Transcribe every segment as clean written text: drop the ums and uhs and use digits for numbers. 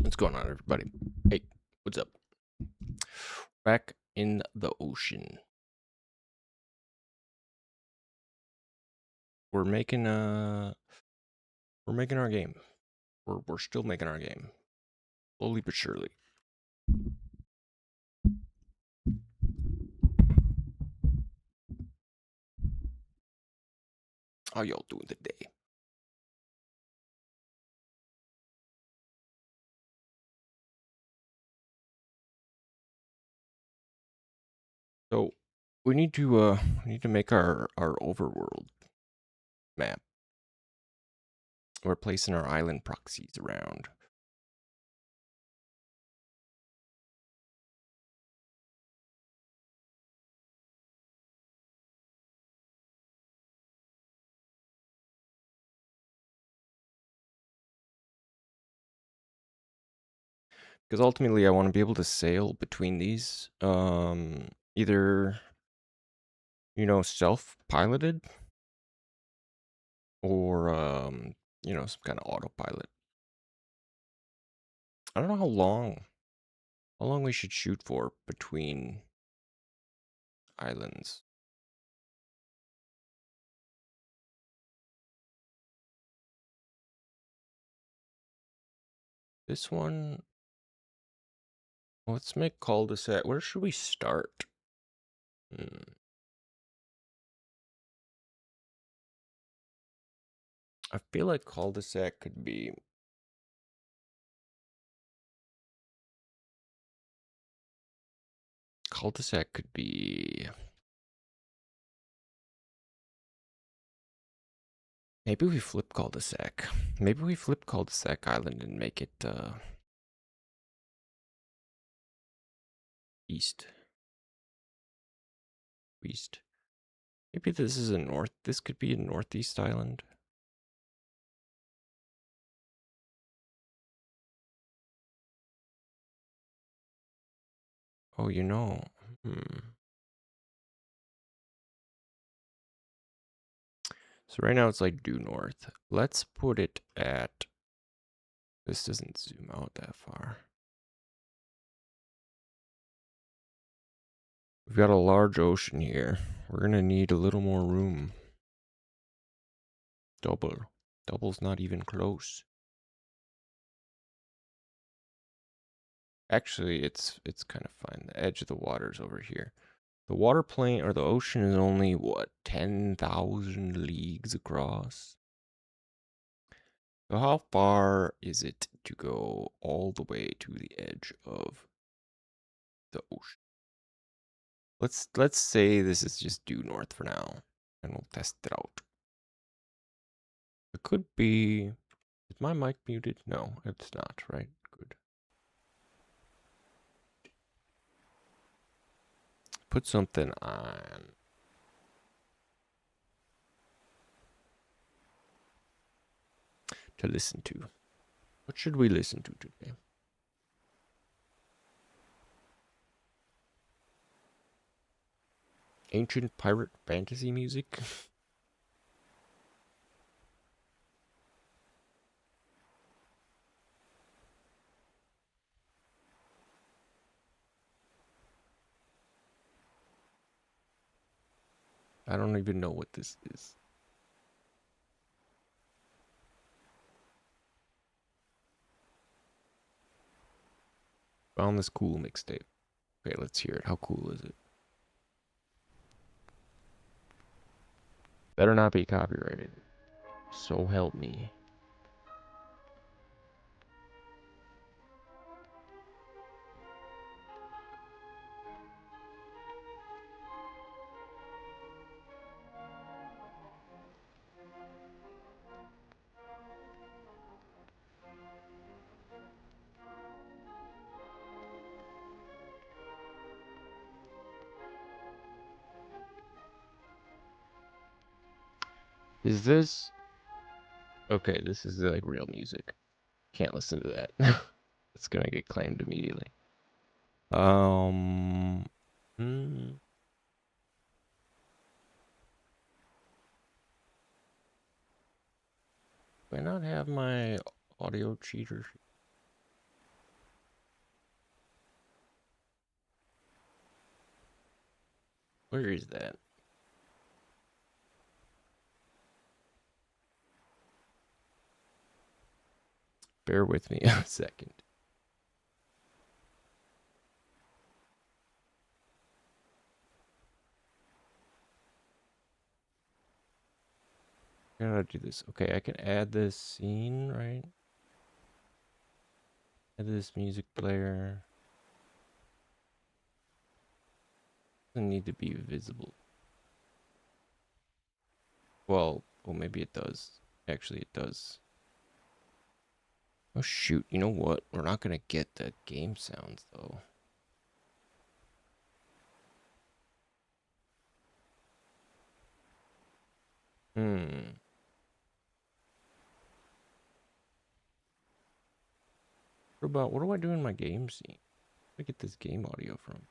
What's going on, everybody? Hey, what's up? Back in the ocean. We're making we're making our game. We're still making our game. Slowly but surely. How y'all doing today? So we need to make our overworld map. We're placing our island proxies around. Because ultimately I want to be able to sail between these. Either self-piloted or some kind of autopilot. I don't know how long we should shoot for between islands. This one, let's make cul-de-sac. Where should we start? I feel like cul-de-sac could be. Cul-de-sac could be. Maybe we flip cul-de-sac. Maybe we flip cul-de-sac island and make it east. East. Maybe this is a north. This could be a northeast island. Oh, So right now it's like due north. Let's put it at. This doesn't zoom out that far. We've got a large ocean here. We're gonna need a little more room. Double. Double's not even close. Actually, it's kind of fine. The edge of the water's over here. The water plane or the ocean is only what 10,000 leagues across. So how far is it to go all the way to the edge of the ocean? Let's say this is just due north for now, and we'll test it out. It could be. Is my mic muted? No, it's not. Right? Good. Put something on. To listen to. What should we listen to today? Ancient pirate fantasy music? I don't even know what this is. Found this cool mixtape. Okay, let's hear it. How cool is it? Better not be copyrighted. So help me. Is this okay? This is like real music. Can't listen to that. It's gonna get claimed immediately. Um. Hmm. Do I not have my audio cheater? Where is that? Bear with me a second. How do I do this? Okay, I can add this scene, right? Add this music player. Doesn't need to be visible. Well, maybe it does. Actually, it does. Oh, shoot. You know what? We're not going to get the game sounds, though. Hmm. What do I do in my game scene? Where do I get this game audio from?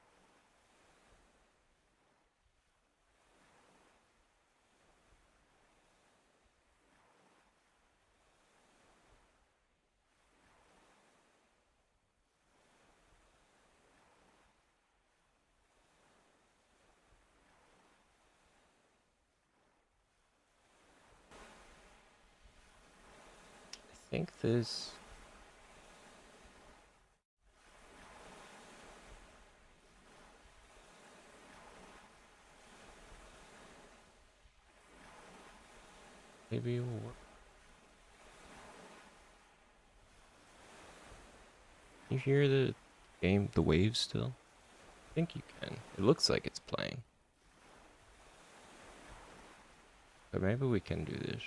I think this... maybe it will work. You hear the game, the waves still? I think you can. It looks like it's playing. But maybe we can do this.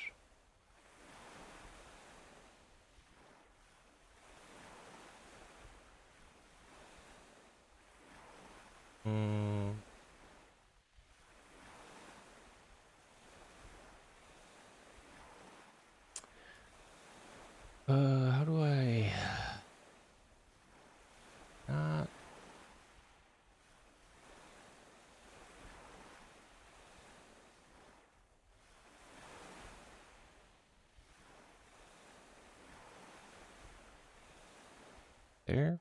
Hmm. How do I... not... there?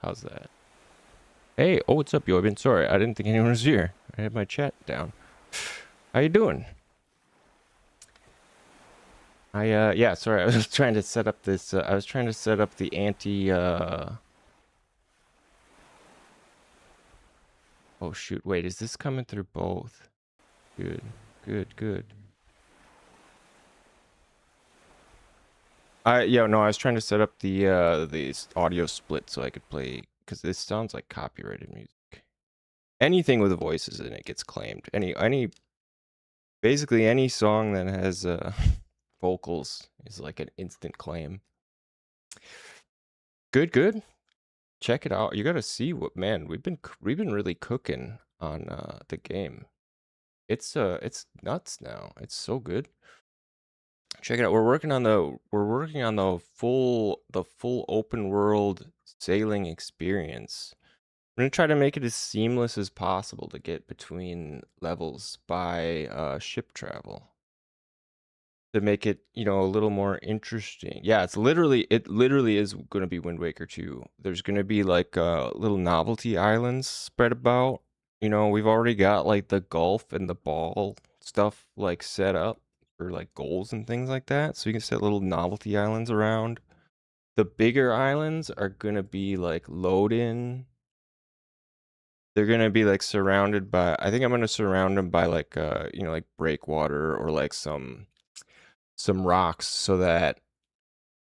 How's that? Hey, oh, what's up, Yoibin? Sorry, I didn't think anyone was here. I had my chat down. How you doing? Yeah, sorry, I was trying to set up this, I was trying to set up the oh, shoot, wait, is this coming through both? Good, good, good. No, I was trying to set up the audio split so I could play, because this sounds like copyrighted music. Anything with voices in it gets claimed. Basically any song that has vocals is like an instant claim. Good, good. Check it out. You gotta see what, man, we've been really cooking on the game. It's nuts now. It's so good. Check it out. We're working on the full open world sailing experience. I'm gonna try to make it as seamless as possible to get between levels by ship travel. To make it, a little more interesting. Yeah, it literally is going to be Wind Waker 2. There's going to be like little novelty islands spread about. We've already got like the golf and the ball stuff like set up for like goals and things like that. So you can set little novelty islands around. The bigger islands are going to be like load in. They're going to be like surrounded by, I think I'm going to surround them by like like breakwater or like some rocks so that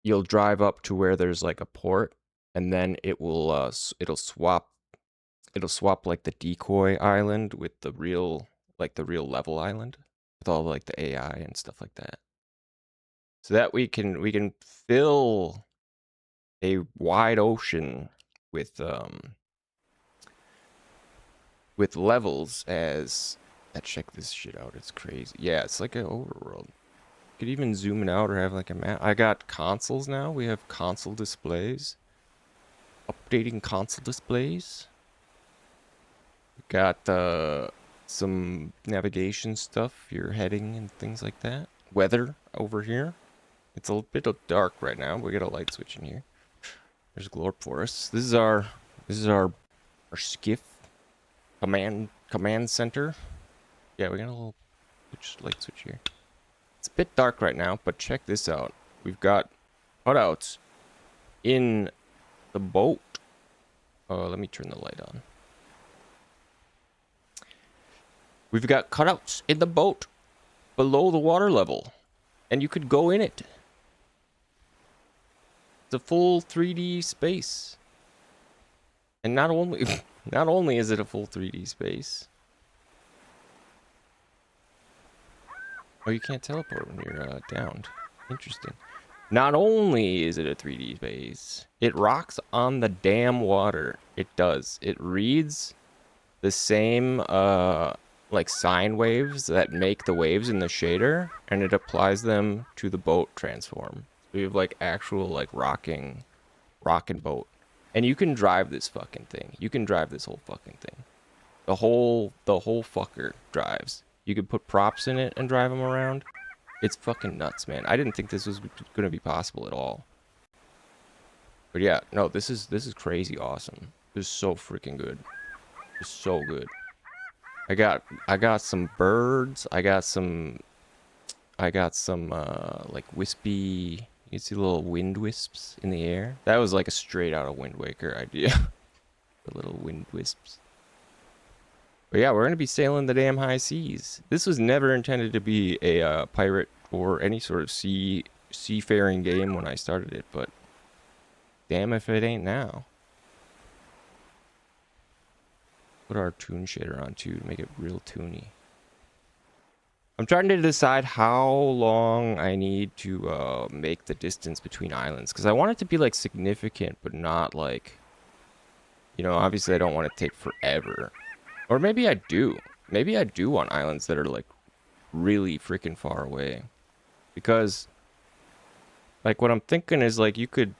you'll drive up to where there's like a port, and then it'll swap like the decoy island with the real level island with all like the AI and stuff like that, so that we can fill a wide ocean with levels as check this shit out. It's crazy. Yeah, it's like an overworld. Could even zoom it out or have like a map. I got consoles now. We have console displays. Updating console displays. We got some navigation stuff, your heading and things like that. Weather over here. It's a bit dark right now. We got a light switch in here. There's Glorp for us. This is our skiff command center. Yeah, we got a little light switch here. It's a bit dark right now, but check this out. We've got cutouts in the boat. Let me turn the light on. We've got cutouts in the boat below the water level, and you could go in it. It's a full 3D space. And not only is it a full 3D space. Oh, you can't teleport when you're downed. Interesting. Not only is it a 3D space, it rocks on the damn water. It does. It reads the same like sine waves that make the waves in the shader, and it applies them to the boat transform. So you have like actual like rocking boat. And you can drive this fucking thing. You can drive this whole fucking thing. The whole fucker drives. You could put props in it and drive them around. It's fucking nuts, man. I didn't think this was gonna be possible at all. But yeah, no, this is crazy awesome. This is so freaking good. It's so good. I got some birds. I got some like wispy. You can see little wind wisps in the air. That was like a straight out of Wind Waker idea. The little wind wisps. But yeah, we're going to be sailing the damn high seas. This was never intended to be a pirate or any sort of seafaring game when I started it, but damn if it ain't now. Put our tune shader on too to make it real toony. I'm trying to decide how long I need to make the distance between islands, because I want it to be like significant, but not like, you know, obviously I don't want it to take forever. Or maybe I do. Maybe I do want islands that are like really freaking far away. Because like what I'm thinking is like you could,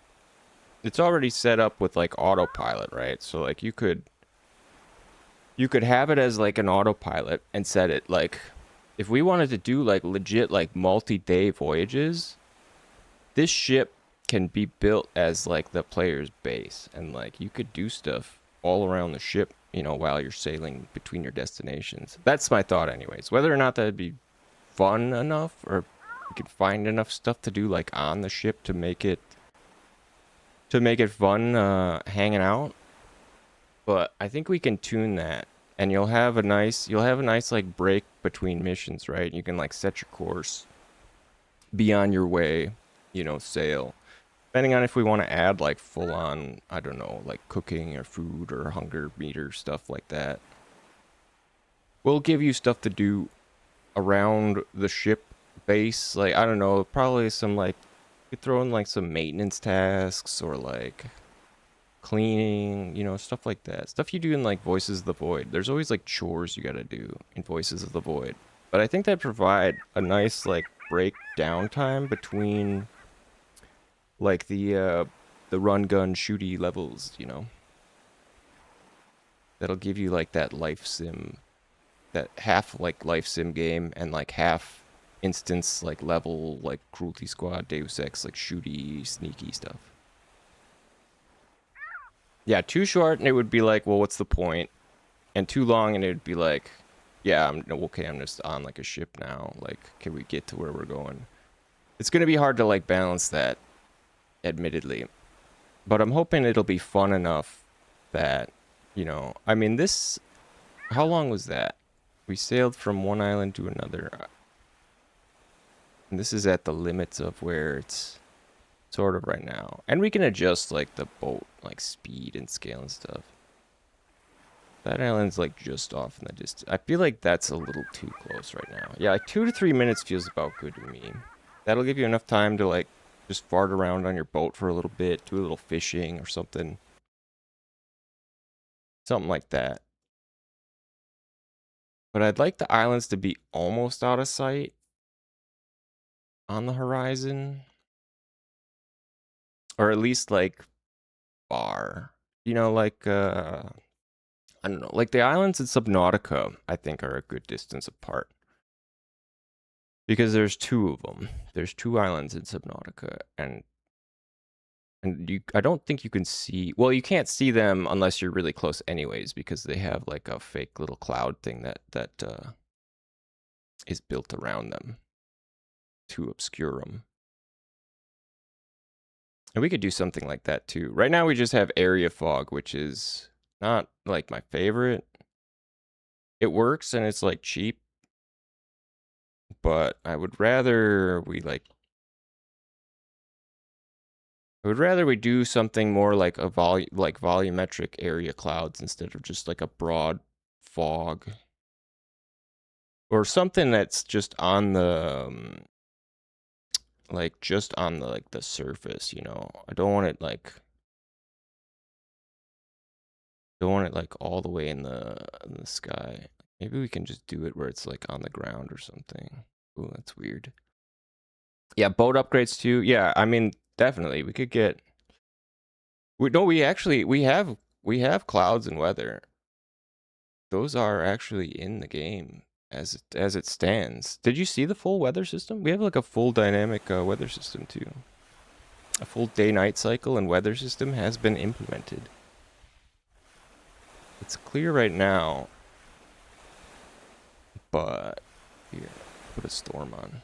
it's already set up with like autopilot, right? So like you could have it as like an autopilot and set it like, if we wanted to do like legit like multi-day voyages, this ship can be built as like the player's base, and like you could do stuff all around the ship, you know, while you're sailing between your destinations. That's my thought anyways. Whether or not that'd be fun enough, or we could find enough stuff to do like on the ship to make it fun hanging out. But I think we can tune that, and you'll have a nice like break between missions, right? You can like set your course, be on your way, you know, sail. Depending on if we want to add like full on, I don't know, like cooking or food or hunger meter stuff like that. We'll give you stuff to do around the ship base. Like, I don't know, probably some like, you throw in like some maintenance tasks or like cleaning, you know, stuff like that. Stuff you do in like Voices of the Void. There's always like chores you gotta do in Voices of the Void. But I think that provide a nice like break downtime between like the run gun shooty levels, you know. That'll give you like that life sim, that half like life sim game and like half instance like level like Cruelty Squad, Deus Ex, like shooty, sneaky stuff. Yeah, too short and it would be like, well, what's the point? And too long and it would be like, yeah, okay, I'm just on like a ship now. Like, can we get to where we're going? It's gonna be hard to like balance that, admittedly. But I'm hoping it'll be fun enough that, you know, I mean, this, how long was that? We sailed from one island to another. And this is at the limits of where it's sort of right now. And we can adjust like the boat, like speed and scale and stuff. That island's like just off in the distance. I feel like that's a little too close right now. Yeah, like 2 to 3 minutes feels about good to me. That'll give you enough time to like just fart around on your boat for a little bit, do a little fishing or something. Something like that. But I'd like the islands to be almost out of sight on the horizon. Or at least like far. You know, like I don't know. Like the islands in Subnautica, I think are a good distance apart. Because there's 2 of them. There's 2 islands in Subnautica, and I don't think you can see. Well, you can't see them unless you're really close, anyways, because they have like a fake little cloud thing that is built around them to obscure them. And we could do something like that too. Right now, we just have area fog, which is not like my favorite. It works and it's like cheap, but I would rather we do something more like a volumetric area clouds instead of just like a broad fog, or something that's just on the just on the the surface. You know, I don't want it like all the way in the sky. Maybe we can just do it where it's like on the ground or something. Ooh, that's weird. Yeah, boat upgrades too. Yeah, I mean, definitely we could get. We have clouds and weather. Those are actually in the game as it stands. Did you see the full weather system? We have like a full dynamic weather system too. A full day-night cycle and weather system has been implemented. It's clear right now, but here, put a storm on.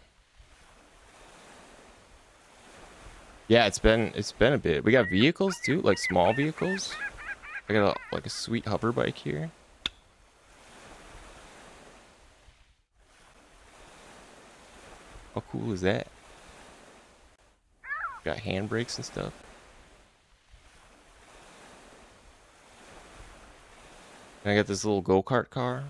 Yeah, it's been a bit. We got vehicles too, like small vehicles. I got like a sweet hover bike here. How cool is that? Got handbrakes and stuff. And I got this little go-kart car.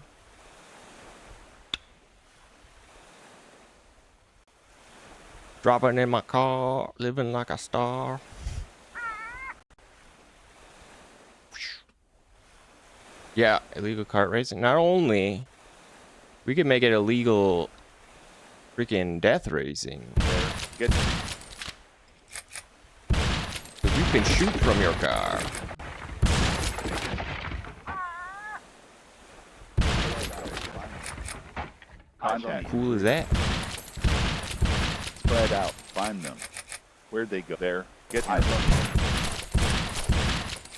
Dropping in my car, living like a star. Yeah, illegal kart racing. Not only we could make it illegal freaking death racing. Good. So you can shoot from your car. How cool is that? Spread out. Find them. Where'd they go? There. Get them.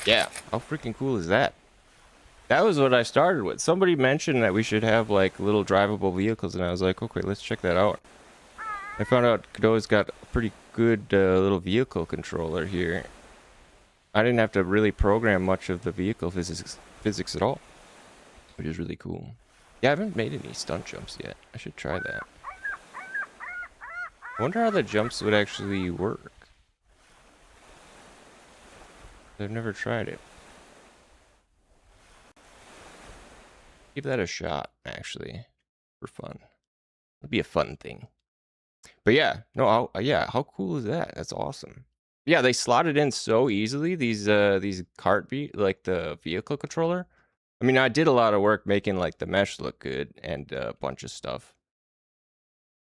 Yeah. How freaking cool is that? That was what I started with. Somebody mentioned that we should have like little drivable vehicles, and I was like, okay, let's check that out. I found out GODOT's got a pretty good little vehicle controller here. I didn't have to really program much of the vehicle physics at all, which is really cool. Yeah, I haven't made any stunt jumps yet. I should try that. I wonder how the jumps would actually work. I've never tried it. Give that a shot, actually, for fun. It'd be a fun thing. But yeah, no, yeah, how cool is that? That's awesome. Yeah, they slotted in so easily, these like the vehicle controller. I mean, I did a lot of work making like the mesh look good and a bunch of stuff.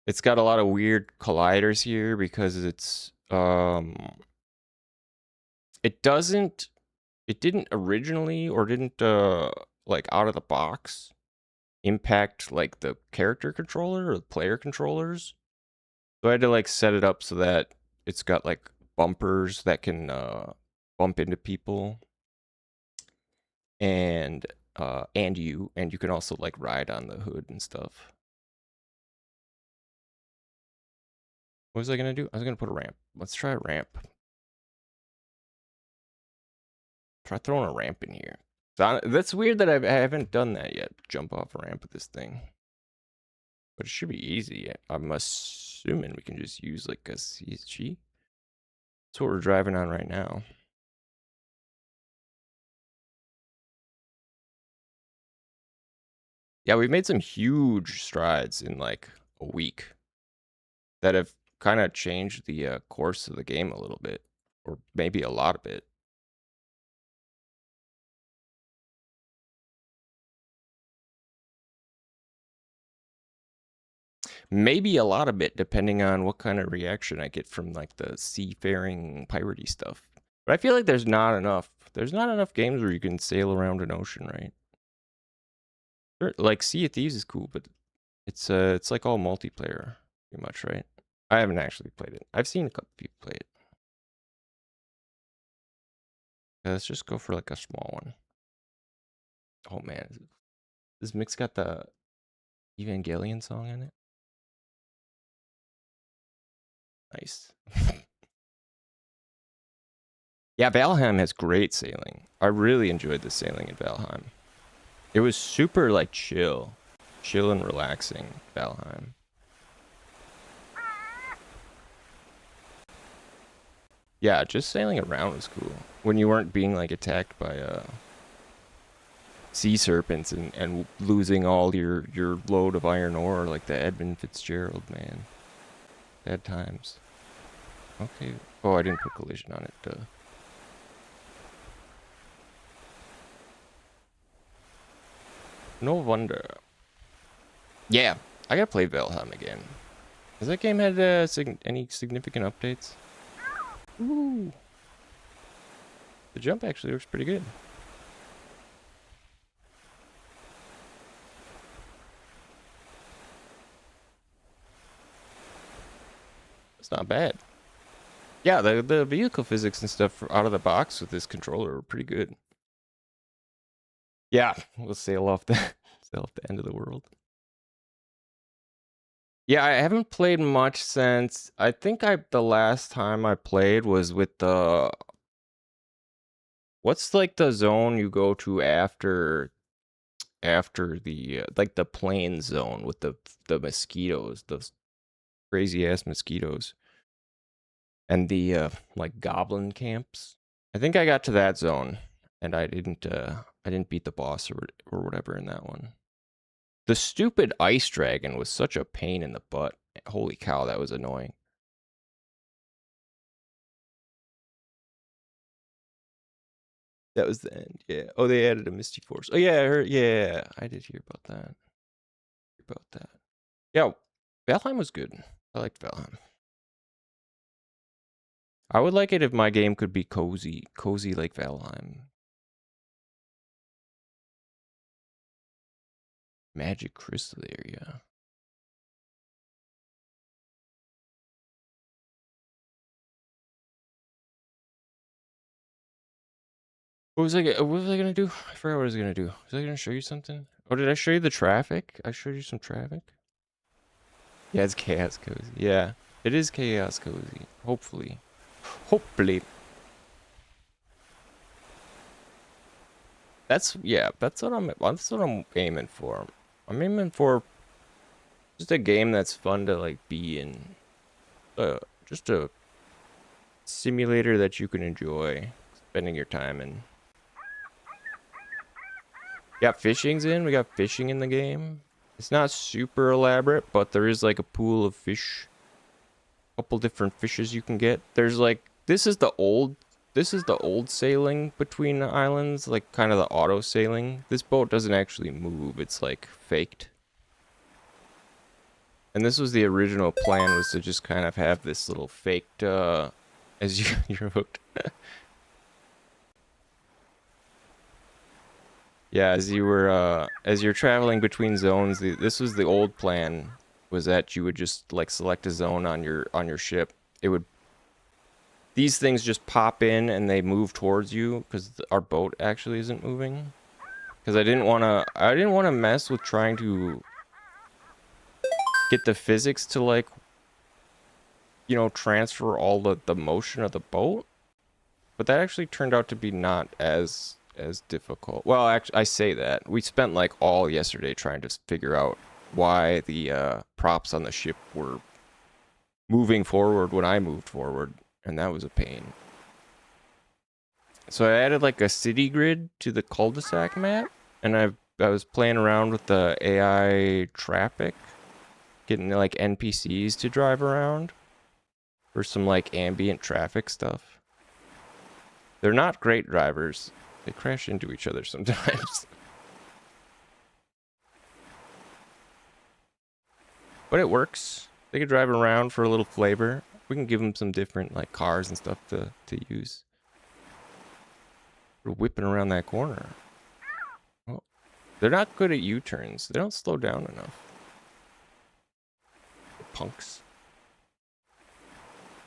It's got a lot of weird colliders here because it's it didn't originally, or didn't like out of the box impact like the character controller or the player controllers. So I had to like set it up so that it's got like bumpers that can bump into people, and you can also like ride on the hood and stuff. What was I gonna do? I was gonna put a ramp. Let's try a ramp. Try throwing a ramp in here. That's weird that I haven't done that yet. Jump off a ramp with this thing. But it should be easy. I'm assuming we can just use like a CSG. That's what we're driving on right now. Yeah, we've made some huge strides in like a week that have kind of changed the course of the game a little bit, or maybe a lot of it. Maybe a lot of it, depending on what kind of reaction I get from like the seafaring piratey stuff. But I feel like there's not enough. There's not enough games where you can sail around an ocean, right? Like Sea of Thieves is cool, but it's like all multiplayer pretty much, right? I haven't actually played it. I've seen a couple people play it. Yeah, let's just go for like a small one. Oh man, this mix got the Evangelion song in it. Nice. Yeah, Valheim has great sailing. I really enjoyed the sailing in Valheim. It was super like chill and relaxing, Valheim. Yeah, just sailing around was cool. When you weren't being like attacked by sea serpents and losing all your load of iron ore like the Edmund Fitzgerald, man. Bad times. Okay. Oh, I didn't put collision on it, duh. No wonder. Yeah, I gotta play Valheim again. Has that game had any significant updates? Ooh. The jump actually looks pretty good. It's not bad. Yeah, the vehicle physics and stuff out of the box with this controller are pretty good. Yeah, we'll sail off the end of the world. Yeah, I haven't played much since I think the last time I played was with the what's like the zone you go to after the like the plain zone with the mosquitoes, those crazy ass mosquitoes. And the like goblin camps. I think I got to that zone and I didn't beat the boss or whatever in that one. The stupid ice dragon was such a pain in the butt. Holy cow, that was annoying. That was the end. Yeah. Oh, they added a Misty Force. Oh yeah, I heard. Yeah, I did hear about that. Yeah, Valheim was good. I liked Valheim. I would like it if my game could be cozy like Valheim. Magic Crystal area. What was I gonna do? I forgot what I was gonna do. Was I gonna show you something? Oh, did I show you the traffic? I showed you some traffic. Yeah, it's chaos cozy. Yeah, it is chaos cozy. Hopefully. That's what I'm aiming for. I'm aiming for just a game that's fun to like be in. Just a simulator that you can enjoy spending your time in. Yeah, fishing's in. We got fishing in the game. It's not super elaborate, but there is like a pool of fish. A couple different fishes you can get. There's like this is the old sailing between the islands, like kind of the auto sailing. This boat doesn't actually move. It's like faked. And this was the original plan, was to just kind of have this little faked as you're hooked. Yeah, as you're traveling between zones, this was the old plan, was that you would just like select a zone on your ship. These things just pop in and they move towards you because our boat actually isn't moving. Because I didn't want to mess with trying to get the physics to like, you know, transfer all the motion of the boat. But that actually turned out to be not as difficult. Well, actually, I say that. We spent like all yesterday trying to figure out why the props on the ship were moving forward when I moved forward, and that was a pain. So I added like a city grid to the cul-de-sac map, and I was playing around with the AI traffic, getting like NPCs to drive around for some like ambient traffic stuff. They're not great drivers. They crash into each other sometimes. But it works. They can drive around for a little flavor. We can give them some different like cars and stuff to use. We're whipping around that corner. Oh, They're not good at U-turns. They don't slow down enough. Punks.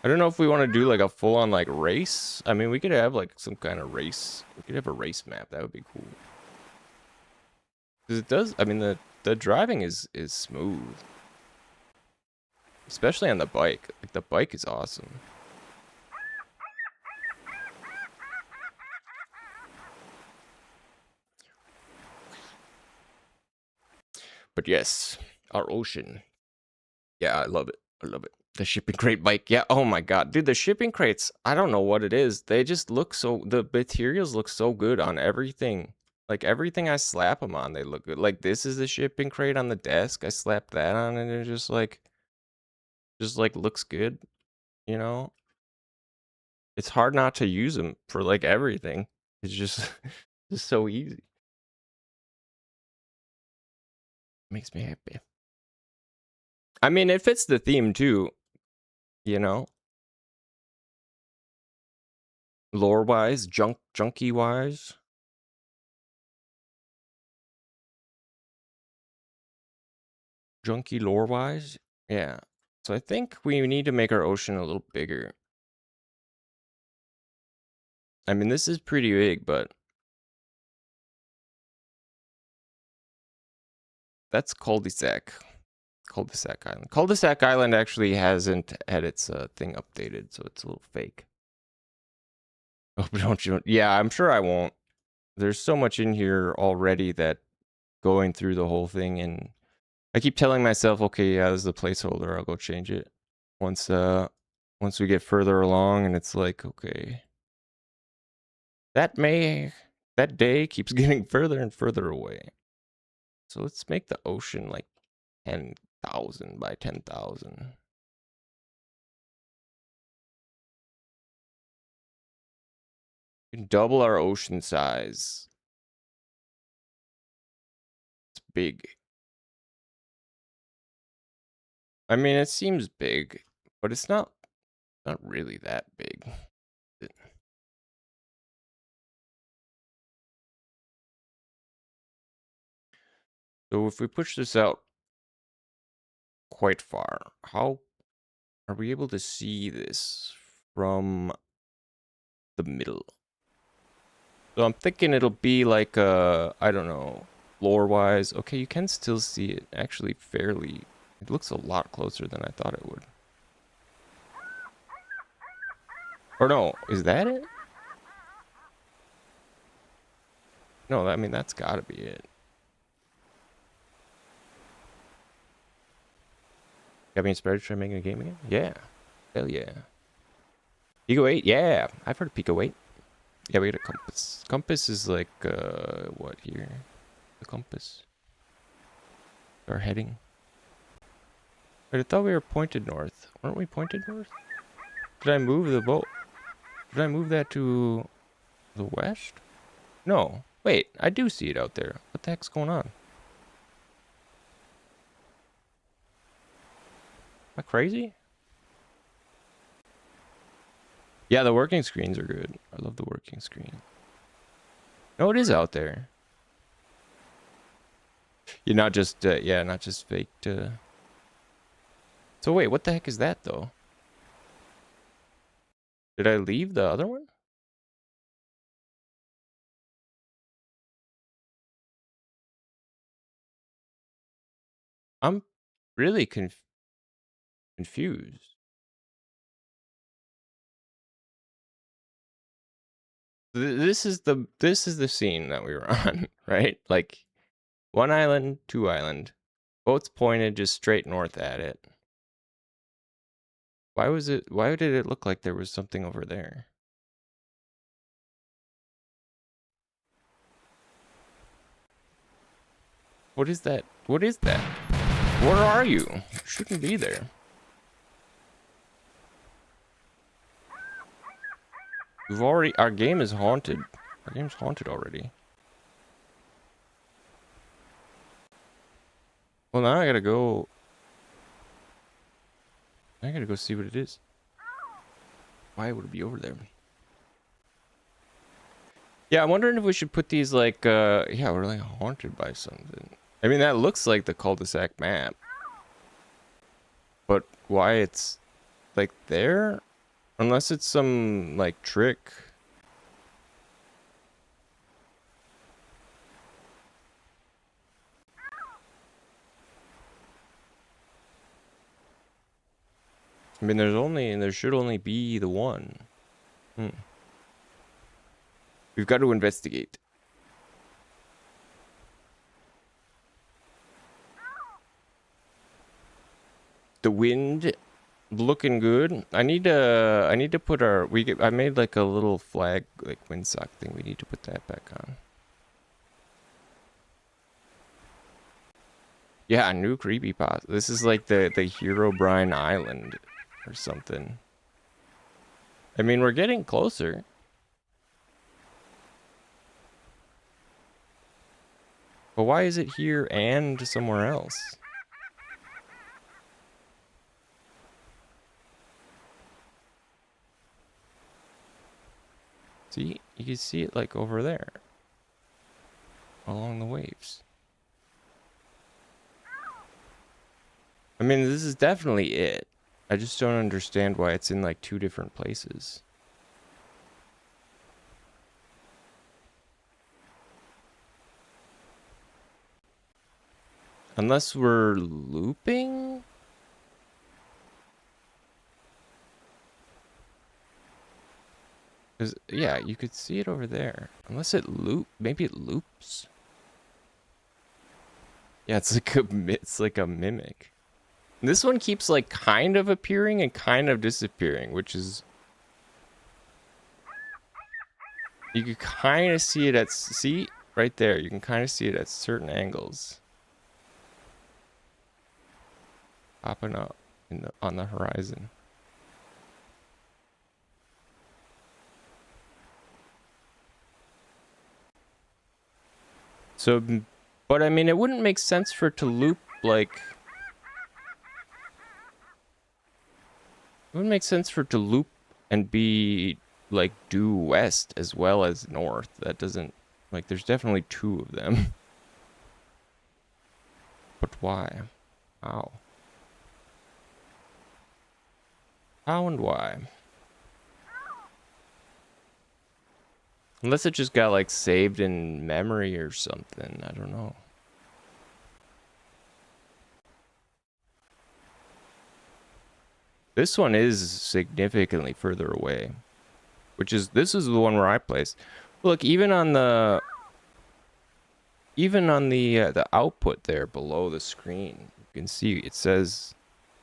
I don't know if we want to do like a full-on like race. I mean, we could have like some kind of race. We could have a race map. That would be cool. Because it does. I mean, the driving is smooth, especially on the bike. Like the bike is awesome. But yes, our ocean. Yeah, I love it. I love it. The shipping crate bike. Yeah. Oh my god, dude, the shipping crates. I don't know what it is. They just look so. The materials look so good on everything. Like everything I slap them on, they look good. Like this is the shipping crate on the desk. I slapped that on, and it just like looks good. You know, it's hard not to use them for like everything. It's just just so easy. Makes me happy. I mean, it fits the theme too. You know, lore wise, junky wise. Junky lore wise, yeah. So I think we need to make our ocean a little bigger. I mean, this is pretty big, but that's cul-de-sac. Cul-de-sac Island. Cul-de-sac Island actually hasn't had its thing updated, so it's a little fake. Oh, but don't you? Yeah, I'm sure I won't. There's so much in here already that going through the whole thing, and I keep telling myself, okay, yeah, this is a placeholder. I'll go change it once we get further along, and it's like, okay. That day keeps getting further and further away. So let's make the ocean like 10,000 by 10,000. We can double our ocean size. It's big. I mean, it seems big, but it's not really that big. So if we push this out quite far, how are we able to see this from the middle? So I'm thinking it'll be like I don't know, lore wise. Okay, you can still see it actually fairly. It looks a lot closer than I thought it would. Or no, is that it? No, I mean that's gotta be it. Got me inspired to try making a game again? Yeah. Hell yeah. Pico 8? Yeah. I've heard of Pico 8. Yeah, we got a compass. Compass is like, what here? The compass. Our heading. But I thought we were pointed north. Weren't we pointed north? Did I move the boat? Did I move that to the west? No. Wait, I do see it out there. What the heck's going on? Am I crazy? Yeah, the working screens are good. I love the working screen. No, it is out there. You're not just, yeah, not just faked. So wait, what the heck is that though? Did I leave the other one? I'm really confused. This is the scene that we were on, right? Like one island, two island, boats pointed just straight north at it. Why did it look like there was something over there? What is that? What is that? Where are you? You shouldn't be there. Our game is haunted. Our game's haunted already. Well, now I gotta go see what it is. Why would it be over there? Yeah, I'm wondering if we should put these like, yeah, we're like haunted by something. I mean, that looks like the cul-de-sac map. But why it's like there? Unless it's some like trick. I mean, there should only be the one. We've got to investigate. The wind looking good. I need to put our I made like a little flag like windsock thing. We need to put that back on. Yeah, new creepypasta. This is like the Herobrine Island or something. I mean, we're getting closer. But why is it here and somewhere else? See? You can see it like over there. Along the waves. I mean, this is definitely it. I just don't understand why it's in like two different places. Unless we're looping? Because, yeah, you could see it over there. Unless maybe it loops. Yeah, it's like a mimic. This one keeps like kind of appearing and kind of disappearing, which is... You can kind of see it at... See? Right there. You can kind of see it at certain angles. Popping up on the horizon. So, but I mean, it wouldn't make sense for it to loop like... It wouldn't make sense for it to loop and be like due west as well as north. That doesn't... Like, there's definitely two of them. But why? How? How and why? Unless it just got like saved in memory or something. I don't know. This one is significantly further away. This is the one where I placed. Look, even on the output there below the screen, you can see it says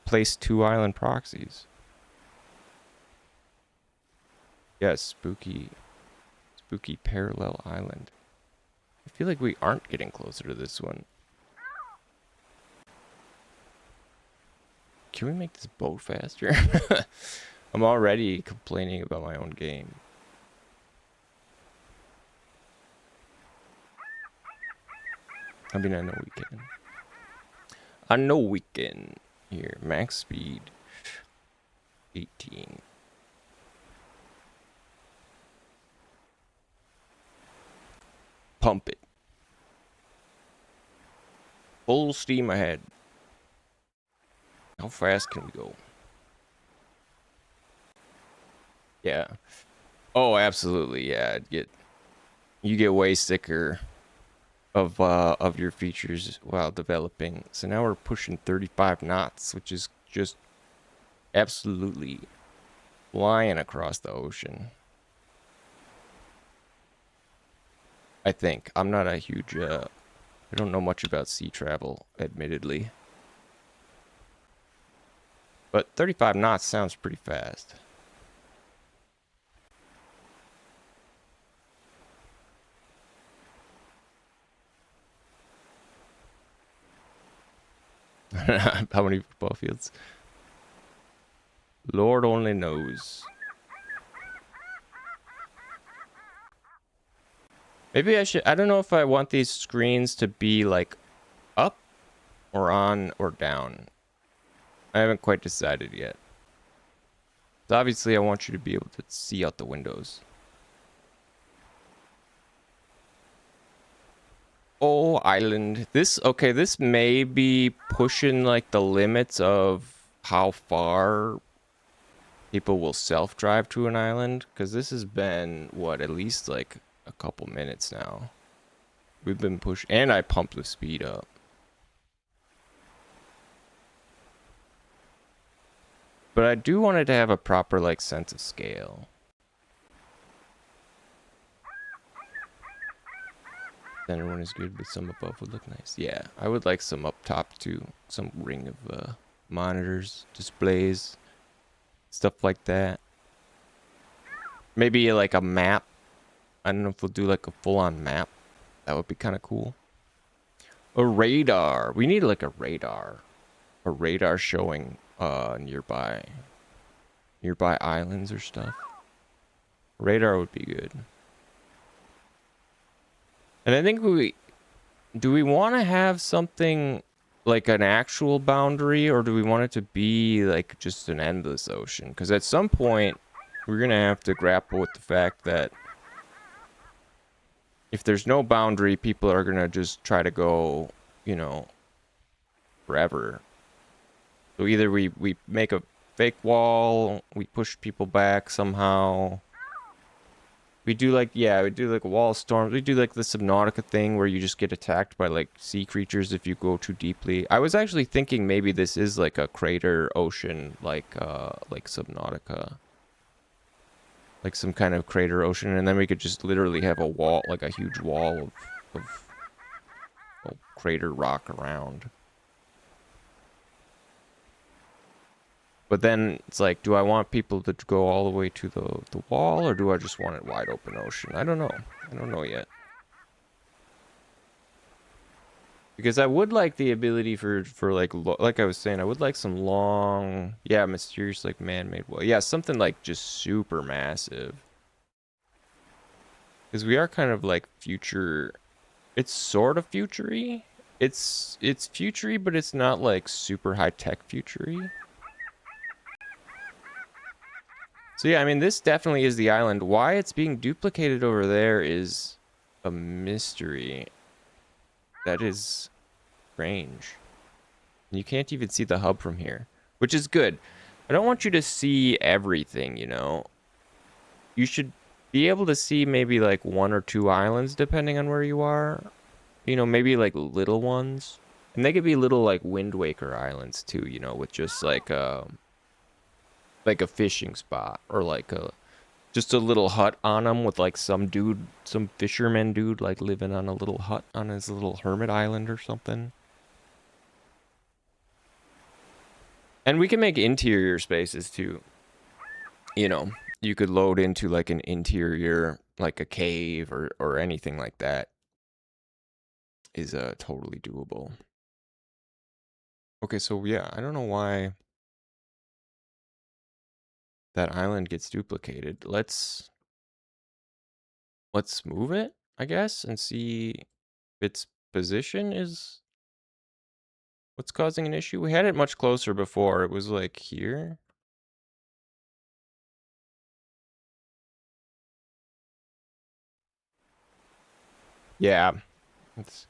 place 2 island proxies. Yes, spooky parallel island. I feel like we aren't getting closer to this one. Can we make this boat faster? I'm already complaining about my own game. I mean, I know we can. I know we can. Here, max speed 18. Pump it. Full steam ahead. How fast can we go? Yeah. Oh, absolutely. Yeah, you get way sicker of your features while developing. So now we're pushing 35 knots, which is just absolutely flying across the ocean. I think. I'm not a huge I don't know much about sea travel, admittedly. But 35 knots sounds pretty fast. How many football fields? Lord only knows. Maybe I don't know if I want these screens to be like up or on or down. I haven't quite decided yet. So obviously I want you to be able to see out the windows. Oh, island. This may be pushing like the limits of how far people will self-drive to an island, because this has been, what, at least like a couple minutes now. We've been pushing, and I pumped the speed up. But I do want it to have a proper like sense of scale. Center one is good, but some above would look nice. Yeah, I would like some up top too. Some ring of monitors, displays, stuff like that. Maybe like a map. I don't know if we'll do like a full-on map. That would be kind of cool. A radar. We need like a radar. A radar showing nearby islands or stuff. Radar would be good. And I think do we want to have something like an actual boundary, or do we want it to be like just an endless ocean? Because at some point we're gonna have to grapple with the fact that if there's no boundary, people are gonna just try to go, you know, forever. So either we make a fake wall, we push people back somehow. We do like, yeah, we do like wall storms. We do like the Subnautica thing where you just get attacked by like sea creatures if you go too deeply. I was actually thinking maybe this is like a crater ocean, like Subnautica. Like some kind of crater ocean, and then we could just literally have a wall, like a huge wall of crater rock around. But then it's like, do I want people to go all the way to the wall, or do I just want it wide open ocean? I don't know. I don't know yet. Because I would like the ability for like I was saying, I would like some long, yeah, mysterious like man-made wall. Yeah, something like just super massive. Because we are kind of like future. It's sort of future-y. It's future-y, but it's not like super high-tech future-y. So yeah, I mean, this definitely is the island. Why it's being duplicated over there is a mystery. That is strange. You can't even see the hub from here, which is good. I don't want you to see everything, you know. You should be able to see maybe like 1 or 2 islands depending on where you are. You know, maybe like little ones. And they could be little like Wind Waker islands too, you know, with just like a fishing spot, or like just a little hut on them with like some fisherman dude like living on a little hut on his little hermit island or something. And we can make interior spaces too. You know, you could load into like an interior, like a cave or anything like that is totally doable. Okay, so yeah, I don't know why that island gets duplicated. Let's move it, I guess, and see if its position is what's causing an issue. We had it much closer before. It was like here. Yeah, it's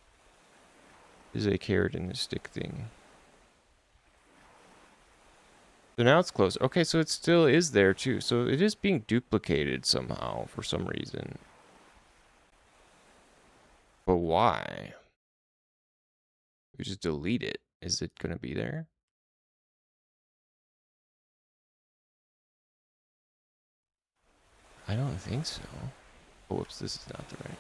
is a carrot and a stick thing. So now it's close. Okay, so it still is there too. So it is being duplicated somehow for some reason. But why? We just delete it. Is it gonna be there? I don't think so. Oh, whoops, this is not the right.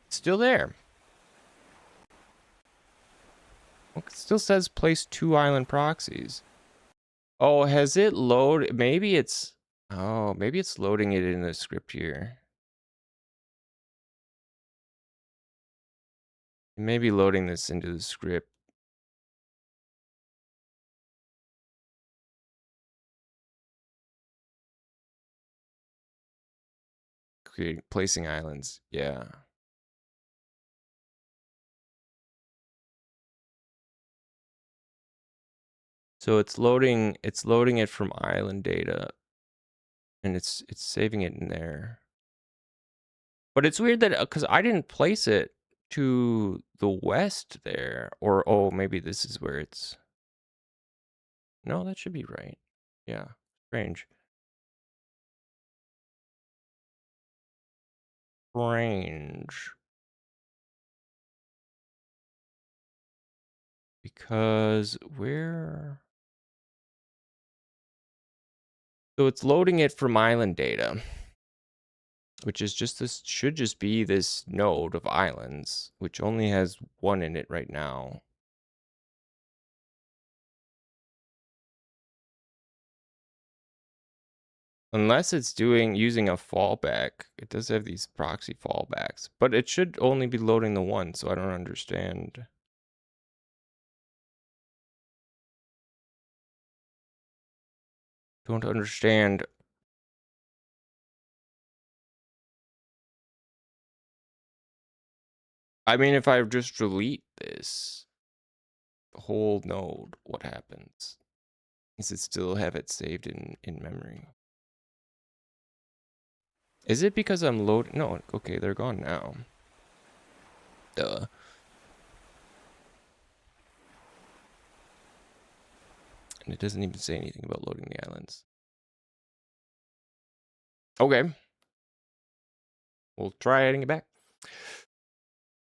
It's still there. It still says place 2 island proxies. Oh, has it load? Maybe it's. Oh, maybe it's loading it in the script here. It may be loading this into the script. Placing islands. Yeah. So it's loading it from island data. And it's saving it in there. But it's weird that, because I didn't place it to the west there. Or, oh, maybe this is where it's... No, that should be right. Yeah, strange. Strange. Because where... So it's loading it from island data, which is just this, should just be this node of islands, which only has one in it right now. Unless it's using a fallback. It does have these proxy fallbacks, but it should only be loading the one, so I don't understand. Don't understand. I mean, if I just delete this whole node, what happens? Does it still have it saved in memory? Is it because I'm loading? No, okay, they're gone now. Duh. And it doesn't even say anything about loading the islands. Okay. We'll try adding it back.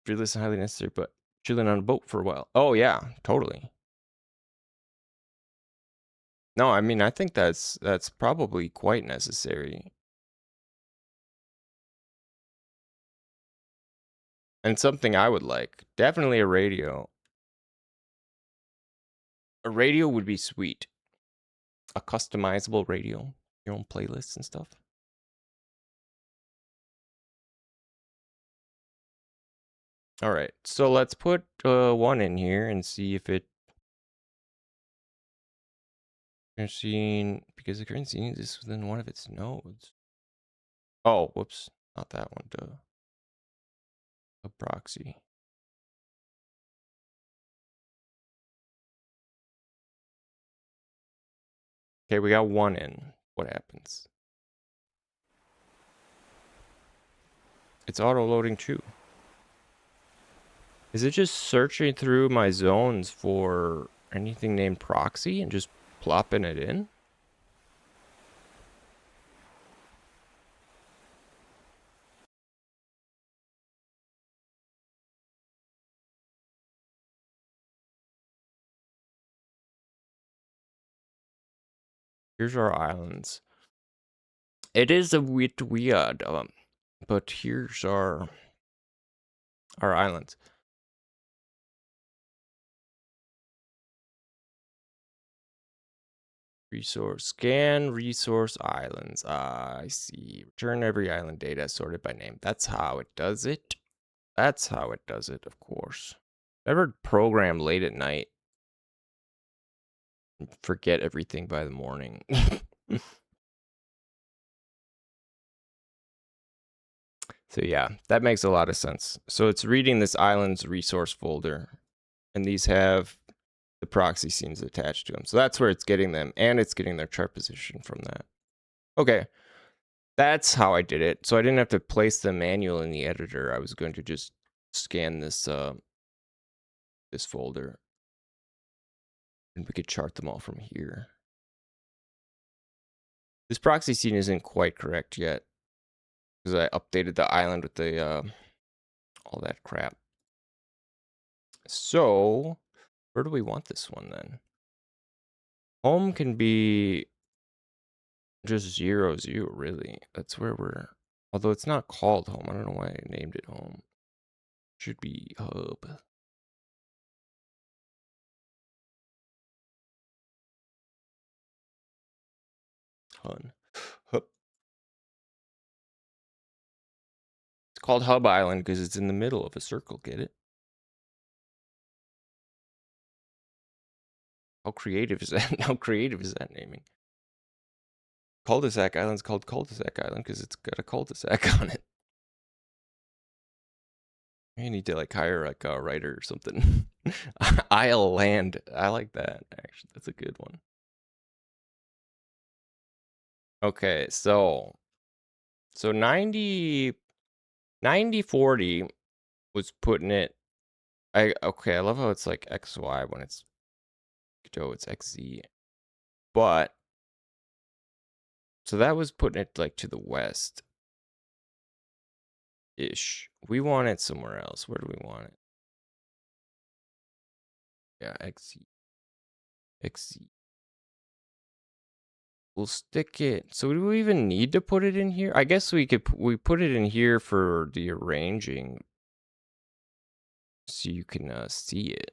Fearless and highly necessary, but chilling on a boat for a while. Oh, yeah, totally. No, I mean, I think that's probably quite necessary. And something I would like. Definitely a radio. A radio would be sweet. A customizable radio. Your own playlists and stuff. All right, so let's put one in here and see if it... Scene, because the current scene is within one of its nodes. Oh, whoops. Not that one, duh. A proxy. Okay, we got one in. What happens? It's auto-loading too. Is it just searching through my zones for anything named proxy and just plopping it in? Here's our islands. It is a bit weird, but here's our islands. Resource scan resource islands. I see. Return every island data sorted by name. That's how it does it. That's how it does it, of course. Never program late at night. Forget everything by the morning. So yeah, that makes a lot of sense. So it's reading this island's resource folder, and these have the proxy scenes attached to them. So that's where it's getting them, and it's getting their chart position from that. Okay, that's how I did it. So I didn't have to place them manually in the editor. I was going to just scan this this folder, and we could chart them all from here. This proxy scene isn't quite correct yet, because I updated the island with the all that crap. So where do we want this one then? Home can be just 0, 0, really. That's where we're... Although it's not called home. I don't know why I named it home. Should be hub. Hun. Hub. It's called Hub Island because it's in the middle of a circle. Get it? How creative is that? How creative is that naming? Cul-de-sac Island's called Cul-de-sac Island because it's got a cul-de-sac on it. You need to like hire like a writer or something. Isle Land. I like that, actually. That's a good one. Okay, so 90/40 was putting it. I love how it's like XY when it's Godot, it's XZ. But so that was putting it like to the west ish. We want it somewhere else. Where do we want it? Yeah, XZ. XZ. We'll stick it. So do we even need to put it in here? I guess we could. We put it in here for the arranging, so you can see it.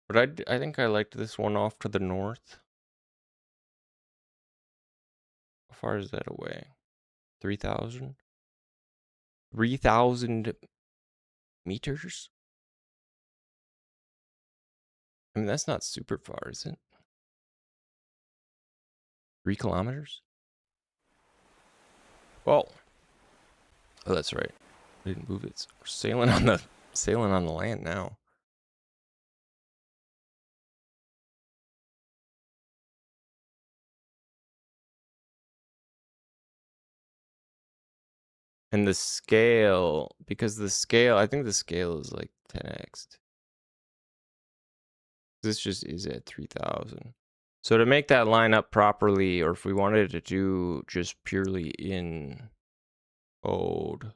But I think I liked this one off to the north. How far is that away? 3,000? 3,000 meters? I mean, that's not super far, is it? 3 kilometers? Well, oh, that's right. I didn't move it. So we're sailing on the land now. And the scale, because the scale, I think the scale is like 10x. This just is at 3,000. So to make that line up properly, or if we wanted to do just purely in code,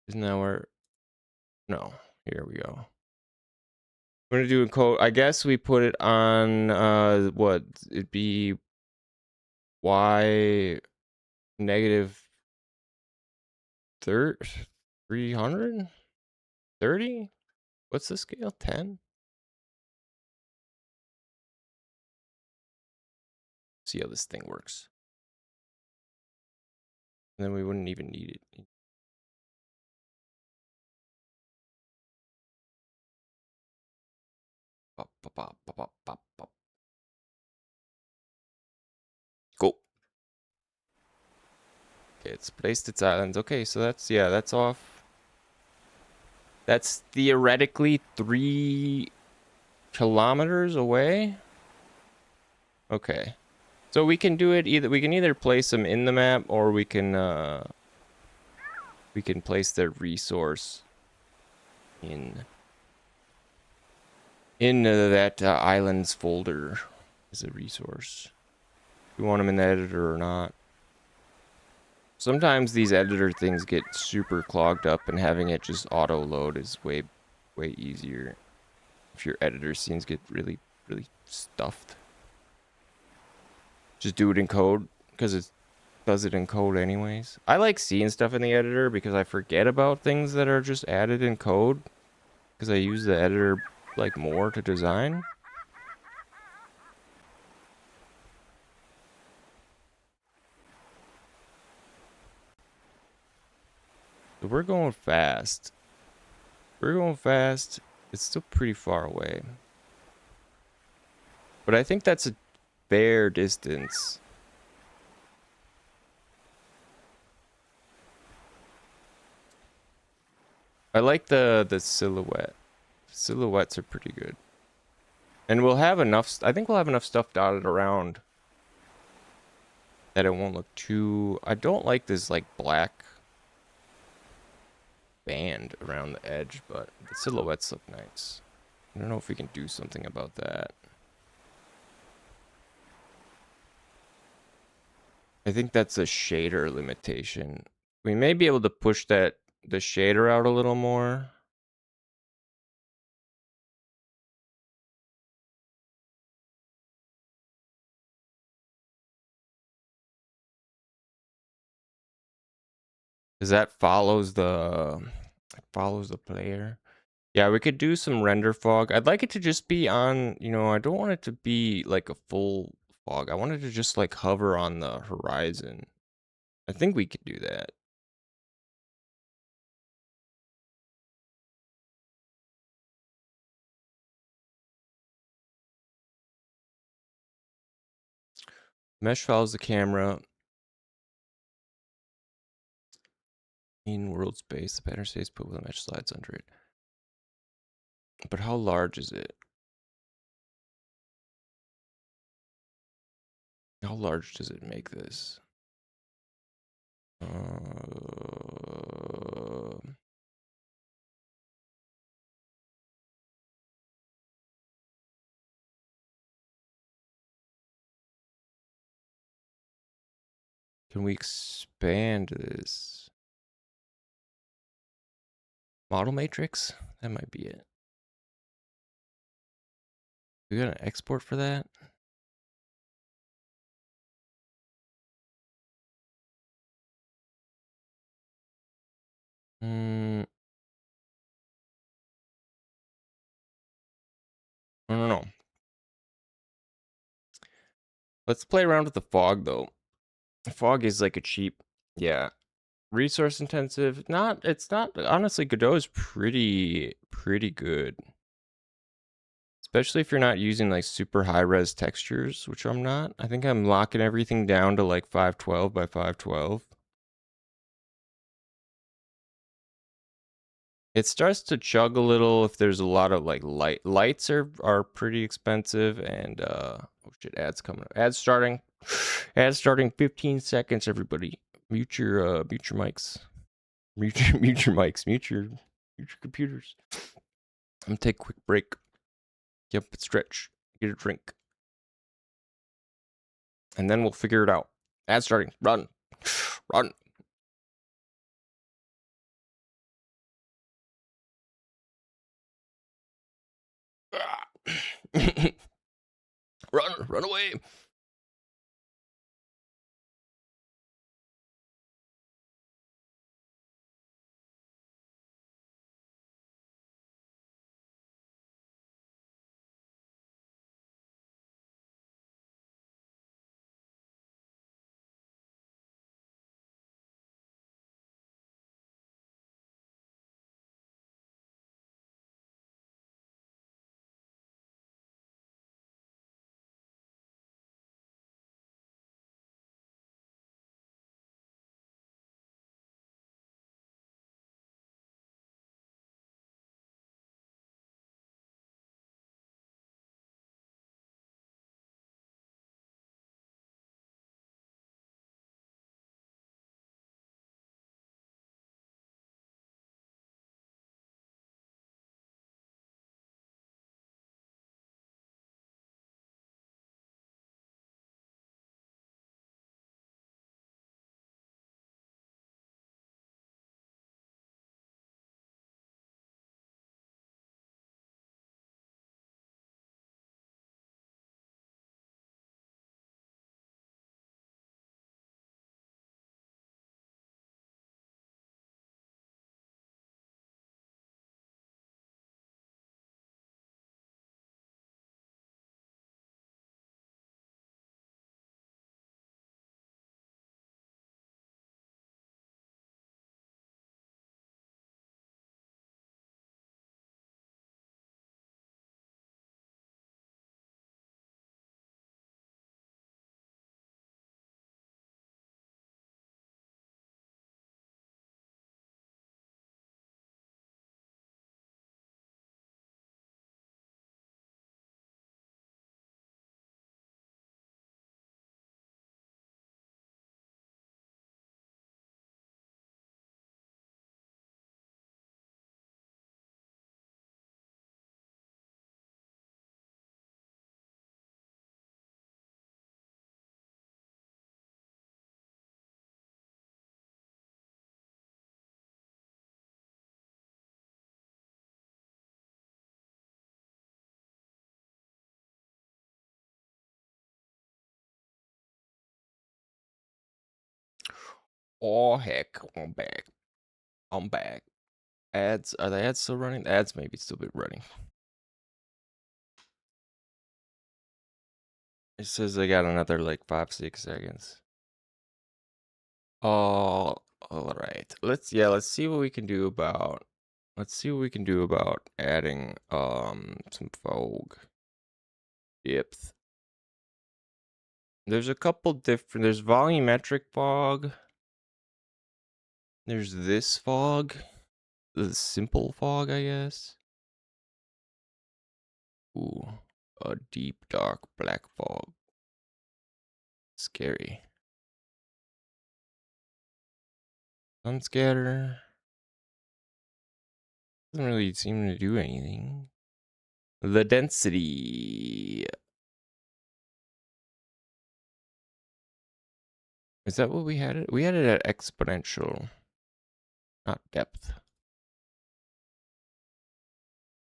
isn't that where? No, here we go. We're gonna do in code. I guess we put it on what it'd be y negative 300 30. What's the scale? 10. See how this thing works. And then we wouldn't even need it. Pop, pop, pop, pop, pop, pop, pop. Cool. Okay, it's placed its islands. Okay, so that's off. That's theoretically 3 kilometers away. Okay. So we can do it we can either place them in the map, or we can place their resource in that islands folder as a resource. We want them in the editor or not. Sometimes these editor things get super clogged up, and having it just auto load is way easier if your editor scenes get really stuffed. Just do it in code, because it does it in code anyways. I like seeing stuff in the editor because I forget about things that are just added in code, because I use the editor like more to design. So we're going fast. It's still pretty far away, but I think that's a fair distance. I like the silhouette. Silhouettes are pretty good. And we'll have enough, I think we'll have enough stuff dotted around that it won't look too, I don't like this like black band around the edge, but the silhouettes look nice. I don't know if we can do something about that. I think that's a shader limitation. We may be able to push the shader out a little more. Because that follows the player. Yeah, we could do some render fog. I'd like it to just be on, I don't want it to be like a full fog. I want it to just like hover on the horizon. I think we could do that. Mesh follows the camera in world space. The pattern stays put with the mesh slides under it. But how large is it? How large does it make this? Can we expand this? Model matrix? That might be it. We got an export for that? No. Let's play around with the fog though. Fog is like a cheap, yeah, resource intensive. It's not, honestly, Godot is pretty good. Especially if you're not using like super high res textures, which I'm not. I think I'm locking everything down to like 512 by 512. It starts to chug a little if there's a lot of like lights are pretty expensive, and oh shit, ads coming up. Ads starting 15 seconds, everybody. Mute your mics. Mute your mics. Mute your computers. I'm gonna take a quick break. Yep, stretch. Get a drink. And then we'll figure it out. Ads starting. Run. Run. Run away. Oh heck, I'm back. I'm back. Ads, are the ads still running? The ads maybe still be running. It says they got another like 5-6 seconds. Oh, all right. Let's see what we can do about adding some fog depth. There's a couple different. There's volumetric fog. There's this fog. The simple fog, I guess. Ooh, a deep, dark, black fog. Scary. Sun scatter. Doesn't really seem to do anything. The density. Is that what we had it? We had it at exponential, not depth.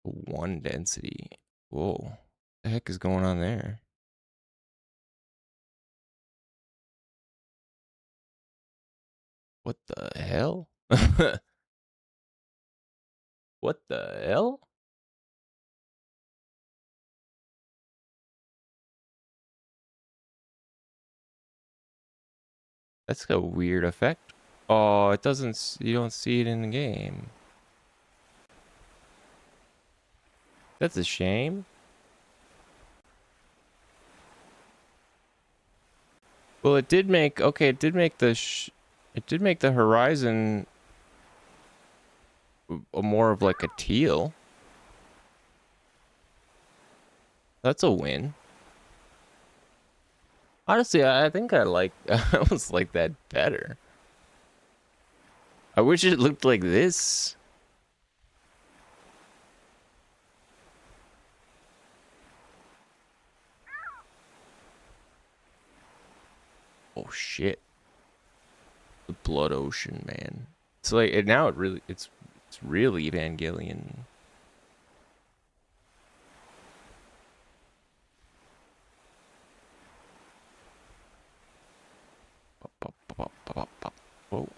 1 density. Whoa. What the heck is going on there? What the hell? What the hell? That's a weird effect. Oh, it doesn't, you don't see it in the game. That's a shame. Well, it did make, okay, it did make the, it did make the horizon more of like a teal. That's a win. Honestly, I think I almost like that better. I wish it looked like this. Oh shit. The blood ocean, man. It's like, and now it's really Evangelion. Whoa.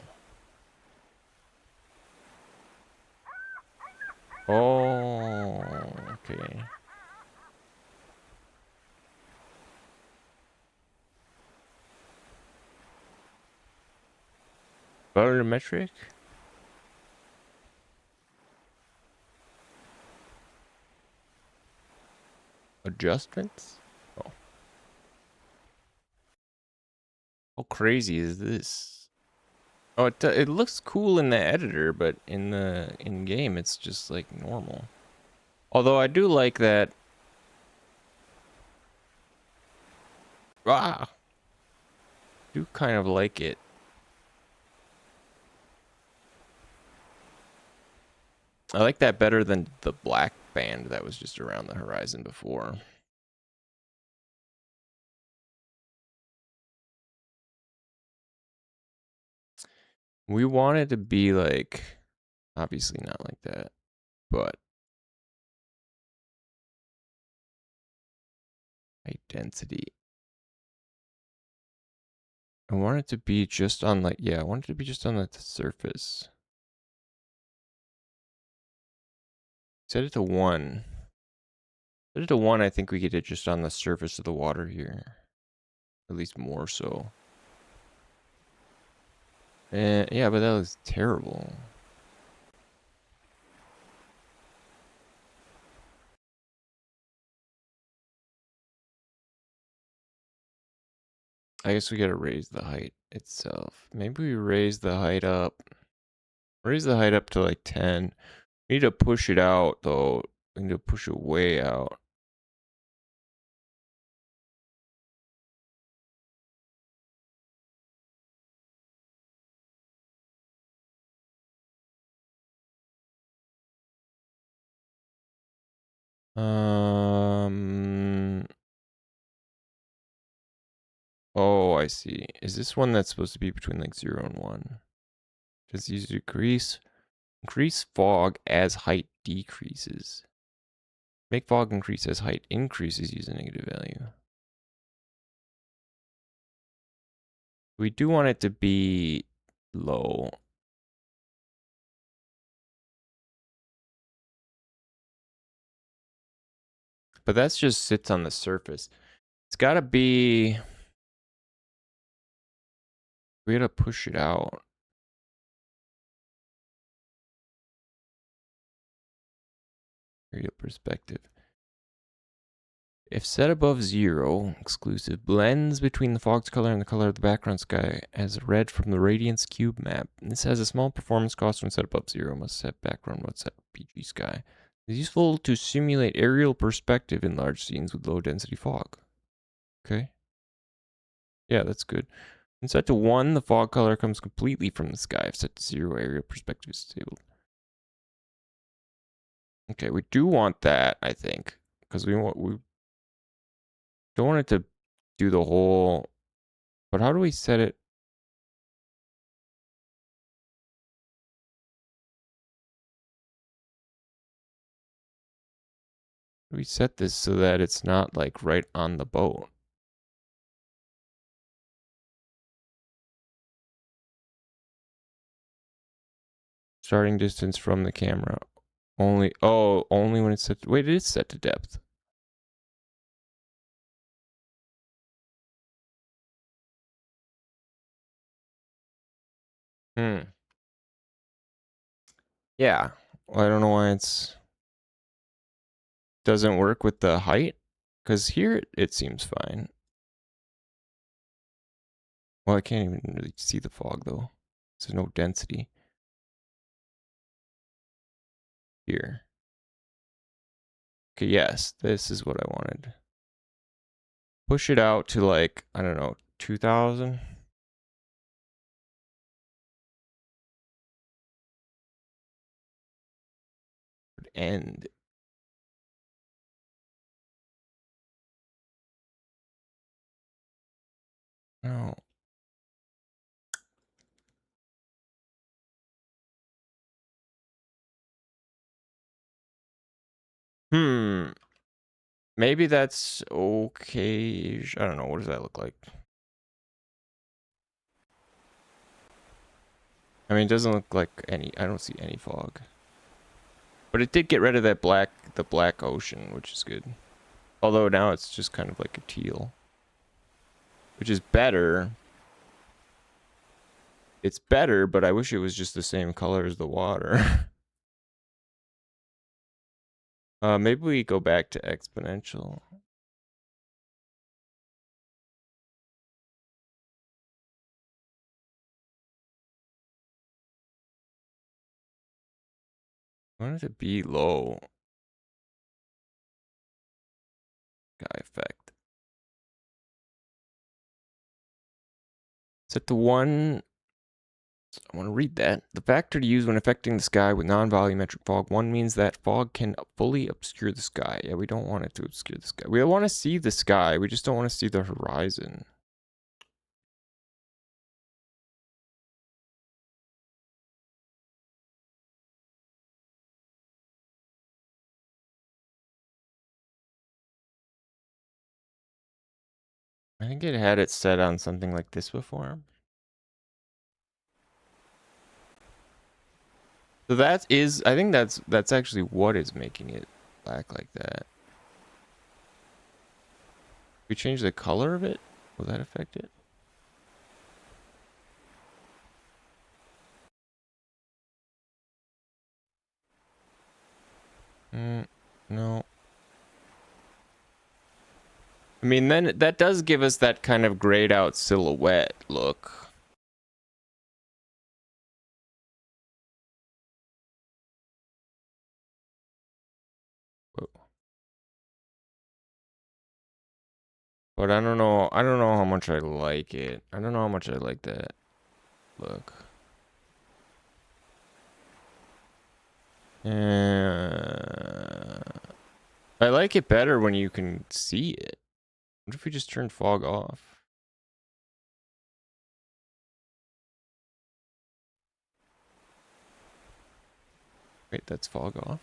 Oh, okay. Volumetric? Adjustments? Oh. How crazy is this? Oh, it looks cool in the editor, but in game it's just like normal. Although I do like that. Ah, do kind of like it. I like that better than the black band that was just around the horizon before. We wanted to be like, obviously not like that, but high density. I want it to be just on like, yeah, I want it to be just on the surface. Set it to 1. Set it to 1, I think we get it just on the surface of the water here. At least more so. Yeah, but that was terrible. I guess we gotta raise the height itself. Maybe we raise the height up. Raise the height up to like 10. We need to push it out though. We need to push it way out. Oh, I see. Is this one that's supposed to be between like 0 and 1? Just use decrease. Increase fog as height decreases. Make fog increase as height increases, use a negative value. We do want it to be low. But that's just sits on the surface. It's gotta be, we gotta push it out. Real perspective. If set above 0, exclusive blends between the fog's color and the color of the background sky as read from the radiance cube map. This has a small performance cost when set above 0. Must set background mode set PG sky. It's useful to simulate aerial perspective in large scenes with low density fog. Okay. Yeah, that's good. When set to 1, the fog color comes completely from the sky. If set to 0, aerial perspective is disabled. Okay, we do want that, I think, because we don't want it to do the whole. But how do we set it? We set this so that it's not like right on the boat. Starting distance from the camera. Only when it's set. Wait, it is set to depth. Yeah. Well, I don't know why it's doesn't work with the height, because here it seems fine. Well, I can't even really see the fog though. There's no density here. Okay, yes, this is what I wanted. Push it out to like, I don't know, 2000. End. No. Maybe that's okay. I don't know. What does that look like? I mean, it doesn't look like any. I don't see any fog. But it did get rid of that the black ocean, which is good. Although now it's just kind of like a teal, which is better. It's better, but I wish it was just the same color as the water. Maybe we go back to exponential. I want it to be low. Sky effect. Set to 1. I want to read that. The factor to use when affecting the sky with non-volumetric fog. 1 means that fog can fully obscure the sky. Yeah, we don't want it to obscure the sky. We want to see the sky. We just don't want to see the horizon. I think it had it set on something like this before. So that is, I think that's actually what is making it black like that. If we change the color of it, will that affect it? No. I mean, then that does give us that kind of grayed out silhouette look. Whoa. But I don't know how much I like it. I don't know how much I like that look. I like it better when you can see it. What if we just turn fog off? Wait, that's fog off?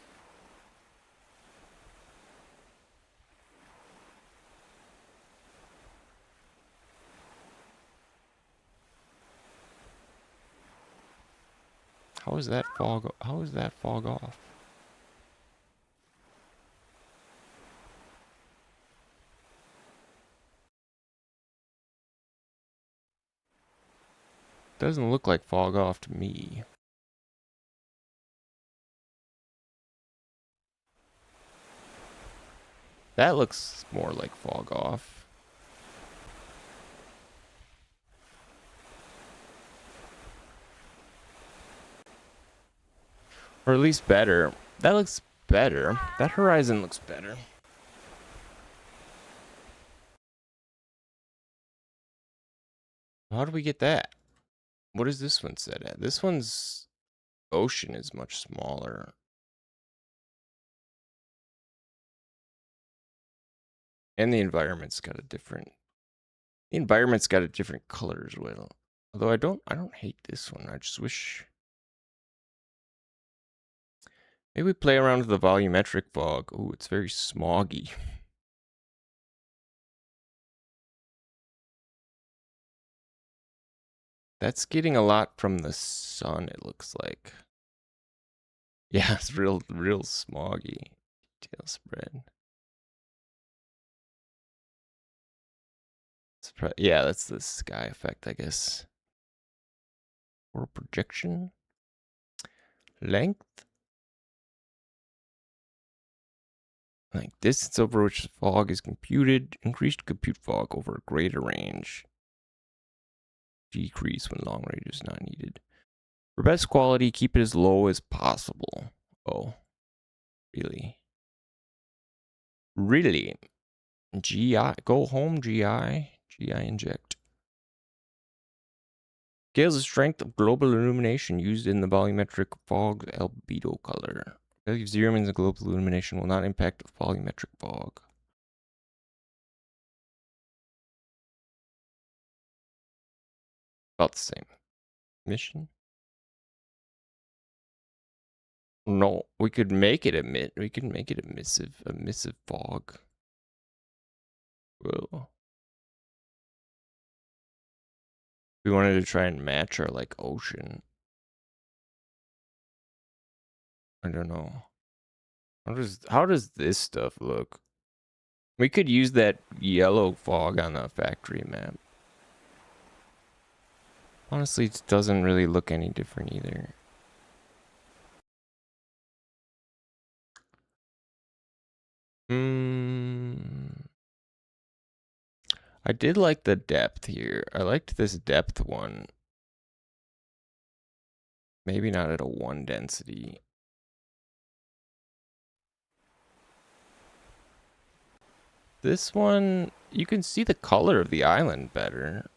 How is that fog off? Doesn't look like fog off to me. That looks more like fog off. Or at least better. That looks better. That horizon looks better. How do we get that? What is this one set at? This one's ocean is much smaller. And the environment's got a different color as well. Although I don't hate this one. I just wish maybe we play around with the volumetric fog. Ooh, it's very smoggy. That's getting a lot from the sun, it looks like. Yeah, it's real smoggy. Detail spread. Yeah, that's the sky effect, I guess. Or projection. Length. Like distance over which fog is computed. Increased compute fog over a greater range. Decrease when long range is not needed. For best quality, keep it as low as possible. Oh, really? Really? GI, go home, GI. GI inject. Scales the strength of global illumination used in the volumetric fog albedo color. If 0 means the global illumination will not impact the volumetric fog. About the same. Mission? No, we could make it we could make it emissive fog. Whoa. We wanted to try and match our like ocean. I don't know. How does this stuff look? We could use that yellow fog on the factory map. Honestly, it doesn't really look any different either. I did like the depth here. I liked this depth one. Maybe not at a 1 density. This one, you can see the color of the island better.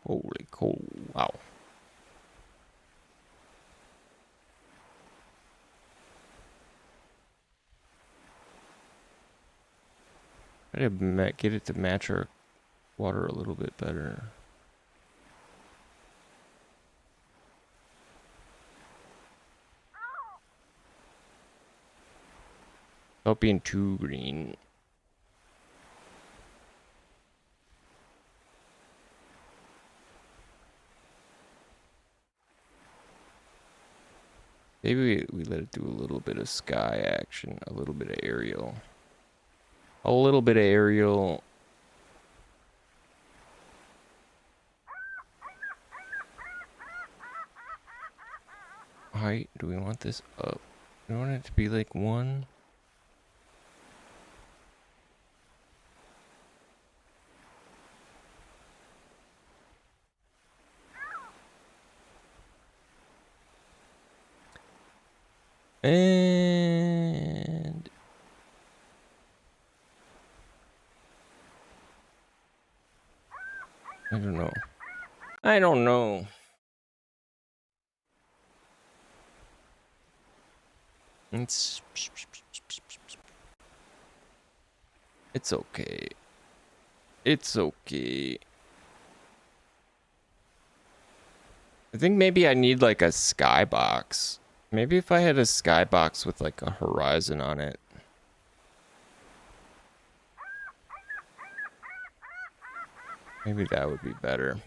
Holy cow, wow. I gotta get it to match our water a little bit better. Without being too green. Maybe we let it do a little bit of sky action, a little bit of aerial. A little bit of aerial. Height, do we want this up? Do we want it to be like 1? And I don't know. I don't know. It's okay. It's okay. I think maybe I need like a skybox. Maybe if I had a skybox with like a horizon on it. Maybe that would be better.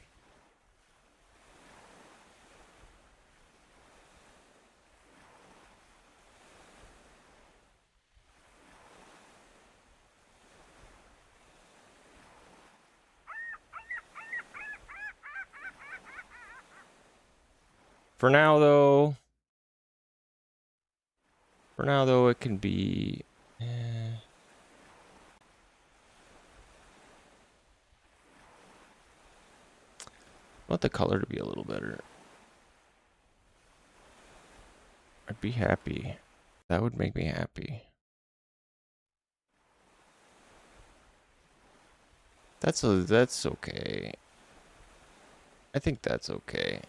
For now, though, it can be... I want the color to be a little better. I'd be happy. That would make me happy. That's okay. I think that's okay.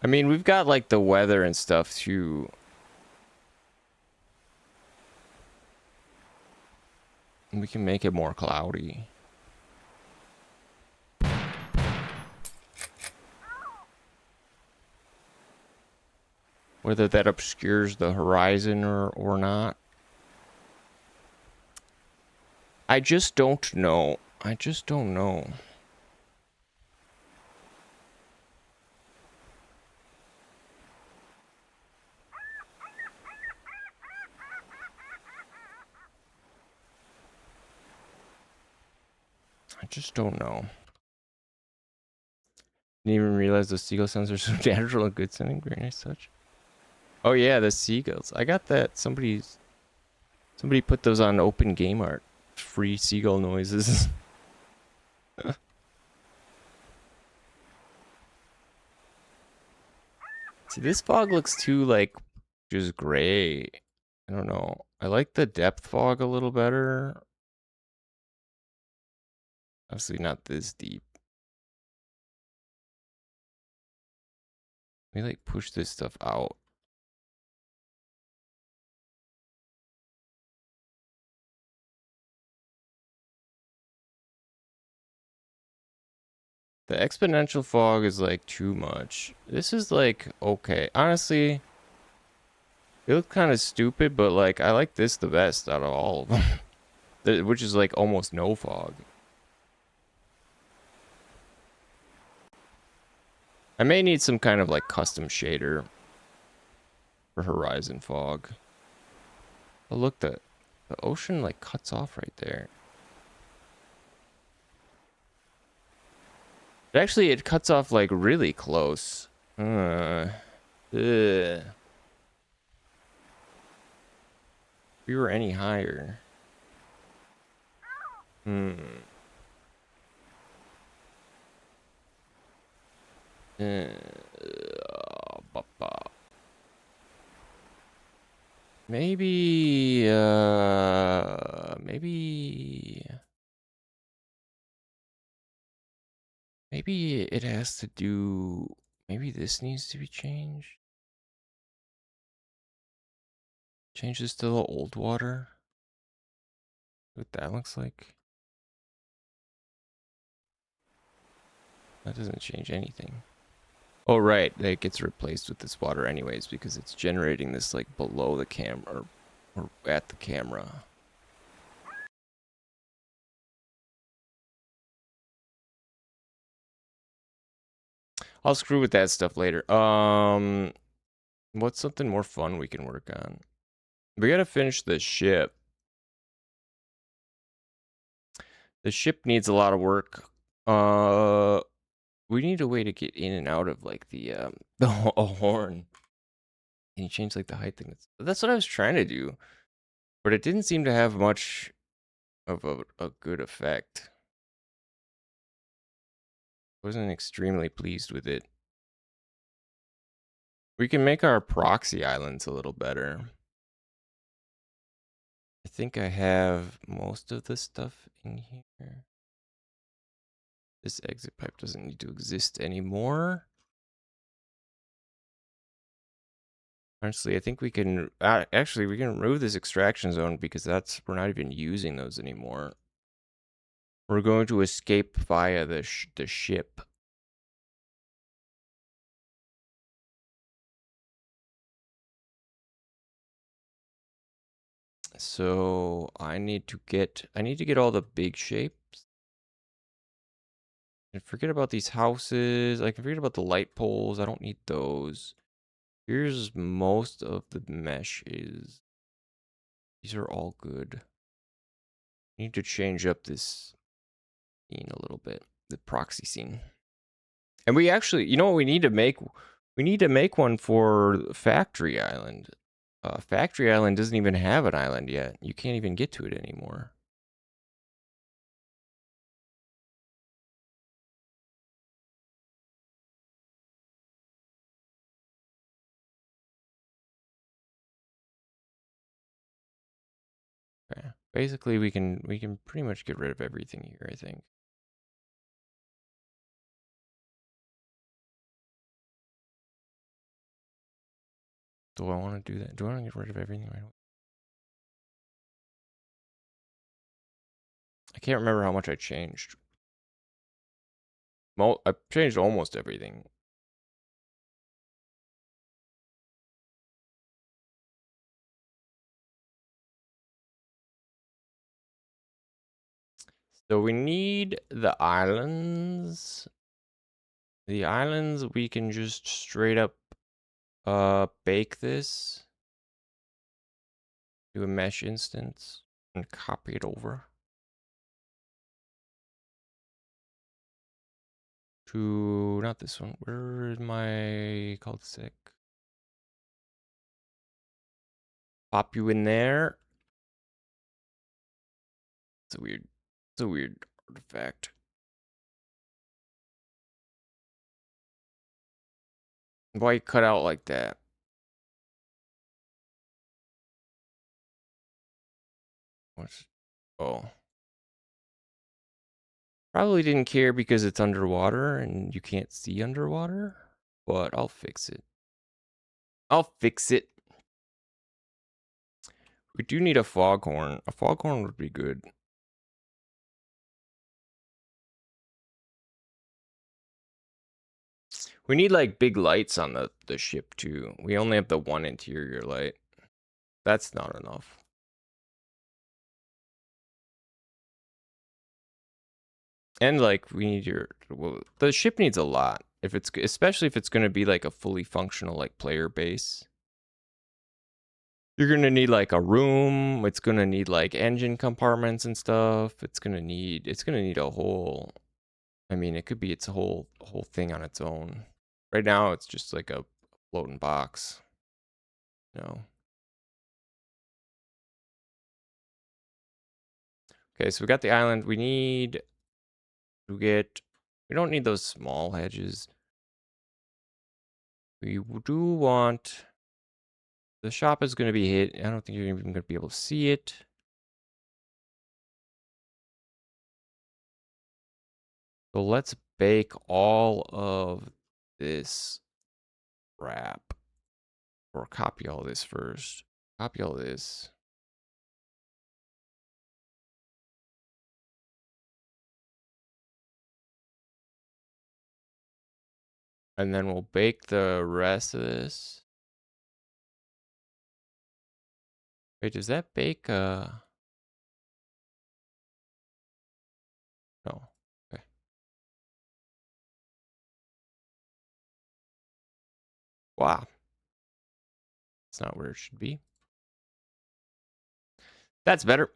I mean, we've got like the weather and stuff too. We can make it more cloudy. Whether that obscures the horizon or not. I just don't know. I just don't know. I just don't know. Didn't even realize the seagull sounds are so natural and good sounding. Very nice touch. Oh yeah, the seagulls. I got that. Somebody put those on open game art. Free seagull noises. See, this fog looks too like just gray. I don't know. I like the depth fog a little better. Obviously not this deep. Let me like push this stuff out. The exponential fog is like too much. This is like okay. Honestly, it looks kind of stupid, but like I like this the best out of all of them. Which is like almost no fog. I may need some kind of like custom shader for horizon fog. Oh look, the ocean like cuts off right there. Actually, it cuts off like really close. Ugh. If we were any higher. Hmm. Maybe, maybe it has to do, maybe this needs to be changed. Change this to the old water. What that looks like. That doesn't change anything. Oh, right. It gets replaced with this water anyways because it's generating this like below the camera or at the camera. I'll screw with that stuff later. What's something more fun we can work on? We gotta finish the ship. The ship needs a lot of work. We need a way to get in and out of like the horn. Can you change like the height thing? That's what I was trying to do, but it didn't seem to have much of a good effect. Wasn't extremely pleased with it. We can make our proxy islands a little better. I think I have most of the stuff in here. This exit pipe doesn't need to exist anymore. Honestly, I think we can actually we can remove this extraction zone because we're not even using those anymore. We're going to escape via the ship. So I need to get all the big shapes. And forget about these houses. I can forget about the light poles. I don't need those. Here's most of the meshes. These are all good. Need to change up this scene a little bit. The proxy scene. And we actually, you know what we need to make? We need to make one for Factory Island. Factory Island doesn't even have an island yet. You can't even get to it anymore. Okay. Basically, we can pretty much get rid of everything here, I think. Do I want to do that? Do I want to get rid of everything right away? I can't remember how much I changed. I changed almost everything. So we need the islands. The islands, we can just straight up bake this. Do a mesh instance and copy it over to, not this one. Where is my cul-de-sac? Pop you in there. It's a weird artifact. Why you cut out like that? What's, oh. Probably didn't care because it's underwater and you can't see underwater, but I'll fix it. I'll fix it. We do need a foghorn. A foghorn would be good. We need like big lights on the ship too. We only have the one interior light. That's not enough. And like we need the ship needs a lot. If it's, especially if it's going to be like a fully functional like player base. You're going to need like a room, it's going to need like engine compartments and stuff. It's going to need a whole, I mean, it could be its whole thing on its own. Right now it's just like a floating box. No. Okay, so we got the island. We need to get, we don't need those small hedges. We do want, the shop is going to be hit. I don't think you're even going to be able to see it. So let's bake all of this wrap. Or copy all this first. Copy all this. And then we'll bake the rest of this. Wait, does that bake no. Okay. Wow. That's not where it should be. That's better.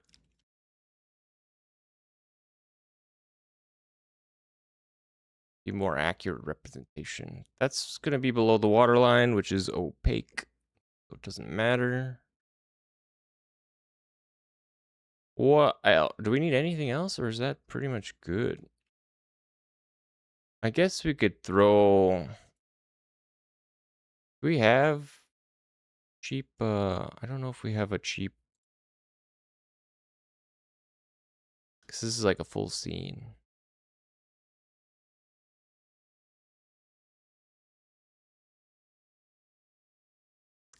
Be more accurate representation. That's gonna be below the waterline, which is opaque. So it doesn't matter. What else? Do we need anything else, or is that pretty much good? I guess we could throw. Do we have cheap? I don't know if we have a cheap. Because this is like a full scene.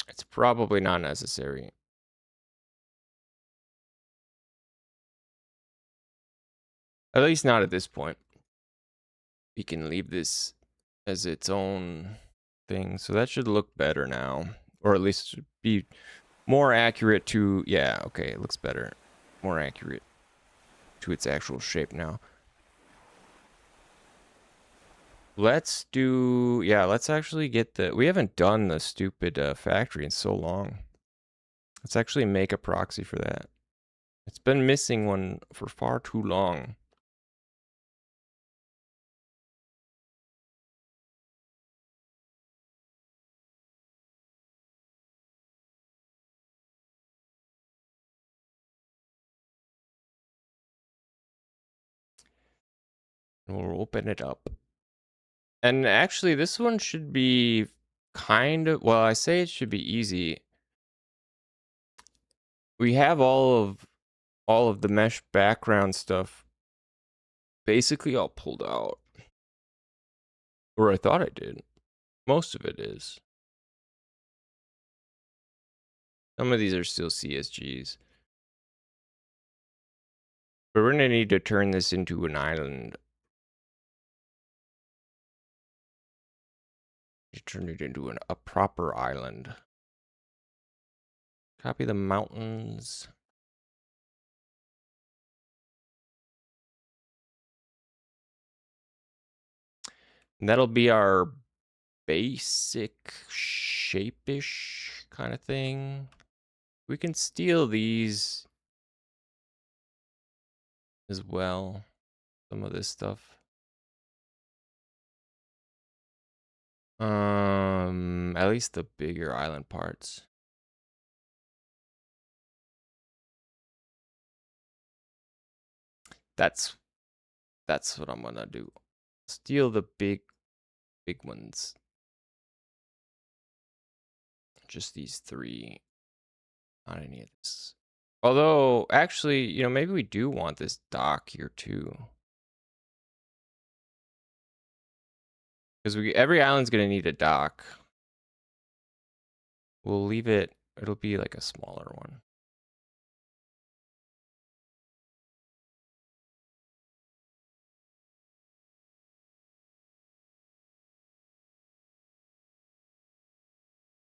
It's probably not necessary. At least not at this point. We can leave this as its own thing. So that should look better now. Or at least be more accurate to, yeah, okay, it looks better. More accurate to its actual shape now. Let's do, yeah, let's actually get the, we haven't done the stupid factory in so long. Let's actually make a proxy for that. It's been missing one for far too long. We'll open it up. And actually, this one should be kind of, well, I say it should be easy. We have all of the mesh background stuff basically all pulled out. Or I thought I did. Most of it is. Some of these are still CSGs. But we're gonna need to turn this into an island. Turn it into a proper island. Copy the mountains. And that'll be our basic shape-ish kind of thing. We can steal these as well. Some of this stuff. At least the bigger island parts. That's what I'm gonna do. Steal the big ones. Just these 3. Not any of this. Although, actually, you know, maybe we do want this dock here too. Because every island's gonna need a dock. We'll leave it, it'll be like a smaller one.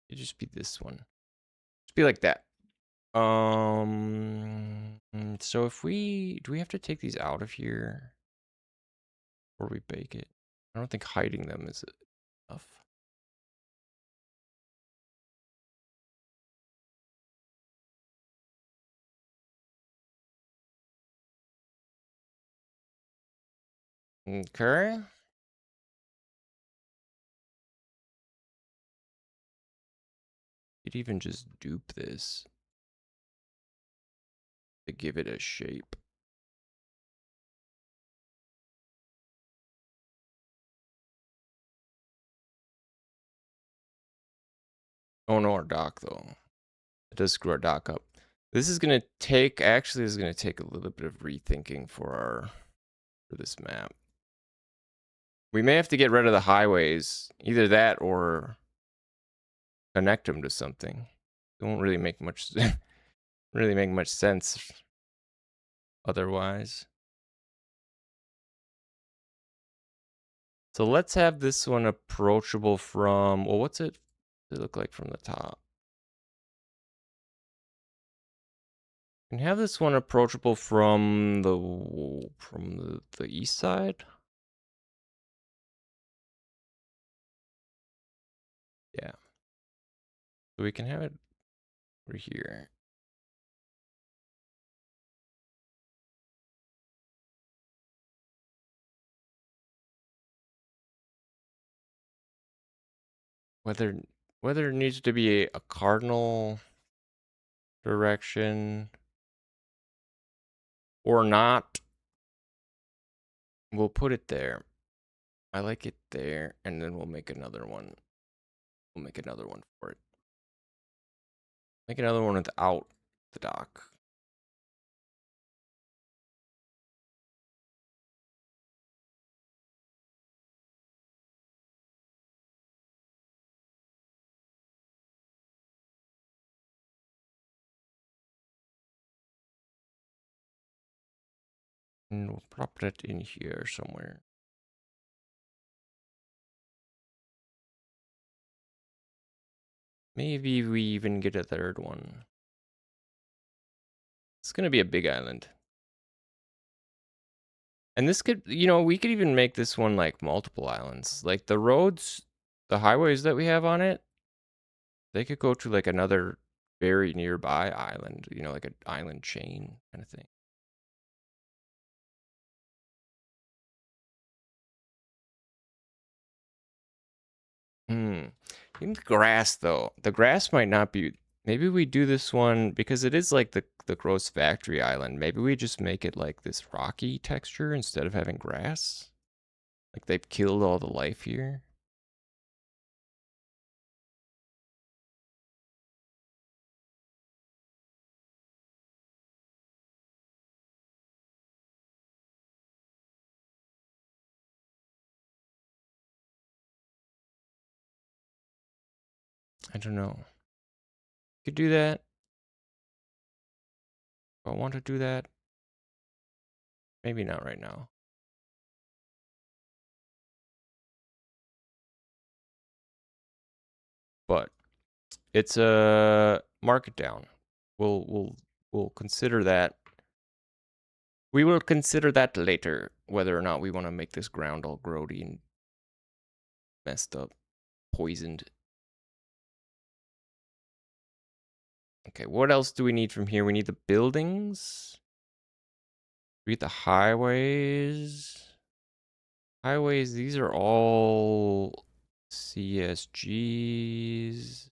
It'd just be this one. Just be like that. So if do we have to take these out of here? Or we bake it? I don't think hiding them is enough. Okay. You'd even just dupe this to give it a shape. Oh no, our dock though. It does screw our dock up. This is gonna take, actually this is gonna take a little bit of rethinking for this map. We may have to get rid of the highways. Either that or connect them to something. It won't really make much sense otherwise. So let's have this one approachable from, well, what's it look like from the top? And have this one approachable from the east side. Yeah. So we can have it over here. Whether it needs to be a cardinal direction or not, we'll put it there. I like it there, and then we'll make another one. We'll make another one for it. Make another one without the dock. And we'll prop that in here somewhere. Maybe we even get a third one. It's gonna be a big island. And this could, you know, we could even make this one like multiple islands. Like the roads, the highways that we have on it, they could go to like another very nearby island, you know, like an island chain kind of thing. In the grass though, the grass might not be, maybe we do this one because it is like the gross factory island. Maybe we just make it like this rocky texture instead of having grass. Like they've killed all the life here. I don't know. Could do that. If I want to do that. Maybe not right now. But it's a market down. We'll consider that. We will consider that later, whether or not we want to make this ground all grody and messed up, poisoned. Okay, what else do we need from here? We need the buildings. We need the highways. Highways, these are all CSGs.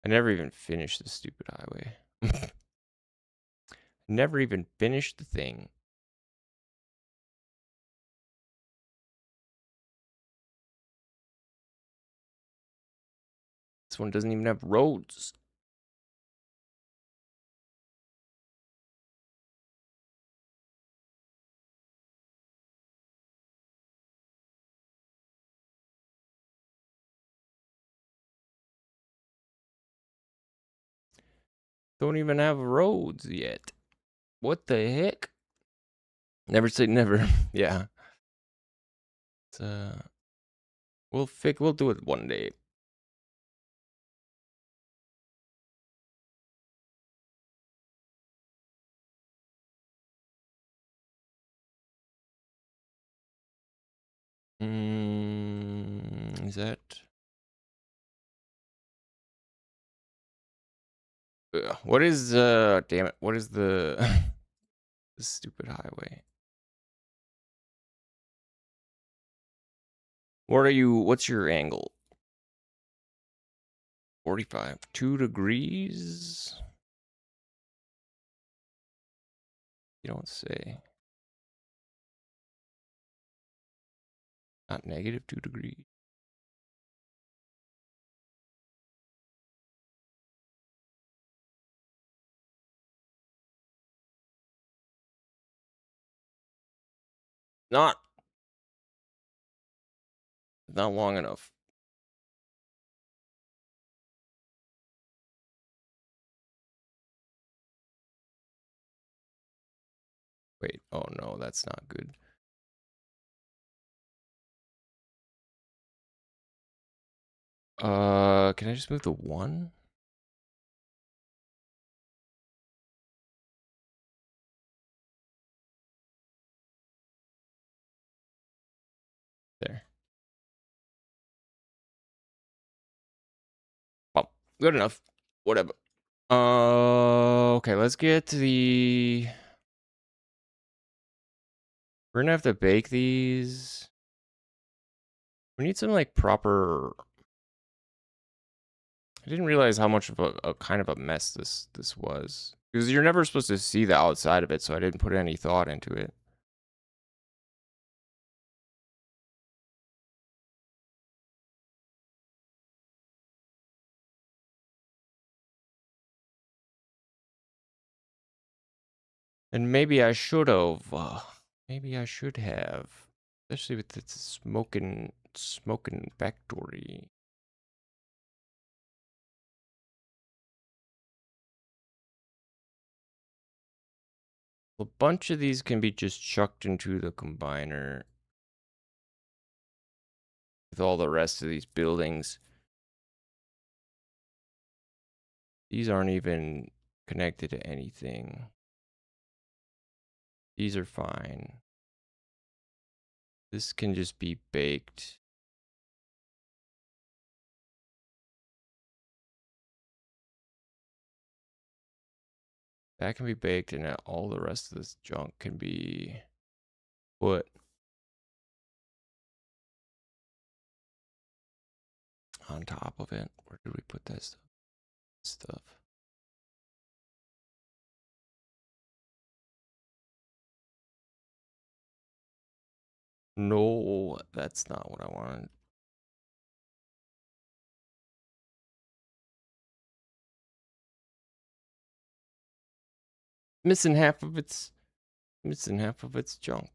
I never even finished the stupid highway. Never even finished the thing. This one doesn't even have roads. Don't even have roads yet. What the heck? Never say never. Yeah. It's, we'll do it one day. Is that? What is damn it, what is the the stupid highway? What's your angle? 45, 2 degrees? You don't say. Not negative 2 degrees. Not long enough. Wait, oh no, that's not good. Can I just move the 1? There. Oh, good enough. Whatever. Okay, let's get to the... We're gonna have to bake these. We need some, like, proper... I didn't realize how much of a kind of a mess this was. Because you're never supposed to see the outside of it, so I didn't put any thought into it. And maybe I should have. Maybe I should have. Especially with the smoking factory. A bunch of these can be just chucked into the combiner with all the rest of these buildings. These aren't even connected to anything. These are fine. This can just be baked. That can be baked, and all the rest of this junk can be put on top of it. Where did we put that stuff? No, that's not what I wanted. Missing half of its junk.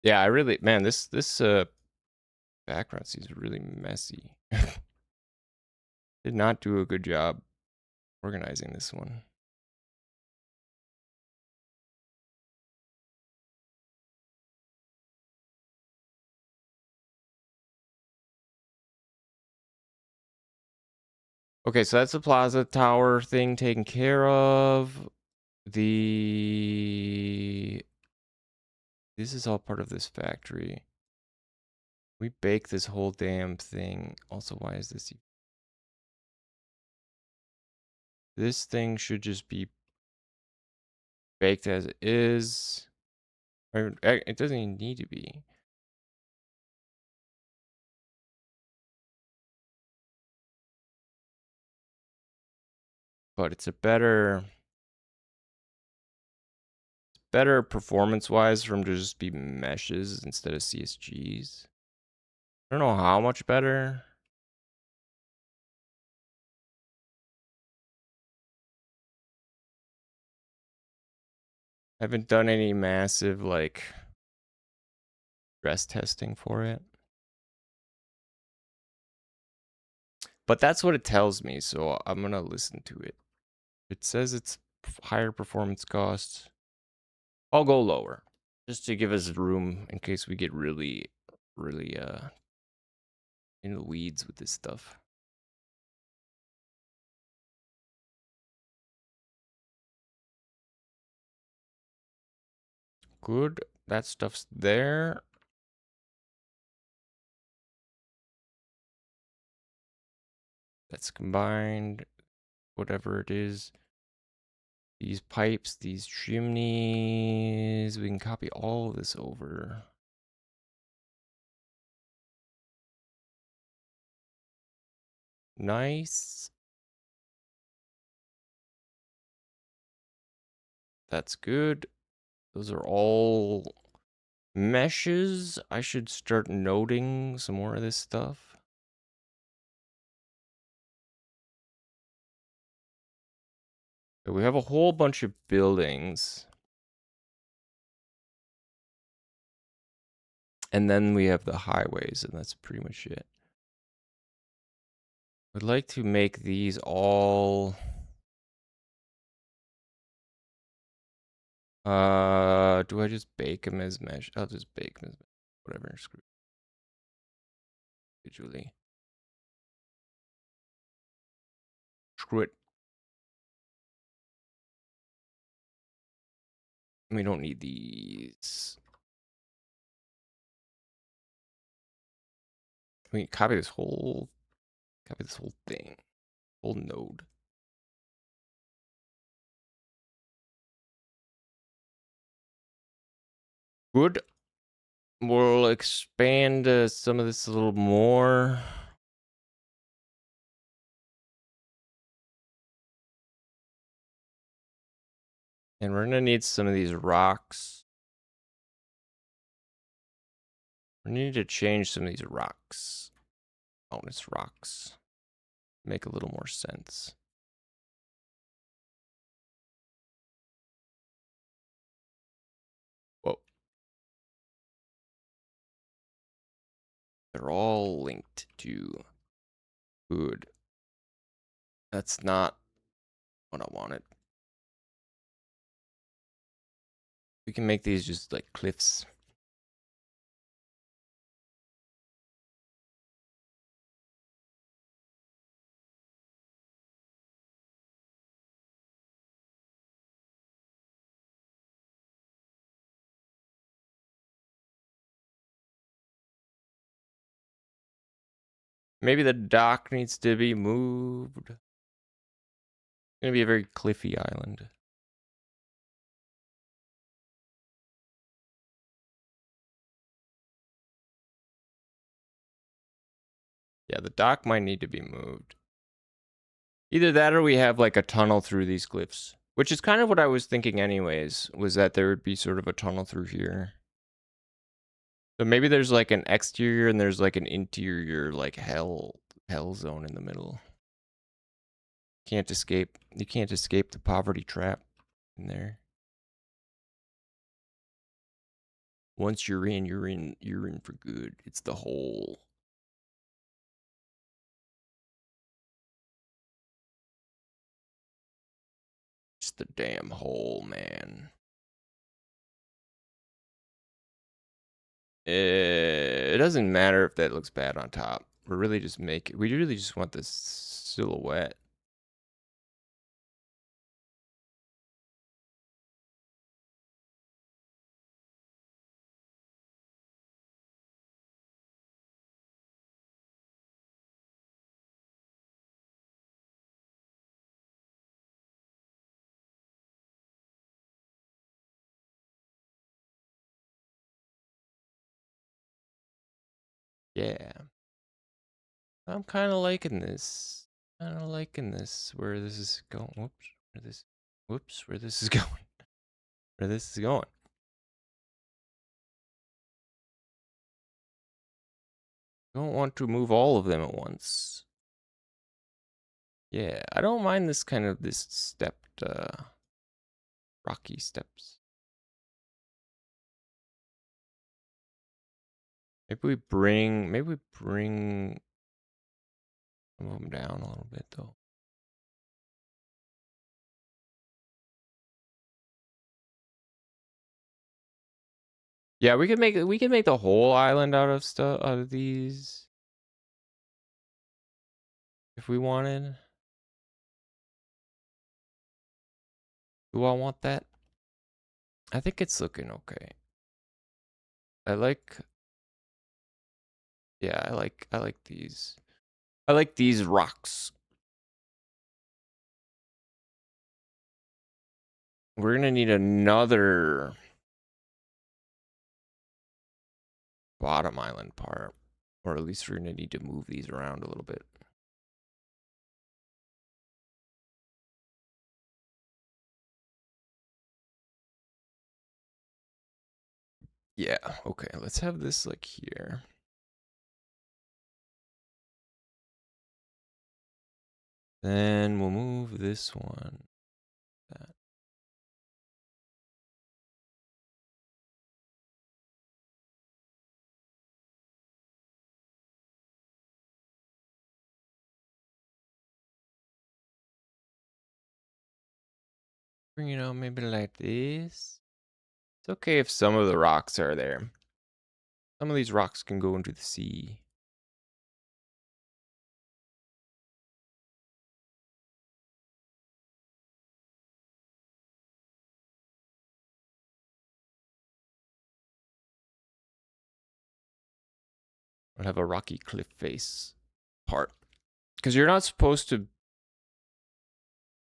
Yeah, I really, man, this background seems really messy. Did not do a good job organizing this one. Okay, so that's the plaza tower thing taken care of. This is all part of this factory. We bake this whole damn thing. Also, why is this? This thing should just be baked as it is. Or, it doesn't even need to be. But it's a better performance-wise from to just be meshes instead of CSGs. I don't know how much better. I haven't done any massive like stress testing for it. But that's what it tells me, so I'm gonna listen to it. It says it's higher performance costs. I'll go lower, just to give us room in case we get really in the weeds with this stuff. Good, that stuff's there. That's combined, whatever it is. These pipes, these chimneys, we can copy all of this over. Nice. That's good. Those are all meshes. I should start noting some more of this stuff. So we have a whole bunch of buildings. And then we have the highways, and that's pretty much it. I'd like to make these all... do I just bake them as mesh? I'll just bake them as whatever. Screw it. Individually. Screw it. We don't need these. We copy this whole thing, whole node. Good. We'll expand some of this a little more. And we're gonna need some of these rocks. We need to change some of these rocks. Bonus rocks. Make a little more sense. Whoa. They're all linked to food. That's not what I wanted. We can make these just like cliffs. Maybe the dock needs to be moved. It's gonna be a very cliffy island. Yeah, the dock might need to be moved. Either that or we have like a tunnel through these cliffs, which is kind of what I was thinking anyways, was that there would be sort of a tunnel through here. So maybe there's like an exterior and there's like an interior like hell zone in the middle. You can't escape the poverty trap in there. Once you're in for good. It's the hole. It's the damn hole, man. It doesn't matter if that looks bad on top. We really just want this silhouette. Yeah. I'm kind of liking this. Where this is going. Where this is going. Where this is going. Don't want to move all of them at once. Yeah, I don't mind this kind of stepped rocky steps. Maybe we bring some of them down a little bit though. Yeah, we could make the whole island out of these if we wanted. Do I want that? I think it's looking okay. I like these. I like these rocks. We're gonna need another bottom island part, or at least we're gonna need to move these around a little bit. Yeah, okay, let's have this like here. Then we'll move this one. That. Bring it on maybe like this. It's okay if some of the rocks are there. Some of these rocks can go into the sea. We'll have a rocky cliff face part. Because you're not supposed to,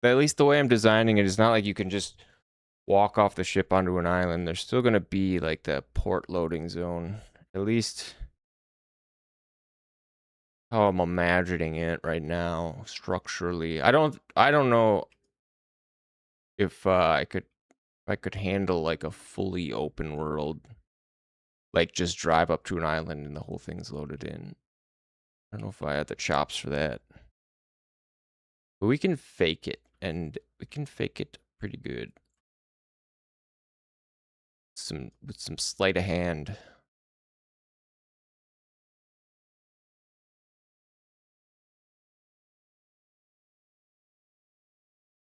at least the way I'm designing it, is not like you can just walk off the ship onto an island. There's still going to be like the port loading zone. At least how I'm imagining it right now structurally. I don't know if I could handle like a fully open world, like just drive up to an island and the whole thing's loaded in. I don't know if I had the chops for that. But we can fake it, and we can fake it pretty good. With some sleight of hand.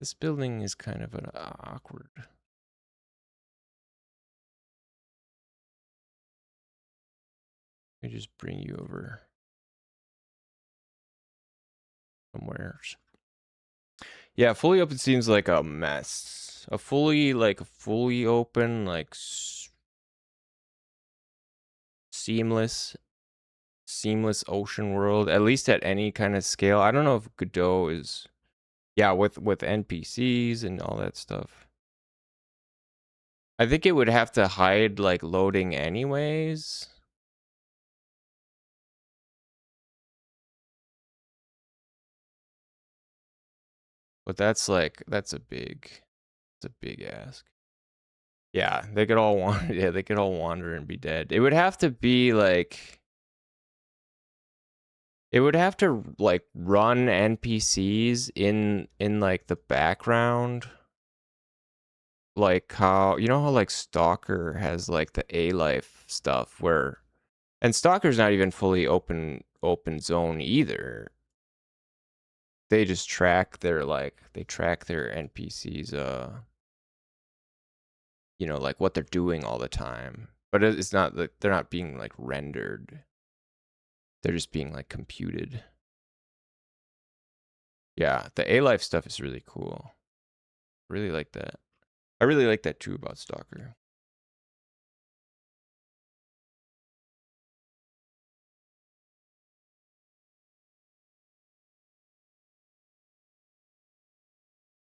This building is kind of an awkward. Let me just bring you over somewhere. Yeah, fully open seems like a mess. A fully open, like seamless ocean world, at least at any kind of scale. I don't know if Godot is, yeah, with NPCs and all that stuff. I think it would have to hide like loading anyways. But that's a big ask. Yeah, they could all wander. Yeah, they could all wander and be dead. It would have to be like. It would have to like run NPCs in like the background. Like how how like Stalker has like the A life stuff where, and Stalker's not even fully open zone either. They just track their NPCs like what they're doing all the time. But it's not like they're not being like rendered. They're just being like computed. Yeah, the A life stuff is really cool. Really like that. I really like that too about Stalker.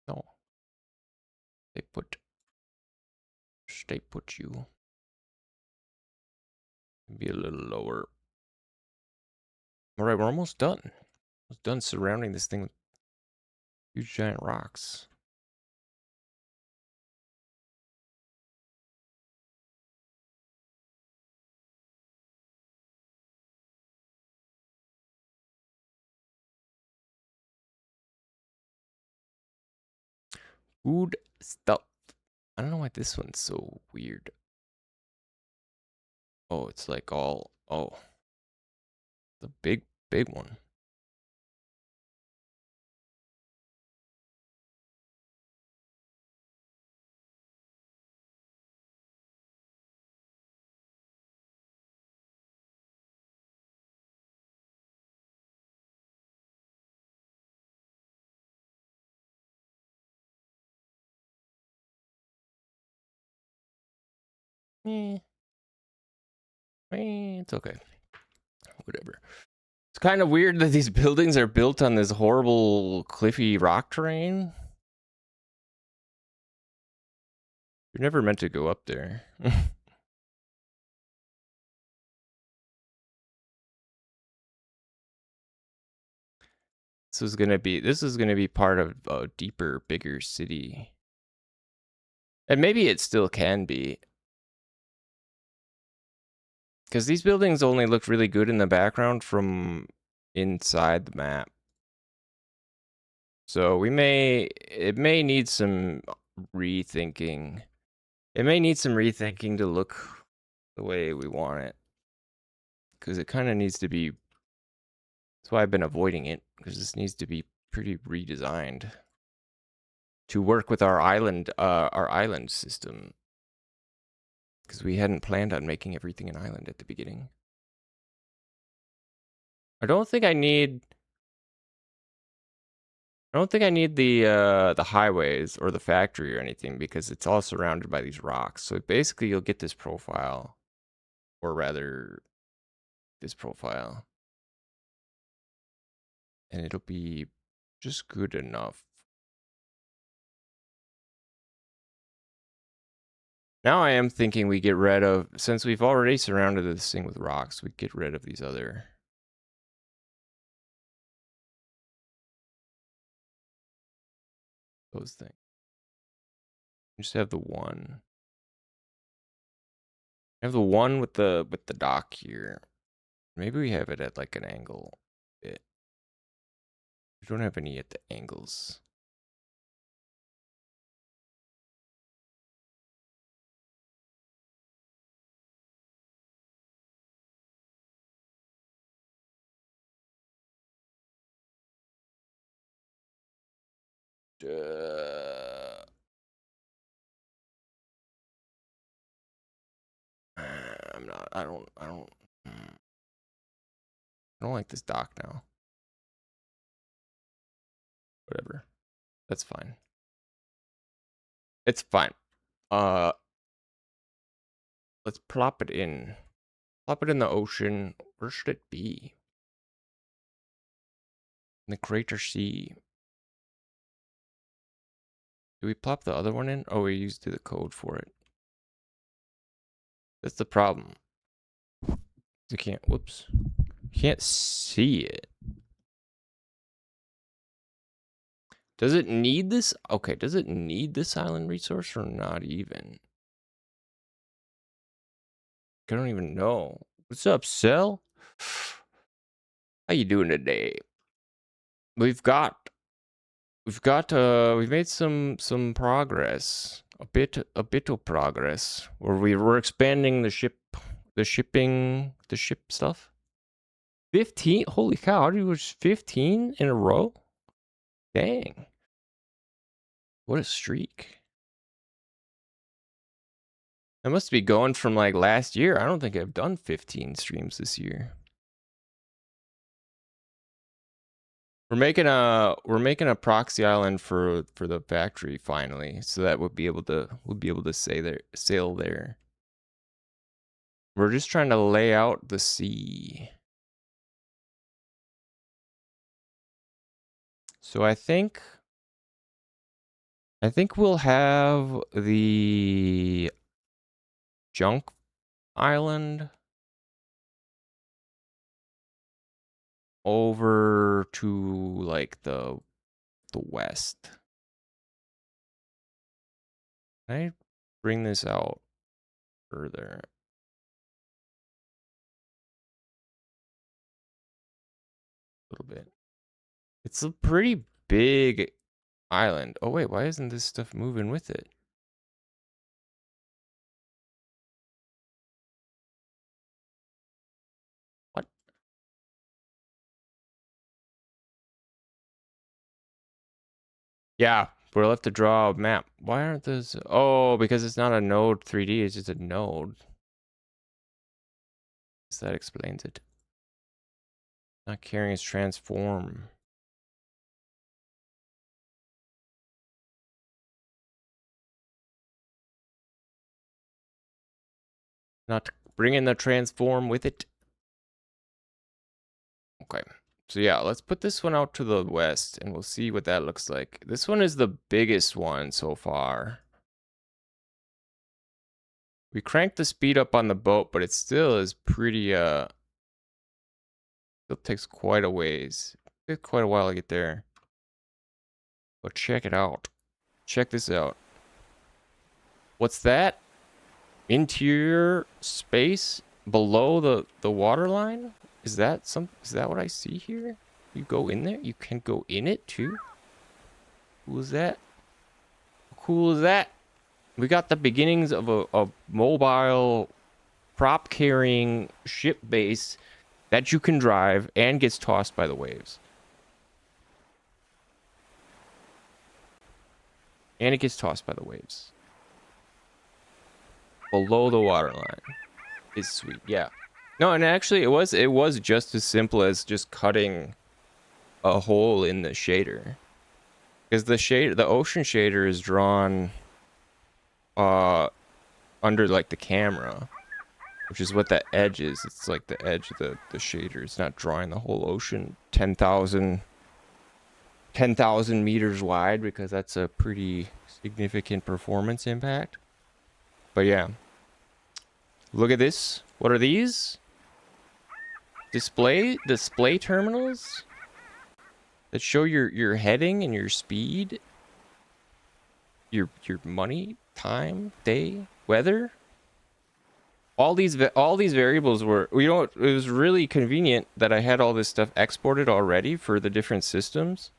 No. Stay put you. Be a little lower. Alright, we're almost done. Almost done surrounding this thing with huge giant rocks. Good stuff. I don't know why this one's so weird. Oh, it's like all the big one. It's okay. Whatever. It's kind of weird that these buildings are built on this horrible cliffy rock terrain. You're never meant to go up there. This is gonna be part of a deeper, bigger city. And maybe it still can be. Because these buildings only look really good in the background from inside the map. So it may need some rethinking. It may need some rethinking to look the way we want it. Because it kind of needs to be. That's why I've been avoiding it. Because this needs to be pretty redesigned to work with our island system. Because we hadn't planned on making everything an island at the beginning. I don't think I need the highways or the factory or anything because it's all surrounded by these rocks. So basically you'll get this profile, or rather this profile, and it'll be just good enough. Now I am thinking we get rid of, since we've already surrounded this thing with rocks, we get rid of these things. Just have the one. Have the one with the dock here. Maybe we have it at like an angle. We don't have any at the angles. I don't like this dock now. Whatever. That's fine. It's fine. Let's plop it in. Plop it in the ocean. Where should it be? In the Greater Sea. Do we plop the other one in? Oh, we used the code for it. That's the problem. You can't, whoops. You can't see it. Does it need this? Okay, does it need this island resource or not even? I don't even know. What's up, Cell? How you doing today? We've made some progress. A bit of progress. Where we're expanding the ship stuff. 15? Holy cow, how do you was 15 in a row? Dang. What a streak. I must be going from like last year. I don't think I've done 15 streams this year. We're making a proxy island for the factory finally, so that we'll be able to sail there. We're just trying to lay out the sea. So I think we'll have the junk island over to like the west. Can I bring this out further? A little bit. It's a pretty big island. Oh wait, why isn't this stuff moving with it? What? Yeah, we'll have to draw a map. Why aren't those? Oh, because it's not a node 3D, it's just a node. So that explains it. Not carrying its transform. Not bringing the transform with it. Okay. So yeah, let's put this one out to the west and we'll see what that looks like. This one is the biggest one so far. We cranked the speed up on the boat, but it still is pretty, still takes quite a ways. It takes quite a while to get there. But check it out. Check this out. What's that? Interior space below the water line? Is that what I see here? You go in there? You can go in it too? Cool is that? How cool is that? We got the beginnings of a mobile prop carrying ship base that you can drive and gets tossed by the waves. And it gets tossed by the waves. Below the water line. Is sweet, yeah. No, and actually it was just as simple as just cutting a hole in the shader. Because the ocean shader is drawn under like the camera, which is what that edge is. It's like the edge of the shader. It's not drawing the whole ocean 10,000 meters wide, because that's a pretty significant performance impact. But yeah, look at this. What are these? Display terminals that show your heading and your speed, your money, time, day, weather. All these variables were, it was really convenient that I had all this stuff exported already for the different systems.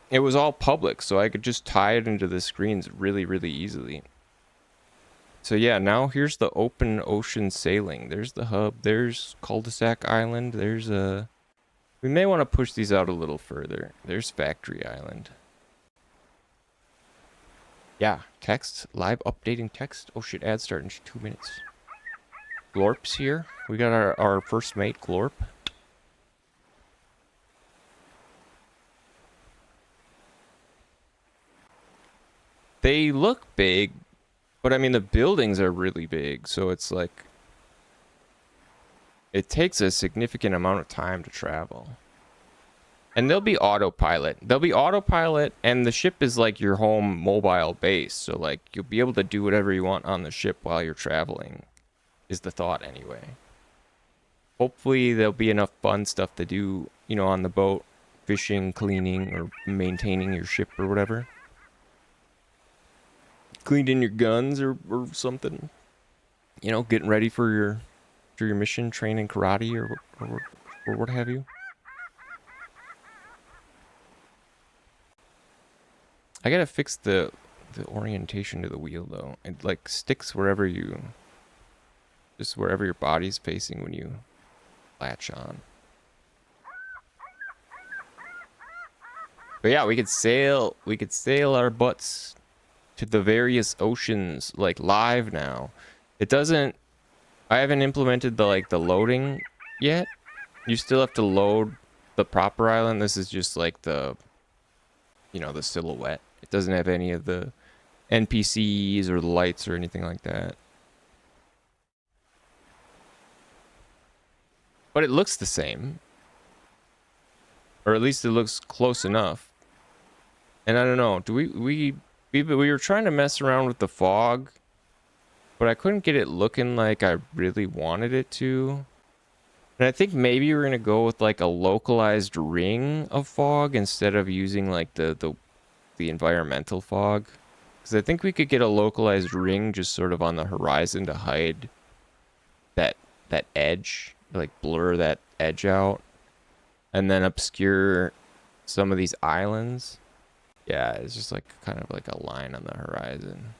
It was all public, so I could just tie it into the screens really, really easily. So yeah, now here's the open ocean sailing. There's the hub. There's cul-de-sac island. There's a... We may want to push these out a little further. There's factory island. Yeah, text. Live updating text. Oh shit, ad start in 2 minutes. Glorp's here. We got our first mate, Glorp. They look big, but I mean the buildings are really big, so it's like it takes a significant amount of time to travel. And there'll be autopilot. And the ship is like your home mobile base, so like you'll be able to do whatever you want on the ship while you're traveling, is the thought anyway. Hopefully there'll be enough fun stuff to do, you know, on the boat fishing, cleaning, or maintaining your ship or whatever. Cleaning your guns or something. You know, getting ready for your mission, training karate or what have you. I gotta fix the orientation to the wheel though. It like sticks wherever just wherever your body's facing when you latch on. But yeah, we could sail our butts to the various oceans like live now. It doesn't, I haven't implemented the loading yet. You still have to load the proper island. This is just like the, you know, the silhouette. It doesn't have any of the NPCs or the lights or anything like that. But it looks the same. Or at least it looks close enough. And I don't know, we were trying to mess around with the fog, but I couldn't get it looking like I really wanted it to. And I think maybe we're gonna go with like a localized ring of fog instead of using like the environmental fog. Because I think we could get a localized ring just sort of on the horizon to hide that edge, like blur that edge out, and then obscure some of these islands. Yeah, it's just like kind of like a line on the horizon.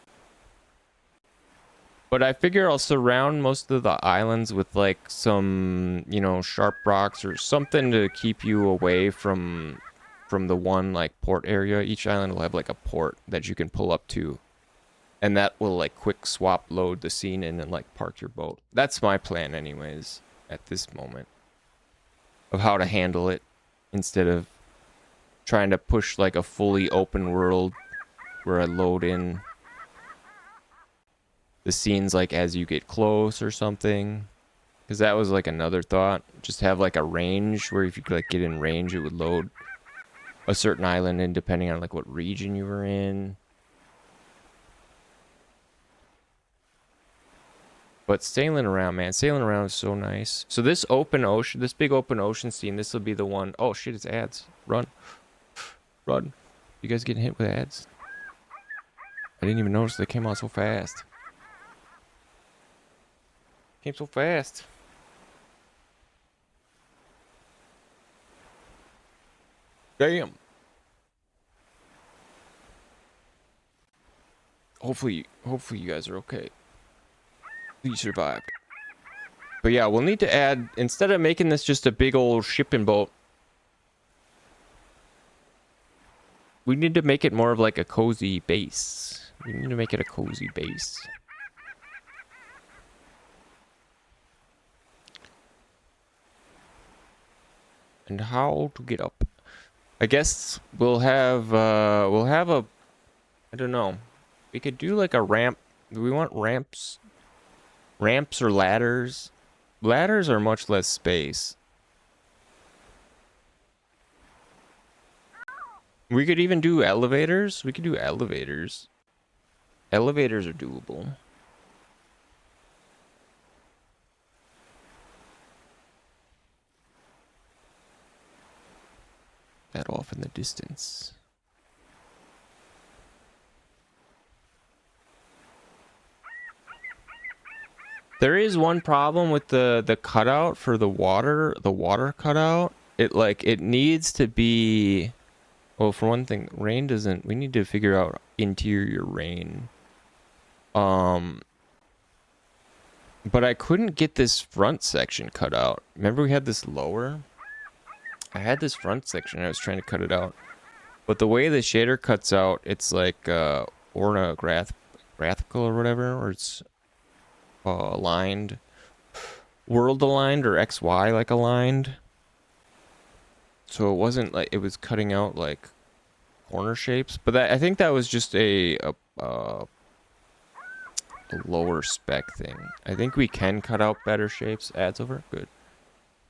But I figure I'll surround most of the islands with like some, you know, sharp rocks or something to keep you away from the one like port area. Each island will have like a port that you can pull up to. And that will like quick swap load the scene in and like park your boat. That's my plan anyways at this moment of how to handle it instead of trying to push like a fully open world where I load in the scenes like as you get close or something. Because that was like another thought. Just have like a range where if you could like get in range, it would load a certain island in depending on like what region you were in. But sailing around, man, sailing around is so nice. So this open ocean, this big open ocean scene, this will be the one. Oh shit, it's ads. Run. Run. You guys getting hit with ads? I didn't even notice they came on so fast. Came so fast. Damn. Hopefully you guys are okay. You survived. But yeah, we'll need to add, instead of making this just a big old shipping boat, we need to make it more of like a cozy base. We need to make it a cozy base. And how to get up? I guess we'll have a, I don't know. We could do like a ramp. Do we want ramps? Ramps or ladders? Ladders are much less space. We could even do elevators. We could do elevators. Elevators are doable. That off in the distance. There is one problem with the cutout for the water cutout. It needs to be, well, for one thing, rain doesn't, we need to figure out interior rain. But I couldn't get this front section cut out. Remember we had this lower? I had this front section, I was trying to cut it out. But the way the shader cuts out, it's like orthographical or whatever, or it's aligned, world aligned, or XY like aligned. So it wasn't like, it was cutting out like corner shapes. But I think that was just a lower spec thing. I think we can cut out better shapes. Ads over? Good.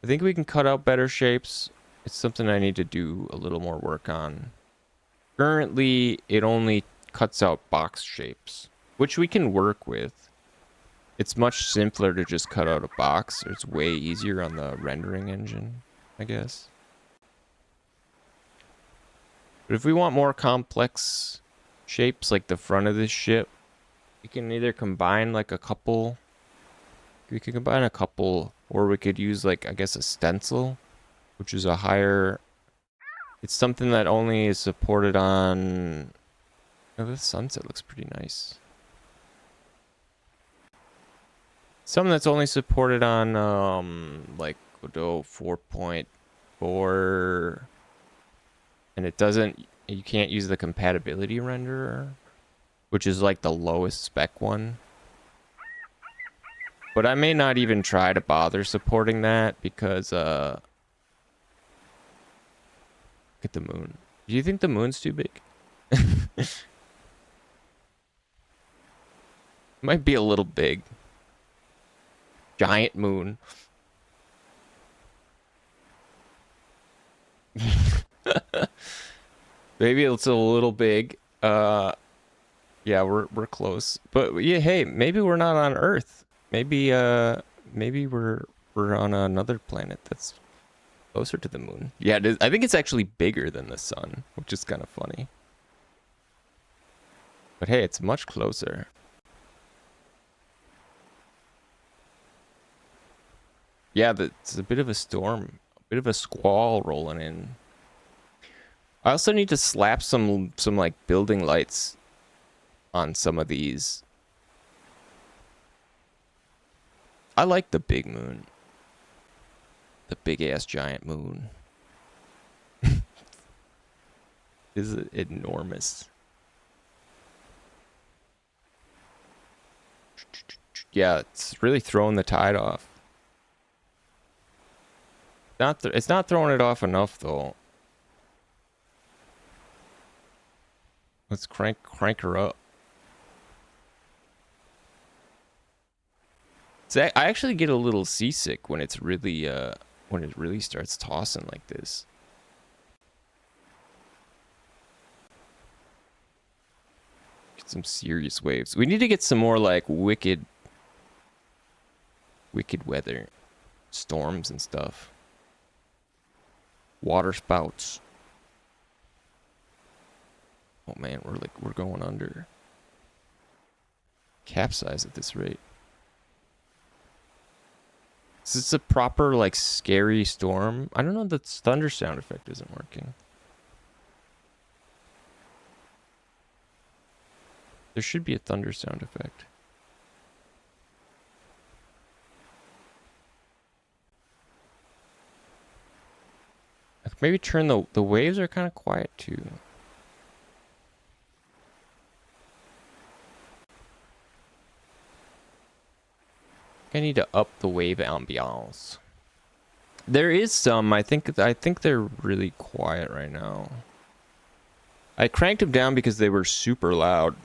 I think we can cut out better shapes. It's something I need to do a little more work on. Currently, it only cuts out box shapes, which we can work with. It's much simpler to just cut out a box. It's way easier on the rendering engine, I guess. But if we want more complex shapes like the front of this ship, we can either combine like a couple. We could combine a couple, or we could use like, I guess, a stencil, which is a higher. It's something that only is supported on. Oh, this sunset looks pretty nice. Something that's only supported on like GODOT 4.4, and it doesn't. You can't use the compatibility renderer, which is like the lowest spec one. But I may not even try to bother supporting that because look at the moon. Do you think the moon's too big? Might be a little big. Giant moon. Maybe it's a little big. Yeah, we're close. But yeah, hey, maybe we're not on Earth. Maybe maybe we're on another planet that's closer to the moon. Yeah, it is. I think it's actually bigger than the sun, which is kind of funny. But hey, it's much closer. Yeah, it's a bit of a storm, a bit of a squall rolling in. I also need to slap some like building lights on some of these. I like the big moon. The big ass giant moon. Is enormous. Yeah, it's really throwing the tide off. It's not throwing it off enough though. Let's crank her up. I actually get a little seasick when it's really when it really starts tossing like this. Get some serious waves. We need to get some more like wicked weather, storms and stuff. Water spouts. Oh man, we're going under. Capsize at this rate. Is this a proper like scary storm? I don't know, the thunder sound effect isn't working. There should be a thunder sound effect. Maybe turn the waves are kind of quiet too. I need to up the wave ambiance. There is some. I think they're really quiet right now. I cranked them down because they were super loud.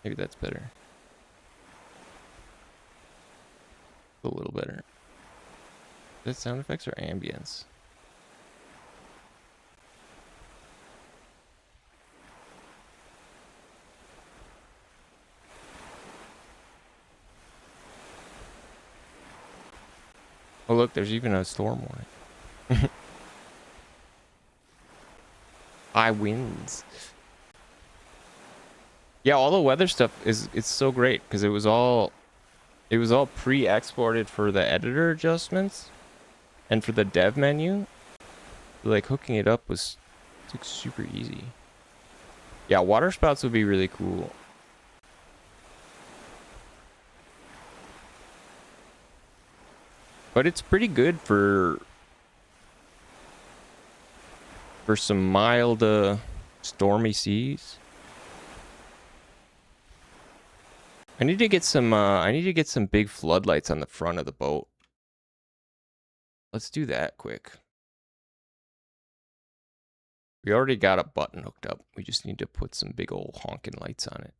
Maybe that's better. A little better. Is that sound effects or ambience? Oh look, there's even a storm warning. High winds. Yeah, all the weather stuff it's so great because it was all pre-exported for the editor adjustments and for the dev menu. Like hooking it up was like super easy. Yeah, water spouts would be really cool. But it's pretty good for some mild stormy seas. I need to get some big floodlights on the front of the boat. Let's do that quick. We already got a button hooked up. We just need to put some big old honking lights on it.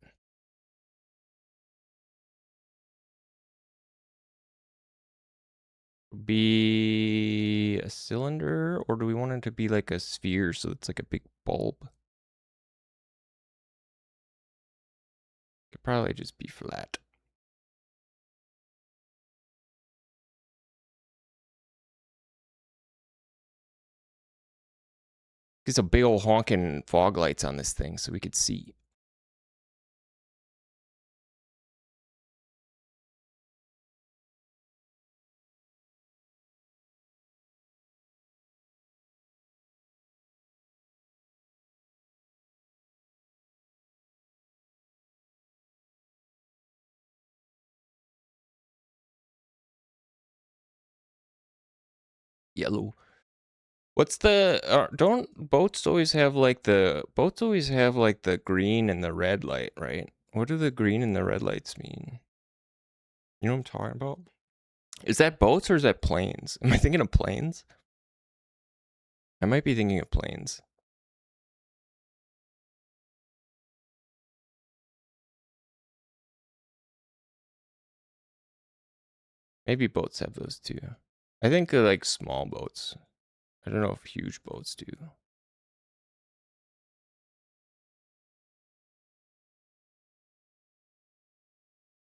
Be a cylinder, or do we want it to be like a sphere so it's like a big bulb? Could probably just be flat. Get some big old honking fog lights on this thing so we could see. Yellow. What's the don't boats always have like the green and the red light, right? What do the green and the red lights mean? You know what I'm talking about? Is that boats or is that planes? Am I thinking of planes? I might be thinking of planes. Maybe boats have those too. I think they're like small boats. I don't know if huge boats do.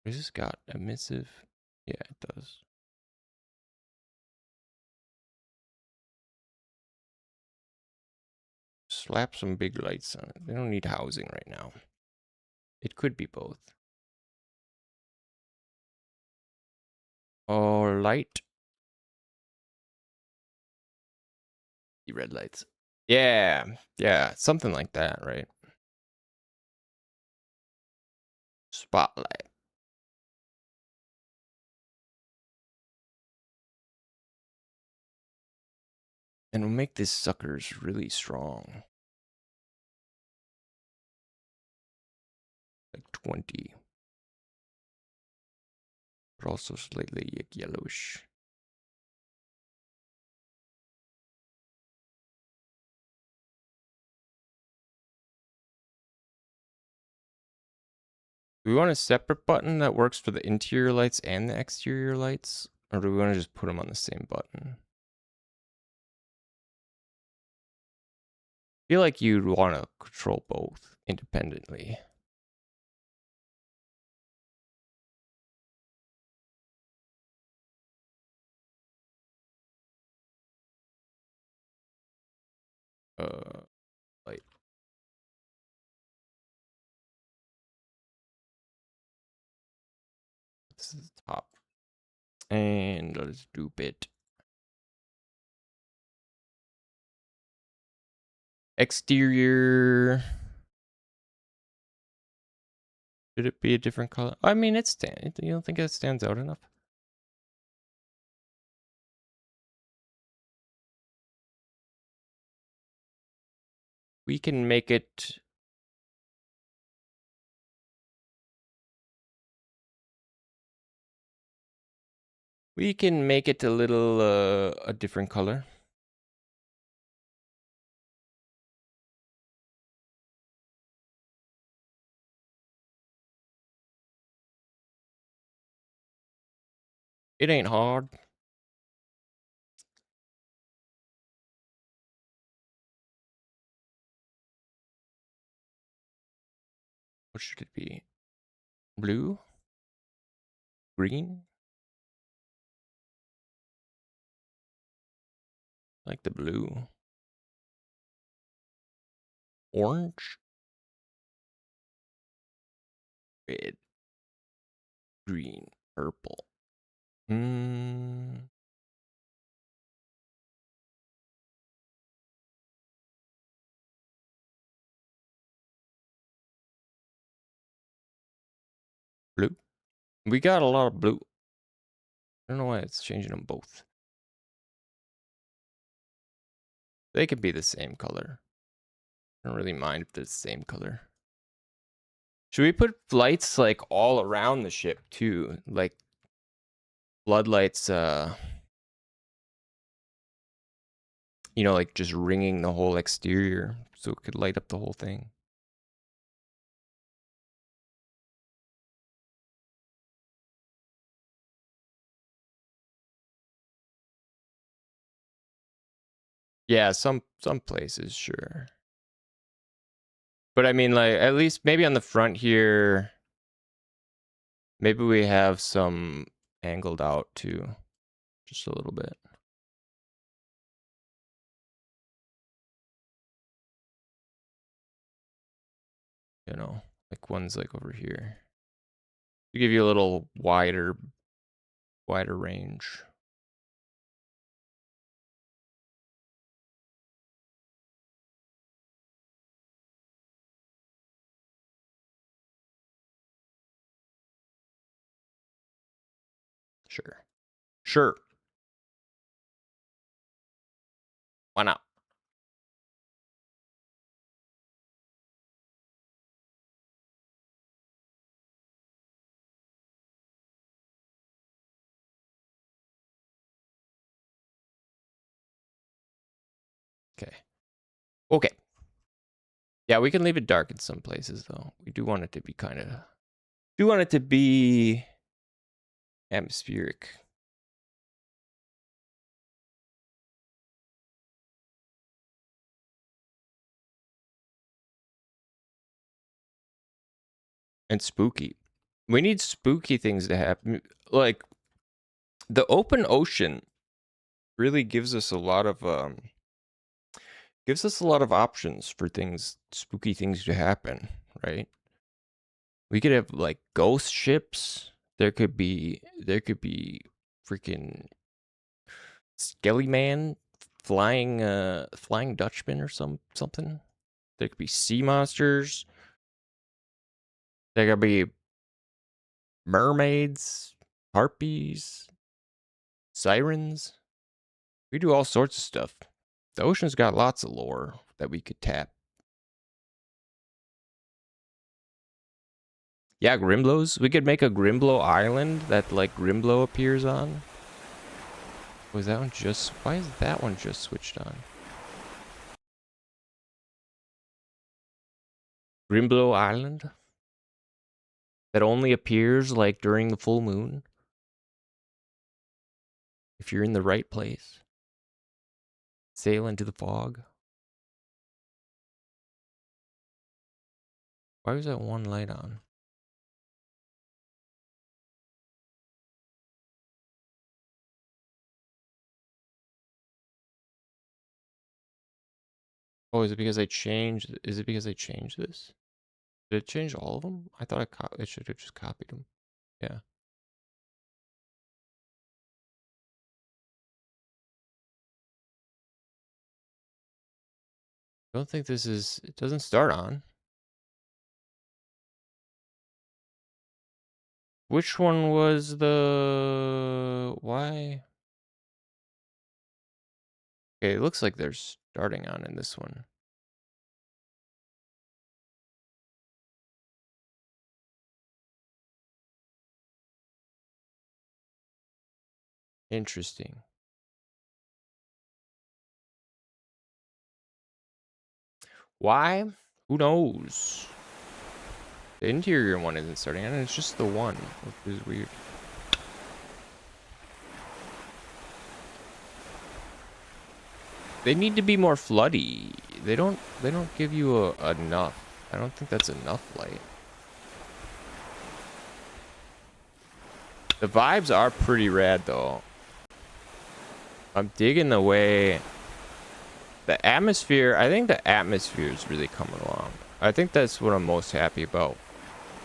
Has this got emissive? Yeah, it does. Slap some big lights on it. They don't need housing right now. It could be both. Or light. The red lights. Yeah, yeah, something like that, right? Spotlight. And we'll make these suckers really strong. Like 20. But also slightly yellowish. Do we want a separate button that works for the interior lights and the exterior lights? Or do we want to just put them on the same button? I feel like you'd want to control both independently. Light. This is the top. And let's do bit. Exterior. Should it be a different color? I mean, you don't think it stands out enough? We can make it. We can make it a little a different color. It ain't hard. What should it be? Blue? Green? Like the blue. Orange? Red. Green. Purple. Blue. We got a lot of blue. I don't know why it's changing them both. They could be the same color. I don't really mind if they're the same color. Should we put lights like all around the ship too? Like floodlights, you know, like just ringing the whole exterior so it could light up the whole thing. Yeah, some places, sure. But I mean, like, at least maybe on the front here, Maybe we have some angled out too, just a little bit. You know, like one's like over here. To give you a little wider range. Sure. Sure. Why not? Okay. Okay. Yeah, we can leave it dark in some places though. We do want it to be atmospheric. And spooky. We need spooky things to happen. Like the open ocean really gives us a lot of options for spooky things to happen, right? We could have like ghost ships. There could be freaking Skelly Man, flying Dutchman or something. There could be sea monsters. There could be mermaids, harpies, sirens. We do all sorts of stuff. The ocean's got lots of lore that we could tap. Yeah, Grimblows. We could make a Grimblow island that like Grimblow appears on. Was that one just... Why is that one just switched on? Grimblow Island? That only appears like during the full moon? If you're in the right place. Sail into the fog. Why was that one light on? Oh, is it because I changed... Is it because I changed this? Did it change all of them? I thought it should have just copied them. Yeah. I don't think this is... It doesn't start on. Which one was the... Why? Okay, it looks like they're starting on in this one. Interesting. Why? Who knows? The interior one isn't starting on, it's just the one, which is weird. They need to be more floody. They don't give you enough. I don't think that's enough light. The vibes are pretty rad though. I'm digging the way the atmosphere, I think the atmosphere is really coming along. I think that's what I'm most happy about.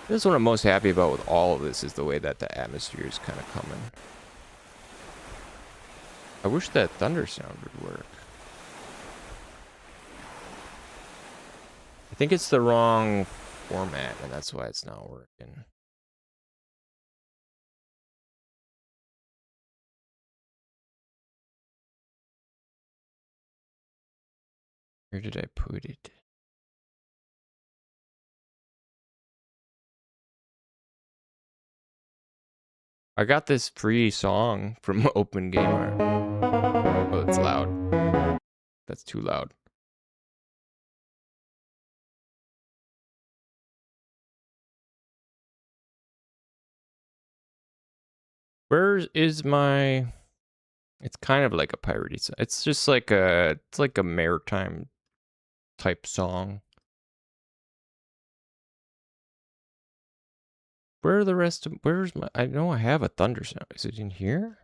That's what I'm most happy about with all of this, is the way that the atmosphere is kind of coming. I wish that thunder sound would work. I think it's the wrong format, and that's why it's not working. Where did I put it? I got this free song from Open Gamer. Oh, it's loud. That's too loud. Where is my... It's kind of like a piratey song. It's just like it's like a maritime type song. Where are the rest of... Where's my... I know I have a thunder sound. Is it in here?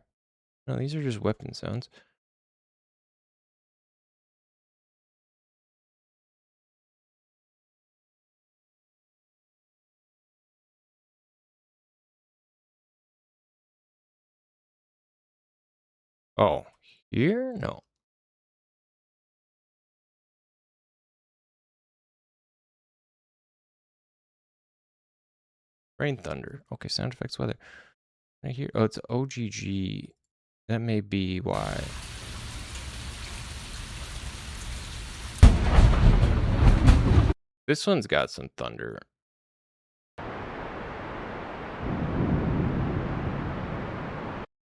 No, these are just weapon sounds. Oh, here? No. Rain, thunder. Okay, sound effects, weather. Right here. Oh, it's OGG. That may be why. This one's got some thunder.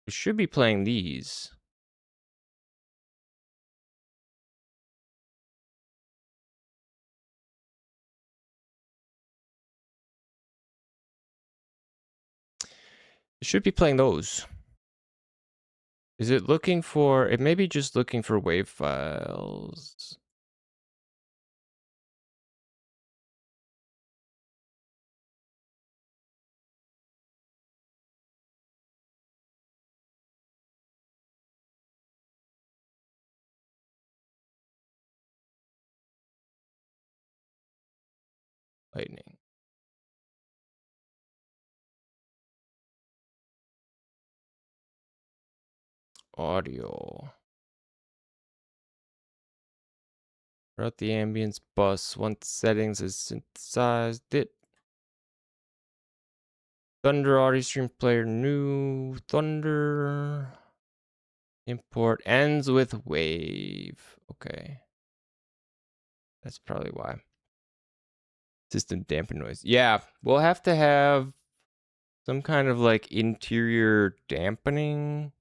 We should be playing these. It should be playing those. Is it looking for... It may be just looking for wave files. Lightning. Audio. Throughout the ambience bus, once settings is synthesized it. Thunder audio stream player, new thunder. Import ends with wave. Okay. That's probably why. System dampen noise. Yeah, we'll have to have some kind of like interior dampening.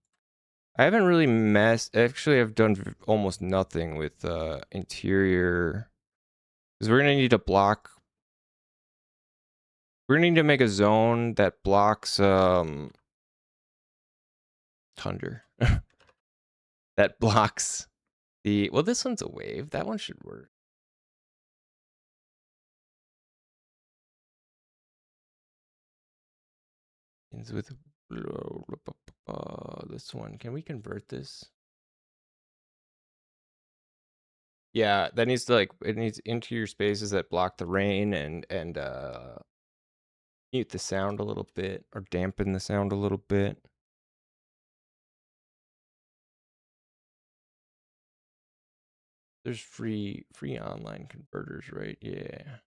I haven't really actually I've done almost nothing with interior, because we're gonna need to block. We're gonna need to make a zone that blocks thunder. That blocks the... Well, this one's a wave. That one should work. Ends with this one. Can we convert this? Yeah, that needs to like... It needs interior spaces that block the rain and mute the sound a little bit, or dampen the sound a little bit. There's free online converters, right? Yeah.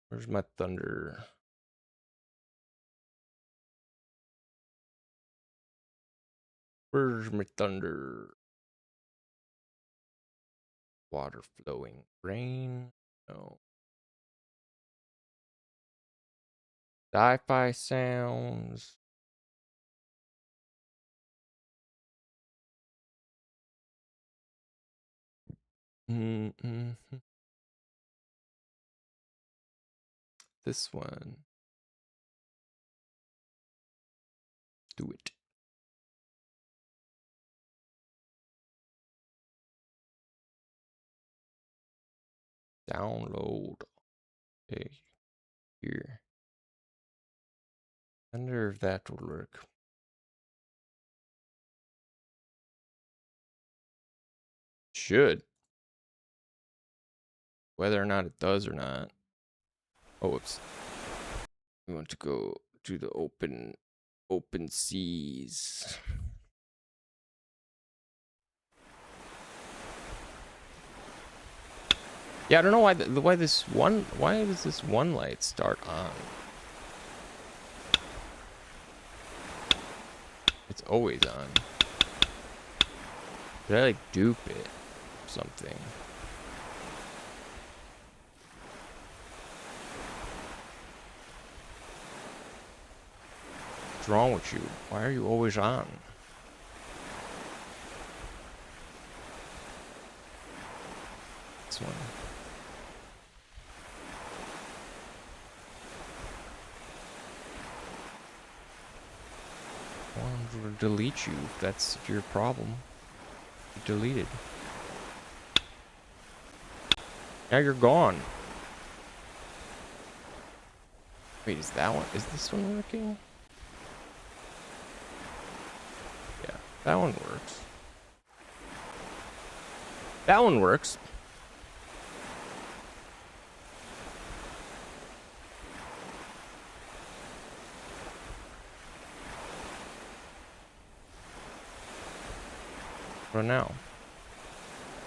Where's my thunder? Where's my thunder? Water flowing. Rain? No. Sci-fi sounds. This one. Do it. Download. Okay. Here. I wonder if that will work. Should. Whether or not it does or not. Oh, whoops. We want to go to the open seas. Yeah, I don't know why why does this one light start on? It's always on. Did I like dupe it or something? What's wrong with you? Why are you always on? This one. I want to delete you if that's your problem. You're deleted. Now you're gone. Wait, is that one? Is this one working? Yeah, that one works. That one works. For now.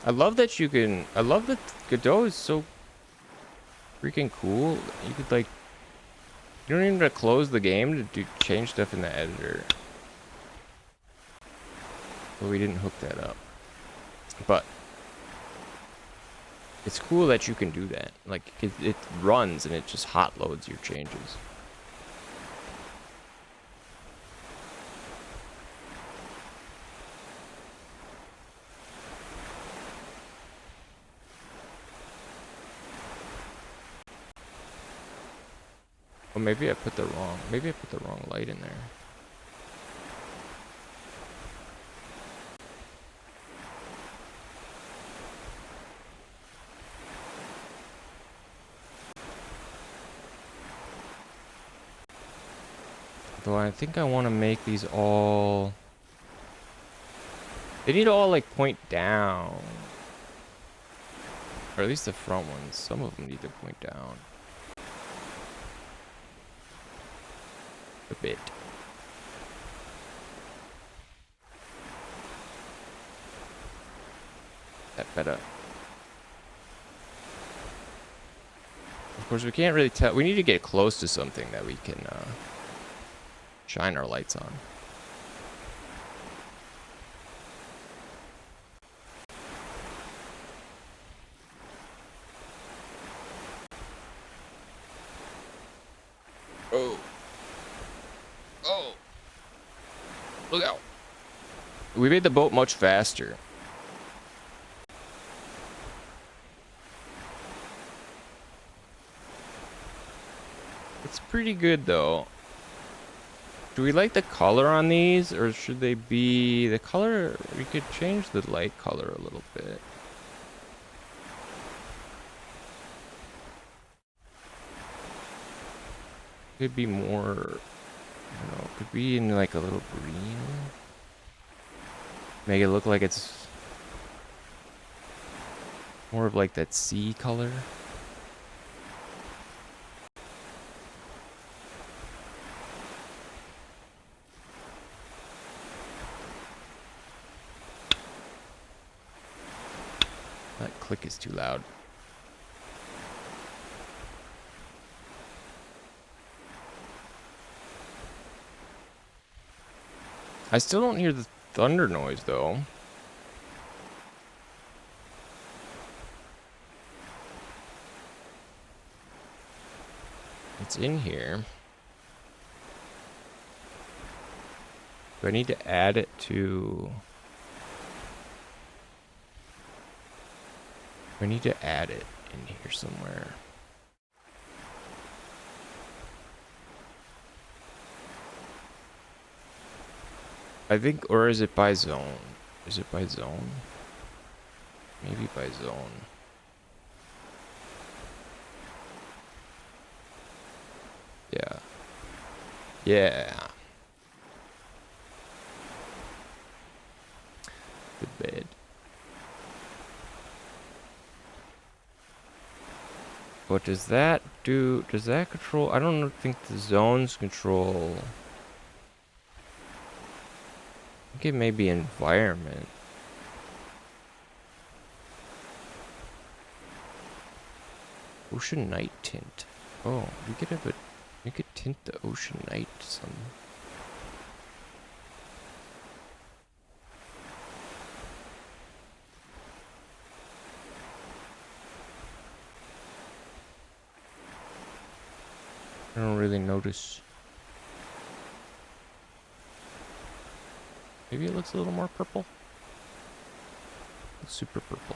I love that you can. I love that Godot is so freaking cool. You could like. You don't even have to close the game to change stuff in the editor. But we didn't hook that up. But it's cool that you can do that. Like it runs and it just hot loads your changes. Oh, maybe I put the wrong light in there. Though I think I want to make these all. They need to all like point down. Or at least the front ones. Some of them need to point down. A bit. That better. Of course, we can't really tell. We need to get close to something that we can shine our lights on. Oh. Oh. Look out. We made the boat much faster. It's pretty good though. Do we like the color on these, or should they be the color? We could change the light color a little bit. Could be more, I don't know, could be in like a little green. Make it look like it's more of like that sea color. That click is too loud. I still don't hear the thunder noise though. It's in here. Do I need to add it to... I need to add it in here somewhere. I think, or is it by zone? Is it by zone? Maybe by zone. Yeah. Yeah. Good bed. What does that do? Does that control? I don't think the zones control. I think it may be environment. Ocean night tint. Oh, we could have a. We could tint the ocean night some. I don't really notice. Maybe it looks a little more purple. It's super purple.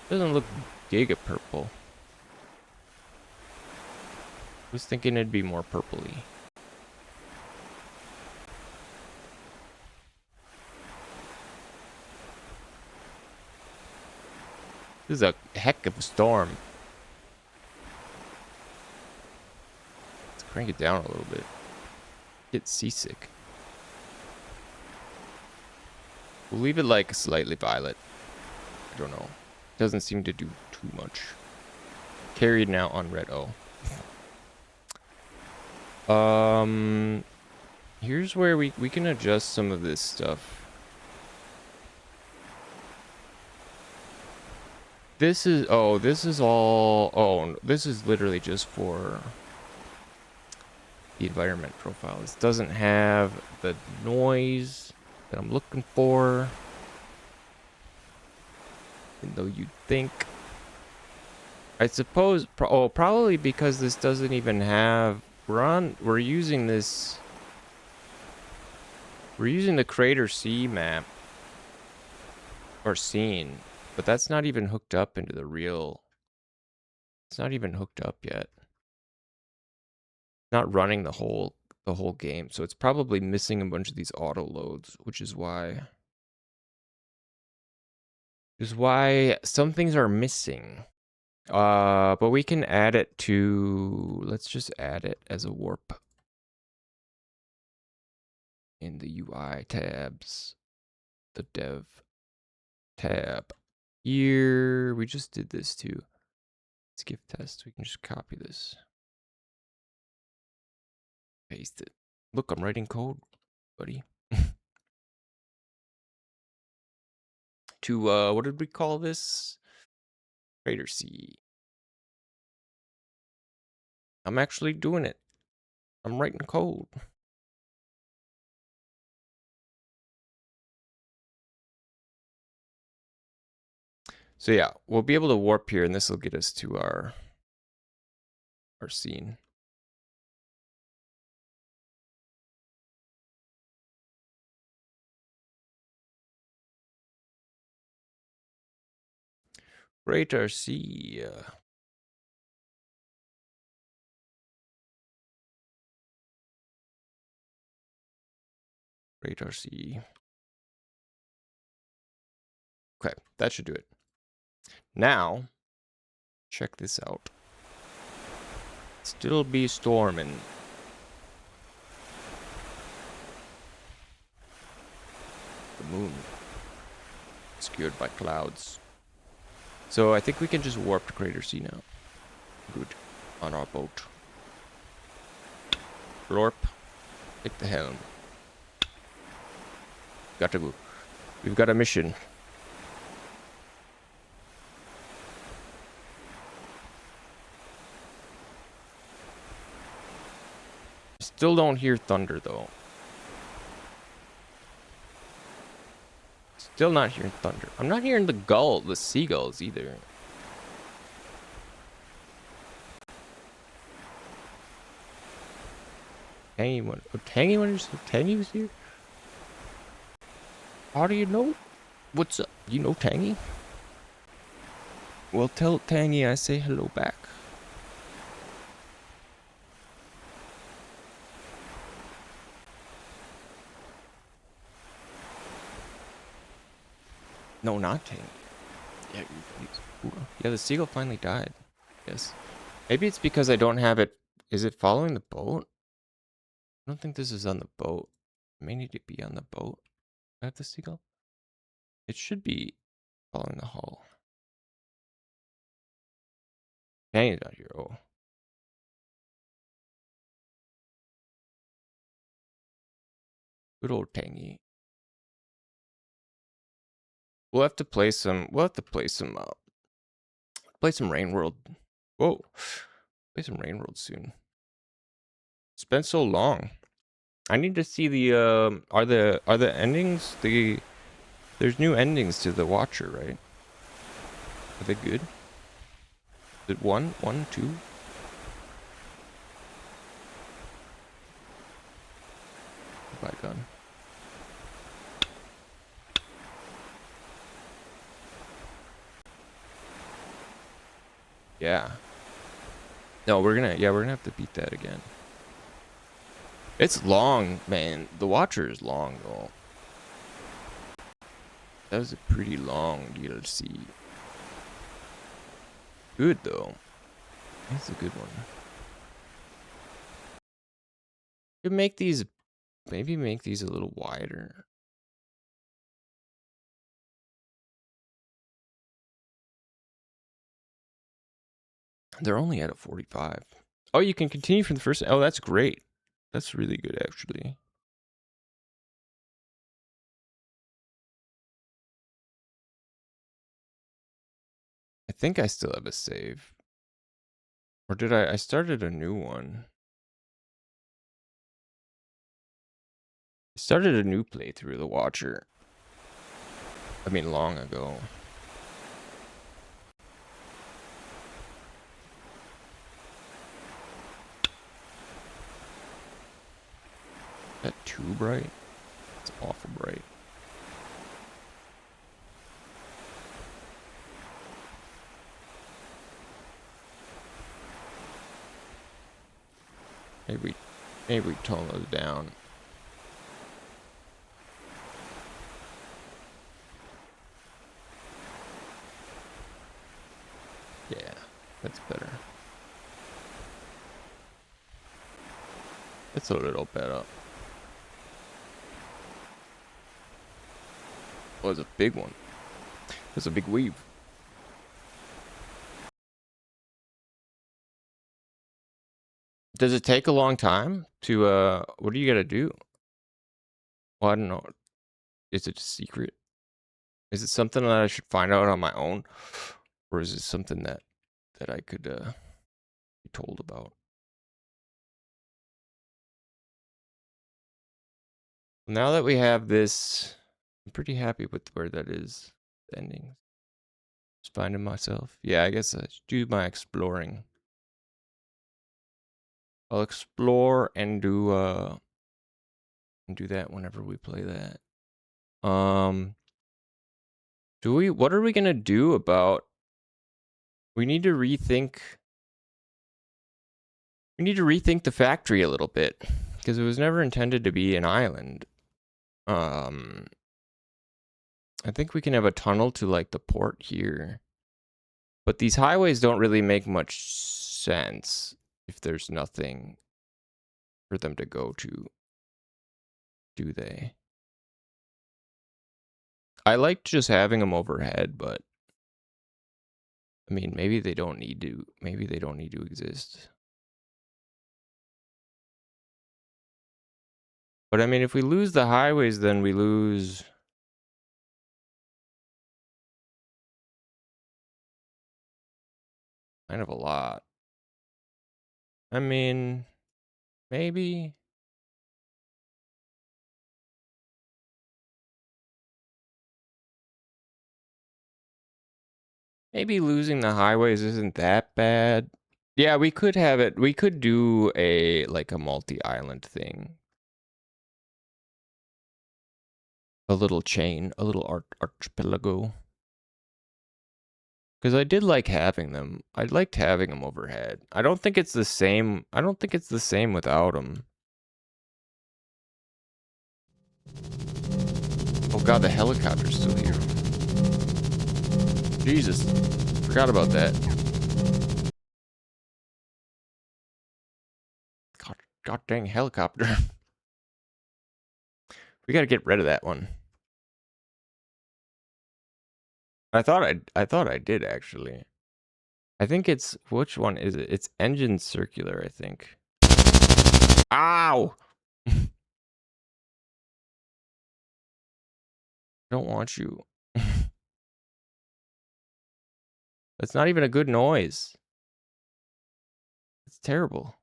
Doesn't look giga purple. I was thinking it'd be more purpley. This is a heck of a storm. Let's crank it down a little bit. Get seasick. We'll leave it like slightly violet. I don't know. Doesn't seem to do too much. Carried now on red. Oh. Here's where we can adjust some of this stuff. This is all, this is literally just for the environment profile. This doesn't have the noise that I'm looking for. Even though you'd think. I suppose, probably because this doesn't even have, we're using this, we're using the Crater C map, or scene, but that's not even hooked up into the real, it's not even hooked up yet. Not running the whole game, so it's probably missing a bunch of these auto loads, which is why some things are missing. But we can add it to, let's just add it as a warp in the UI tabs, the dev tab. Here, we just did this too. Skip test, we can just copy this. Paste it. Look, I'm writing code, buddy. To, what did we call this? Crater C. I'm actually doing it. I'm writing code. So yeah, we'll be able to warp here, and this will get us to our scene. Crater C. Crater C. Okay, that should do it. Now, check this out. Still be storming. The moon. Obscured by clouds. So I think we can just warp to Crater C now. Good. On our boat. Lorp. Take the helm. Gotta go. We've got a mission. Still don't hear thunder though. Still not hearing thunder. I'm not hearing the seagulls either. Tangy one. Oh, Tangy one? Tangy was here? How do you know? What's up? You know Tangy? Well, tell Tangy I say hello back. No, not Tangy. Yeah, the seagull finally died. Yes. Maybe it's because I don't have it. Is it following the boat? I don't think this is on the boat. It may need to be on the boat. I have the seagull. It should be following the hull. Tangy's not here. Oh. Good old Tangy. We'll have to play some. Play some Rain World. Whoa. Play some Rain World soon. It's been so long. I need to see the are the endings there's new endings to the Watcher, right? Are they good? Is it 1, 2? By gun. Yeah. No, we're gonna have to beat that again. It's long, man. The Watcher is long though. That was a pretty long DLC. Good though. That's a good one. You can make these, maybe make these a little wider. They're only at a 45. Oh, you can continue from the first. Oh, that's great. That's really good, actually. I think I still have a save. Or did I? I started a new one. I started a new playthrough of the Watcher. I mean, long ago. Is that too bright? It's awful bright. Maybe we tone those down. Yeah, that's better. It's a little better. Oh, it's a big one. It's a big weave. Does it take a long time to, what do you gotta do? Well, I don't know. Is it a secret? Is it something that I should find out on my own? Or is it something that I could, be told about? Now that we have this, I'm pretty happy with where that is. The ending. Just finding myself. Yeah, I guess I should do my exploring. I'll explore and do that whenever we play that. What are we gonna do about, we need to rethink the factory a little bit, because it was never intended to be an island. I think we can have a tunnel to like the port here, but these highways don't really make much sense if there's nothing for them to go to, do they? I like just having them overhead, but I mean, maybe they don't need to exist. But I mean, if we lose the highways, then we lose kind of a lot. I mean, maybe. Maybe losing the highways isn't that bad. Yeah, we could have it. We could do like a multi-island thing. A little chain, a little archipelago. Because I did like having them. I liked having them overhead. I don't think it's the same. I don't think it's the same without them. Oh god, the helicopter's still here. Jesus. Forgot about that. God dang helicopter. We gotta get rid of that one. I thought I did actually. I think it's, which one is it? It's engine circular, I think. Ow! Don't want you. That's not even a good noise. It's terrible.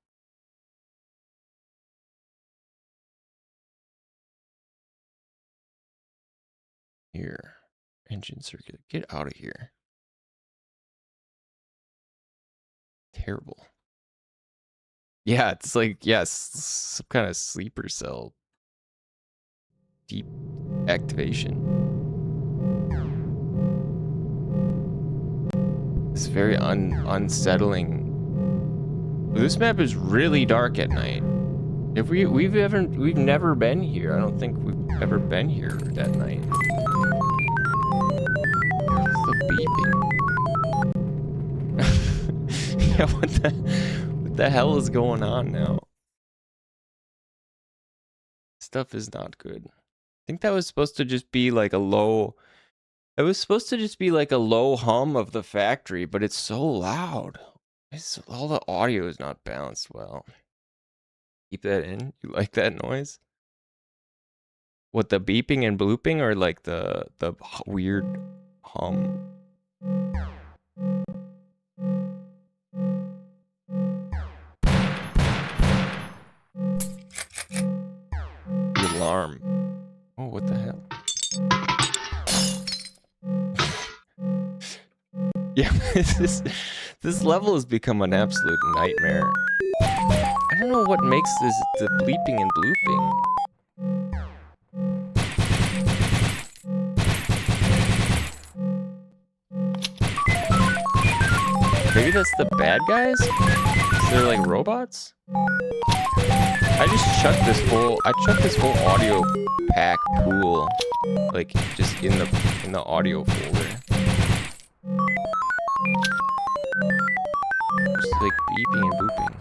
Here. Engine circular. Get out of here. Terrible. Yeah, it's like, yes, some kind of sleeper cell. Deep activation. It's very unsettling. This map is really dark at night. If we've never been here. I don't think we've ever been here at night. What's the beeping? Yeah, what the hell is going on now? Stuff is not good. I think that was supposed to just be like a low... It was supposed to just be like a low hum of the factory, but it's so loud. All the audio is not balanced well. Keep that in? You like that noise? What, the beeping and blooping, or like the weird hum? The alarm. Oh, what the hell? Yeah, this level has become an absolute nightmare. I don't know what makes the bleeping and blooping. Maybe that's the bad guys? Is they're like robots? I chucked this whole audio pack pool, like just in the audio folder. Just like beeping and booping.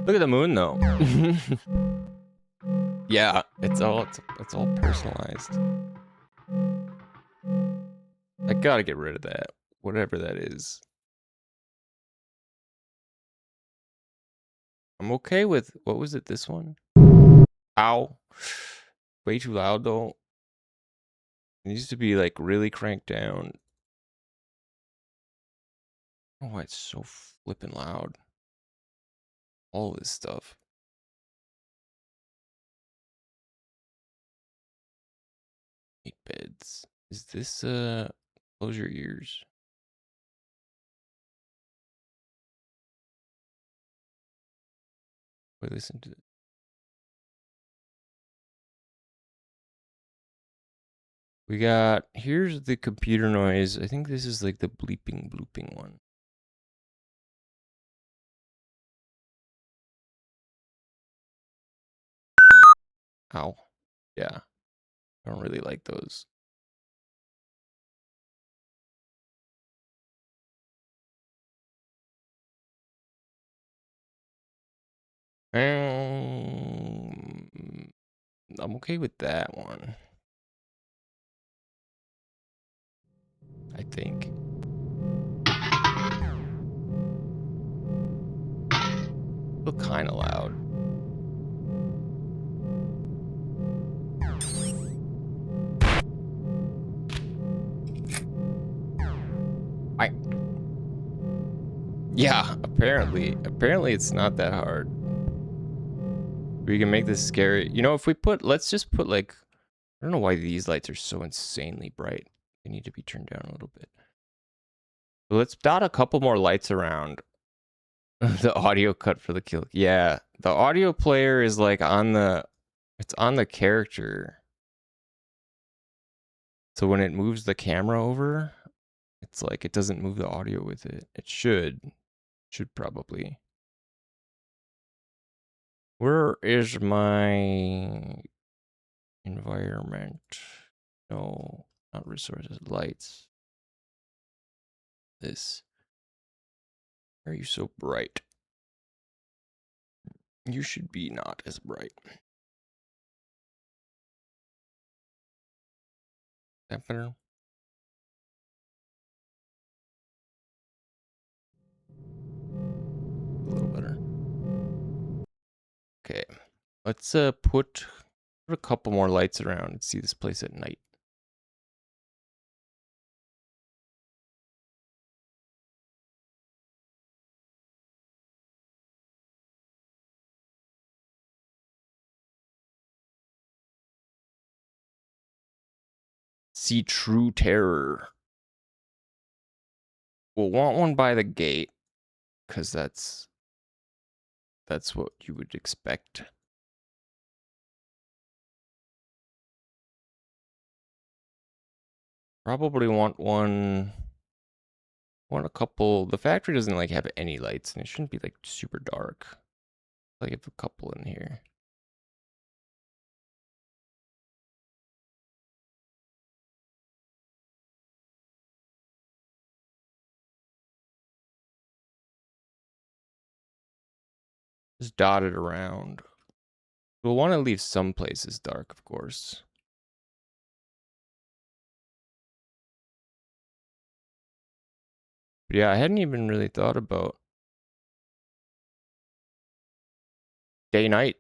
Look at the moon though. Yeah, it's all personalized. I gotta get rid of that, whatever that is. I'm okay with, what was it, this one? Ow. Way too loud though. It needs to be like really cranked down. Oh, why it's so flippin' loud. All this stuff. Eight beds. Is this, close your ears. Wait, listen to it. We got, here's the computer noise. I think this is like the bleeping blooping one. Ow. Yeah. I don't really like those. I'm okay with that one. I think. Still kind of loud. Yeah, apparently it's not that hard. We can make this scary. You know, if we let's just put like, I don't know why these lights are so insanely bright. They need to be turned down a little bit. So let's dot a couple more lights around. The audio cut for the kill. Yeah, the audio player is like it's on the character. So when it moves the camera over, it's like it doesn't move the audio with it. It should probably. Where is my environment? No, not resources, lights. This. Why are you so bright? You should be not as bright. That better? A little better. Okay. Let's put a couple more lights around and see this place at night. See true terror. We'll want one by the gate, because that's what you would expect. Probably want a couple. The factory doesn't like have any lights, and it shouldn't be like super dark. Like I have a couple in here. Just dotted around. We'll want to leave some places dark, of course. But yeah, I hadn't even really thought about day-night.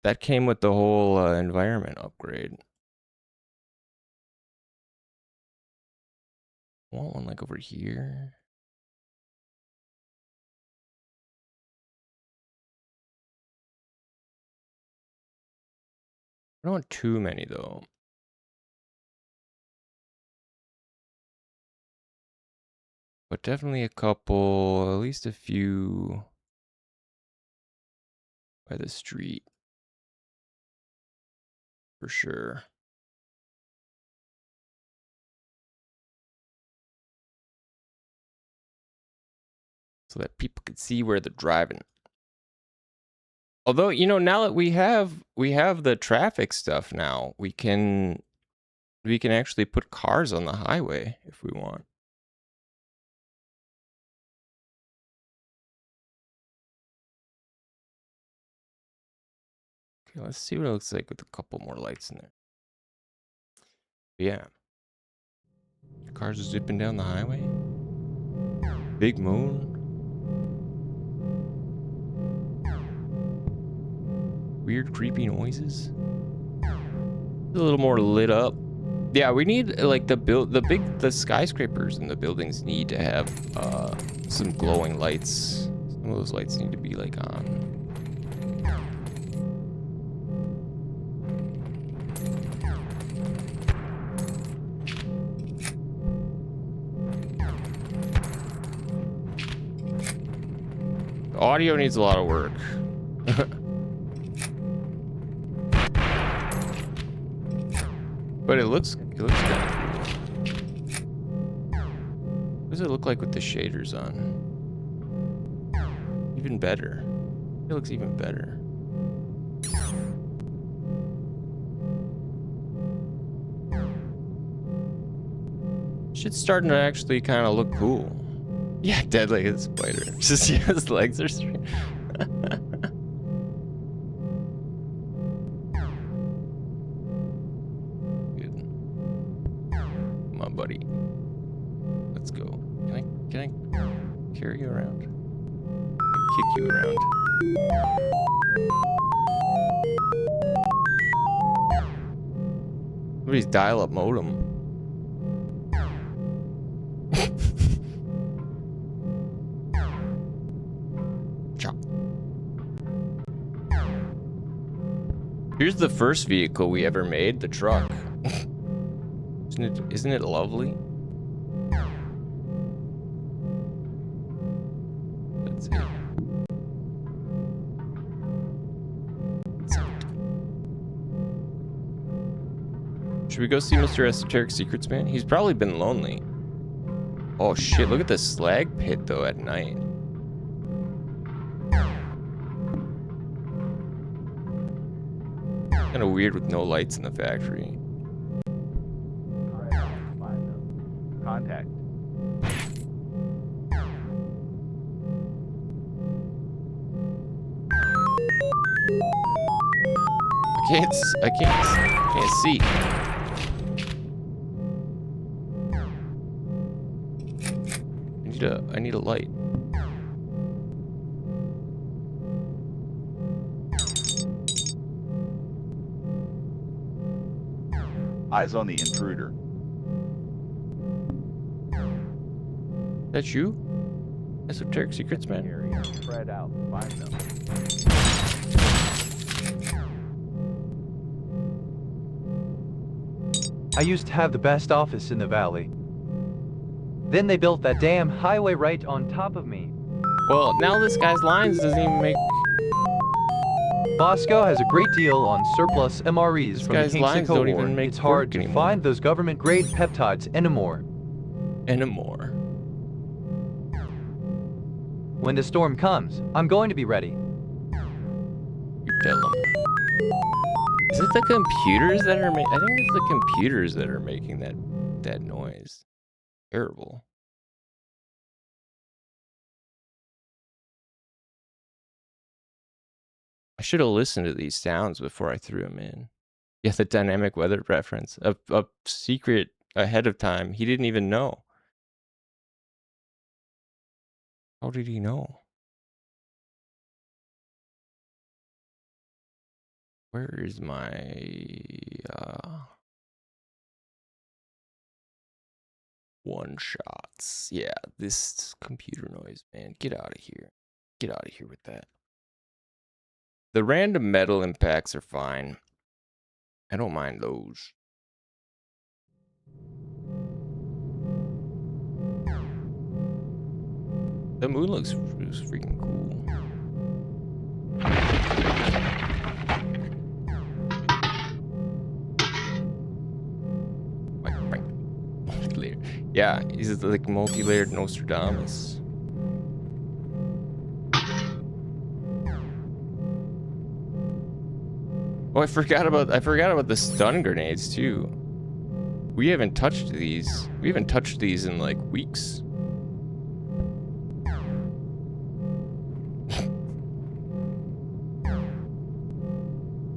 That came with the whole environment upgrade. I want one like over here. I don't want too many though. But definitely a couple, at least a few by the street. For sure. So that people could see where they're driving. Although, you know, now that we have the traffic stuff now, we can actually put cars on the highway if we want. Okay, let's see what it looks like with a couple more lights in there. Yeah. Cars are zipping down the highway. Big moon. Weird creepy noises. A little more lit up. Yeah, we need like the skyscrapers and the buildings need to have some glowing lights. Some of those lights need to be like on. The audio needs a lot of work. But it looks kind of cool. What does it look like with the shaders on? Even better. It looks even better. Shit's starting to actually kind of look cool. Yeah, dead like a spider. Just yeah, his legs are straight. Buddy, let's go. Can I carry you around? Kick you around. Somebody's dial-up modem. Chop. Here's the first vehicle we ever made, the truck. Isn't it lovely? That's it. Should we go see Mr. Esoteric Secrets Man? He's probably been lonely. Oh shit, look at the slag pit though at night. Kinda weird with no lights in the factory. Contact. I can't see. I need a light. Eyes on the intruder. That's you? Esoteric Secrets Man? Area. Spread out. Find them. I used to have the best office in the valley. Then they built that damn highway right on top of me. Well, now this guy's lines doesn't even make... Bosco has a great deal on surplus MREs This from the guy's Kingston lines don't Cold even War. make It's hard work to anymore. find those government-grade peptides anymore. When the storm comes, I'm going to be ready. You tell them. Is it the computers that are I think it's the computers that are making that noise. Terrible. I should have listened to these sounds before I threw them in. Yeah, the dynamic weather reference. A secret ahead of time. He didn't even know. How did he know? Where is my one shots? Yeah, this computer noise, man. Get out of here. Get out of here with that. The random metal impacts are fine. I don't mind those. The moon looks freaking cool. Multi-layered. Yeah, he's like multi-layered Nostradamus. Oh, I forgot about the stun grenades too. We haven't touched these. We haven't touched these in like weeks.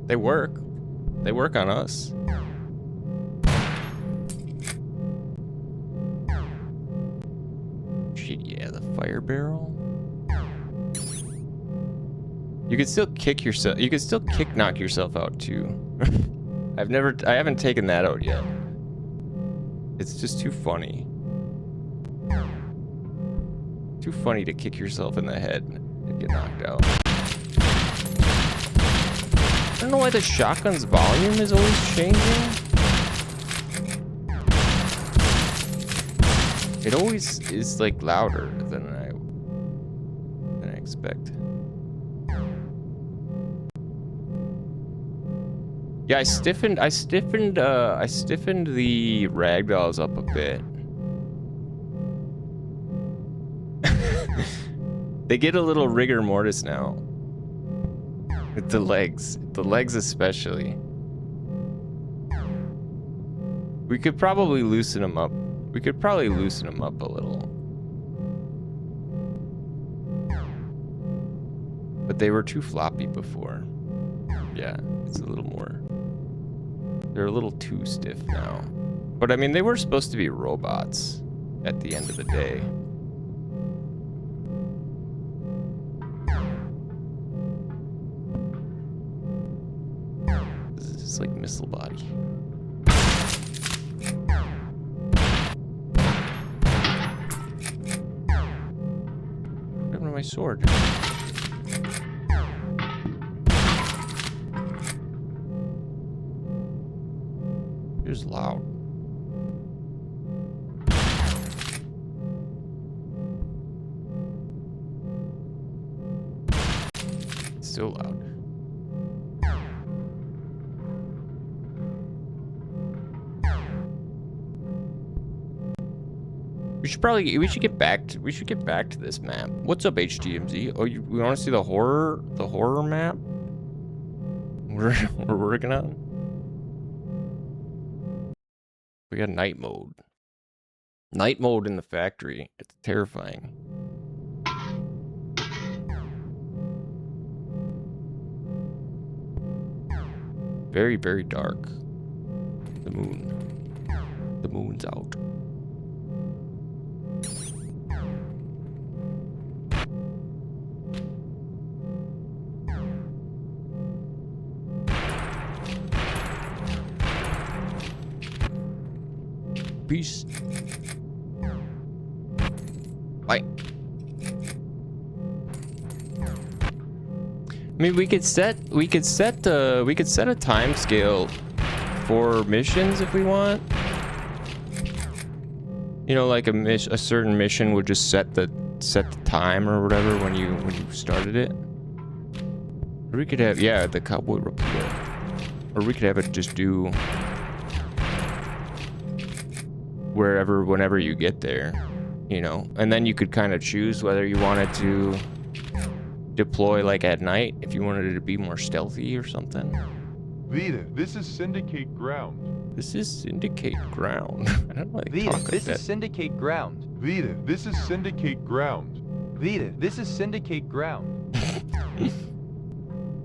They work. They work on us. Shit, yeah, the fire barrel. You could still kick yourself. You could still knock yourself out too. I haven't taken that out yet. It's just too funny. Too funny to kick yourself in the head and get knocked out. I don't know why the shotgun's volume is always changing. It always is like louder than I expect. Yeah, I stiffened the ragdolls up a bit. They get a little rigor mortis now. With the legs especially. We could probably loosen them up. We could probably loosen them up a little. But they were too floppy before. Yeah, it's a little more. They're a little too stiff now. But I mean, they were supposed to be robots at the end of the day. This is like missile body. What happened to my sword? It was loud. It's still loud. We should get back to this map. What's up, HDMZ? Oh, we want to see the horror map? We're working on. We got night mode. Night mode in the factory. It's terrifying. Very, very dark. The moon. The moon's out. Peace. Bye. I mean, we could set a time scale for missions if we want. You know, like a certain mission would just set the time or whatever when you started it. Or we could have the cowboy repeal. Or we could have it just do whenever you get there. you know, and then you could kind of choose whether you wanted to deploy like at night if you wanted it to be more stealthy or something. Vita, this is Syndicate ground. This is Syndicate ground. I don't like Vita, talk like this that. is Syndicate ground. Vita, this is Syndicate ground. Vita, this is Syndicate ground.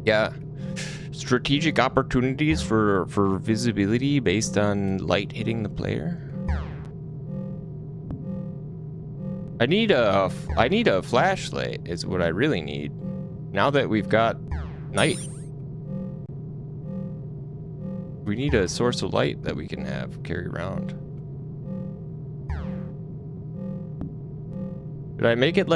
Yeah. Strategic opportunities for visibility based on light hitting the player. I need a flashlight is what I really need. Now that we've got night. We need a source of light that we can carry around. Should I make it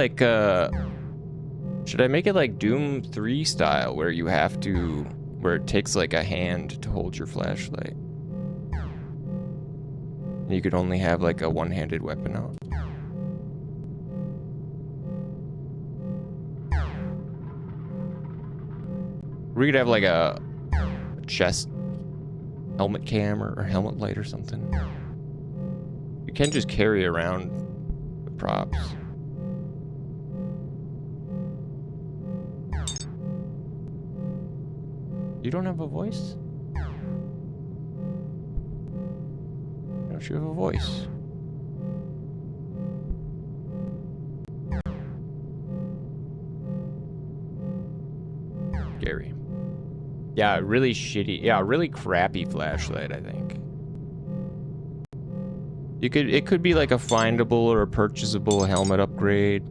like Doom 3 style where you have to where it takes like a hand to hold your flashlight? And you could only have like a one-handed weapon out. We could have like a chest helmet cam or helmet light or something. You can just carry around the props. You don't have a voice? Don't you have a voice? Gary. Yeah, really shitty. Yeah, really crappy flashlight, I think. It could be like a findable or a purchasable helmet upgrade.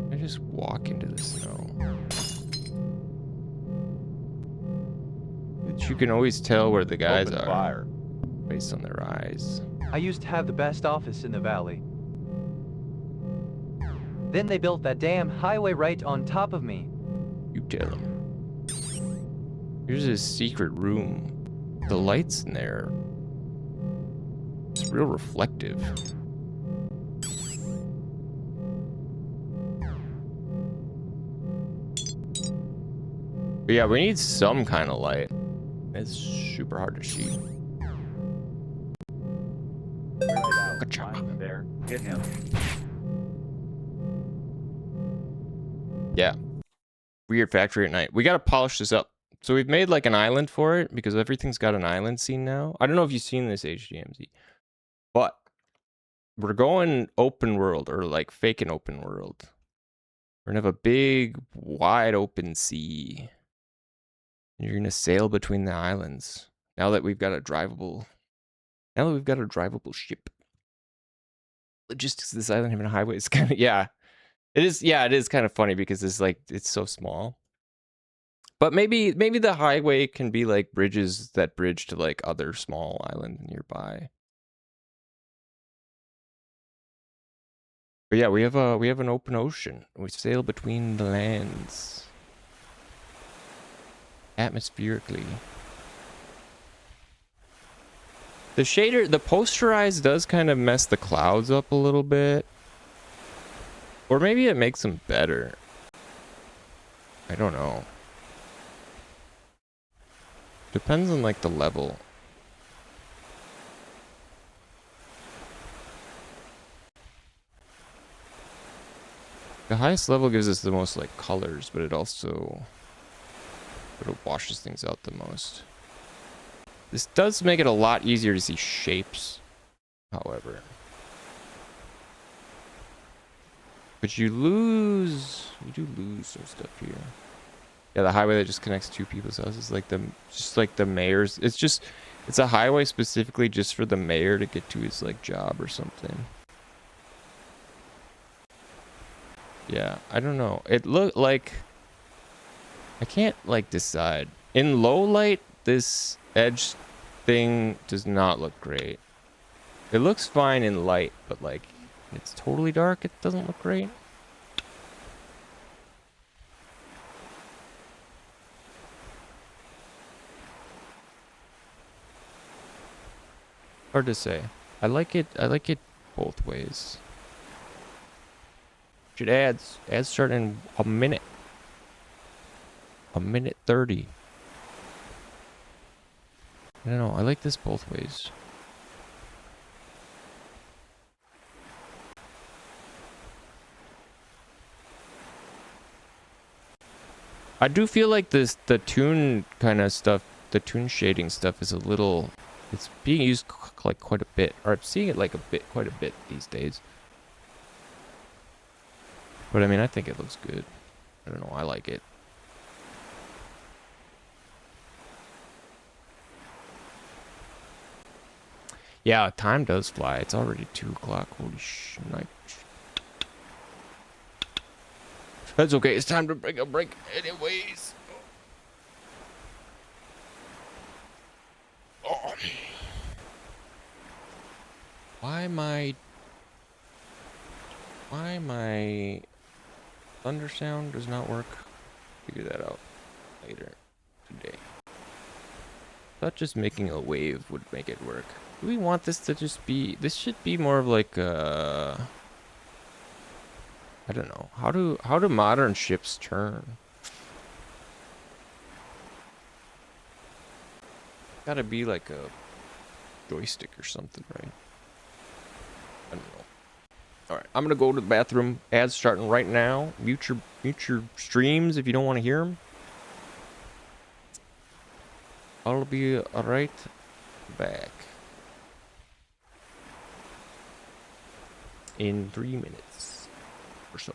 I just walk into the snow. But you can always tell where the guys Open are fire. based on their eyes. I used to have the best office in the valley. Then they built that damn highway right on top of me. You tell him. Here's his secret room. The lights in there. It's real reflective. But yeah, we need some kind of light. It's super hard to shoot. Find there. Get him. Yeah. Weird factory at night. We gotta polish this up. So we've made like an island for it because everything's got an island scene now. I don't know if you've seen this HDMZ, but we're going open world or like faking open world. We're gonna have a big, wide open sea. And you're gonna sail between the islands. Now that we've got a drivable ship. Logistics of this island having a highway is kind of, yeah. It is kind of funny because it's so small. But maybe the highway can be like bridges that bridge to like other small islands nearby. But yeah, we have an open ocean. We sail between the lands. Atmospherically. The posterized does kind of mess the clouds up a little bit. Or maybe it makes them better. I don't know. Depends on like the level. The highest level gives us the most like colors, but it also sort of washes things out the most. This does make it a lot easier to see shapes, however. But you do lose some stuff here. Yeah, the highway that just connects two people's houses, just like the mayor's. It's a highway specifically just for the mayor to get to his like job or something. Yeah, I don't know. It looked like I can't like decide. In low light, this edge thing does not look great. It looks fine in light, but like it's totally dark, it doesn't look great. Hard to say. I like it both ways. Should ads start in a minute. A minute 30. I don't know. I like this both ways. I do feel like the tune kind of stuff, the tune shading stuff is a little, it's being used like quite a bit, or I'm seeing it like quite a bit these days. But I mean, I think it looks good. I don't know, I like it. Yeah, time does fly. It's already 2 o'clock. Holy shit. That's okay. It's time to break a break anyways. Oh. Why my thunder sound does not work? Figure that out later today. Thought just making a wave would make it work. Do we want this to just be, this should be more of like I don't know. How do modern ships turn? Gotta be like a joystick or something, right? I don't know. Alright, I'm gonna go to the bathroom. Ads starting right now. Mute your streams if you don't want to hear them. I'll be right back in 3 minutes or so.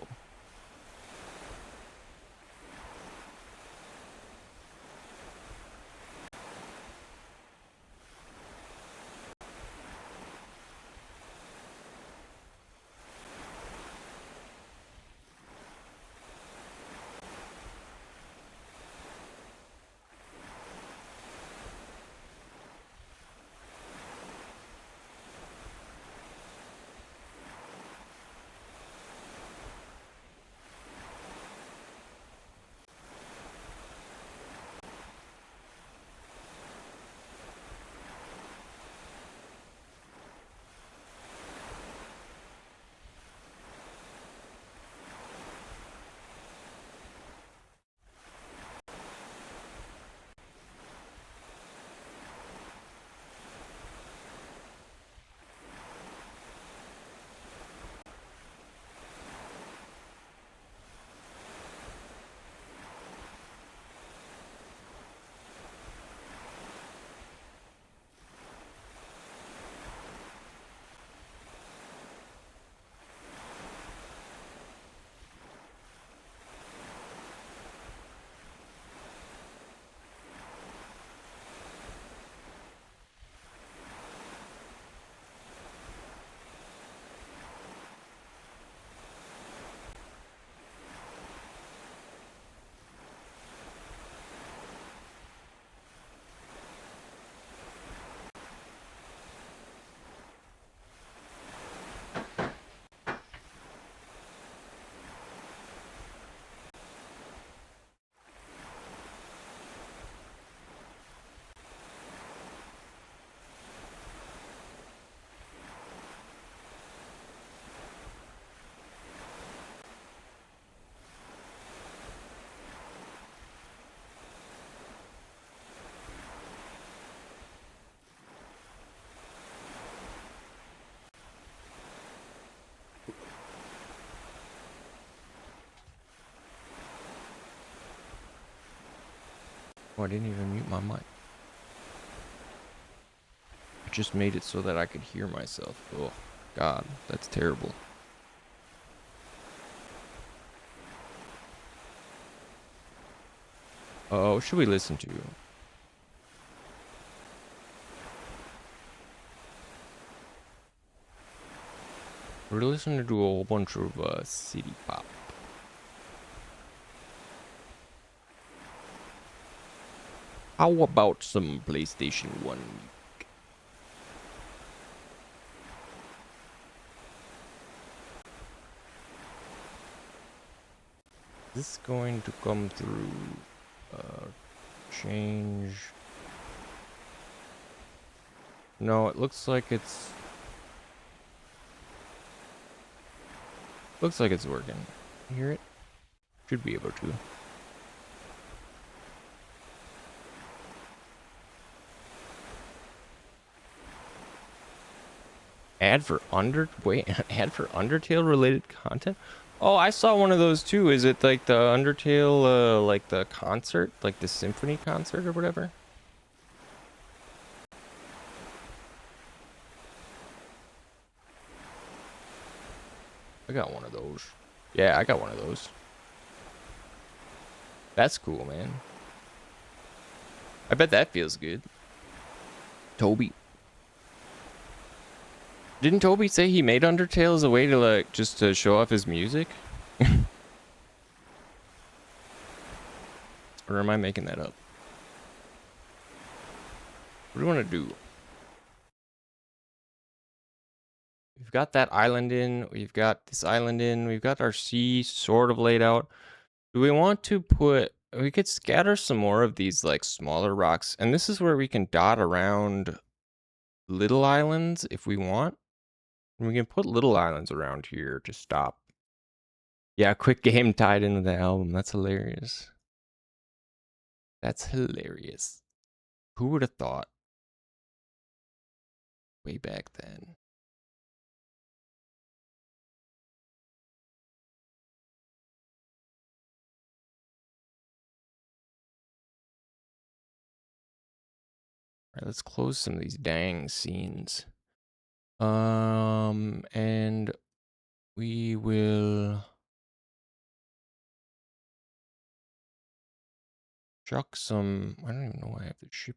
Oh, I didn't even mute my mic. I just made it so that I could hear myself. Oh, God, that's terrible. Oh, what should we listen to? We're listening to a whole bunch of city pop. How about some PlayStation 1? Is this going to come through? Change. No, it looks like it's... Looks like it's working. You hear it? Should be able to. Ad for ad for Undertale related content? Oh, I saw one of those too. Is it like the Undertale, like the concert, like the symphony concert or whatever? I got one of those. Yeah, I got one of those. That's cool, man. I bet that feels good. Toby. Didn't Toby say he made Undertale as a way to like just to show off his music? Or am I making that up? What do you want to do? We've got that island in. We've got this island in. We've got our sea sort of laid out. Do we want to put... We could scatter some more of these like smaller rocks. And this is where we can dot around little islands if we want. And we can put little islands around here to stop. Yeah, quick game tied into the album. That's hilarious. That's hilarious. Who would have thought? Way back then. All right, let's close some of these dang scenes. And we will chuck some. I don't even know why I have the ship.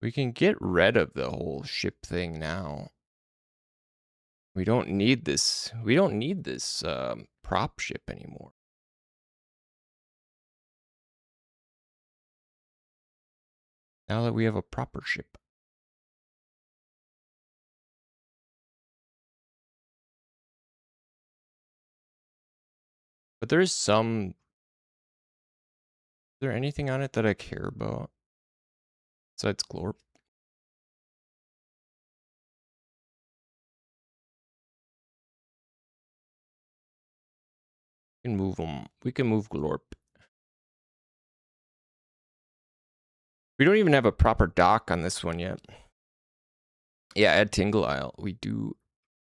We can get rid of the whole ship thing now. We don't need this. We don't need this prop ship anymore. Now that we have a proper ship. But there is some... Is there anything on it that I care about? Besides Glorp? We can move them. We can move Glorp. We don't even have a proper dock on this one yet. Yeah, add Tingle Isle. We do.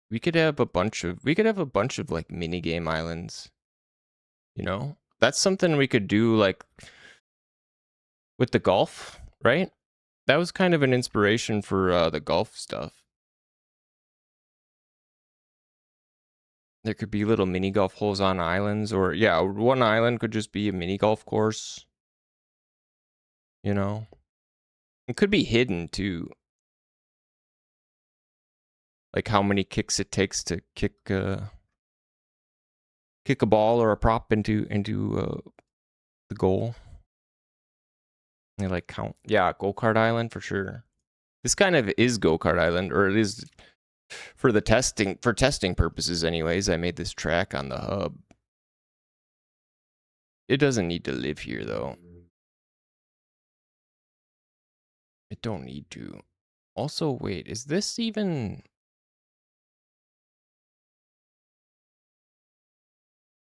We could have a bunch of. We could have a bunch of like mini game islands. You know, that's something we could do like with the golf, right? That was kind of an inspiration for the golf stuff. There could be little mini golf holes on islands, or yeah, one island could just be a mini golf course. You know, it could be hidden too. Like how many kicks it takes to kick a ball or a prop into the goal. They like count. Yeah, go-kart island for sure. This kind of is go-kart island, or it is for the testing purposes anyways. I made this track on the hub. It doesn't need to live here though. It don't need to. Also, wait, is this even...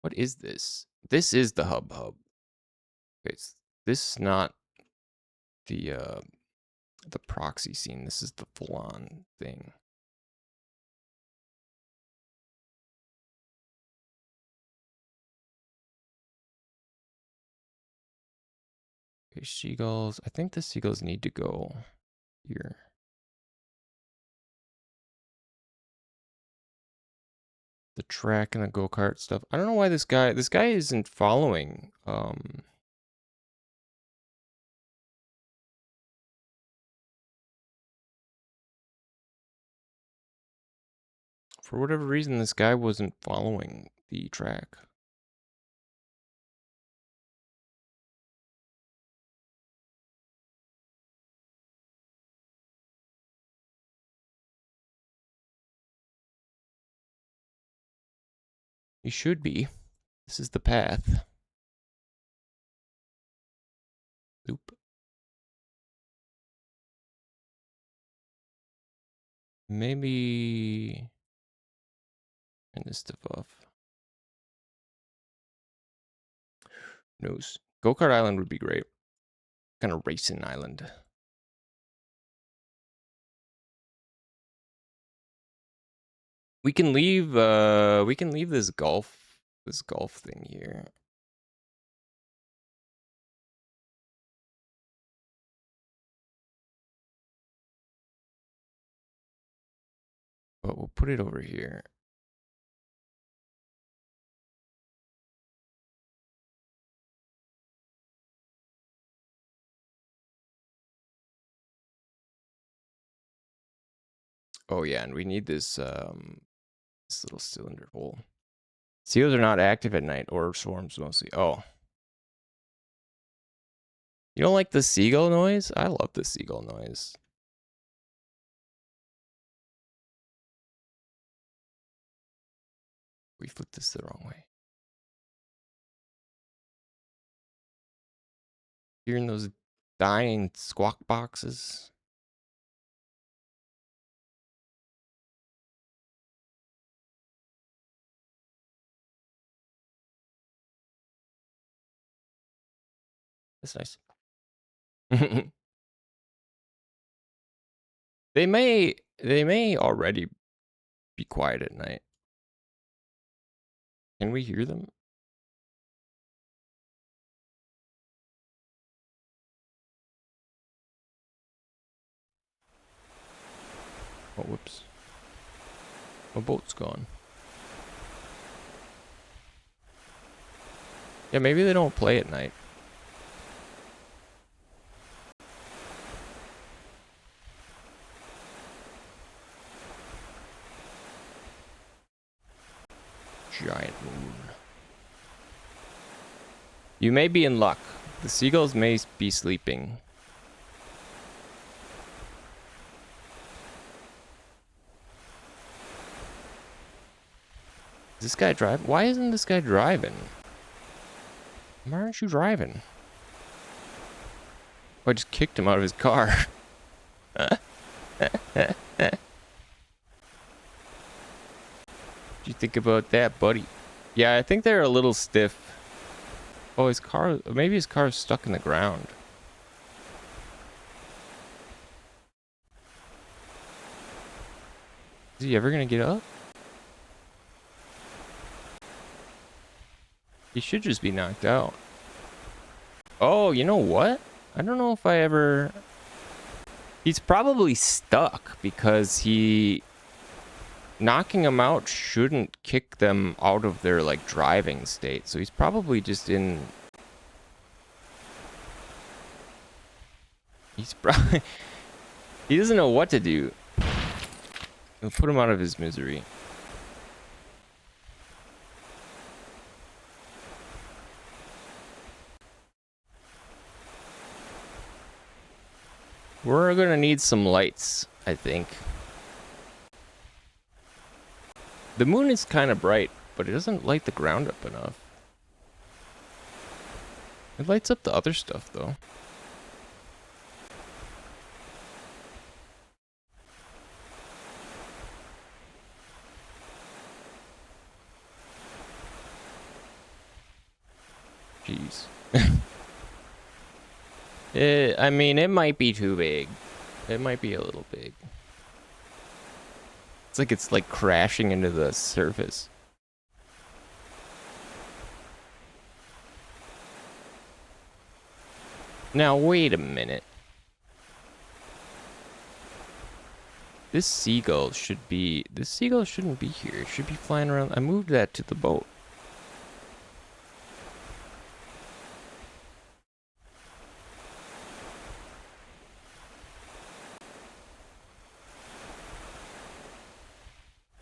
What is this? This is the hub. Okay, this is not the proxy scene. This is the full-on thing. Okay, seagulls. I think the seagulls need to go here. The track and the go-kart stuff. I don't know why this guy isn't following. For whatever reason, this guy wasn't following the track. He should be. This is the path. Oop. Maybe... Turn this stuff off. Knows. Go-kart island would be great. Kind of racing island. We can leave this golf thing here. But we'll put it over here. Oh yeah, and we need this little cylinder hole. Seals are not active at night, or swarms mostly. Oh. You don't like the seagull noise? I love the seagull noise. We flipped this the wrong way. Hearing those dying squawk boxes. That's nice. They may already be quiet at night. Can we hear them? Oh, whoops. My boat's gone. Yeah, maybe they don't play at night. Giant moon. You may be in luck. The seagulls may be sleeping. Is this guy driving? Why isn't this guy driving? Why aren't you driving? Oh, I just kicked him out of his car. What do you think about that, buddy? Yeah, I think they're a little stiff. Oh, his car... Maybe his car's stuck in the ground. Is he ever gonna get up? He should just be knocked out. Oh, you know what? I don't know if I ever... He's probably stuck because he... Knocking him out shouldn't kick them out of their, like, driving state. So he's probably just in... He's probably... He doesn't know what to do. We'll put him out of his misery. We're gonna need some lights, I think. The moon is kind of bright, but it doesn't light the ground up enough. It lights up the other stuff, though. Jeez. I mean, it might be too big. It might be a little big. It's like crashing into the surface. Now, wait a minute. This seagull shouldn't be here. It should be flying around. I moved that to the boat.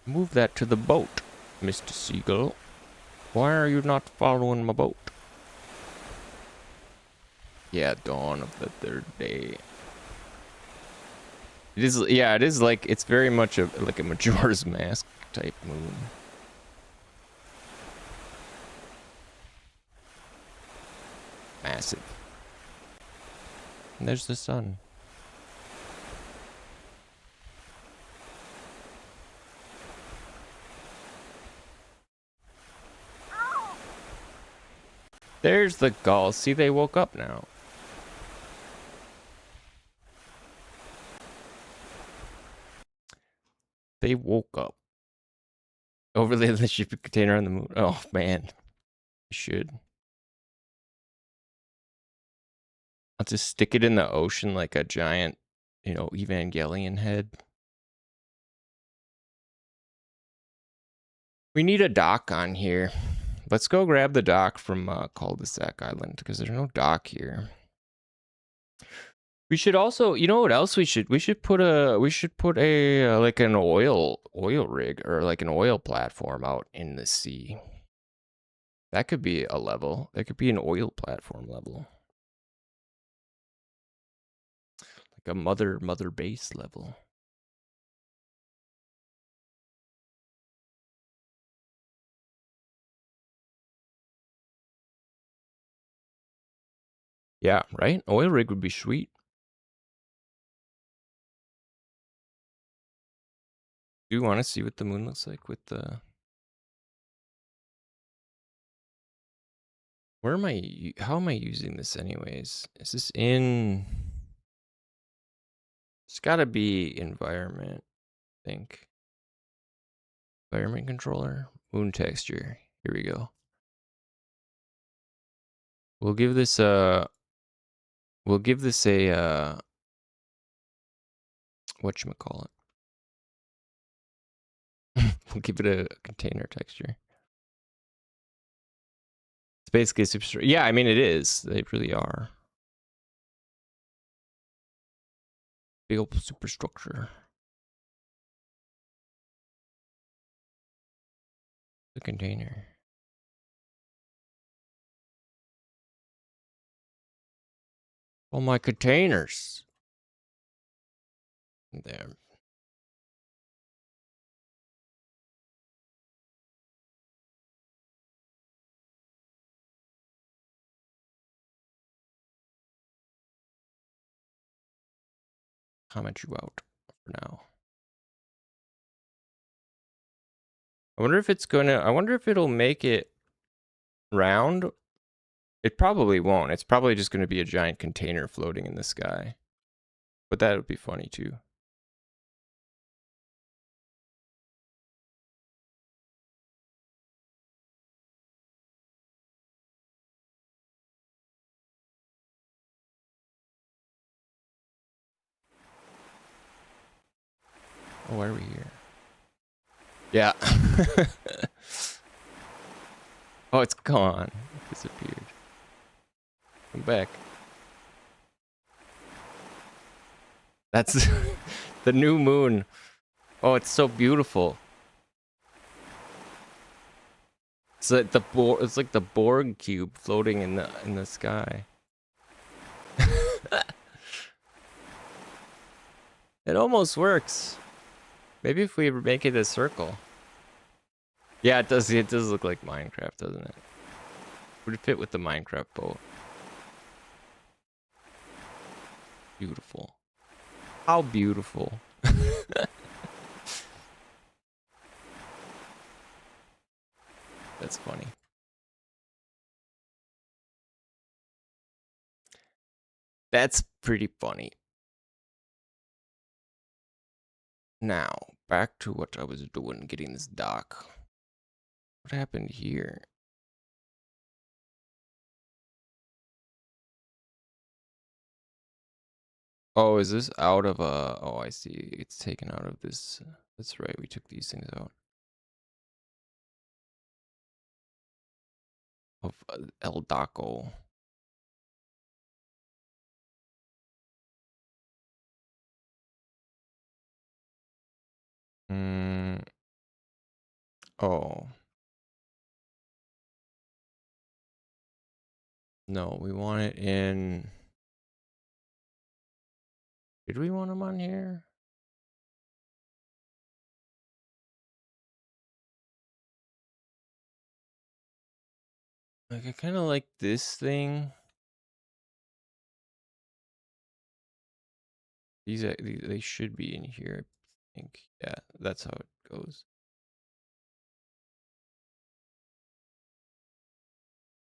Move that to the boat, Mr. Seagull. Why are you not following my boat? Yeah, dawn of the third day. It is, yeah, it is like, it's very much like a Majora's Mask type moon. Massive. And there's the sun. There's the gulls. See, they woke up now. They woke up. Overlay the shipping container on the moon. Oh man, I should. I'll just stick it in the ocean like a giant, Evangelion head. We need a dock on here. Let's go grab the dock from Cul-de-sac Island because there's no dock here. We should also, you know what else we should? We should put a like an oil rig or like an oil platform out in the sea. That could be a level. That could be an oil platform level. Like a mother base level. Yeah, right? Oil rig would be sweet. Do you want to see what the moon looks like with the... How am I using this anyways? Is this in... It's gotta be environment, I think. Environment controller, moon texture. Here we go. We'll give this a whatchamacallit. We'll give it a container texture. It's basically a superstructure. Yeah, I mean it is. They really are. Big old superstructure. The container. Oh, my containers. There. Comment you out for now. I wonder if it'll make it round. It probably won't. It's probably just going to be a giant container floating in the sky. But that would be funny too. Oh, why are we here? Yeah. Oh, it's gone. It disappeared. Come back. That's the new moon. Oh, it's so beautiful. It's like the Borg cube floating in the sky. It almost works. Maybe if we make it a circle. Yeah, it does. It does look like Minecraft, doesn't it? Would it fit with the Minecraft boat? Beautiful. How beautiful. That's funny. That's pretty funny. Now, back to what I was doing, getting this dock. What happened here? Oh, is this out of a... Oh, I see. It's taken out of this. That's right. We took these things out. Of El Daco. Oh. No, we want it in... Did we want them on here? Like, I kind of like this thing. They should be in here, I think. Yeah, that's how it goes.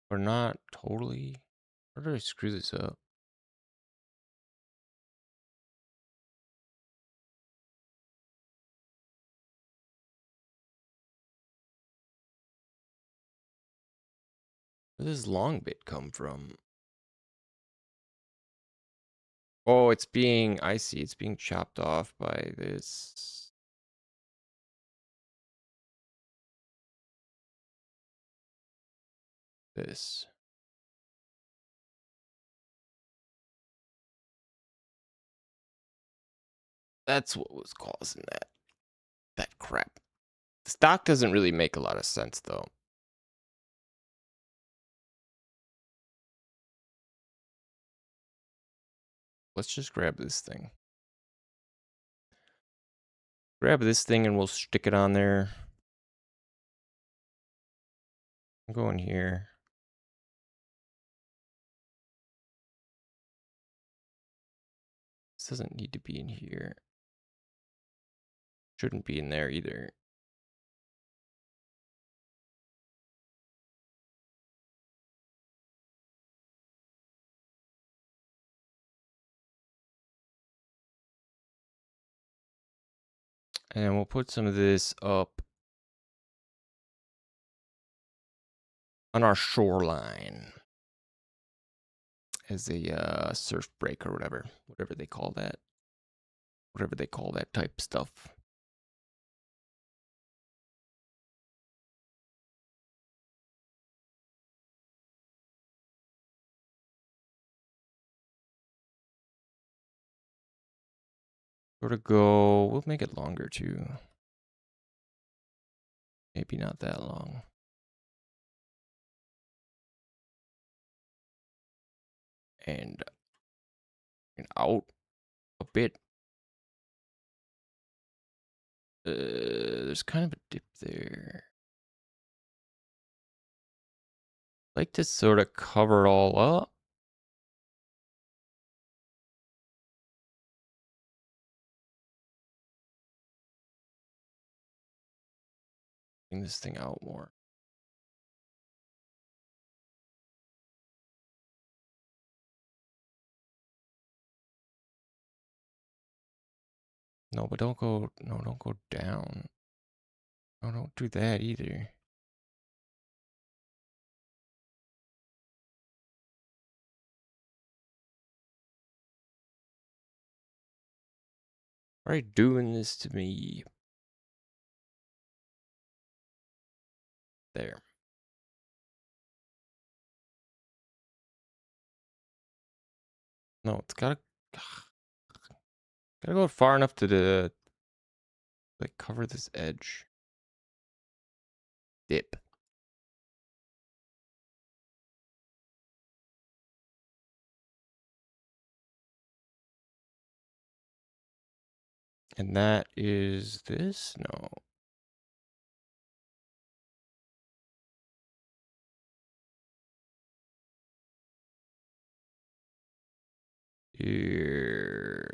Or not totally. How did I screw this up? Where does this long bit come from? Oh, it's being, I see, it's being chopped off by this. This. That's what was causing that crap. This dock doesn't really make a lot of sense, though. Let's just grab this thing. Grab this thing and we'll stick it on there. I'm going here. This doesn't need to be in here. Shouldn't be in there either. And we'll put some of this up on our shoreline as a surf break or whatever they call that. Whatever they call that type stuff. Sort of go, we'll make it longer too. Maybe not that long. And out a bit. There's kind of a dip there. I like to sort of cover it all up. Bring this thing out more. No, but don't go down. No, don't do that either. Why are you doing this to me? There. No, it's gotta go far enough to like cover this edge. Dip. And that is this? No. Here.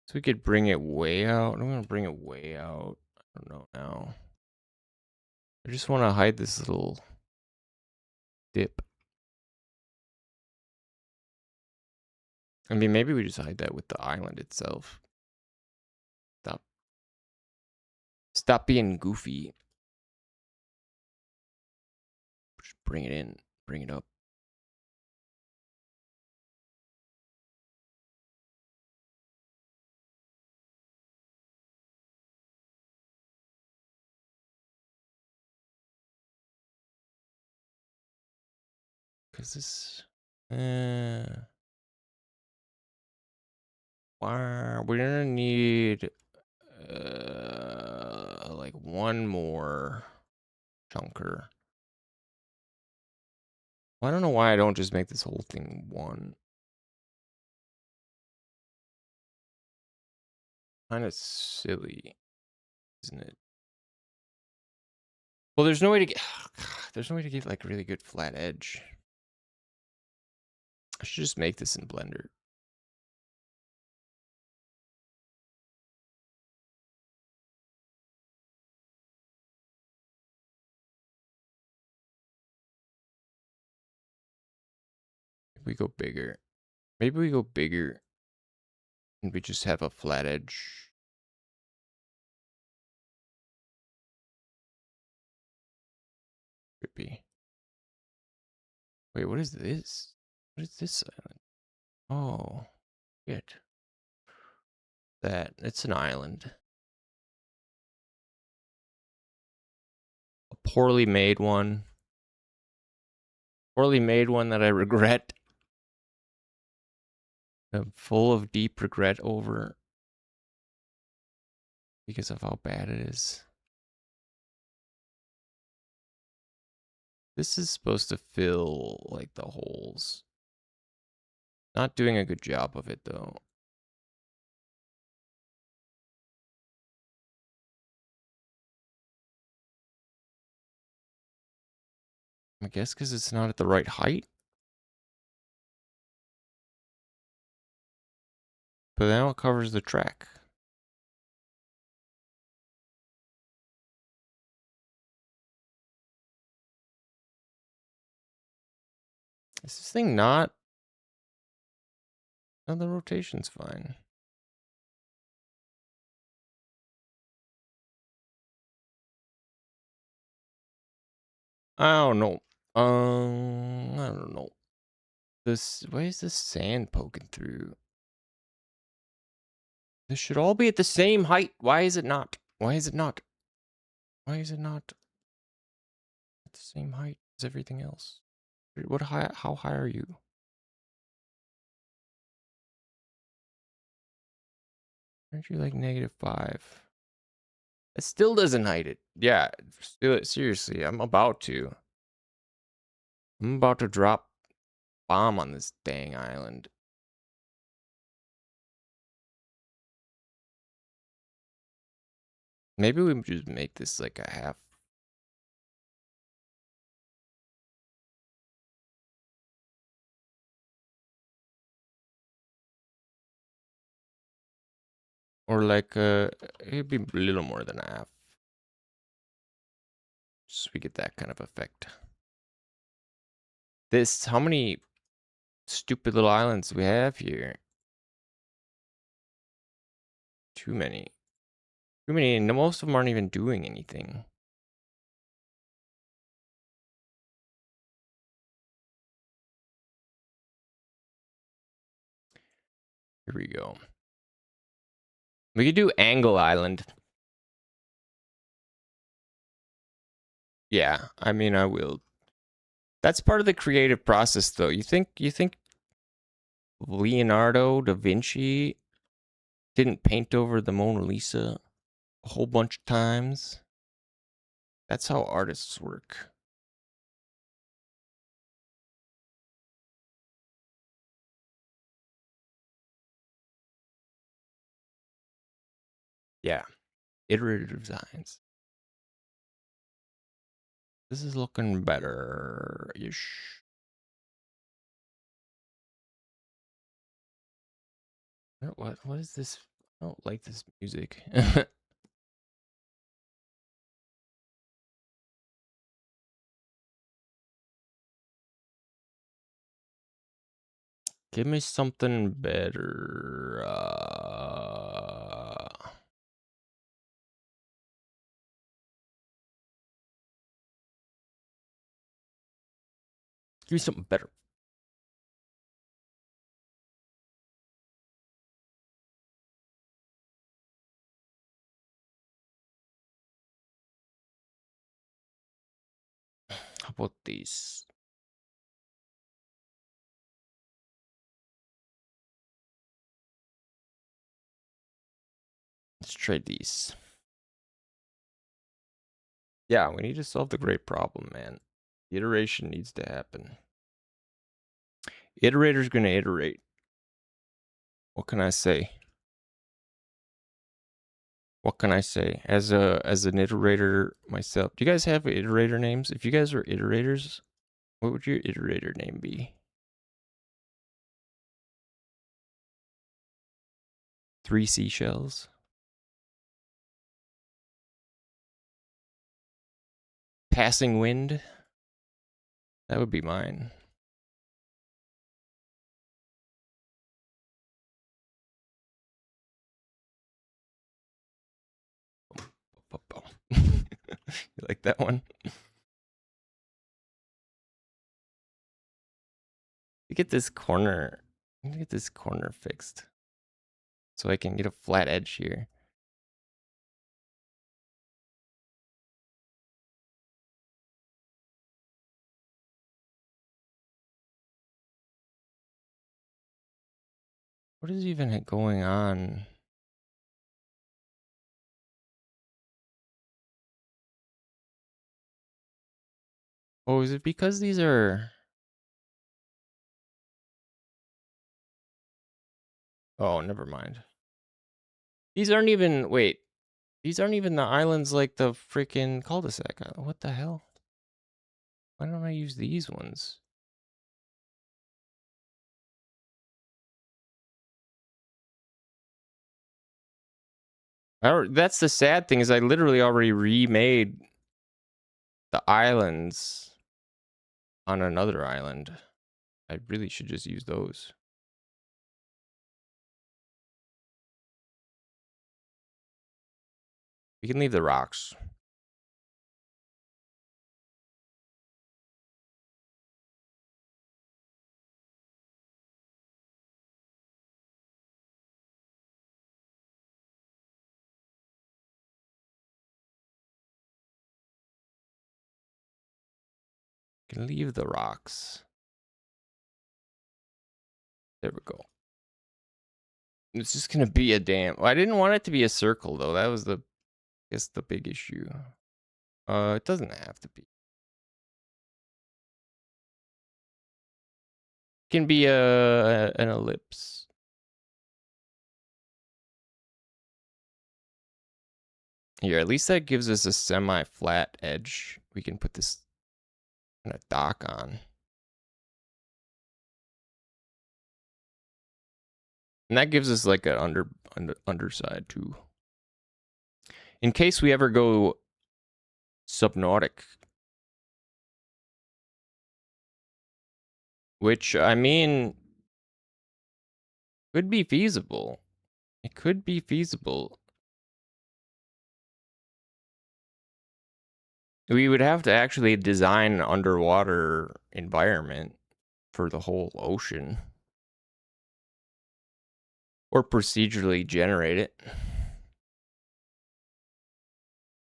So we could bring it way out. I'm gonna bring it way out. I don't know now. I just want to hide this little dip. I mean, maybe we just hide that with the island itself. Stop being goofy. Just bring it in. Bring it up. Cause this, wow, we're gonna need like one more chunker. Well, I don't know why I don't just make this whole thing one. Kind of silly, isn't it? Well, there's no way to get like really good flat edge. I should just make this in Blender. If we go bigger, maybe we go bigger and we just have a flat edge. be. Wait, what is this? What is this island? Oh, shit. It's an island. A poorly made one. Poorly made one that I regret. I'm full of deep regret over because of how bad it is. This is supposed to fill like the holes. Not doing a good job of it though. I guess because it's not at the right height. But now it covers the track. Is this thing not? No, the rotation's fine. I don't know. I don't know. Why is this sand poking through? This should all be at the same height. Why is it not? Why is it not? Why is it not at the same height as everything else? What high? How high are you? Aren't you like -5? It still doesn't hide it. Yeah, seriously, I'm about to drop bomb on this dang island. Maybe we just make this like a half. Or like it'd be a little more than a half. So we get that kind of effect. How many stupid little islands do we have here? Too many. Too many, and most of them aren't even doing anything. Here we go. We could do Angle Island. Yeah, I mean, I will. That's part of the creative process, though. You think Leonardo da Vinci didn't paint over the Mona Lisa a whole bunch of times? That's how artists work. Yeah, iterative designs. This is looking better-ish. What is this? I don't like this music. Give me something better. Give me something better. How about these? Let's trade these. Yeah, we need to solve the great problem, man. The iteration needs to happen. Iterator's gonna iterate. What can I say? What can I say? As an iterator myself. Do you guys have iterator names? If you guys are iterators, what would your iterator name be? 3 seashells? Passing wind? That would be mine. You like that one? Get this corner. Get this corner fixed, so I can get a flat edge here. What is even going on? Oh, is it because these are... Oh, never mind. These aren't even... Wait. These aren't even the islands like the freaking cul-de-sac. What the hell? Why don't I use these ones? That's the sad thing, is I literally already remade the islands on another island. I really should just use those. We can leave the rocks. We can leave the rocks. There we go. It's just gonna be a damn... Well, I didn't want it to be a circle though. That was the... I guess the big issue. It doesn't have to be. It can be an ellipse. Here, at least that gives us a semi-flat edge. We can put this kind of dock on. And that gives us like an underside too. In case we ever go subnautic. Which, I mean, could be feasible. It could be feasible. We would have to actually design an underwater environment for the whole ocean. Or procedurally generate it.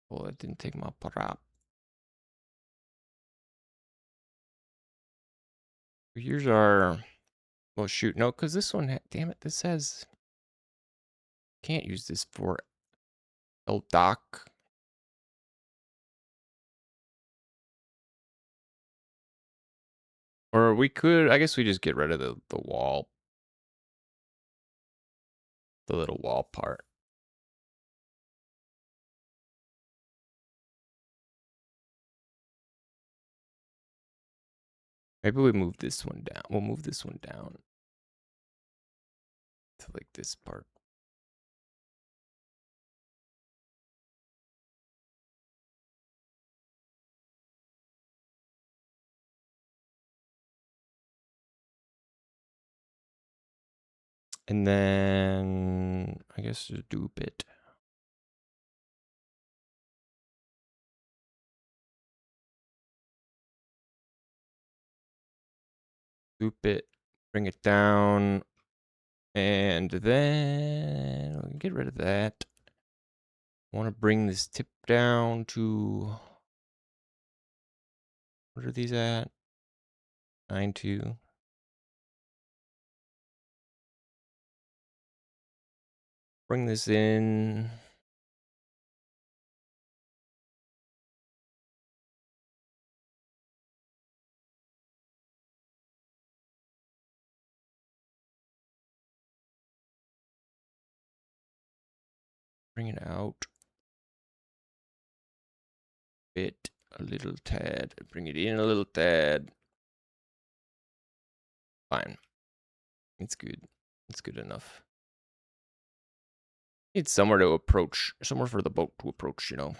Well, it didn't take my prop. Here's our... Well, shoot. No, because this one... Damn it, this says... Can't use this for... El dock. Or we could... I guess we just get rid of the wall. The little wall part. Maybe we move this one down. We'll move this one down to like this part. And then I guess just dupe it. Loop it, bring it down, and then we can get rid of that. I want to bring this tip down to... What are these at? 9.2. Bring this in. Bring it out. Bit a little tad. Bring it in a little tad. Fine. It's good. It's good enough. It's somewhere to approach. Somewhere for the boat to approach, you know.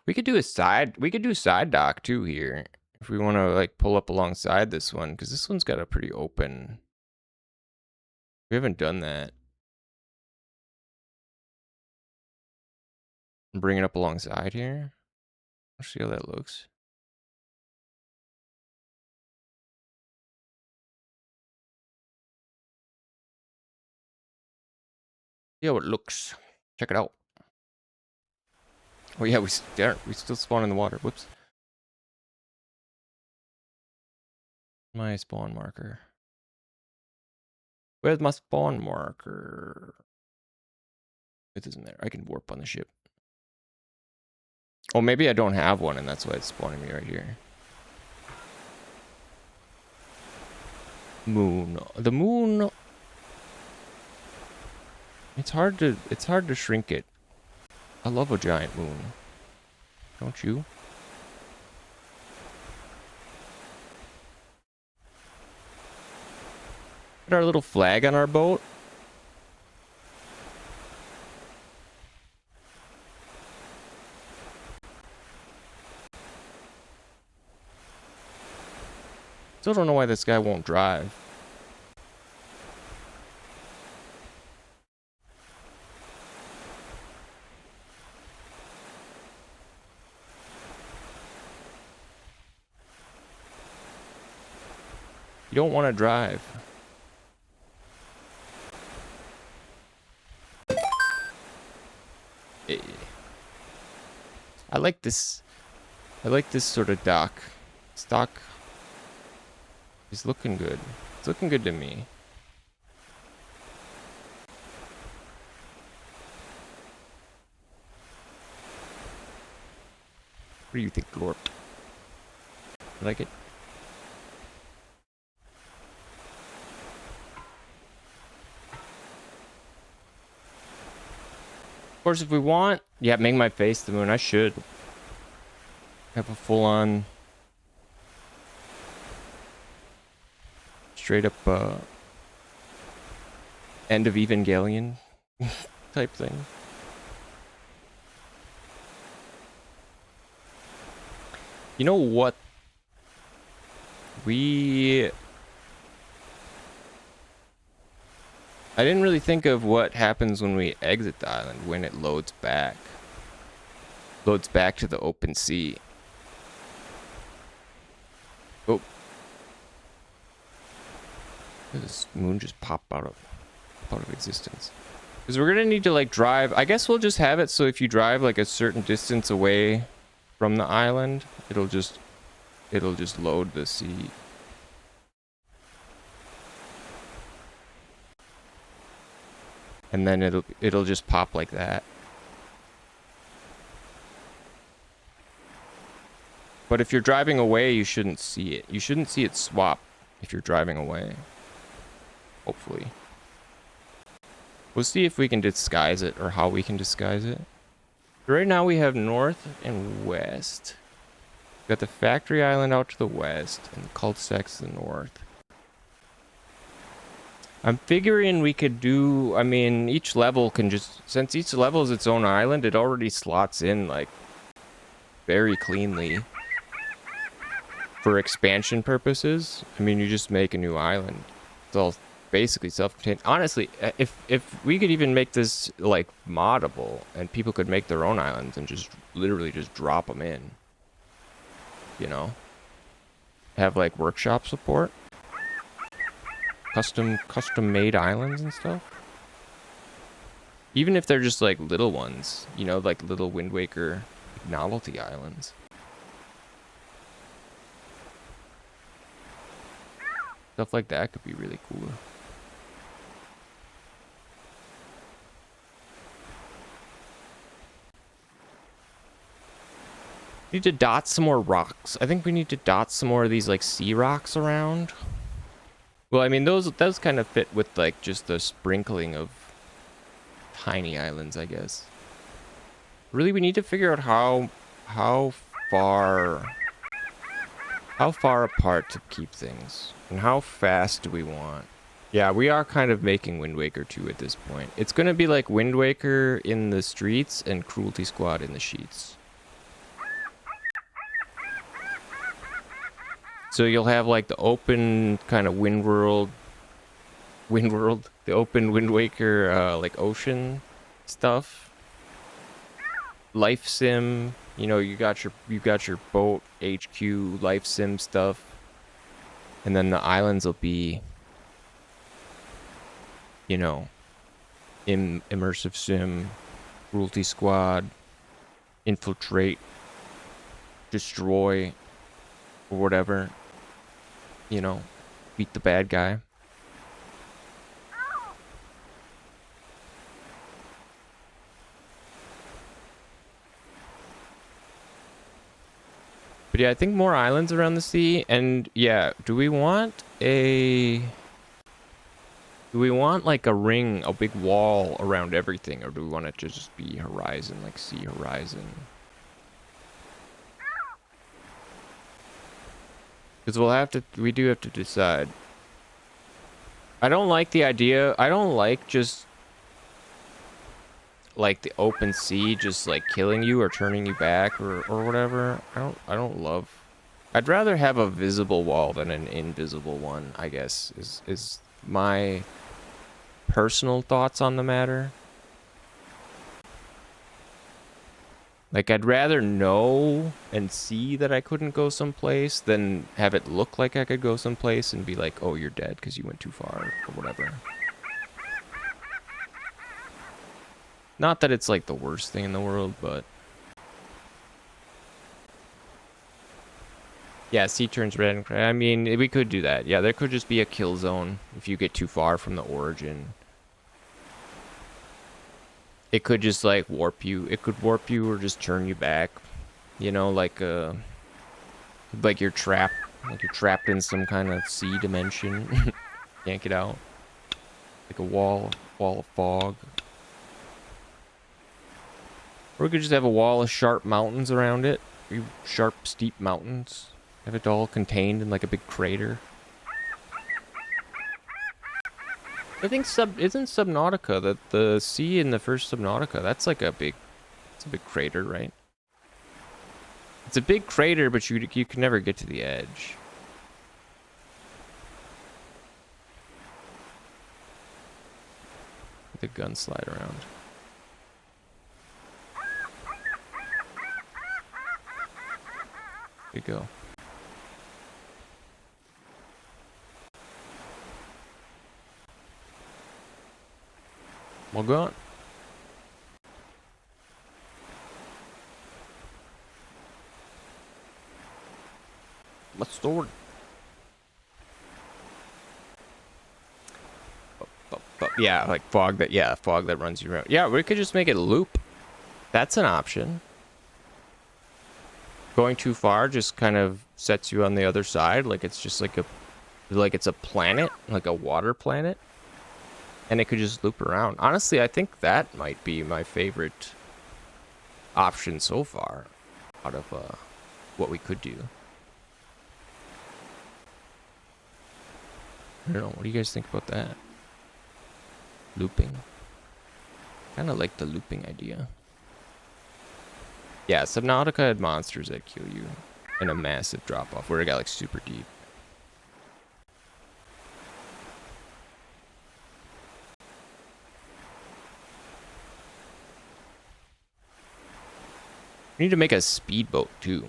We could do a side. We could do side dock too here. If we want to like pull up alongside this one. Because this one's got a pretty open... We haven't done that. Bring it up alongside here. Let's see how that looks. See how it looks. Check it out. Oh yeah, we still spawn in the water. Whoops. My spawn marker. Where's my spawn marker? It isn't there. I can warp on the ship. Oh, maybe I don't have one, and that's why it's spawning me right here. Moon. The moon. It's hard to shrink it. I love a giant moon. Don't you? Put our little flag on our boat. Still don't know why this guy won't drive. You don't want to drive. Eh. I like this. I like this sort of dock. Stock. It's looking good. It's looking good to me. What do you think, Lord? You like it? Of course, if we want, yeah, make my face the moon. I should have a full-on, straight up end of Evangelion type thing. You know what? I didn't really think of what happens when we exit the island, when it loads back. Loads back to the open sea. Oh. Did this moon just pop out of existence? Because we're gonna need to like drive. I guess we'll just have it so if you drive like a certain distance away from the island, it'll just load the sea. And then it'll just pop like that. But if you're driving away, you shouldn't see it. You shouldn't see it swap if you're driving away. Hopefully. We'll see if we can disguise it or how we can disguise it. Right now we have north and west. We've got the factory island out to the west and the cul-de-sacs to the north. I'm figuring we could do, I mean, each level can just, since each level is its own island, it already slots in, like, very cleanly. For expansion purposes, I mean, you just make a new island. It's all basically self-contained. Honestly, if we could even make this, like, moddable, and people could make their own islands and just literally just drop them in. You know? Have, like, workshop support. Custom made islands and stuff. Even if they're just like little ones, you know, like little Wind Waker novelty islands. Stuff like that could be really cool. Need to dot some more rocks. I think we need to dot some more of these like sea rocks around. Well, I mean, those kind of fit with, like, just the sprinkling of tiny islands, I guess. Really, we need to figure out how far apart to keep things. And how fast do we want? Yeah, we are kind of making Wind Waker 2 at this point. It's going to be like Wind Waker in the streets and Cruelty Squad in the sheets. So you'll have like the open kind of Windworld, the open Wind Waker, like ocean stuff. Life sim, you know, you got your boat HQ life sim stuff, and then the islands will be, you know, immersive sim, cruelty squad, infiltrate, destroy, or whatever. You know, beat the bad guy. But yeah, I think more islands around the sea. And yeah, do we want like a ring, a big wall around everything? Or do we want it to just be horizon, like sea horizon? Because we do have to decide. I don't like the idea. I don't like just like the open sea just like killing you or turning you back or whatever. I don't love. I'd rather have a visible wall than an invisible one, I guess, is my personal thoughts on the matter. Like, I'd rather know and see that I couldn't go someplace than have it look like I could go someplace and be like, oh, you're dead because you went too far or whatever. Not that it's like the worst thing in the world, but yeah, sea turns red and I mean, we could do that. Yeah, there could just be a kill zone if you get too far from the origin. It could just like warp you. It could warp you or just turn you back. You know, like you're trapped. Like you're trapped in some kind of sea dimension. Can't get out. Like a wall of fog. Or we could just have a wall of sharp mountains around it. Sharp, steep mountains. Have it all contained in like a big crater. I think isn't Subnautica the sea in the first Subnautica? That's like it's a big crater, right? It's a big crater, but you can never get to the edge. The gun slide around. There you go. Well, go on. Let's store it. Yeah, like fog that runs you around. Yeah, we could just make it loop. That's an option. Going too far just kind of sets you on the other side, like it's just like it's a planet, like a water planet. And it could just loop around. Honestly, I think that might be my favorite option so far out of what we could do. I don't know. What do you guys think about that? Looping. Kind of like the looping idea. Yeah, Subnautica had monsters that kill you in a massive drop-off where it got like super deep. We need to make a speedboat too.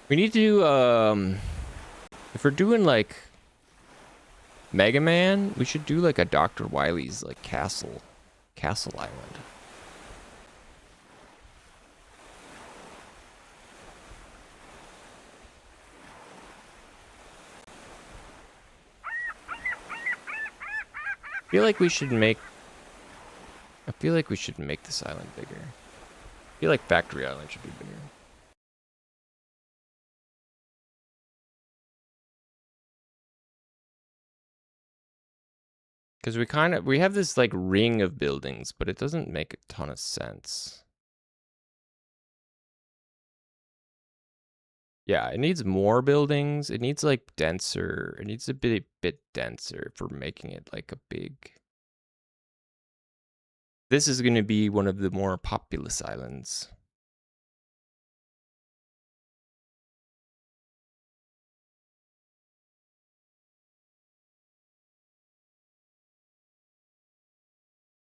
We need to if we're doing like Mega Man, we should do like a Dr. Wily's like castle island. I feel like we should make this island bigger. I feel like Factory Island should be bigger. Because we have this like ring of buildings, but it doesn't make a ton of sense. Yeah, it needs more buildings. It needs like denser. It needs a bit denser for making it like a big. This is going to be one of the more populous islands.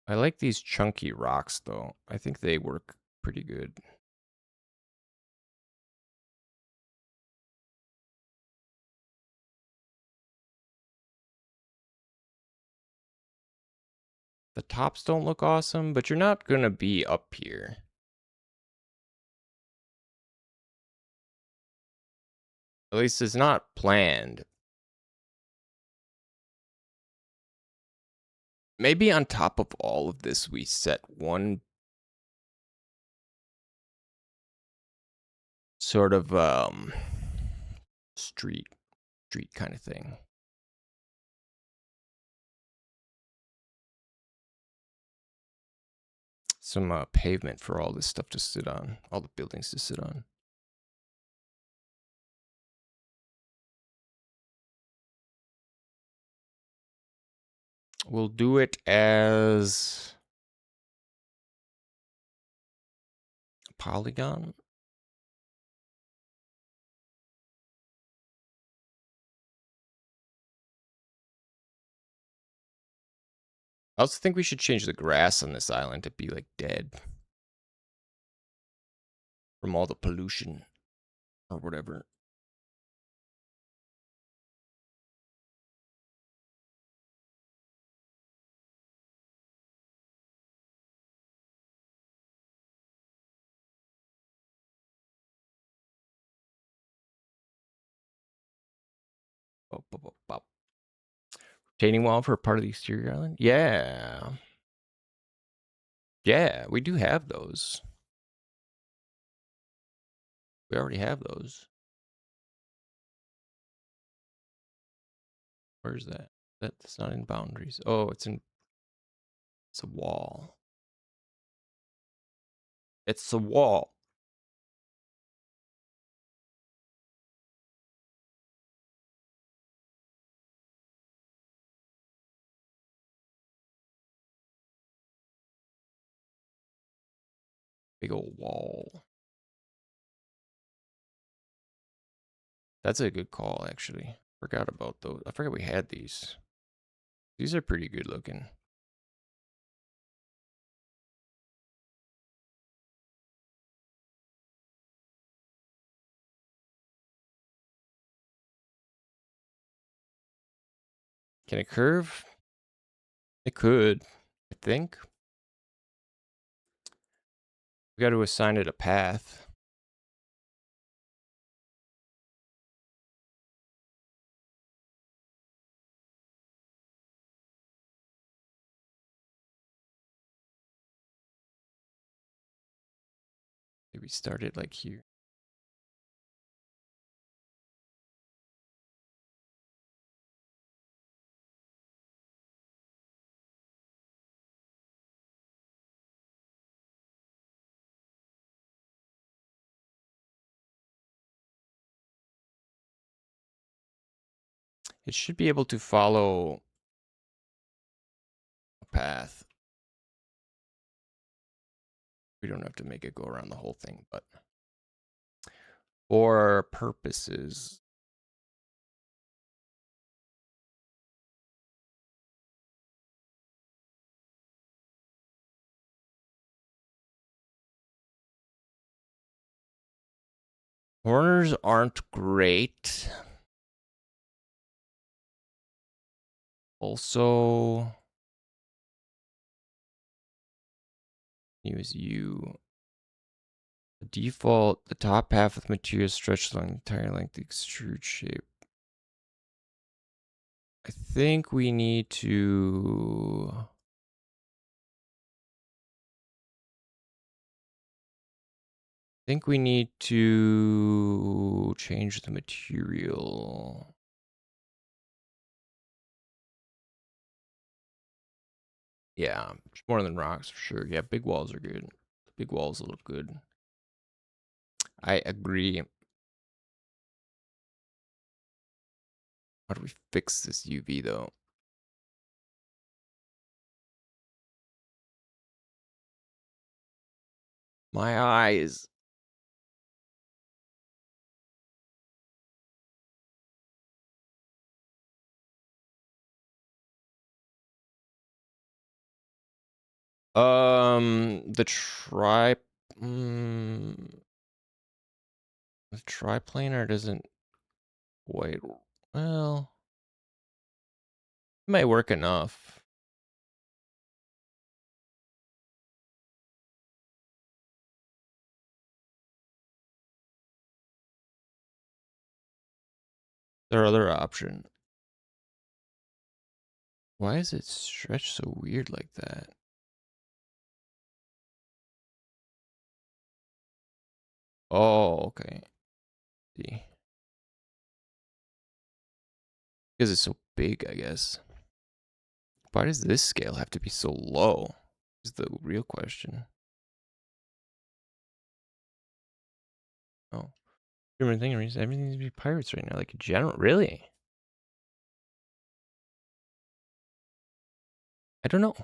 I like these chunky rocks, though. I think they work pretty good. The tops don't look awesome, but you're not going to be up here. At least it's not planned. Maybe on top of all of this, we set one sort of street kind of thing. Some pavement for all this stuff to sit on, all the buildings to sit on. We'll do it as a polygon. I also think we should change the grass on this island to be like dead from all the pollution or whatever. Bop, bop, bop, bop. Retaining wall for a part of the exterior island? Yeah. Yeah, we do have those. We already have those. Where's that? That's not in boundaries. Oh, it's a wall. It's a wall. Big old wall. That's a good call, actually. Forgot about those. I forgot we had these. These are pretty good looking. Can it curve? It could, I think. We got to assign it a path. Maybe start it like here. It should be able to follow a path. We don't have to make it go around the whole thing, but for our purposes, corners aren't great. Also, use you. The default, the top half of the material stretched along the entire length of the extrude shape. I think we need to change the material. Yeah, more than rocks for sure. Yeah, big walls are good. Big walls look good. I agree. How do we fix this UV though? My eyes. The the triplanar doesn't quite, well, it might work enough. Their other option. Why is it stretched so weird like that? Oh, okay. See. Because it's so big, I guess. Why does this scale have to be so low? Is the real question. Oh. Human thing, everything needs to be pirates right now. Like, in general, really? I don't know.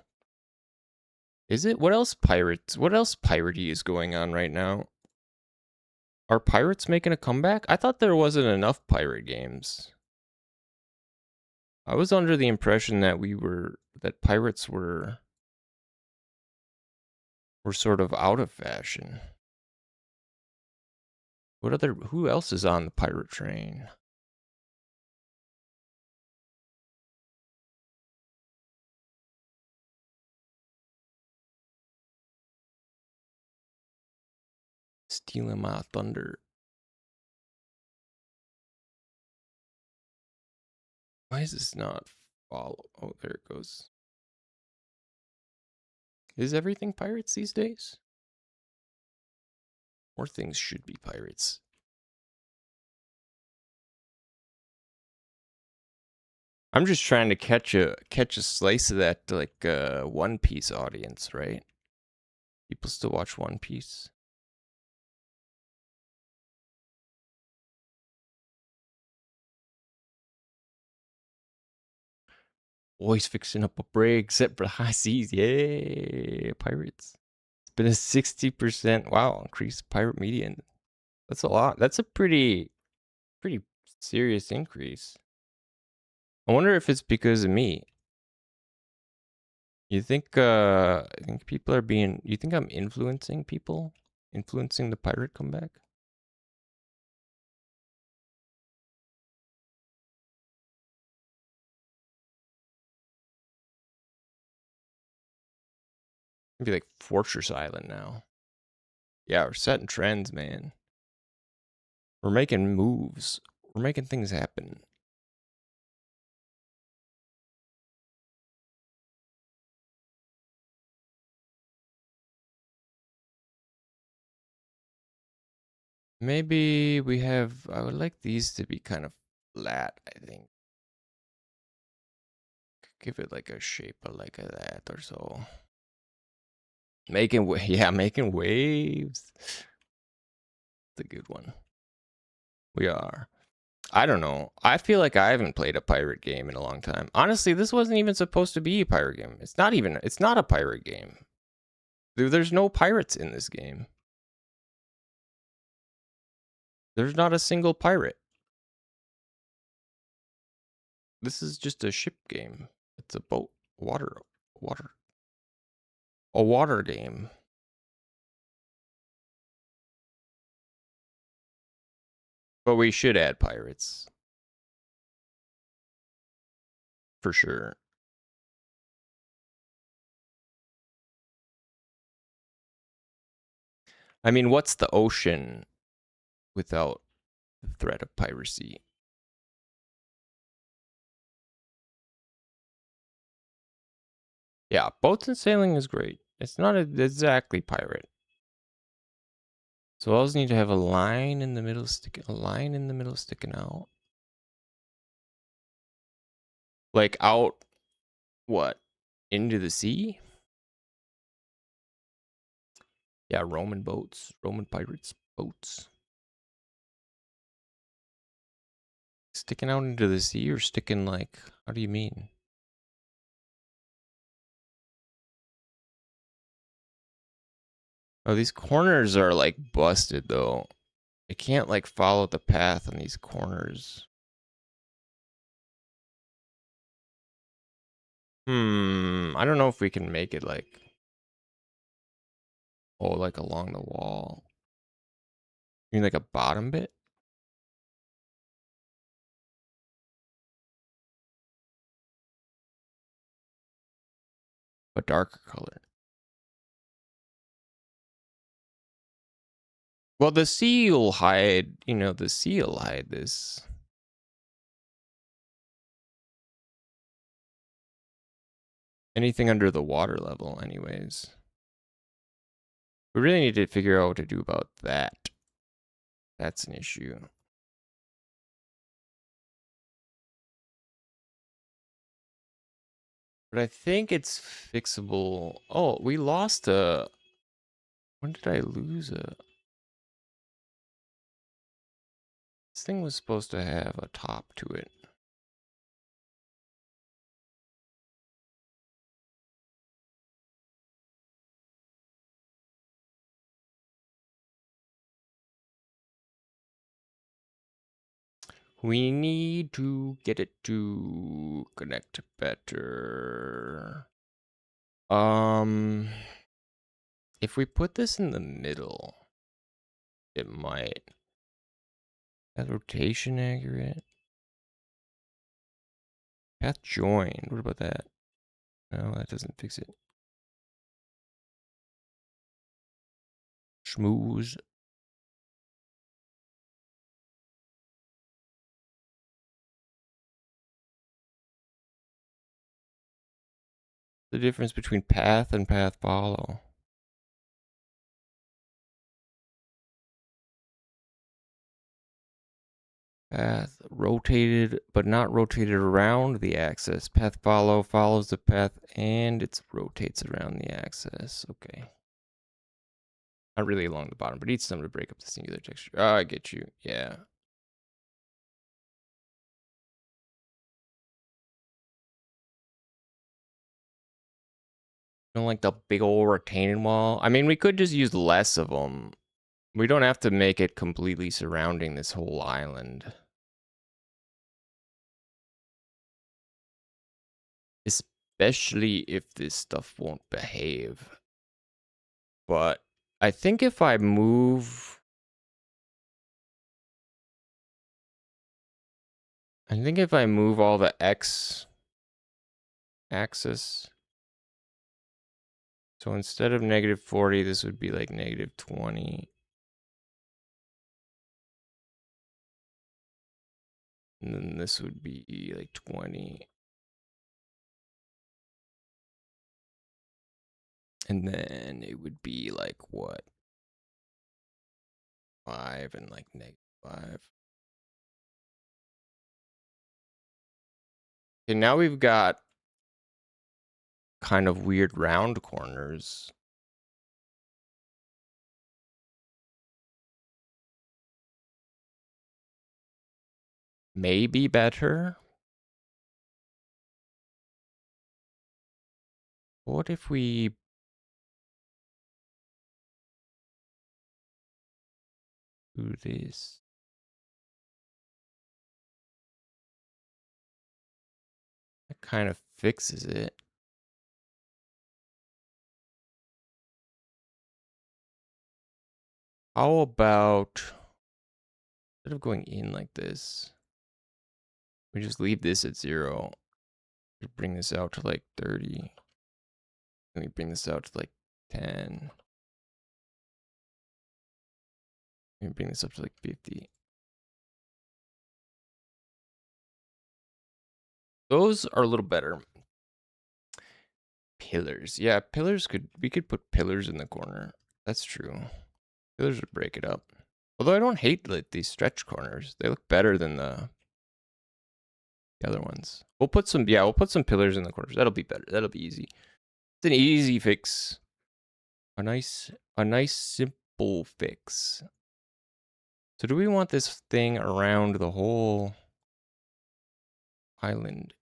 Is it? What else pirates? What else piratey is going on right now? Are pirates making a comeback? I thought there wasn't enough pirate games. I was under the impression that pirates were sort of out of fashion. Who else is on the pirate train? Stealing my thunder. Why is this not follow? Oh, there it goes. Is everything pirates these days? More things should be pirates. I'm just trying to catch a slice of that, like, One Piece audience, right? People still watch One Piece. Always fixing up a break, except for the high seas. Yay, pirates. It's been a 60%, wow, increased pirate median. That's a lot. That's a pretty serious increase. I wonder if it's because of me. You think I think people are being, you think I'm influencing people? Influencing the pirate comeback? It'd be like Fortress Island now. Yeah, we're setting trends, man. We're making moves. We're making things happen. Maybe we have, I would like these to be kind of flat, I think. Give it like a shape of like that or so. Making waves. It's a good one. We are. I don't know. I feel like I haven't played a pirate game in a long time. Honestly, this wasn't even supposed to be a pirate game. It's not a pirate game. There's no pirates in this game. There's not a single pirate. This is just a ship game. It's a boat. A water game. But we should add pirates. For sure. I mean, what's the ocean without the threat of piracy? Yeah, boats and sailing is great. It's not exactly pirate. So I always need to have a line in the middle sticking out. Like out, what? Into the sea? Yeah, Roman pirates boats. Sticking out into the sea or sticking like, how do you mean? Oh, these corners are like busted though. I can't like follow the path on these corners. I don't know if we can make it like Oh, like along the wall. You mean like a bottom bit? A darker color. Well, the sea will hide, you know, the sea will hide this. Anything under the water level, anyways. We really need to figure out what to do about that. That's an issue. But I think it's fixable. Oh, we lost a... When did I lose a... This thing was supposed to have a top to it. We need to get it to connect better. If we put this in the middle, it might. Path rotation accurate. Path join. What about that? No, that doesn't fix it. Schmooze. The difference between path and path follow. Path rotated, but not rotated around the axis. Path follow follows the path and it rotates around the axis. Okay. Not really along the bottom, but needs some to break up the singular texture. Oh, I get you. Yeah. Don't like the big old retaining wall. I mean, we could just use less of them. We don't have to make it completely surrounding this whole island. Especially if this stuff won't behave. But I think if I move... I think if I move all the X axis... So instead of -40, this would be like -20. And then this would be like 20. And then it would be like what? 5 and like -5. Okay, now we've got kind of weird round corners. Maybe better. What if we do this? That kind of fixes it. How about, instead of going in like this, we just leave this at 0. We bring this out to like 30. And we bring this out to like 10. And we bring this up to like 50. Those are a little better. Pillars. Yeah, pillars we could put pillars in the corner. That's true. Pillars would break it up. Although I don't hate like these stretch corners. They look better than the other ones. We'll put some pillars in the corners. That'll be better. That'll be easy. It's an easy fix. A nice simple fix. So do we want this thing around the whole island?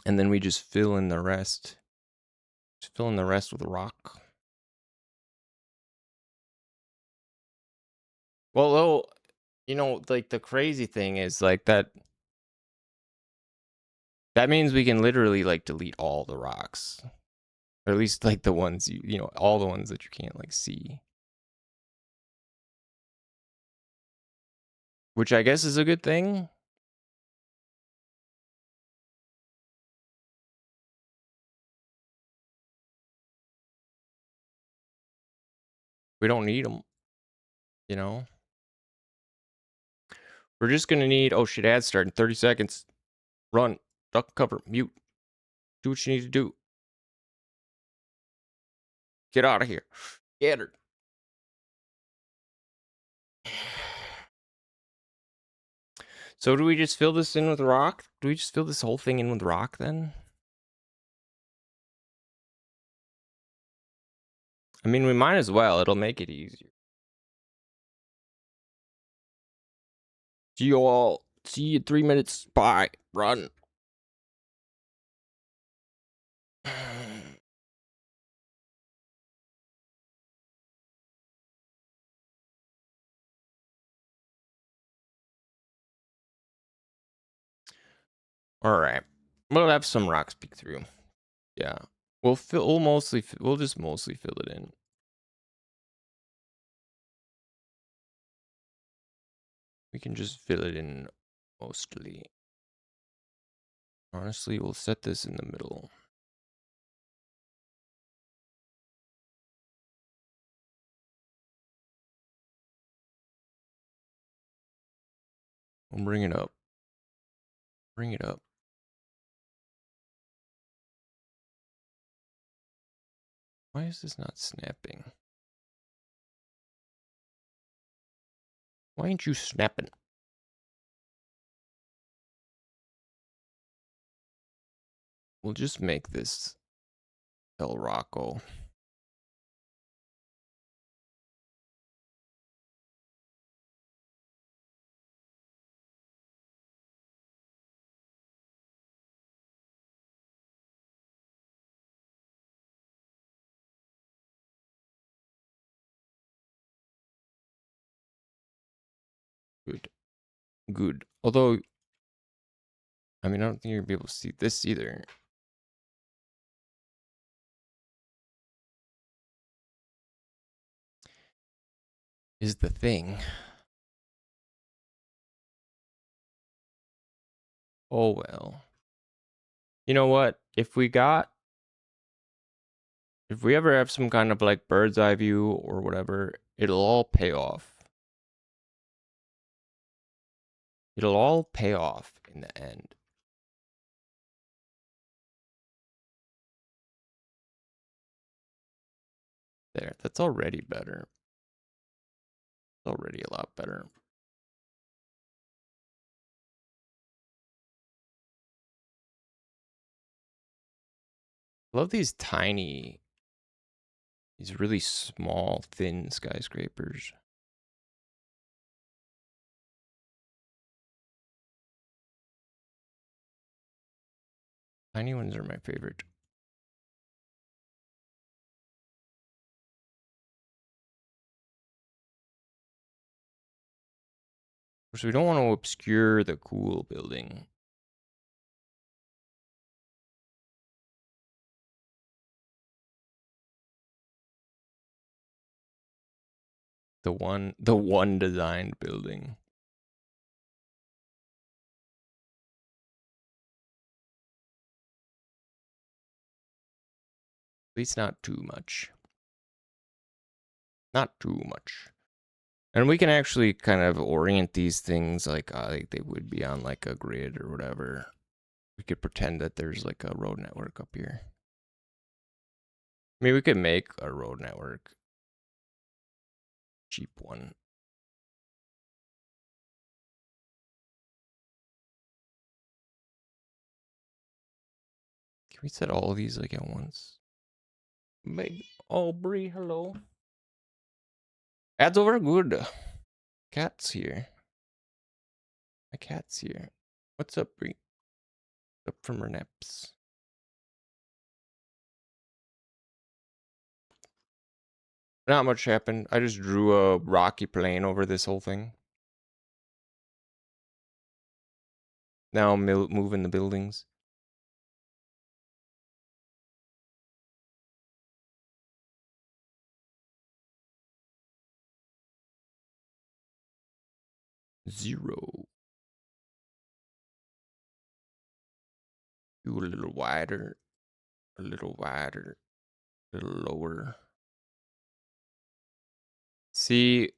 And then we just fill in the rest. Just fill in the rest with rock. Well, You know, like, the crazy thing is, like, that means we can literally, like, delete all the rocks. Or at least, like, the ones you know, all the ones that you can't, like, see. Which I guess is a good thing. We don't need them, you know? We're just gonna need... Oh, shit, ads start in 30 seconds. Run. Duck cover. Mute. Do what you need to do. Get out of here. Get her. So do we just fill this in with rock? Do we just fill this whole thing in with rock then? I mean, we might as well. It'll make it easier. See you all. See you in 3 minutes. Bye. Run. All right. We'll have some rocks peek through. Yeah. We'll just mostly fill it in. We can just fill it in mostly. Honestly, we'll set this in the middle. We'll bring it up. Bring it up. Why is this not snapping? Why ain't you snapping? We'll just make this El Rocco. Good. Good. Although, I mean, I don't think you're gonna be able to see this either. Is the thing. Oh well. You know what? If we ever have some kind of like bird's eye view or whatever, it'll all pay off. It'll all pay off in the end. There, that's already better. It's already a lot better. I love these really small, thin skyscrapers. Tiny ones are my favorite. So we don't want to obscure the cool building. The one designed building. At least not too much. Not too much. And we can actually kind of orient these things like they would be on like a grid or whatever. We could pretend that there's like a road network up here. I mean, we could make a road network. Cheap one. Can we set all of these like at once? Big Aubrey, hello. Ads over, good. Cat's here. My cat's here. What's up, Bree? Up from her naps. Not much happened. I just drew a rocky plane over this whole thing. Now I'm moving the buildings. Zero. Do a little wider. A little wider. A little lower. See,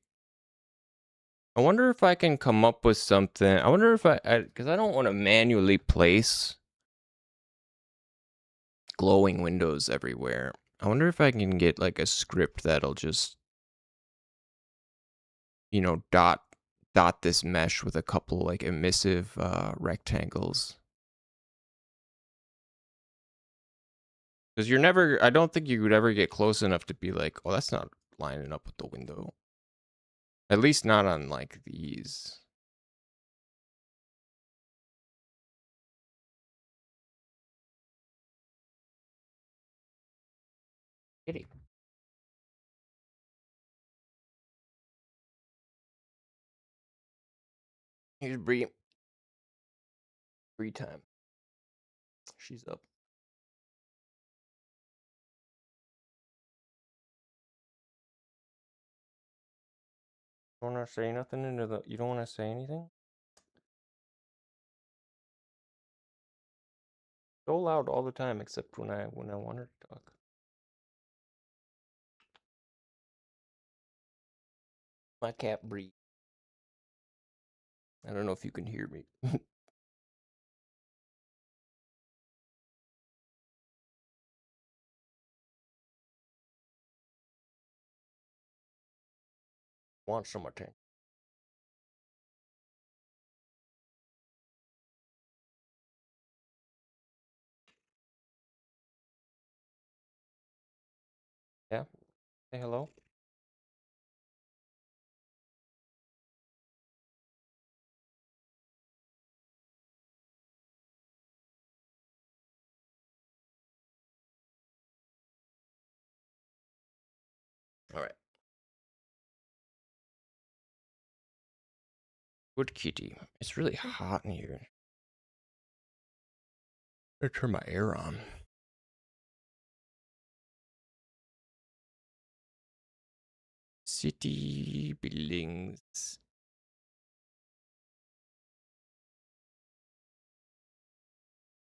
I wonder if I can come up with something. I wonder if because I don't want to manually place glowing windows everywhere. I wonder if I can get like a script that'll just, you know, dot this mesh with a couple like emissive rectangles. Because you're never, I don't think you would ever get close enough to be like, oh, that's not lining up with the window. At least not on like these. Kitty. Here's Bree. Free time. She's up. You don't want to say nothing into the, you don't want to say anything? So loud all the time except when I want her to talk. My cat Bree. I don't know if you can hear me. Want some attention. Yeah? Say hello? Alright. Good kitty. It's really hot in here. I'm gonna turn my air on. City buildings.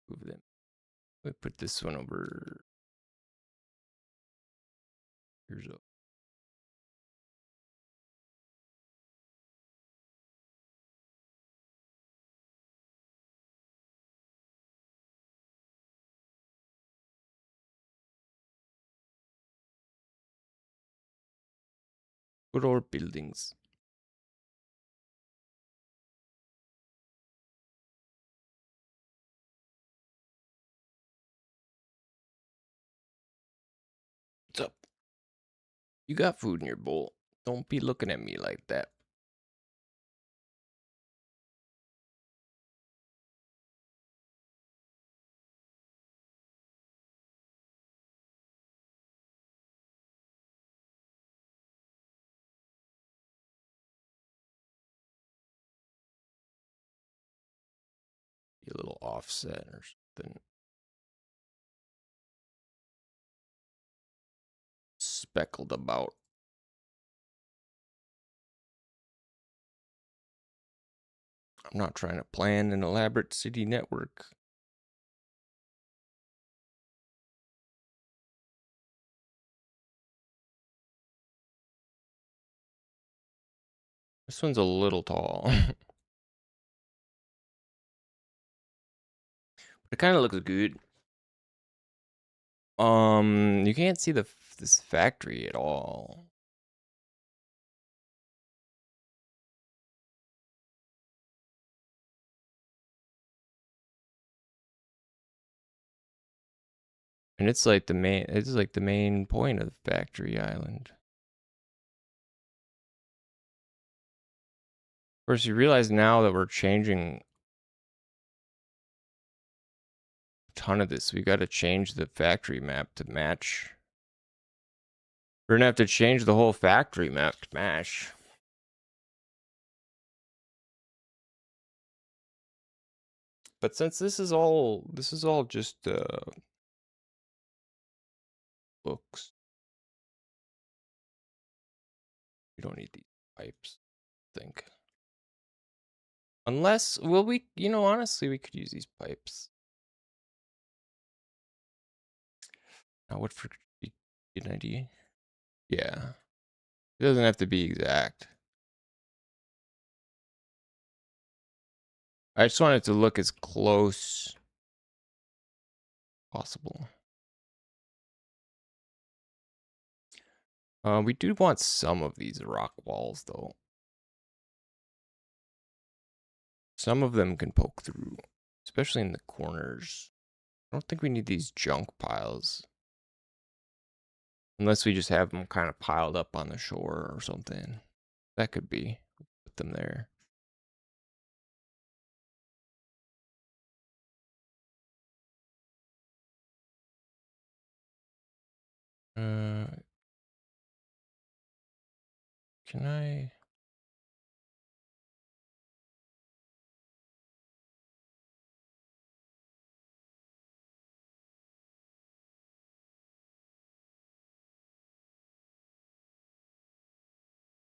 Move them. We put this one over. Here's a good old buildings. What's up? You got food in your bowl. Don't be looking at me like that. Be a little offset or something. Speckled about. I'm not trying to plan an elaborate city network. This one's a little tall. But it kind of looks good. You can't see this factory at all. And it's like the main point of the factory island. Of course, you realize now that we're changing a ton of this. We got to change the factory map to match. We're gonna have to change the whole factory map to match. But since this is all just books, we don't need these pipes, I think. Unless, well, we, you know, honestly, we could use these pipes. Now, what for? Get an idea? Yeah, it doesn't have to be exact. I just want it to look as close possible. We do want some of these rock walls, though. Some of them can poke through, especially in the corners. I don't think we need these junk piles. Unless we just have them kind of piled up on the shore or something. That could be. Put them there. Can I?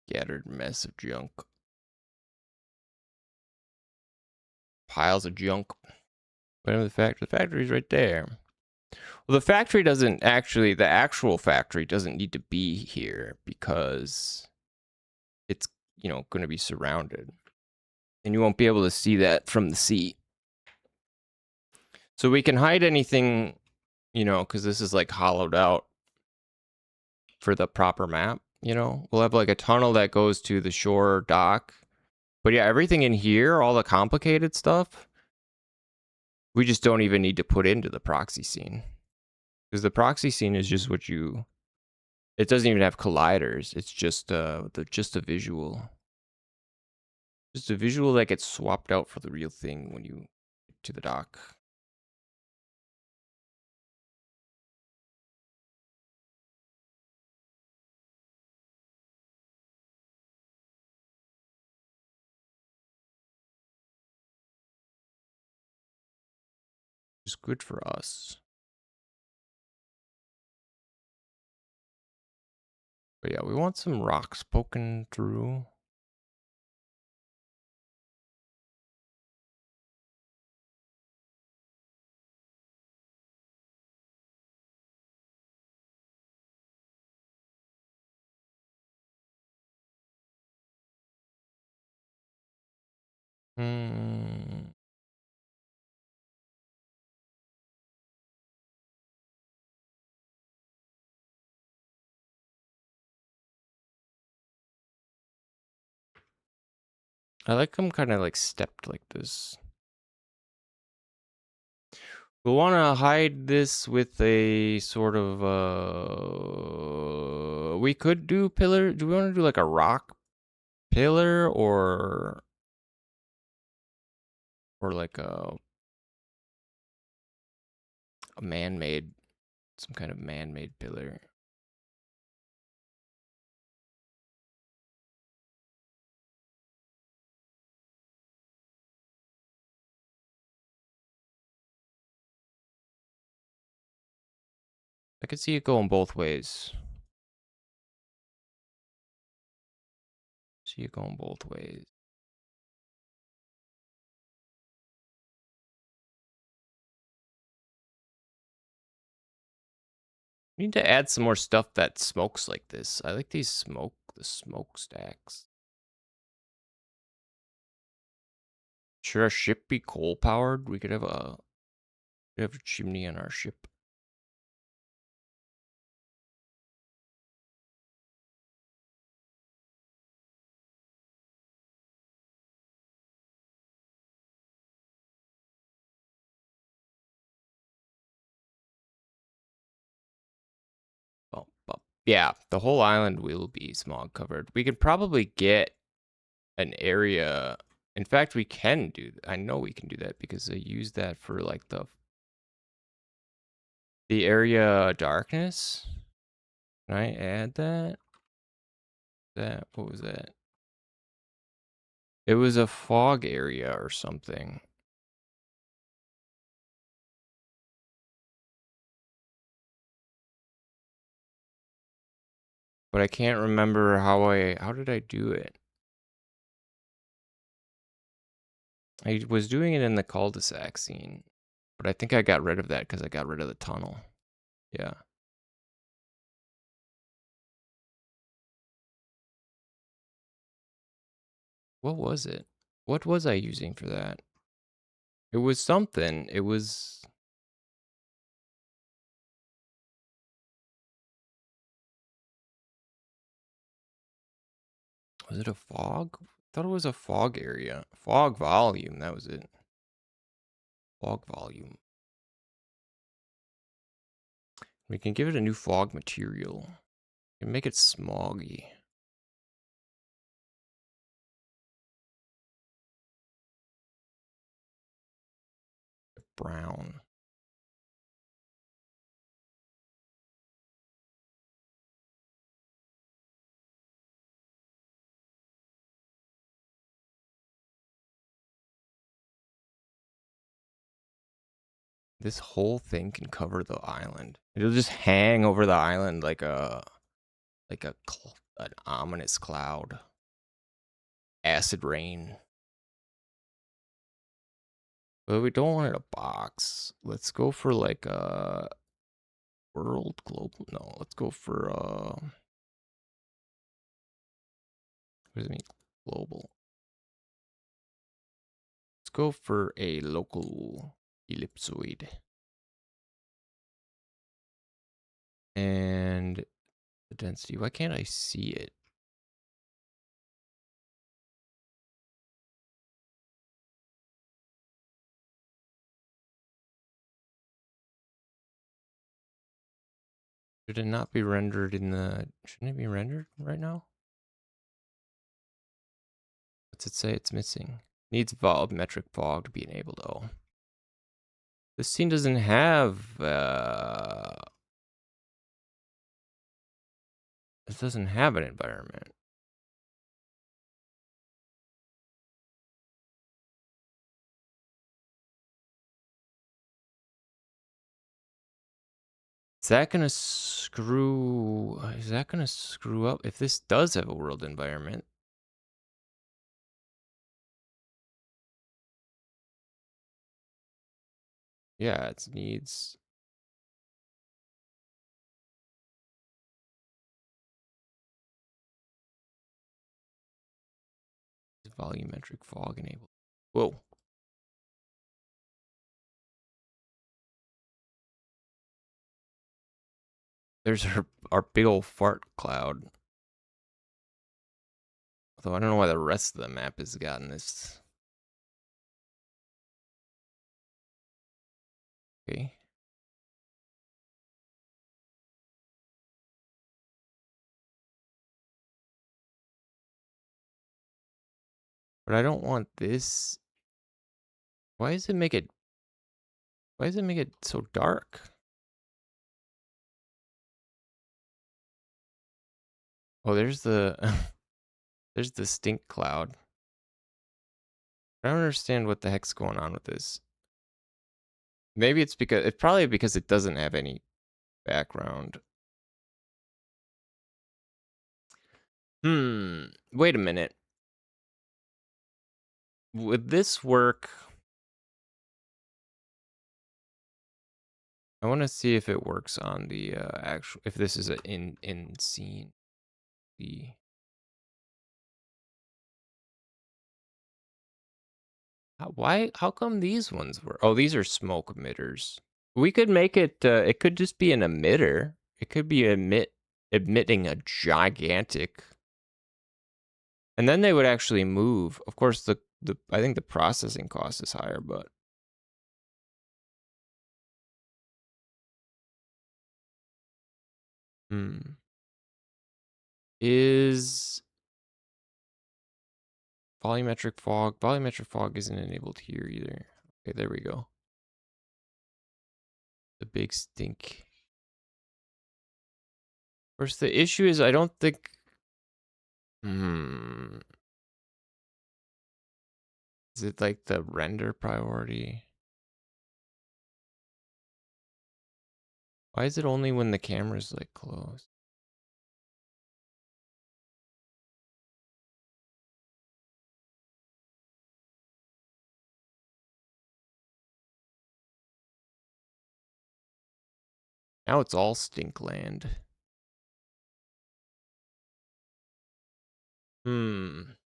Scattered mess of junk. Piles of junk. Whatever the factory's right there. Well, the factory doesn't actually, the actual factory doesn't need to be here because it's, you know, going to be surrounded. And you won't be able to see that from the sea. So we can hide anything, you know, because this is like hollowed out for the proper map, you know. We'll have like a tunnel that goes to the shore dock. But yeah, everything in here, all the complicated stuff, we just don't even need to put into the proxy scene. Because the proxy scene is just what you... It doesn't even have colliders. It's just just a visual. Just a visual that gets swapped out for the real thing when you get to the dock. It's good for us. But yeah, we want some rocks poking through. Hmm. I like them kind of like stepped like this. We'll want to hide this with a sort of, we could do pillar. Do we want to do like a rock pillar or like a man-made, some kind of man-made pillar? I could see it going both ways. See it going both ways. We need to add some more stuff that smokes like this. I like these the smokestacks. Should our ship be coal powered? We could have a chimney on our ship. Yeah, the whole island will be smog covered. We could probably get an area. In fact, we can do. I know we can do that because they use that for like the area darkness. Can I add that? What was that? It was a fog area or something. But I can't remember how did I do it? I was doing it in the cul-de-sac scene, but I think I got rid of that because I got rid of the tunnel. Yeah. What was it? What was I using for that? It was something. It was... Was it a fog? I thought it was a fog area. Fog volume, that was it. Fog volume. We can give it a new fog material. We can make it smoggy. Brown. This whole thing can cover the island. It'll just hang over the island like an ominous cloud. Acid rain. But we don't want it a box. Let's go for like a world global. No, let's go for what does it mean? Global. Let's go for a local ellipsoid. And the density. Why can't I see it? Should it not be rendered in the... Shouldn't it be rendered right now? What's it say it's missing? Needs volumetric fog to be enabled. Oh. This scene doesn't have... This doesn't have an environment. Is that gonna screw... Is that gonna screw up? If this does have a world environment... Yeah, it needs... Volumetric fog enabled. Whoa. There's our big old fart cloud. Although I don't know why the rest of the map has gotten this. Okay. But I don't want this. Why does it make it... Why does it make it so dark? Oh, there's the... there's the stink cloud. I don't understand what the heck's going on with this. Maybe it's because... It's probably because it doesn't have any background. Wait a minute. Would this work? I want to see if it works on the actual... If this is an in scene. The... How come these ones were... Oh, these are smoke emitters. We could make it... it could just be an emitter. It could be emitting a gigantic... And then they would actually move. Of course, the I think the processing cost is higher, but... Is... Volumetric fog. Volumetric fog isn't enabled here either. Okay, there we go. The big stink. Of course, the issue is I don't think... Is it like the render priority? Why is it only when the camera's like closed? Now it's all stink land.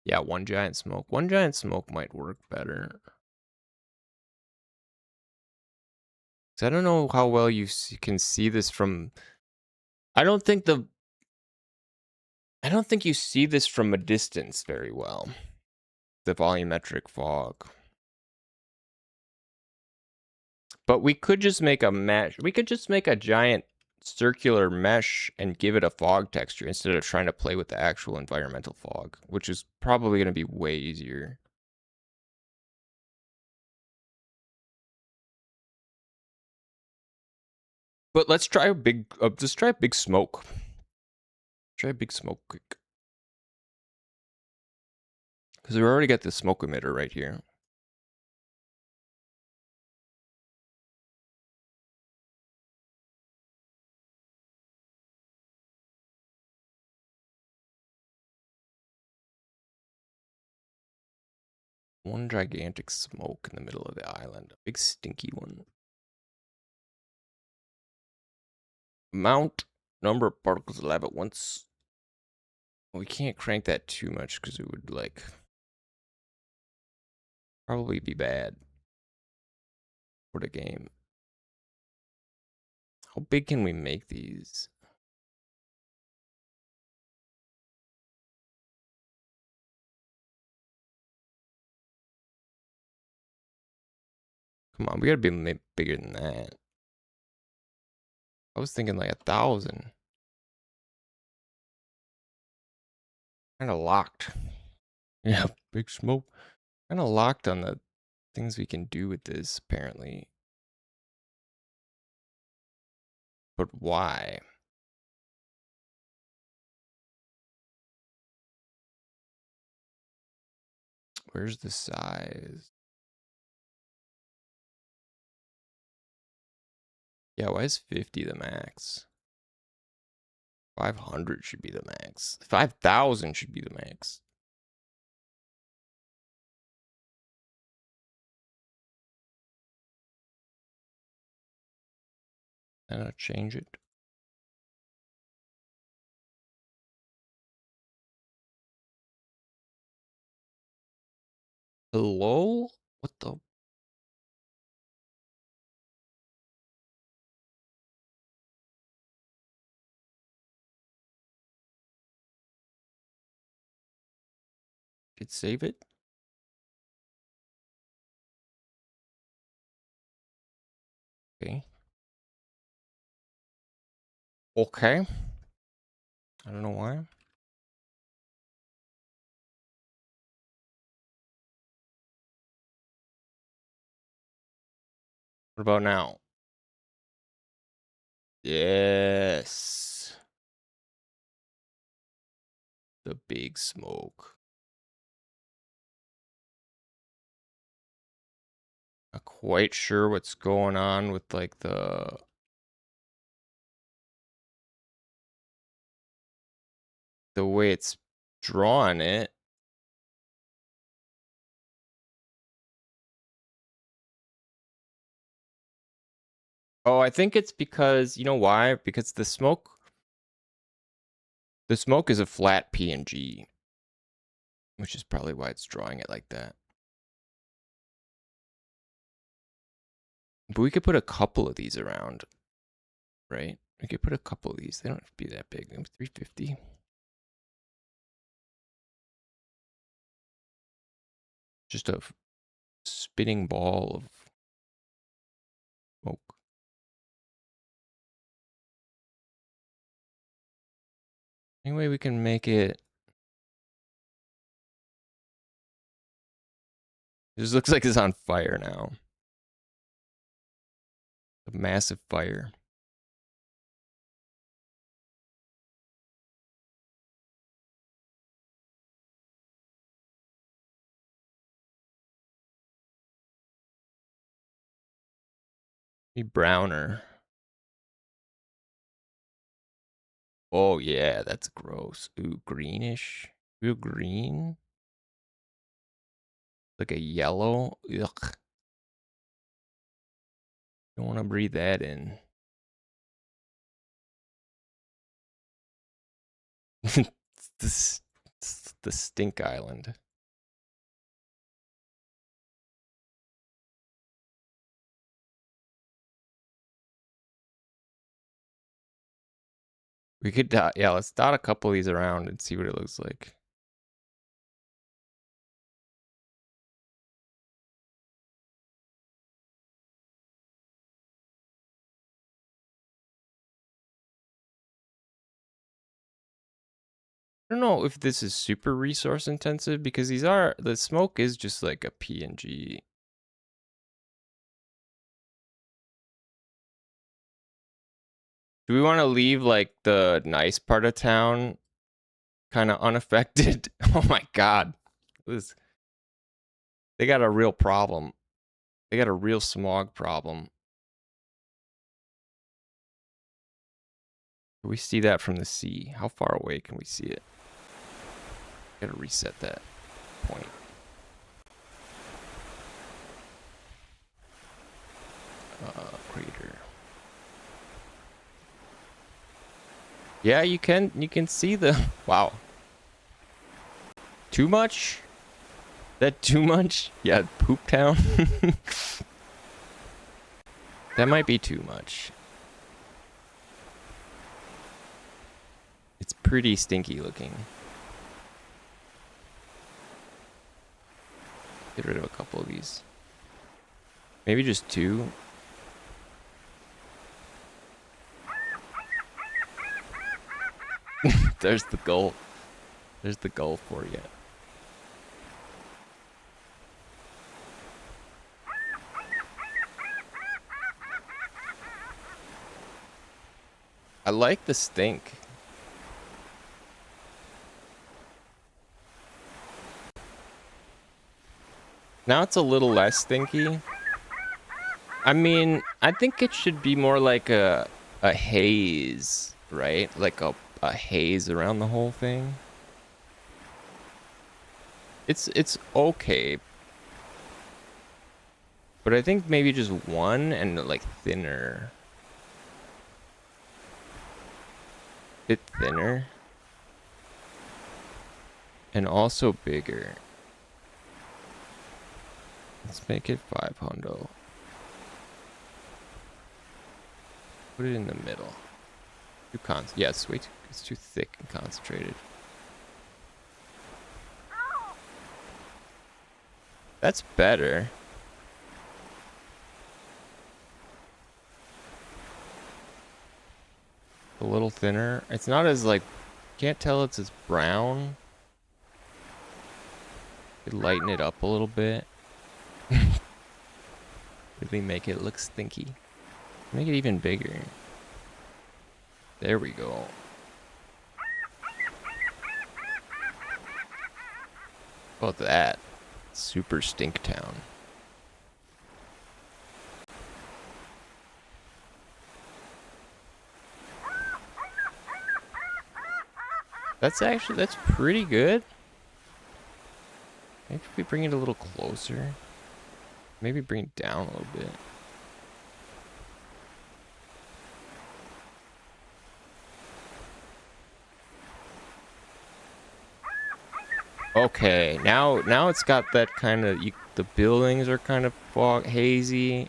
Yeah, one giant smoke. One giant smoke might work better. 'Cause I don't know how well you can see this from... I don't think you see this from a distance very well. The volumetric fog. But we could just make a mesh. We could just make a giant circular mesh and give it a fog texture instead of trying to play with the actual environmental fog, which is probably going to be way easier. But let's try a big, just try a big smoke. Try a big smoke quick. Because we already got the smoke emitter right here. One gigantic smoke in the middle of the island. A big stinky one. Amount, number of particles allowed at once. We can't crank that too much because it would like probably be bad for the game. How big can we make these? Come on, we gotta be bigger than that. I was thinking like 1,000. Kind of locked. Yeah, big smoke. Kind of locked on the things we can do with this, apparently. But why? Where's the size? Yeah, why is 50 the max? 500 should be the max. 5,000 should be the max. I'm gonna change it. Hello? What the? Did save it? Okay. Okay. I don't know why. What about now? Yes. The big smoke. Not quite sure what's going on with like the way it's drawn it. Oh, I think it's because, you know why? Because the smoke is a flat PNG, which is probably why it's drawing it like that. But we could put a couple of these around, right? We could put a couple of these. They don't have to be that big. 350. Just a spinning ball of smoke. Anyway, we can make it. It just looks like it's on fire now. A massive fire. Be browner. Oh yeah, that's gross. Ooh, greenish. Real green. Like a yellow. Ugh. Don't want to breathe that in. It's the stink island. We could dot, yeah, let's dot a couple of these around and see what it looks like. I don't know if this is super resource intensive because the smoke is just like a PNG. Do we want to leave like the nice part of town kind of unaffected? Oh my god. They got a real problem. They got a real smog problem. Can we see that from the sea? How far away can we see it? Gotta reset that point. Crater. Yeah, you can see the wow. Too much? That too much? Yeah, Poop Town. That might be too much. It's pretty stinky looking. Get rid of a couple of these. Maybe just two. There's the goal. There's the goal for you. I like the stink. Now it's a little less stinky. I mean, I think it should be more like a haze, right? Like a haze around the whole thing. It's okay. But I think maybe just one and like thinner. Bit thinner. And also bigger. Let's make it 500. Put it in the middle. Yeah, it's way too, it's too thick and concentrated. That's better. A little thinner. It's not as like, can't tell it's as brown. Could lighten it up a little bit. Really make it look stinky. Make it even bigger. There we go. How about that? Super stink town. That's pretty good. Maybe if we bring it a little closer. Maybe bring it down a little bit. Okay, now it's got that kind of, the buildings are kind of hazy.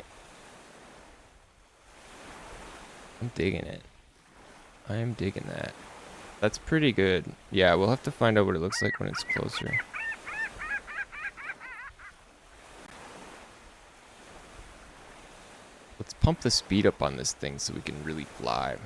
I'm digging it. I am digging that. That's pretty good. Yeah, we'll have to find out what it looks like when it's closer. Let's pump the speed up on this thing so we can really fly.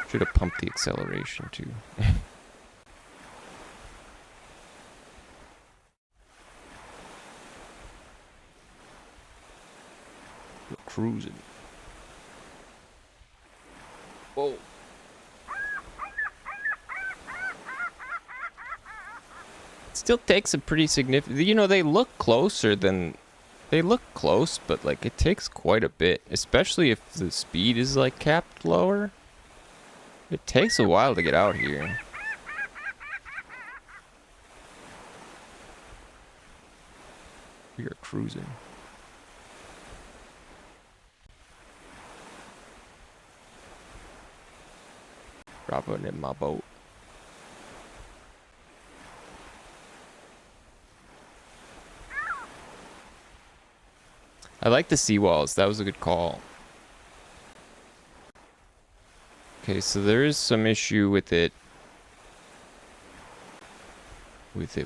Should have pumped the acceleration too. We're cruising. Whoa. It still takes a pretty significant, you know, they look closer than, they look close, but like it takes quite a bit, especially if the speed is like capped lower. It takes a while to get out here. We are cruising. Dropping in my boat. I like the seawalls. That was a good call. Okay, so there is some issue with it.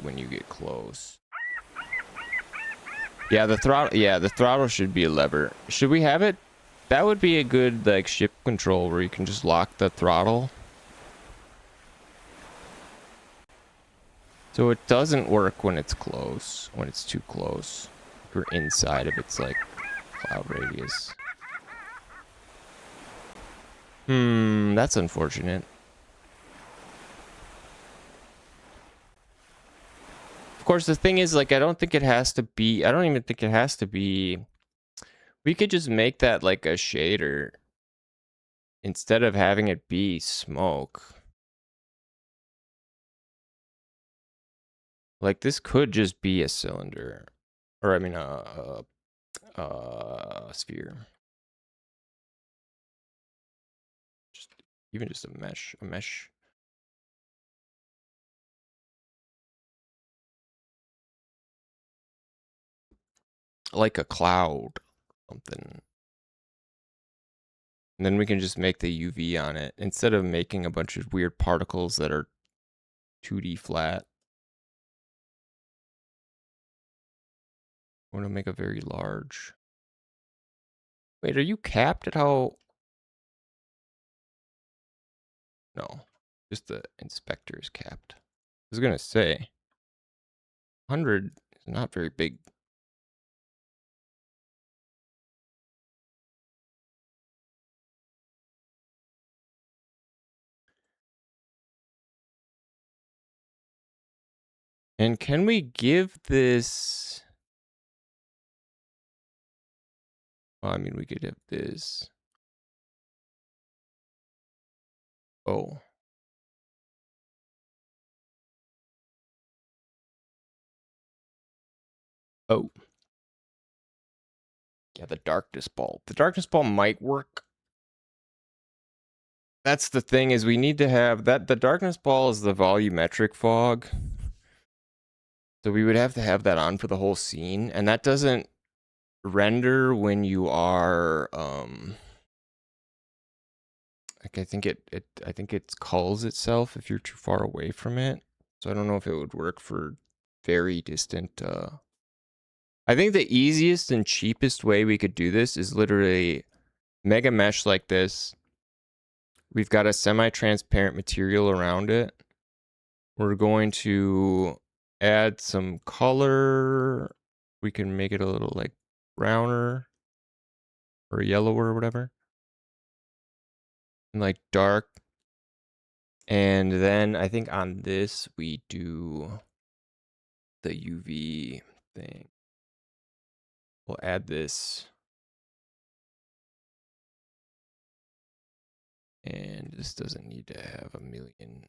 When you get close. Yeah, the throttle. Yeah, the throttle should be a lever. Should we have it? That would be a good like ship control where you can just lock the throttle. So it doesn't work when it's close. When it's too close. If we're inside of its like cloud radius. That's unfortunate. Of course, the thing is, like, I don't think it has to be. I don't even think it has to be. We could just make that like a shader instead of having it be smoke. Like, this could just be a cylinder, or I mean, a sphere. Even just a mesh. Like a cloud, something. And then we can just make the UV on it instead of making a bunch of weird particles that are 2D flat. I want to make a very large. Wait, are you capped at how? No, just the inspector is capped. I was gonna say 100 is not very big. And can we give this? Well, I mean, we could have this. Oh. Oh. Yeah, the darkness ball. The darkness ball might work. That's the thing, is we need to have that. The darkness ball is the volumetric fog. So we would have to have that on for the whole scene, and that doesn't render when you are like, I think it culls itself if you're too far away from it. So I don't know if it would work for very distant I think the easiest and cheapest way we could do this is literally mega mesh like this. We've got a semi-transparent material around it. We're going to add some color. We can make it a little like browner or yellower or whatever. And like dark. And then I think on this we do the UV thing. We'll add this. And this doesn't need to have a million.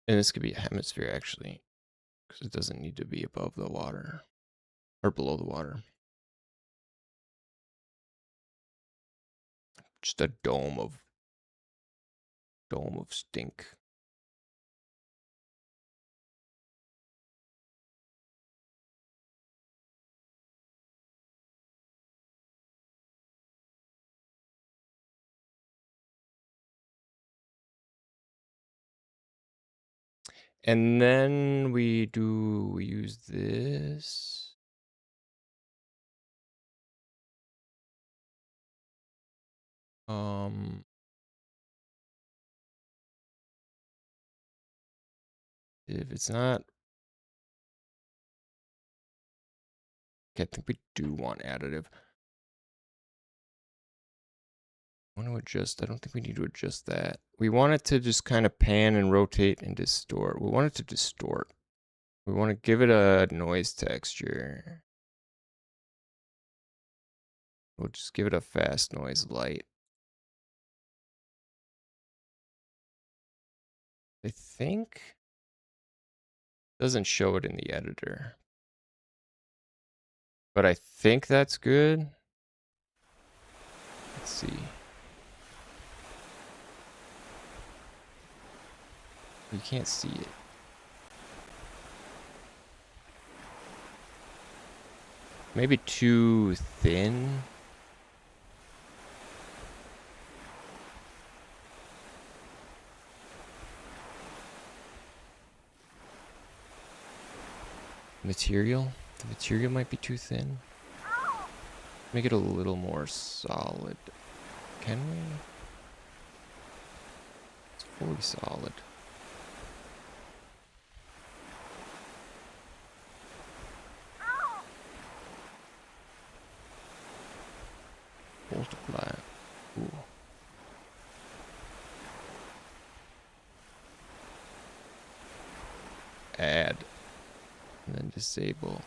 And this could be a hemisphere actually, because it doesn't need to be above the water or below the water. Just a dome of stink. And then we use this. If it's not, okay, I think we do want additive. I want to adjust. I don't think we need to adjust that. We want it to just kind of pan and rotate and distort. We want it to distort. We want to give it a noise texture. We'll just give it a fast noise light. I think Doesn't show it in the editor. But I think that's good. Let's see. You can't see it. Maybe too thin. Material? The material might be too thin. Make it a little more solid. Can we? It's fully solid. Multiply. Ooh. Add. And then disable.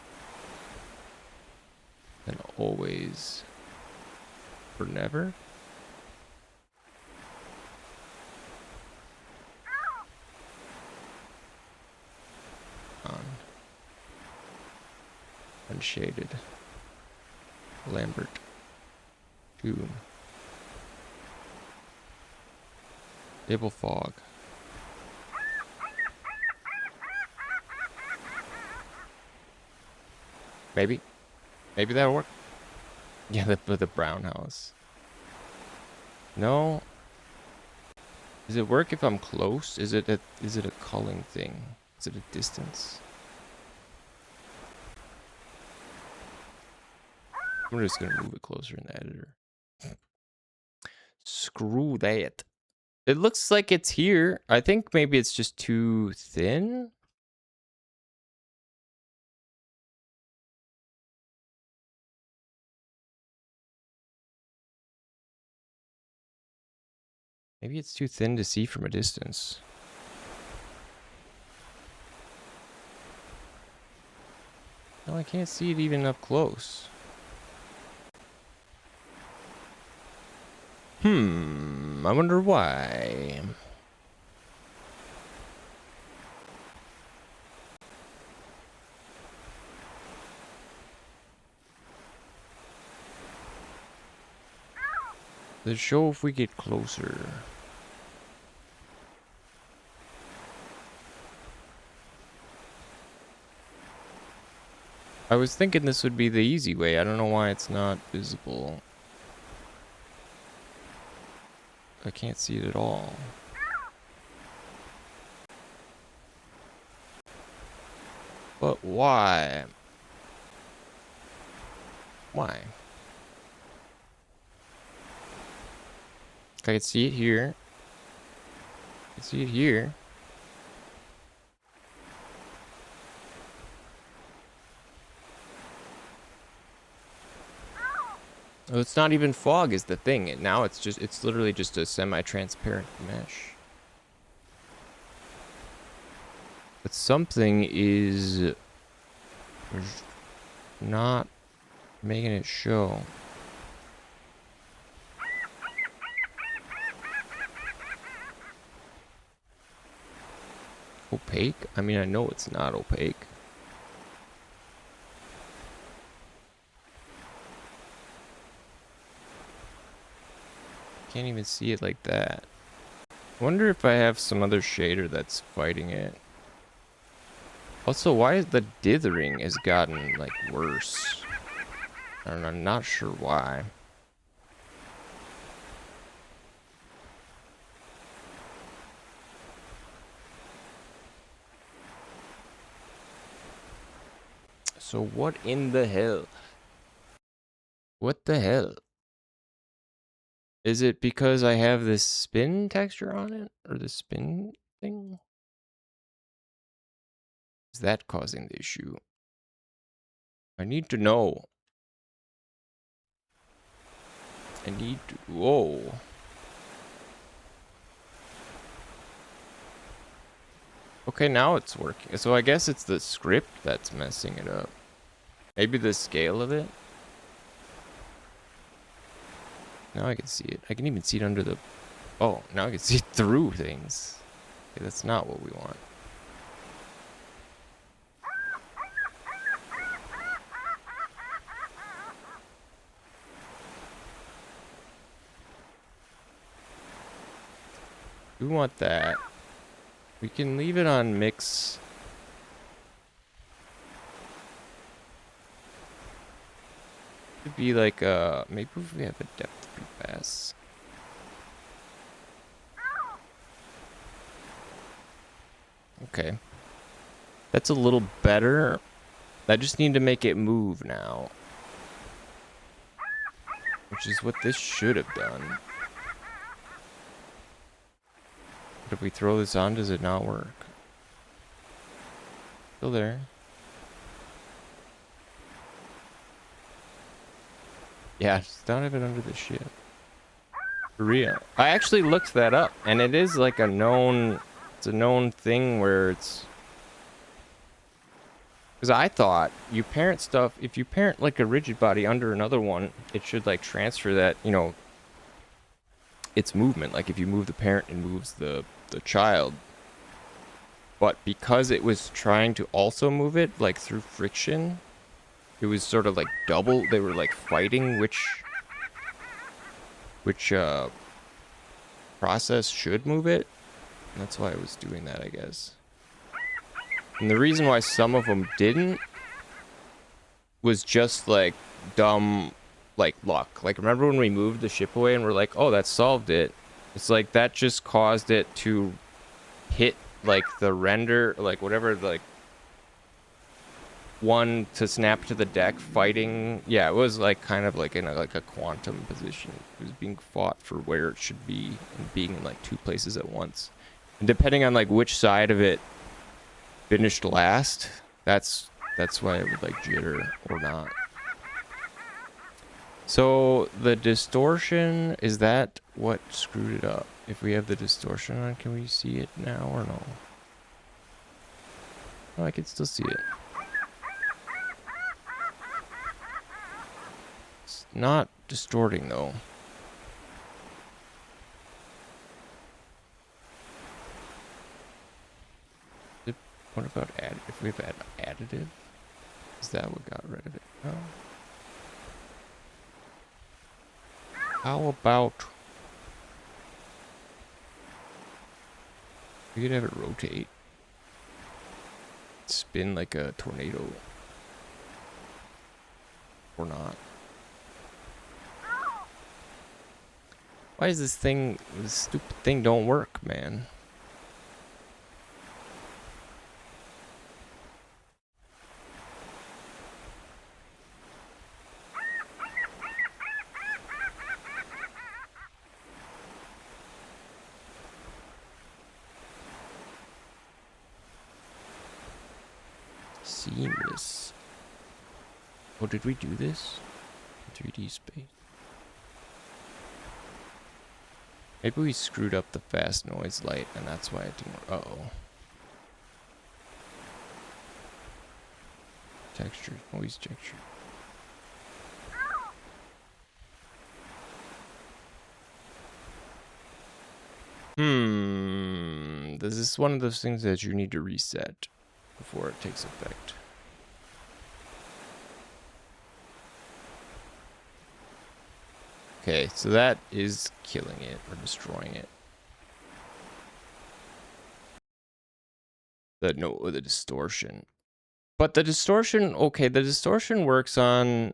Then always. For never. On. Unshaded. Lambert. Tune. Table fog. Maybe. Maybe that'll work. Yeah, the brown house. No. Does it work if I'm close? Is it a culling thing? Is it a distance? I'm just gonna move it closer in the editor. Screw that. It looks like it's here. I think maybe it's just too thin. Maybe it's too thin to see from a distance. No, I can't see it even up close. I wonder why. Let's show if we get closer. I was thinking this would be the easy way. I don't know why it's not visible. I can't see it at all. But why? Why? I can see it here. I can see it here. Oh, it's not even fog is the thing. Now it's literally just a semi-transparent mesh. But something is not making it show. Opaque? I mean, I know it's not opaque. Can't even see it like that. I wonder if I have some other shader that's fighting it. Also, why is the dithering has gotten like worse? I don't know, I'm not sure why. So what in the hell? What the hell? Is it because I have this spin texture on it? Or the spin thing? Is that causing the issue? I need to know. I need to... Whoa. Okay, now it's working. So I guess it's the script that's messing it up. Maybe the scale of it? Now I can see it. I can even see it under the... Oh, now I can see it through things. Okay, that's not what we want. We want that. We can leave it on mix. Could be like maybe if we have a depth repass. Okay. That's a little better. I just need to make it move now. Which is what this should have done. But if we throw this on, does it not work? Still there. Yeah, just don't have it under the ship. For real. I actually looked that up, and it is like a known... It's a known thing where it's... Because I thought you parent stuff... If you parent like a rigid body under another one, it should like transfer that, you know... its movement. Like if you move the parent, it moves the child. But because it was trying to also move it, like through friction... It was sort of like double. They were like fighting which process should move it. And that's why I was doing that, I guess. And the reason why some of them didn't was just like dumb, like luck. Like remember when we moved the ship away and we're like, oh, that solved it. It's like that just caused it to hit like the render, like whatever, like one to snap to the deck fighting. Yeah, it was like kind of like in a quantum position. It was being fought for where it should be and being in like two places at once. And depending on like which side of it finished last, that's why it would like jitter or not. So the distortion, is that what screwed it up? If we have the distortion on, can we see it now or no? Oh, I can still see it. Not distorting though. What about if we've had additive? Is that what got rid of it? Oh. How about we could have it rotate, spin like a tornado, or not? Why is this stupid thing don't work, man? Seamless. Oh, did we do this? 3D space. Maybe we screwed up the fast noise light and that's why it didn't work. Uh-oh. Texture, noise texture. This is one of those things that you need to reset before it takes effect. Okay, so that is killing it or destroying it. The distortion. But the distortion, okay, the distortion works on...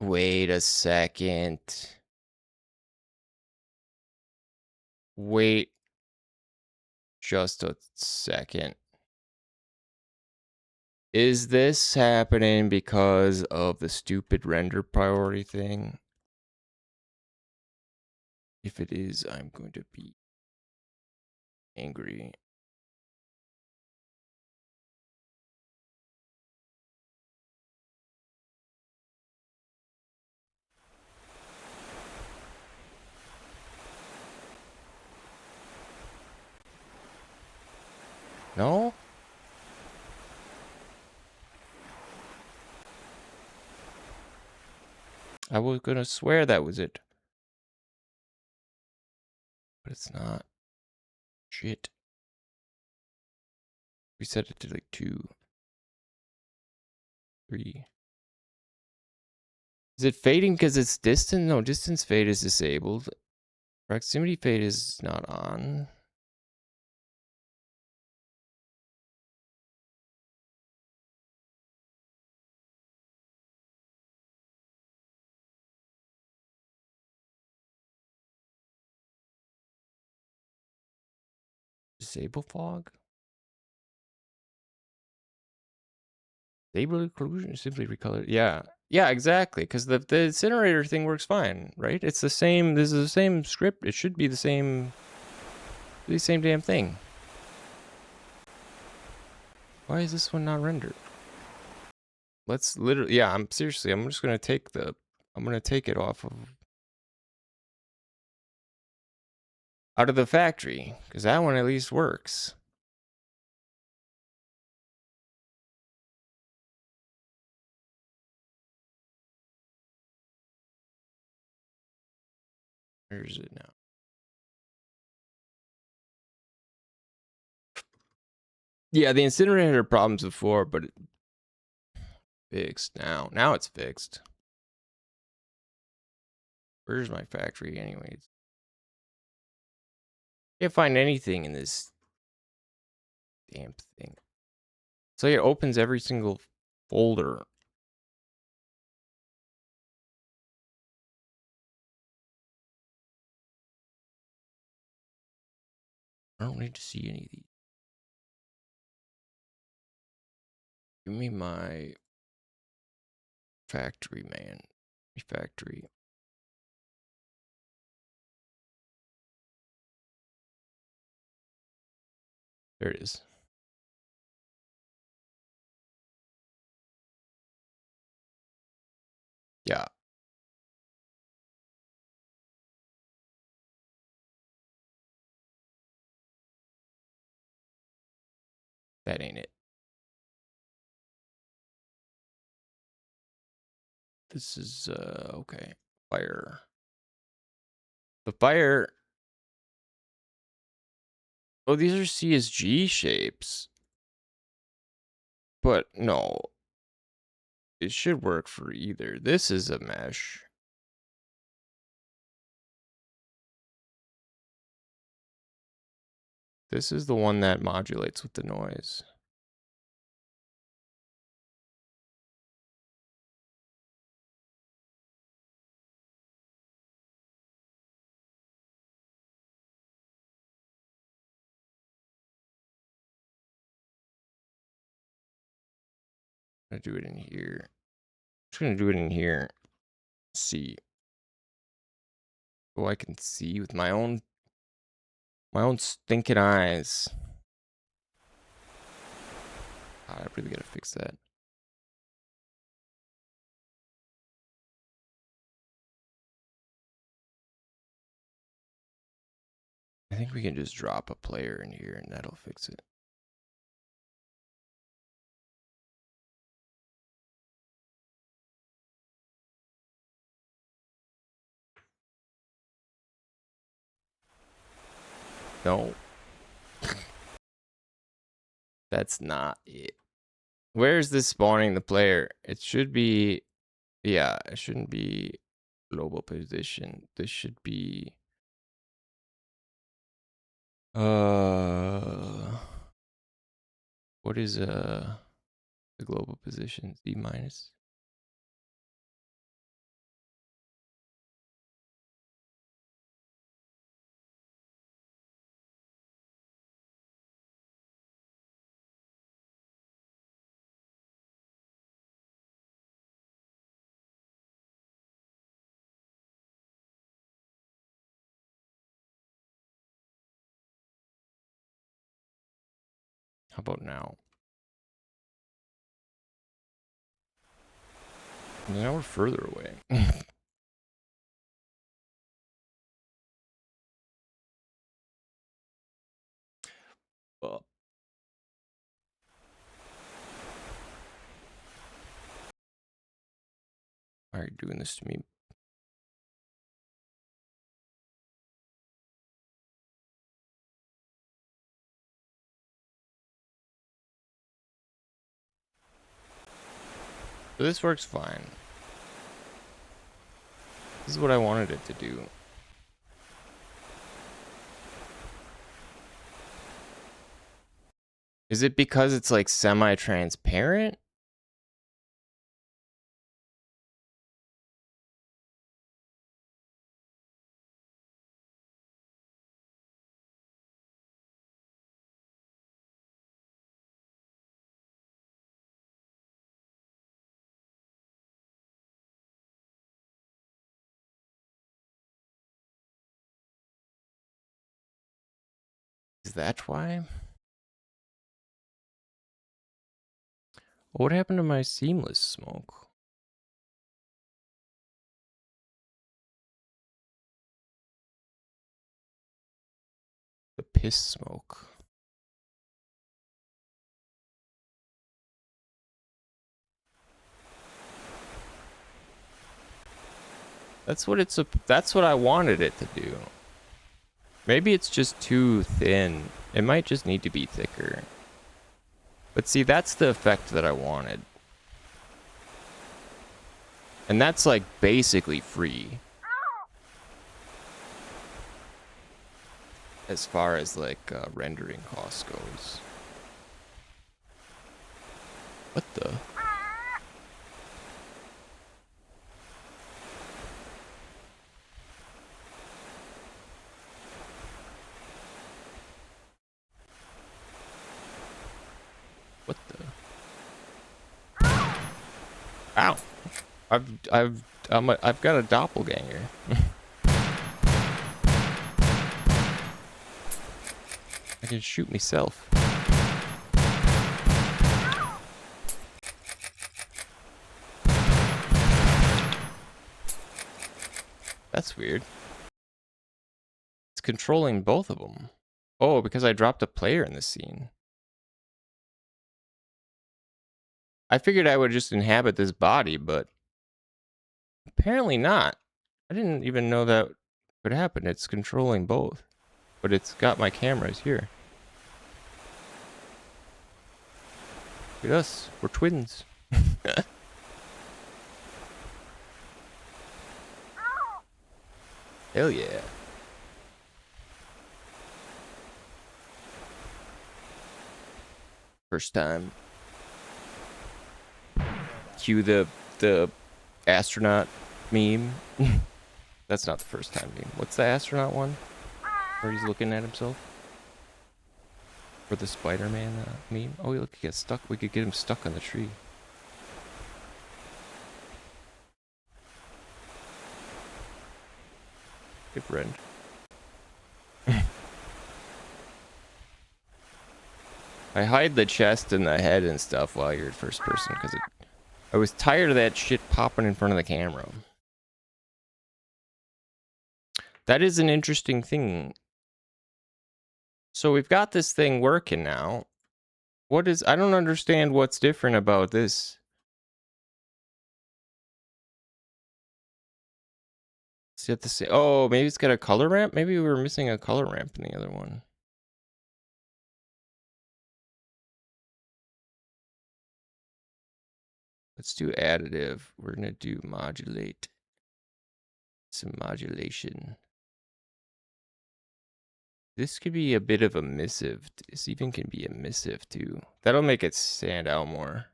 Wait a second. Wait just a second. Is this happening because of the stupid render priority thing? If it is, I'm going to be angry. No? I was gonna swear that was it. But it's not. Shit. We set it to like 2, 3. Is it fading because it's distant? No, distance fade is disabled. Proximity fade is not on. Disable fog? Stable occlusion, simply recolor. Yeah. Yeah, exactly. Because the incinerator thing works fine, right? It's the same. This is the same script. It should be the same damn thing. Why is this one not rendered? Let's literally, yeah, I'm just gonna take it off of out of the factory, because that one at least works. Where is it now? Yeah, the incinerator had problems before, but it fixed now. Now it's fixed. Where's my factory anyways? Can't find anything in this damn thing. So it opens every single folder. I don't need to see any of these. Give me my factory, man. Factory. There it is. Yeah. That ain't it. This is okay. Fire. The fire. Oh, these are CSG shapes. But no. It should work for either. This is a mesh. This is the one that modulates with the noise. I'm gonna do it in here. I'm just gonna do it in here. See. Oh, I can see with my own stinking eyes. God, I really gotta fix that. I think we can just drop a player in here and that'll fix it. No. That's not it. Where's this spawning the player? It should be, yeah, it shouldn't be global position. This should be, what is, the global position? Z minus? How about now? Now we're further away. Well, why are you doing this to me? So this works fine. This is what I wanted it to do. Is it because it's like semi-transparent? that why? What happened to my seamless smoke? The piss smoke. That's what I wanted it to do. Maybe it's just too thin. It might just need to be thicker. But see, that's the effect that I wanted. And that's like basically free. As far as like rendering cost goes. What the? What the? Ow! I've got a doppelganger. I can shoot myself. That's weird. It's controlling both of them. Oh, because I dropped a player in the scene. I figured I would just inhabit this body, but apparently not. I didn't even know that would happen. It's controlling both. But it's got my cameras here. Look at us. We're twins. Hell yeah. First time. Cue the astronaut meme. That's not the first time meme. What's the astronaut one? Where he's looking at himself? Or the Spider-Man meme? Oh, look, he gets stuck. We could get him stuck on the tree. Good friend. I hide the chest and the head and stuff while you're first person because I was tired of that shit popping in front of the camera. That is an interesting thing. So we've got this thing working now. I don't understand what's different about this. Is it the same? Oh, maybe it's got a color ramp? Maybe we were missing a color ramp in the other one. Let's do additive. We're going to do modulate. Some modulation. This could be a bit of a missive. This even can be a missive too. That'll make it stand out more.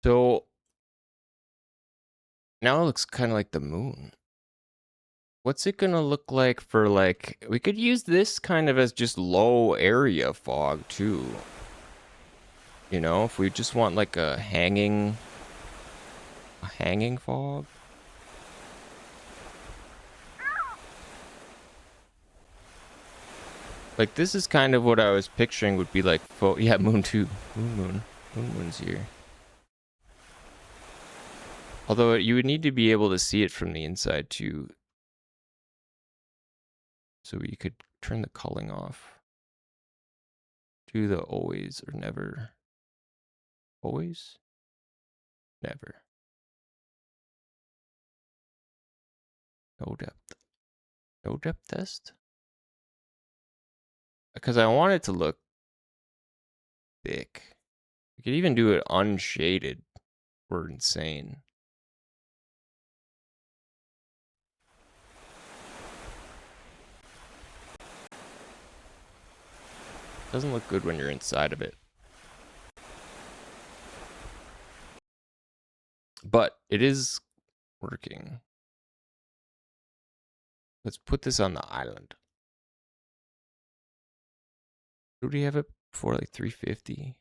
So now it looks kind of like the moon. What's it gonna look like for like, we could use this kind of as just low area fog too. You know, if we just want like a hanging fog. Like this is kind of what I was picturing would be like, yeah, moon too. Moon's here. Although you would need to be able to see it from the inside too. So you could turn the culling off. Do the always or never. Always? Never. No depth. No depth test? Because I want it to look thick. You could even do it unshaded. We're insane. Doesn't look good when you're inside of it. But it is working. Let's put this on the island. Do we have it for like 350.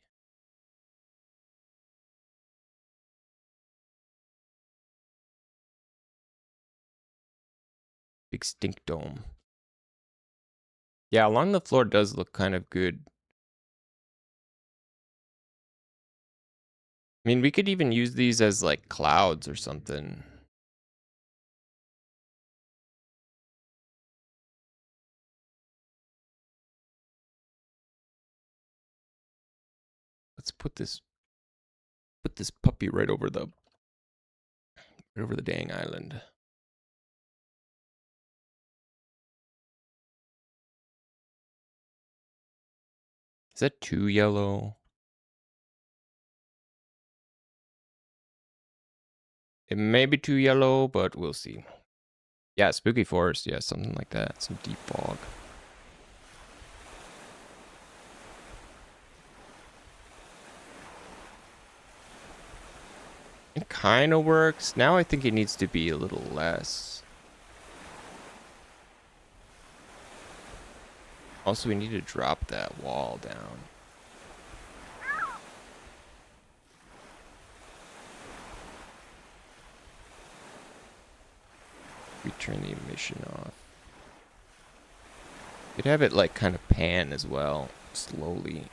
Big stink dome. Yeah, along the floor does look kind of good. I mean, we could even use these as like clouds or something. Let's put this puppy right over the dang island. Is that too yellow? It may be too yellow, but we'll see. Yeah, spooky forest. Yeah, something like that. Some deep fog. It kind of works. Now I think it needs to be a little less. Also, we need to drop that wall down. We turn the emission off. You'd have it like kind of pan as well, slowly.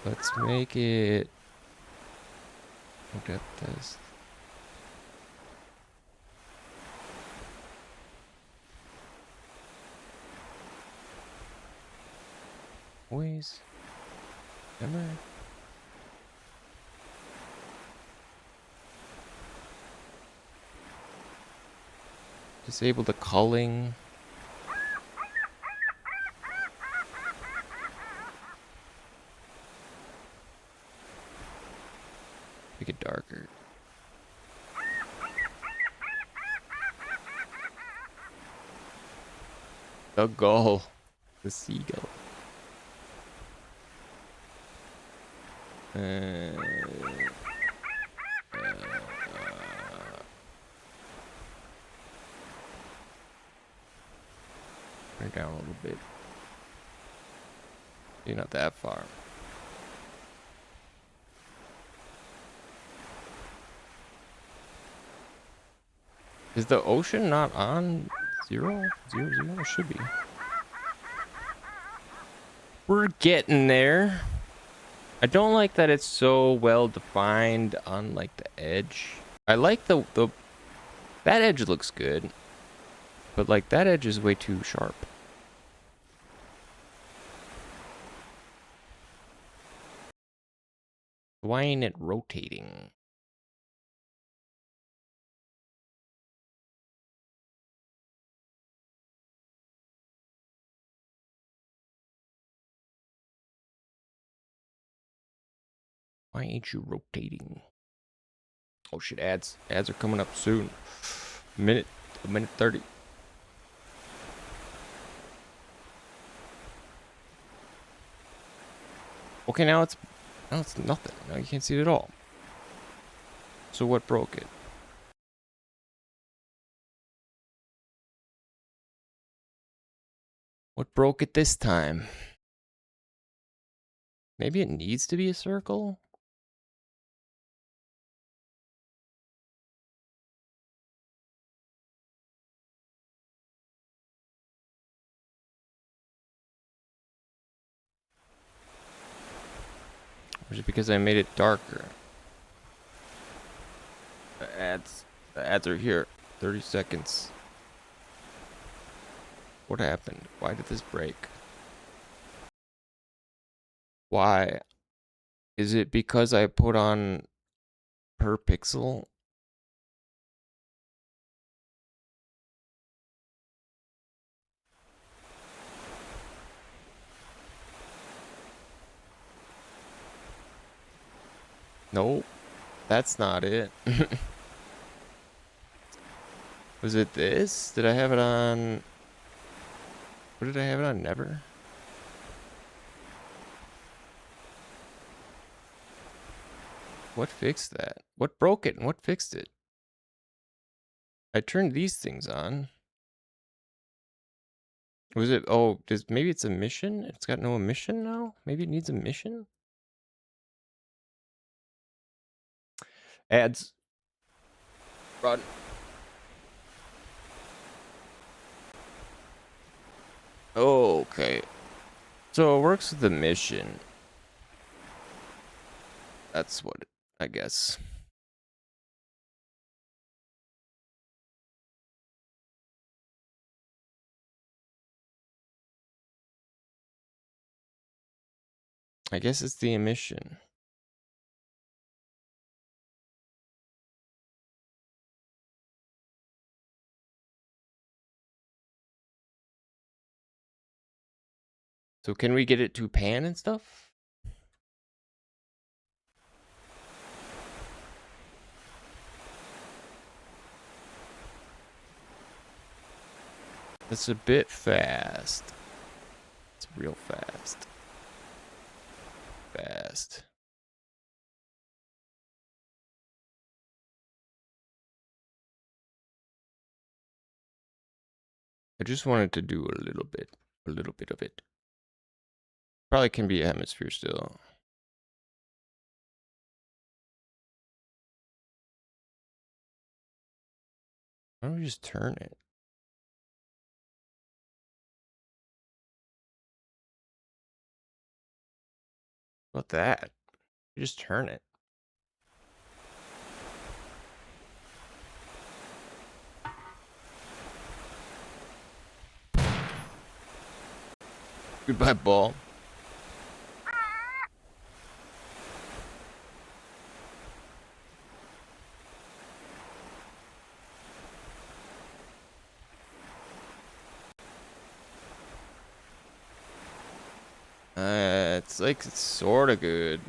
Let's make it. Look at this. Boys. Remember? Disable the culling. Make it darker. The gull. The seagull. Turn it down a little bit. You're not that far. Is the ocean not on 0? 0, 0? It should be. We're getting there. I don't like that it's so well defined on like the edge. I like the that edge looks good, but like that edge is way too sharp. Why ain't it rotating? Why ain't you rotating? Oh shit, ads are coming up soon. A minute 30. Okay, now it's nothing. Now you can't see it at all. So what broke it? What broke it this time? Maybe it needs to be a circle? Or is it because I made it darker? The ads are here. 30 seconds. What happened? Why did this break? Why? Is it because I put on per pixel? Nope. That's not it. Was it this? Did I have it on? What did I have it on? Never? What fixed that? What broke it and what fixed it? I turned these things on. Was it? Oh, maybe it's a mission? It's got no emission now? Maybe it needs a mission? Ads. Run. Okay. So it works with the mission. That's what I guess. I guess it's the emission. So can we get it to pan and stuff? It's a bit fast. It's real fast. Fast. I just wanted to do a little bit of it. Probably can be a hemisphere still. Why don't we just turn it? How about that? You just turn it. Goodbye, ball. It's like it's sort of good.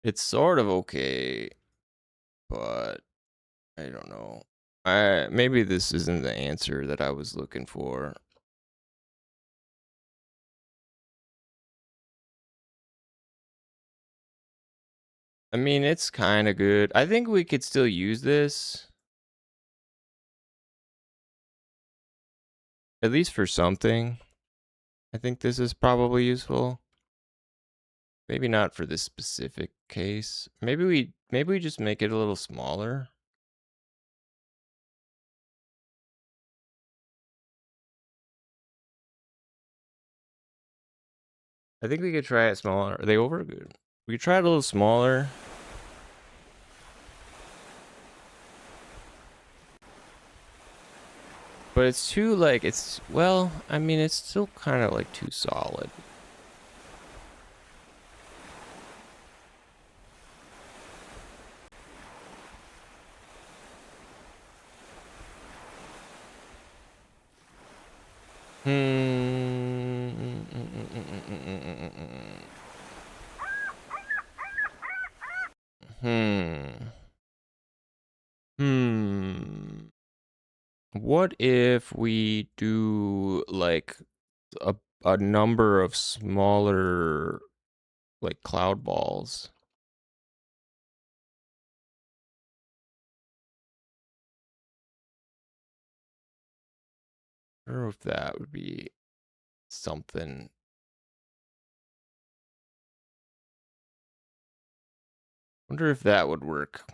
It's sort of okay, but I don't know. Maybe this isn't the answer that I was looking for. I mean, it's kind of good. I think we could still use this. At least for something. I think this is probably useful. Maybe not for this specific case. Maybe we just make it a little smaller. I think we could try it smaller. Are they over? Good. We could try it a little smaller. But it's too, like, well, I mean, it's still kind of, like, too solid. What if we do, like, a number of smaller, like, cloud balls? I don't know if that would be something. Wonder if that would work.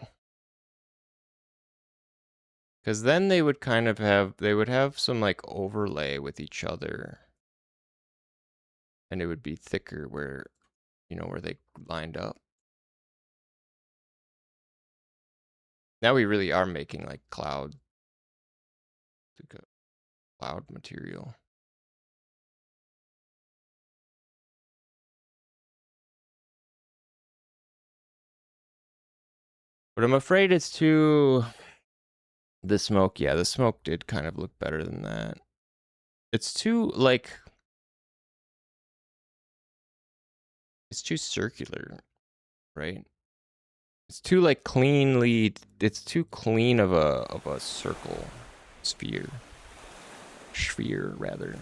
Because then they would kind of have some, like, overlay with each other. And it would be thicker where, where they lined up. Now we really are making, like, cloud material. But I'm afraid it's too... The smoke, yeah, the smoke did kind of look better than that. It's too, like... It's too circular, right? It's too, like, cleanly... It's too clean of a circle. Sphere, rather.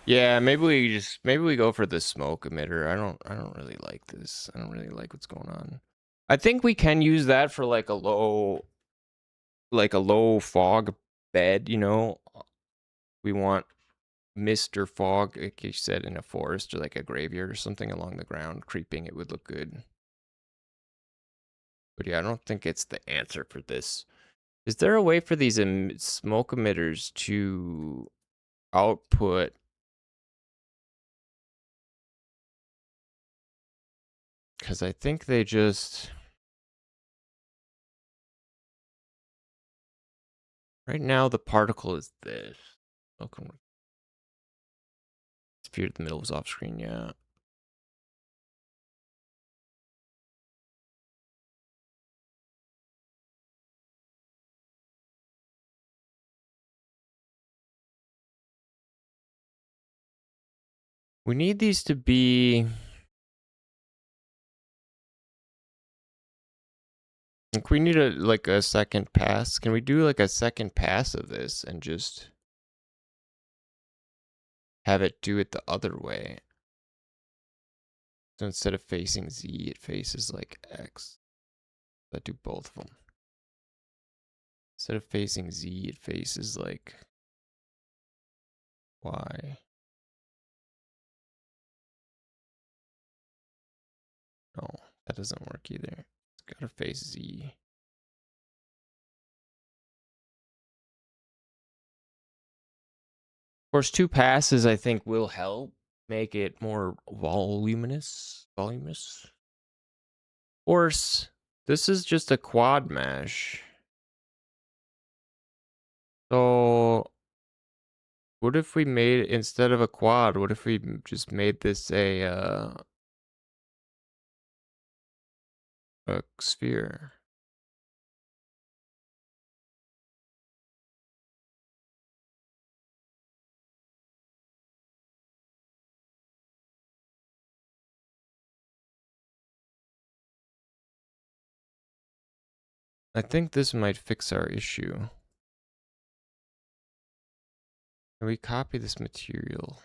Yeah, maybe we go for the smoke emitter. I don't really like this. I don't really like what's going on. I think we can use that for like a low fog bed, you know. We want mist or fog, like you said, in a forest or like a graveyard or something along the ground. Creeping it would look good. But yeah, I don't think it's the answer for this. Is there a way for these smoke emitters to output? Because I think they just... Right now, the particle is this. Welcome. Disappeared in the middle was off screen, yeah. We need these to be... Like, we need a second pass. Can we do like a second pass of this and just have it do it the other way? So instead of facing Z, it faces like X. That do both of them. Instead of facing Z, it faces like Y. No, that doesn't work either. It's gotta face Z. Of course, 2 passes I think will help make it more voluminous. Of course, this is just a quad mesh. So what if we made, instead of a quad, what if we just made this a sphere? I think this might fix our issue. Can we copy this material?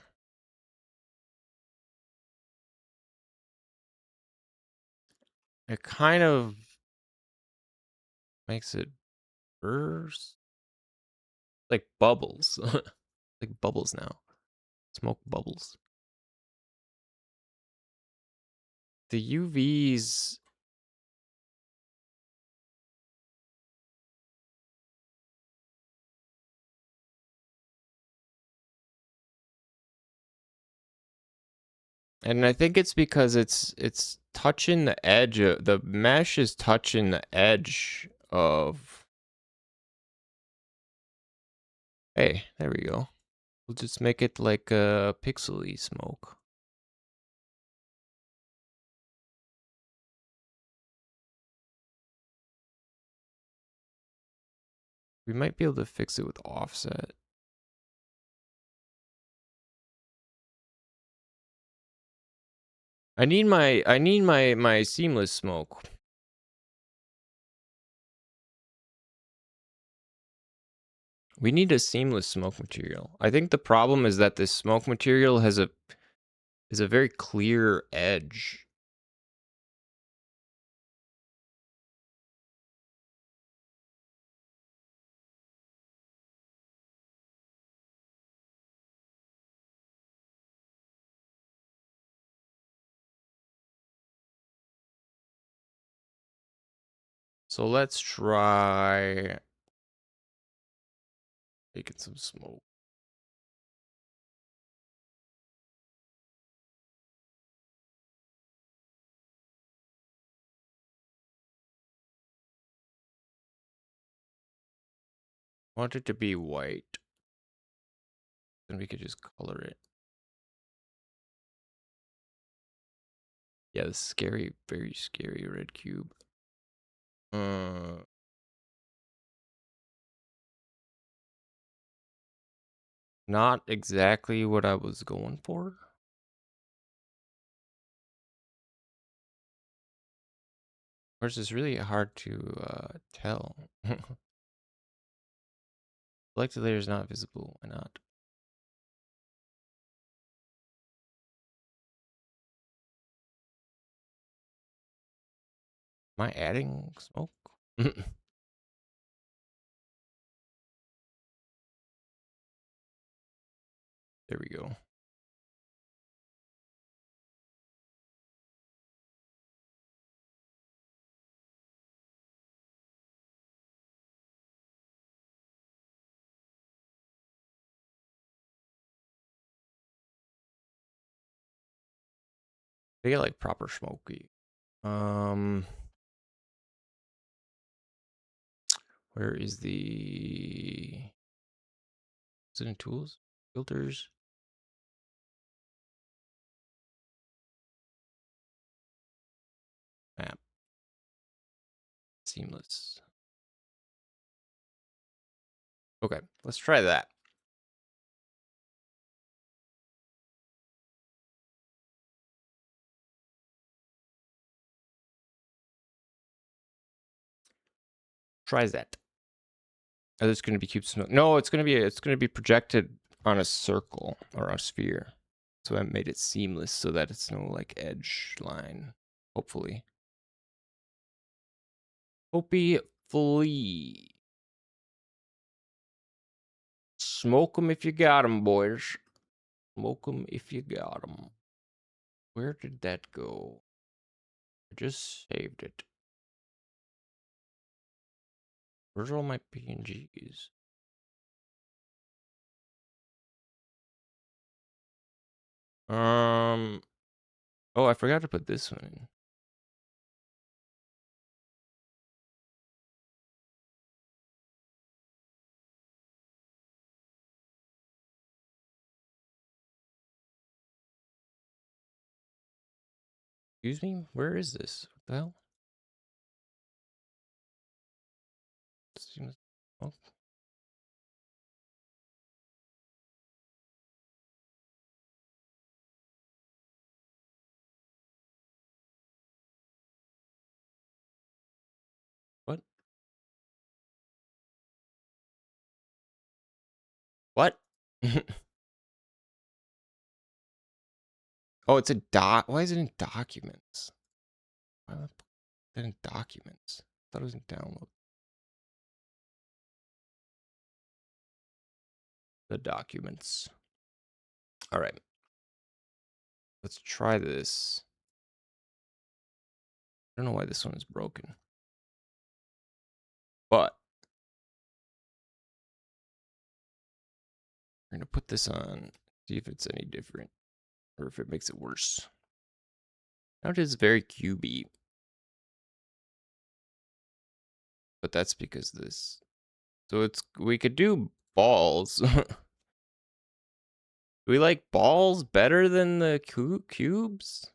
It kind of makes it burst. Like bubbles. Like bubbles now. Smoke bubbles. The UVs... And I think it's because it's touching the edge of the mesh is touching the edge of... Hey, there we go. We'll just make it like a pixely smoke. We might be able to fix it with offset. I need my seamless smoke. We need a seamless smoke material. I think the problem is that this smoke material has a very clear edge. So let's try making some smoke. I want it to be white. Then we could just color it. Yeah, the scary, very scary red cube. Not exactly what I was going for. Of course, it's really hard to tell. Selected layer is not visible. Why not? Am I adding smoke? There we go. They get like proper smoky. Where is the... Is it in tools? Filters? Map. Seamless. Okay, let's try that. Try that. Oh, there's going to be cube smoke. No, it's going to be projected on a circle or a sphere. So I made it seamless so that it's no like edge line. Hopefully. Hopefully. Smoke them if you got them, boys. Smoke them if you got them. Where did that go? I just saved it. Where's all my PNGs? Oh, I forgot to put this one in. Excuse me? Where is this? What the hell? Oh. What? What? Oh, it's a doc. Why is it in documents? Why the fuck is that in documents? I thought it was in download. The documents. All right. Let's try this. I don't know why this one is broken. But we're going to put this on, see if it's any different or if it makes it worse. Now it is very cubey. But that's because this. So we could do balls. Do we like balls better than the cubes?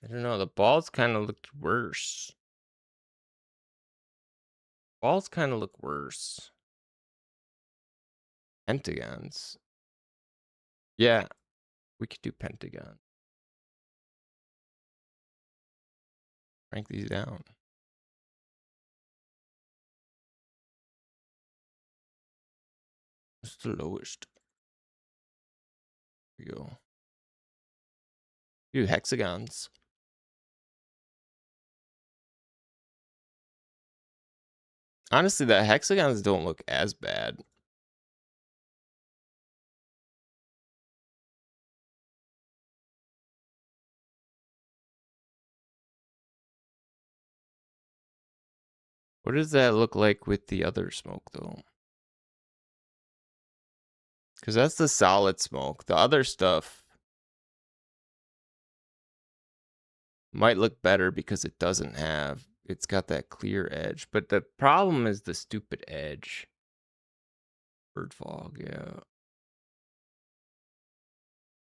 I don't know. The balls kind of looked worse. Balls kind of look worse. Pentagons. Yeah, we could do pentagon. Rank these down. What's the lowest? Here we go. Do hexagons. Honestly, the hexagons don't look as bad. What does that look like with the other smoke, though? Because that's the solid smoke. The other stuff might look better because it doesn't have... It's got that clear edge. But the problem is the stupid edge. Bird fog, yeah.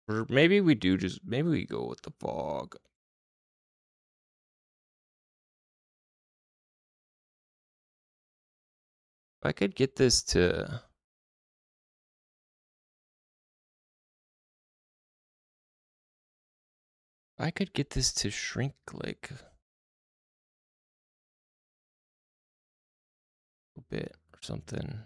Or maybe we do just... Maybe we go with the fog. If I could get this to... I could get this to shrink like a bit or something.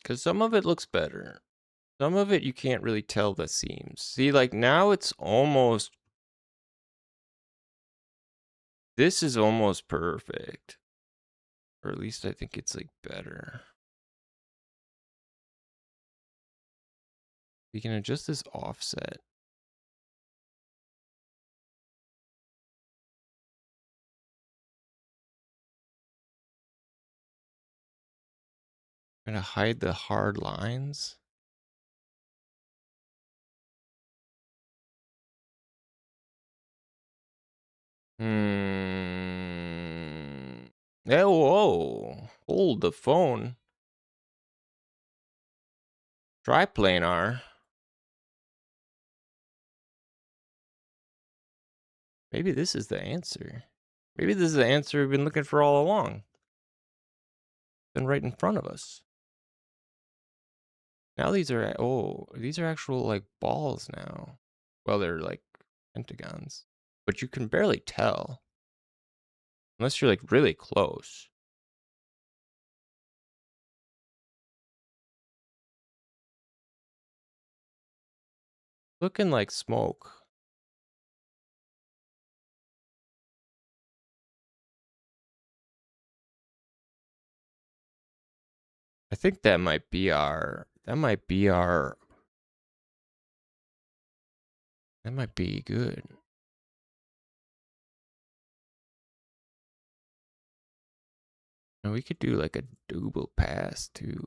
Because some of it looks better. Some of it you can't really tell the seams. See, like now it's almost... This is almost perfect. Or at least I think it's like better. We can adjust this offset. I'm gonna hide the hard lines. Yeah, whoa. Hold the phone. Triplanar. Maybe this is the answer. Maybe this is the answer we've been looking for all along. Been right in front of us. Now these are, these are actual like balls now. Well, they're like pentagons, but you can barely tell unless you're like really close. Looking like smoke. I think that might be our, that might be good. And we could do like a double pass too.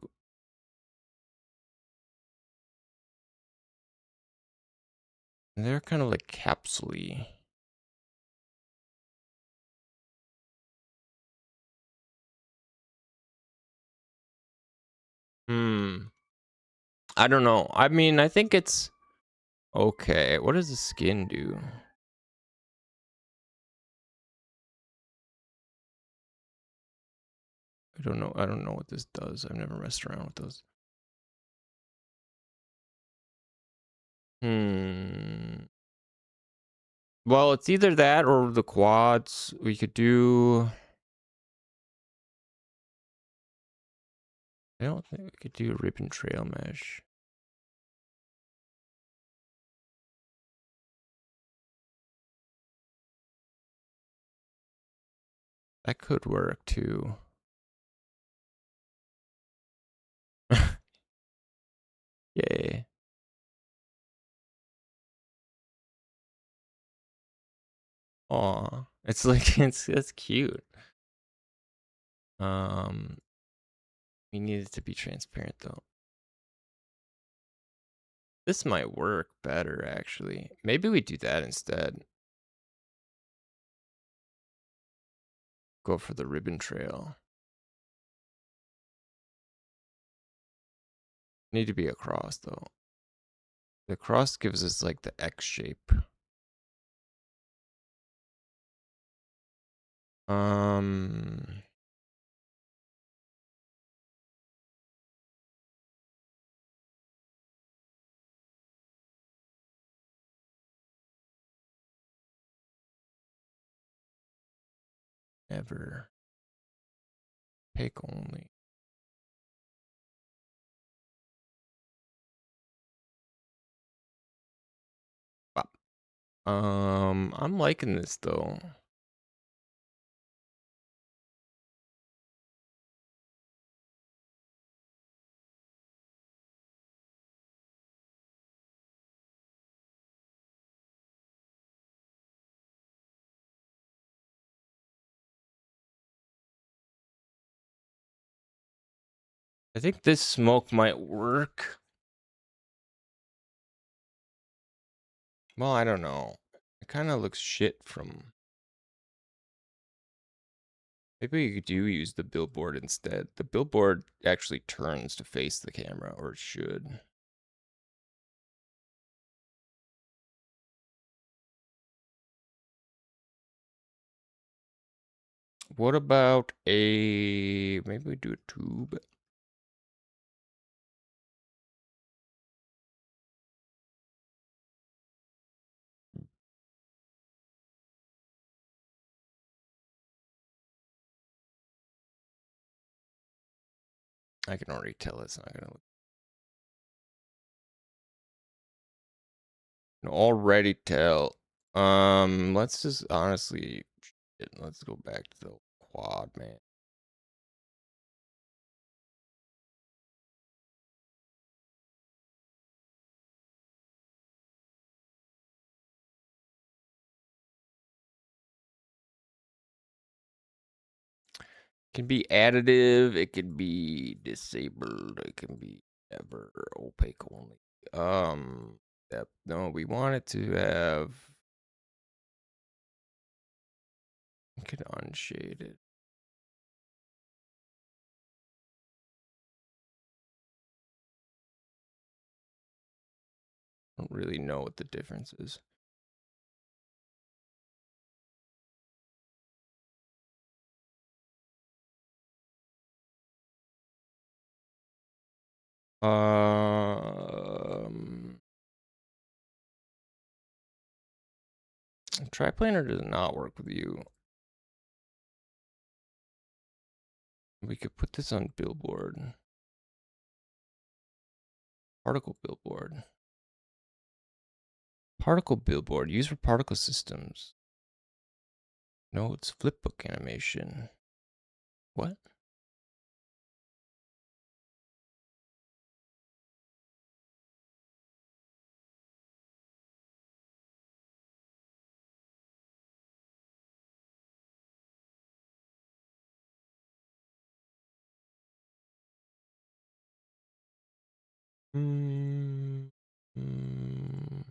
And they're kind of like capsule-y. I don't know. I mean, I think it's okay. What does the skin do? I don't know. I don't know what this does. I've never messed around with those. Well, it's either that or the quads. We could do... I don't think we could do a ribbon trail mesh. That could work too. Yay. Aw. It's like, it's cute. We need it to be transparent though. This might work better actually. Maybe we do that instead. Go for the ribbon trail. Need to be a cross though. The cross gives us like the X shape. Never. Pick only. Bop. I'm liking this though. I think this smoke might work. Well, I don't know. It kind of looks shit from... Maybe you do use the billboard instead. The billboard actually turns to face the camera, or it should. What about a... Maybe we do a tube. I can already tell it's not gonna look. Can already tell. Let's just honestly, let's go back to the quad, man. Can be additive, it can be disabled, it can be ever opaque only. Yep, no, we want it to have. I could unshade it. I don't really know what the difference is. Triplanar does not work with you. We could put this on billboard. Particle billboard. Particle billboard. Used for particle systems. No, it's flipbook animation. What? Mm, mm.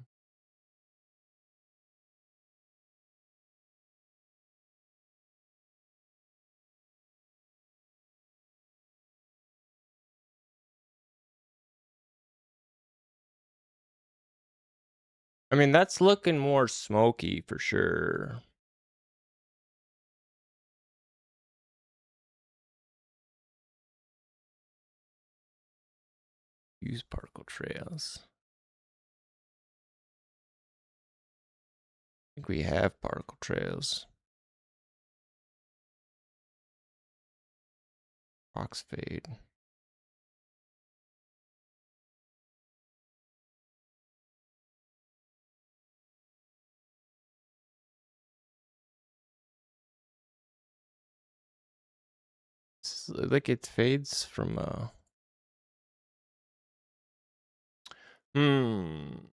I mean, that's looking more smoky for sure. Use particle trails. I think we have particle trails. Box fade. Like it fades from Hmm.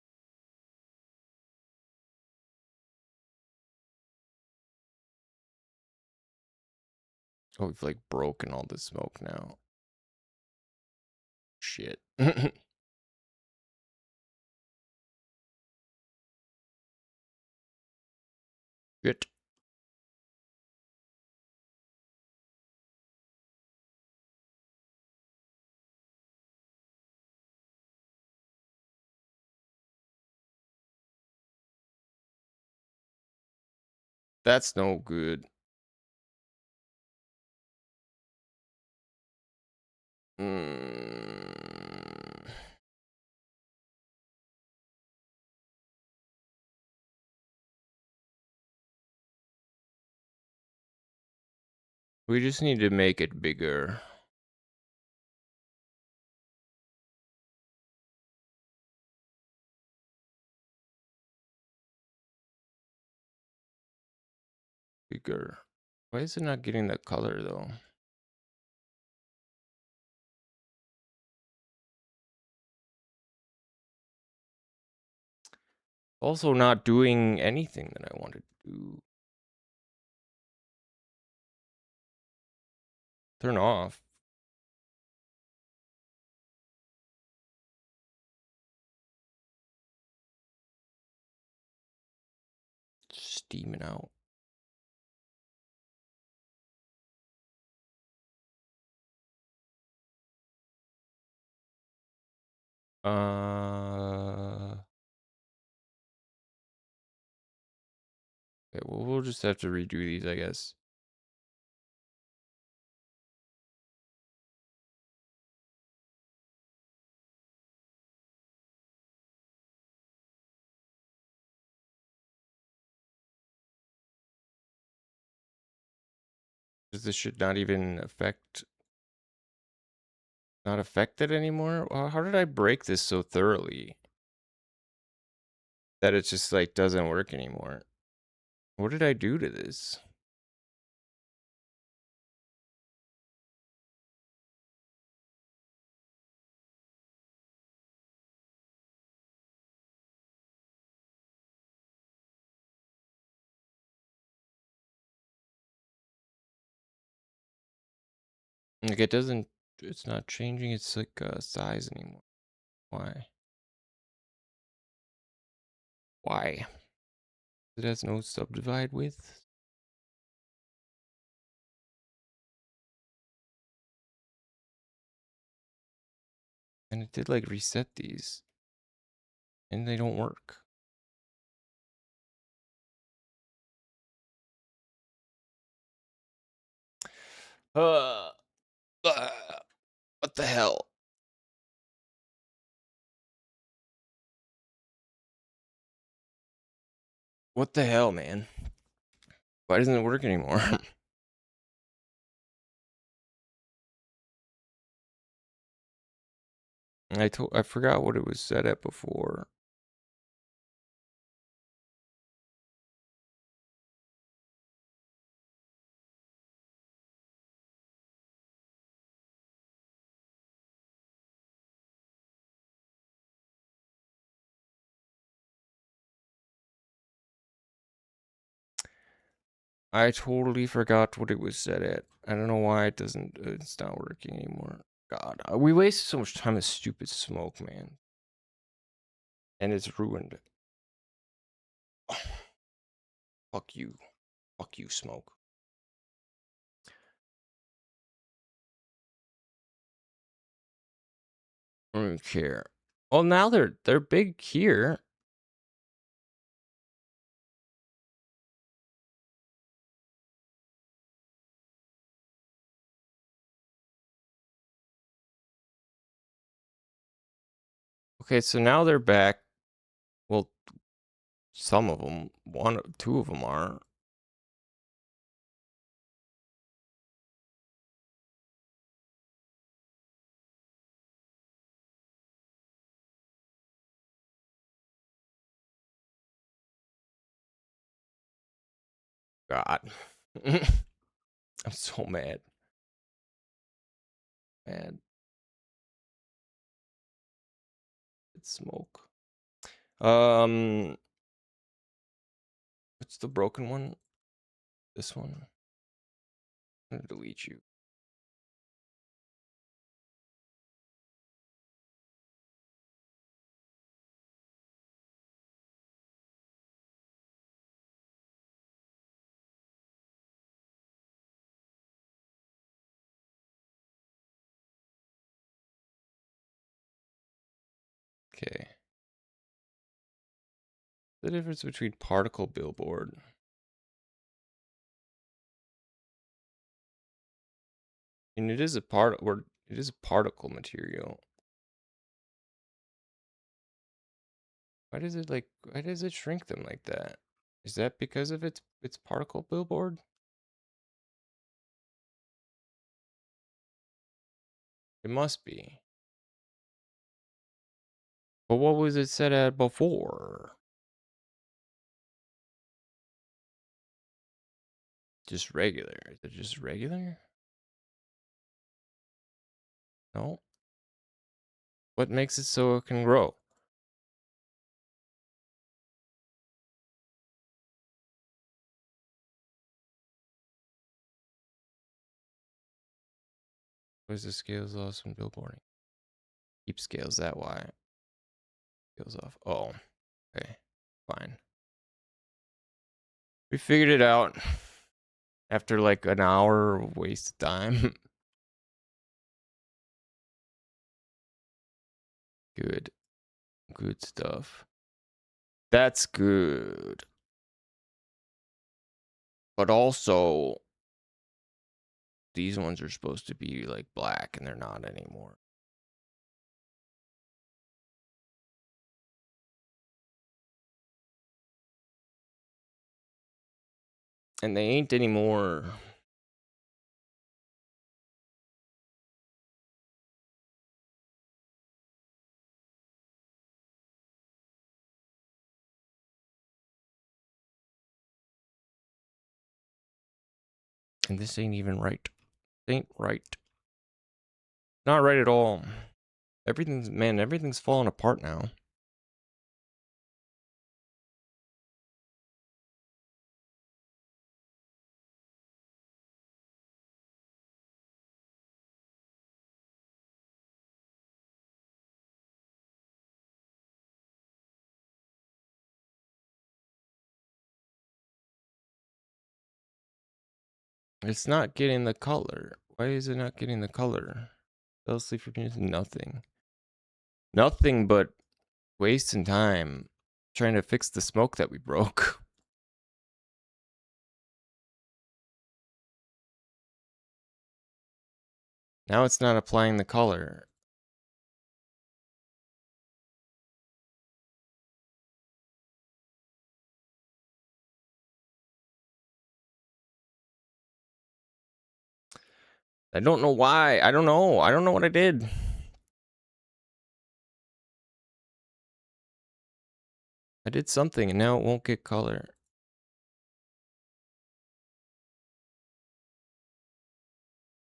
Oh, we've like broken all the smoke now. Shit. Shit. That's no good. Mm. We just need to make it bigger. Bigger. Why is it not getting that color though? Also not doing anything that I wanted to do. Turn off. Steaming out. Okay, well, we'll just have to redo these, I guess. This should not even affect Not affected anymore? How did I break this so thoroughly that it just like doesn't work anymore? What did I do to this? Like it doesn't, it's not changing its like size anymore. Why? Why? It has no subdivide width? And it did like reset these. And they don't work. Uh, what the hell? What the hell, man? Why doesn't it work anymore? I forgot what it was set at before. I totally forgot what it was set at. I don't know why it doesn't. It's not working anymore. God, we wasted so much time with stupid smoke, man. And it's ruined. Fuck you. Fuck you, smoke. I don't care. Well, now they're big here. Okay, so now they're back. Well, some of them, two of them are. God. I'm so mad. Mad. It's smoke. What's the broken one? This one. I'm gonna delete you. Okay. The difference between particle billboard. And it is a it is a particle material. Why does it shrink them like that? Is that because of its particle billboard? It must be. But what was it set at before? Just regular. Is it just regular? No. What makes it so it can grow? What is the scales lost when billboarding? Keep scales that why. Scales off. Oh. Okay. Fine. We figured it out. After like an hour of wasted time. Good. Good stuff. That's good. But also, these ones are supposed to be like black and they're not anymore. And they ain't anymore. And this ain't even right. Ain't right. Not right at all. Everything's falling apart now. It's not getting the color. Why is it not getting the color? Fell asleep for nothing. Nothing but wasting time trying to fix the smoke that we broke. Now it's not applying the color. I don't know why. I don't know. I don't know what I did. I did something and now it won't get color.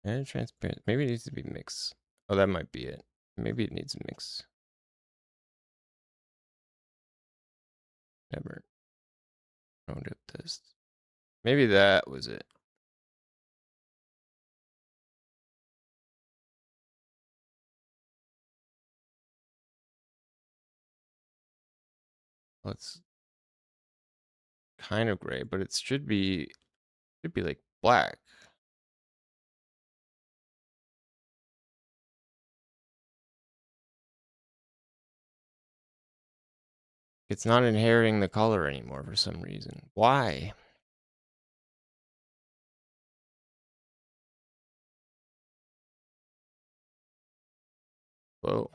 And transparent. Maybe it needs to be mixed. Oh, that might be it. Maybe it needs a mix. Never. Round up test. Maybe that was it. Well, it's kind of gray, but it should be like black. It's not inheriting the color anymore for some reason. Why? Whoa.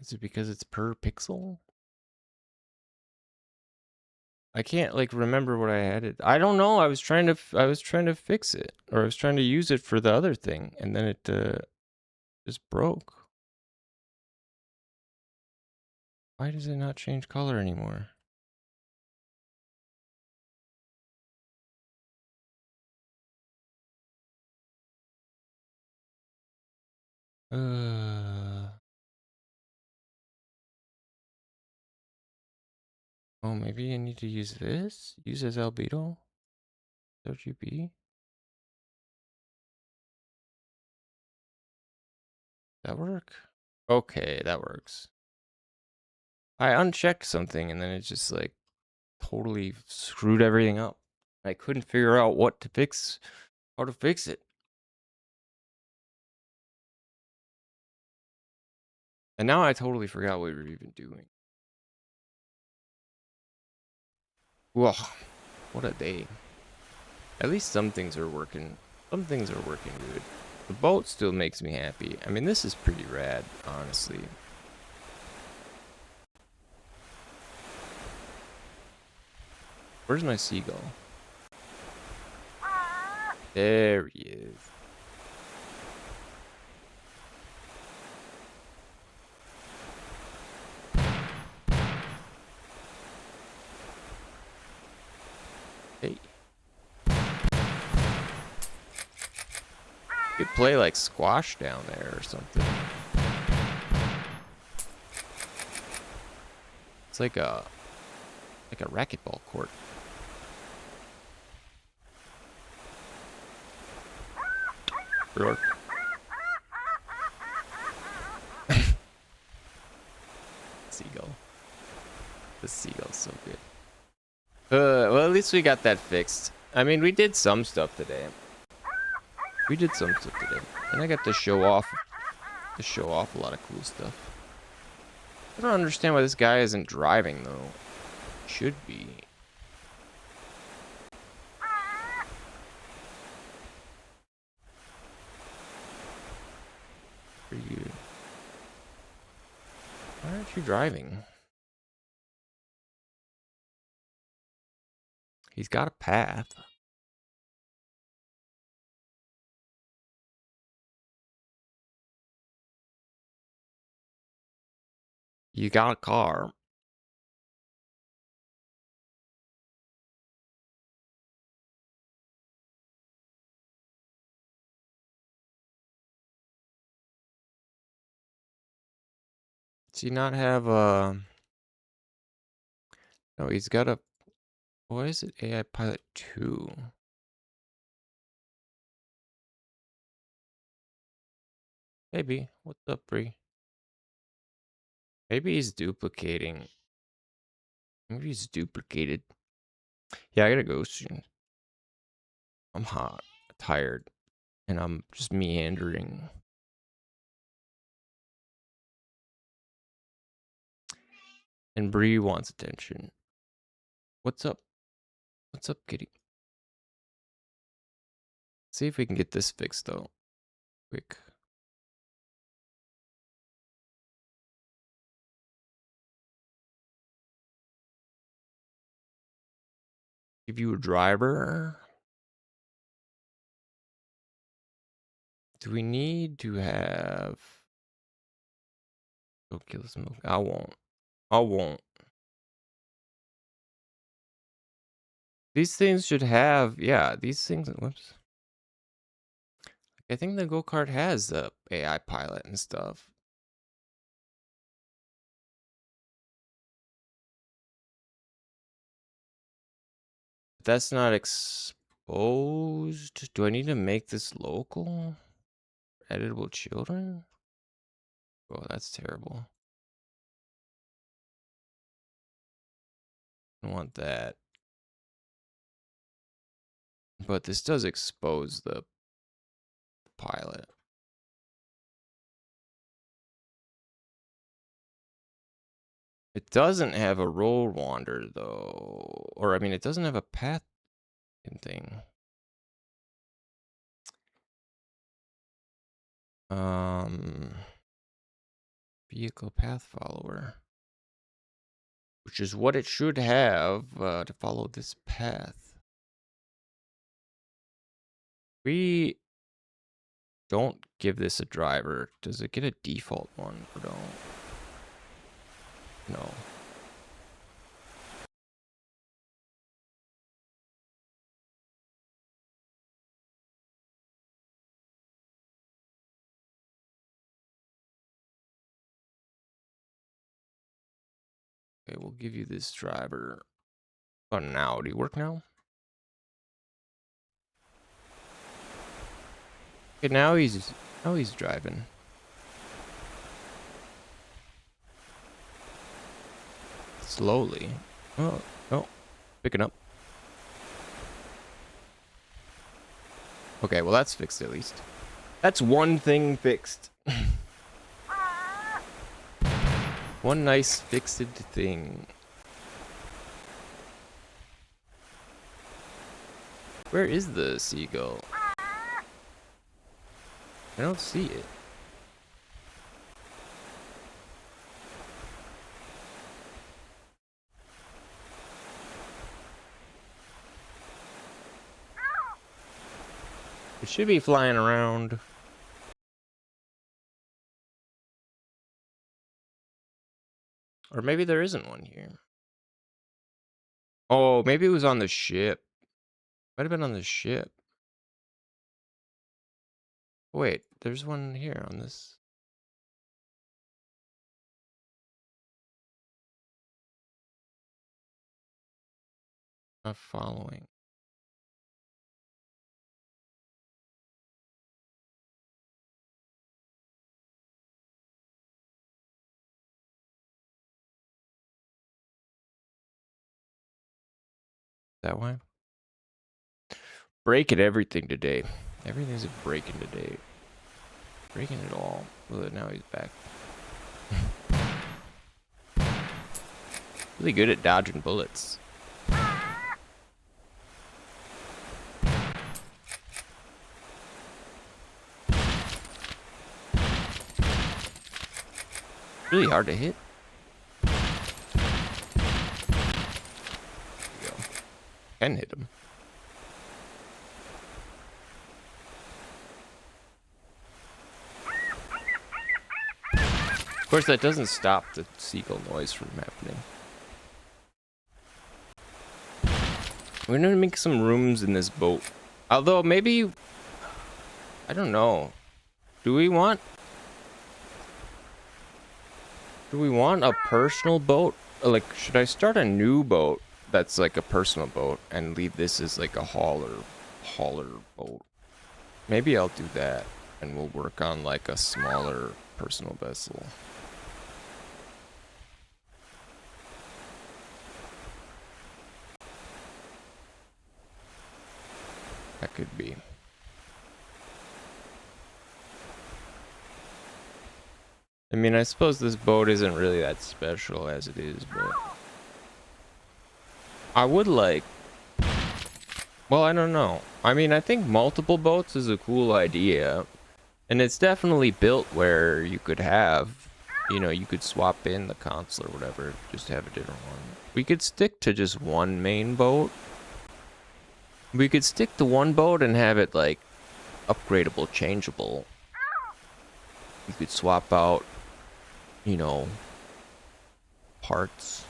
Is it because it's per pixel? I can't like remember what I added. I don't know. I was trying to fix it, or I was trying to use it for the other thing, and then it just broke. Why does it not change color anymore? Oh, maybe I need to use this? Use as albedo? RGB? That work? Okay, that works. I unchecked something and then it just like totally screwed everything up. I couldn't figure out what to fix, how to fix it. And now I totally forgot what we were even doing. Whoa, what a day. At least some things are working. Some things are working good. The boat still makes me happy. I mean, this is pretty rad, honestly. Where's my seagull? There he is. Hey. You could play like squash down there or something. It's like a racquetball court. Roar. Seagull. The seagull's so good. Well, at least we got that fixed. I mean, we did some stuff today. And I got to show off a lot of cool stuff. I don't understand why this guy isn't driving though. Should be. For you. Why aren't you driving? He's got a path. You got a car. Does he not have a... No, he's got a... What is it? AI Pilot 2. Maybe. What's up, Bree? Maybe he's duplicating. Maybe he's duplicated. Yeah, I gotta go soon. I'm hot, tired, and I'm just meandering. And Bree wants attention. What's up? What's up, kitty? See if we can get this fixed, though. Quick. Give you a driver. Do we need to have... Don't kill this milk. I won't. I won't. These things should have... Yeah, these things... Whoops. I think the go-kart has the AI pilot and stuff. That's not exposed. Do I need to make this local? Editable children? Oh, that's terrible. I don't want that. But this does expose the pilot. It doesn't have a roll wander though. Or I mean it doesn't have a path thing. Vehicle path follower. Which is what it should have to follow this path. We don't give this a driver. Does it get a default one or don't? No. Okay, we'll give you this driver. Oh, now do you work now? Okay, now he's driving. Slowly. Oh, oh, picking up. Okay, well that's fixed at least. That's one thing fixed. One nice fixed thing. Where is the seagull? I don't see it. It should be flying around. Or maybe there isn't one here. Oh, maybe it was on the ship. Might have been on the ship. Wait, there's one here on this. Not following. That way? Breaking everything today. Everything's a breaking today. Breaking it all. Well, now he's back. Really good at dodging bullets. Really hard to hit. There you go. Can hit him. Of course, that doesn't stop the seagull noise from happening. We're gonna make some rooms in this boat. Although, maybe... I don't know. Do we want a personal boat? Like, should I start a new boat that's like a personal boat and leave this as like a hauler boat? Maybe I'll do that, and we'll work on like a smaller personal vessel. That could be. I mean, I suppose this boat isn't really that special as it is, but I would like... Well, I don't know. I mean, I think multiple boats is a cool idea. And it's definitely built where you could have, you know, you could swap in the console or whatever, just have a different one. We could stick to just one main boat. We could stick to one boat and have it, like, upgradable, changeable. You could swap out, you know, parts.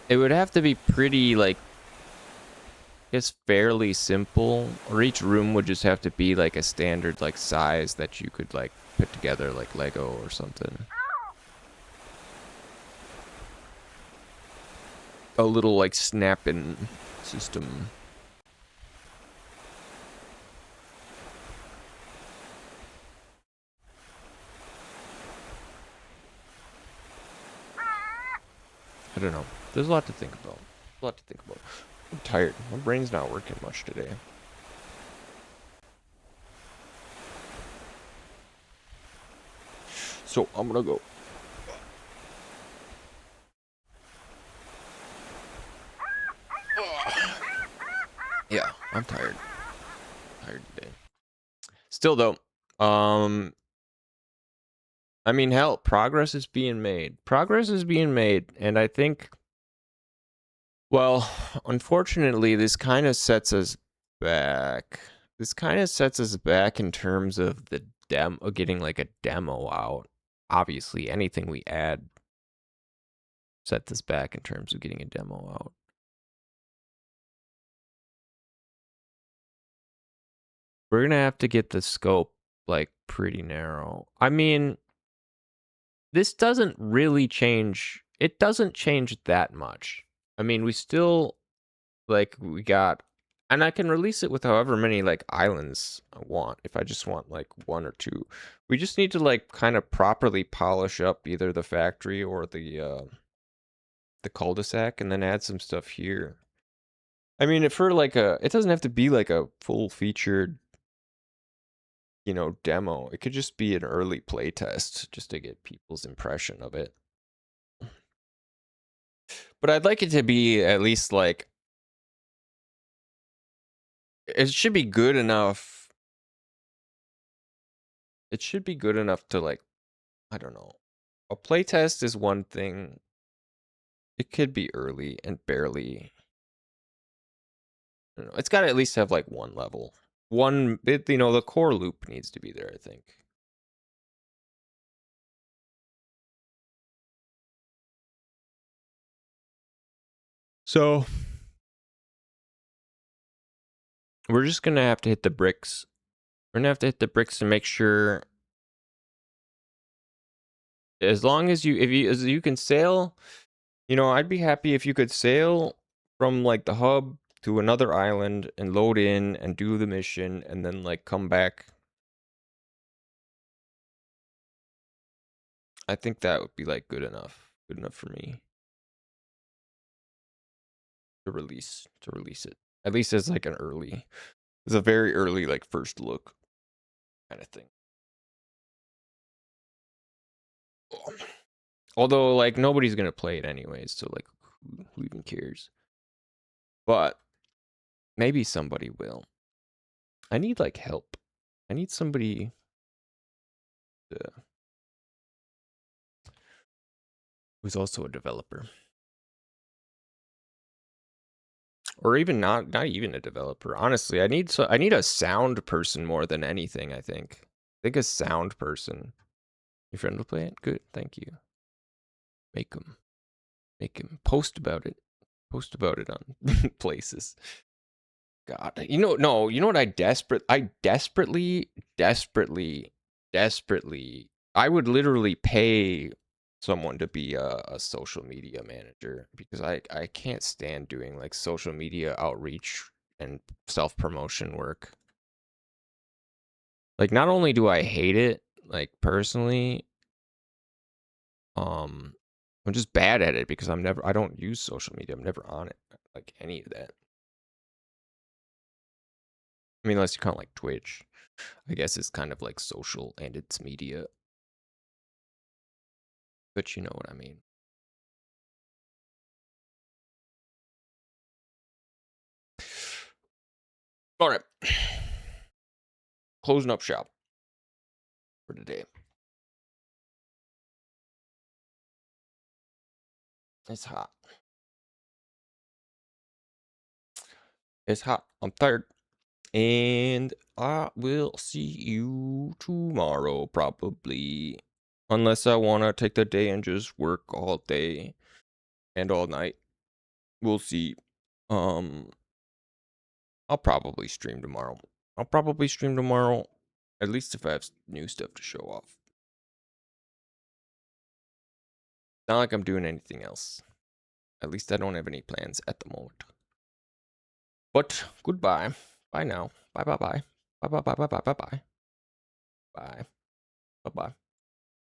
It would have to be pretty, like, I guess fairly simple, or each room would just have to be like a standard like size that you could like put together like Lego or something. A little like snap-in system. I don't know. There's a lot to think about. A lot to think about. I'm tired. My brain's not working much today. So I'm gonna go. Yeah, I'm tired. Tired today. Still though, I mean, hell, progress is being made. Progress is being made, and I think, well, unfortunately, this kind of sets us back. This kind of sets us back in terms of the getting like a demo out. Obviously, anything we add sets us back in terms of getting a demo out. We're gonna have to get the scope like pretty narrow. I mean, this doesn't really change. It doesn't change that much. I mean, we still, like, we got, and I can release it with however many, like, islands I want. If I just want, like, 1 or 2. We just need to, like, kind of properly polish up either the factory or the cul-de-sac and then add some stuff here. I mean, for, like, it doesn't have to be, like, a full-featured, you know, demo. It could just be an early play test just to get people's impression of it. But I'd like it to be at least like, it should be good enough. It should be good enough to like, I don't know. A play test is one thing. It could be early and barely. I don't know. It's got to at least have like one level. You know, the core loop needs to be there, I think. So we're just gonna have to hit the bricks. We're gonna have to hit the bricks to make sure. As long as you can sail, you know, I'd be happy if you could sail from like the hub to another island and load in and do the mission and then like come back. I think that would be like good enough for me to release it. At least as like it's a very early like first look kind of thing. Although like nobody's gonna play it anyways, so like who even cares? But maybe somebody will. I need like help. I need somebody to, who's also a developer. Or even not even a developer. Honestly, I need a sound person more than anything, I think. think a sound person. Your friend will play it? Good, thank you. Make him post about it. Post about it on places. God, you know, no, you know what I desperately, I would literally pay someone to be a social media manager because I can't stand doing like social media outreach and self-promotion work. Like, not only do I hate it, like, personally, I'm just bad at it because I don't use social media. I'm never on it, like, any of that. I mean, unless you count, like, Twitch. I guess it's kind of like social and it's media. But you know what I mean. All right. Closing up shop for today. It's hot. It's hot. I'm tired. And I will see you tomorrow, probably. Unless I want to take the day and just work all day and all night. We'll see. I'll probably stream tomorrow. At least if I have new stuff to show off. Not like I'm doing anything else. At least I don't have any plans at the moment. But goodbye. Bye now. Bye bye bye. Bye bye bye bye bye bye bye. Bye. Bye bye.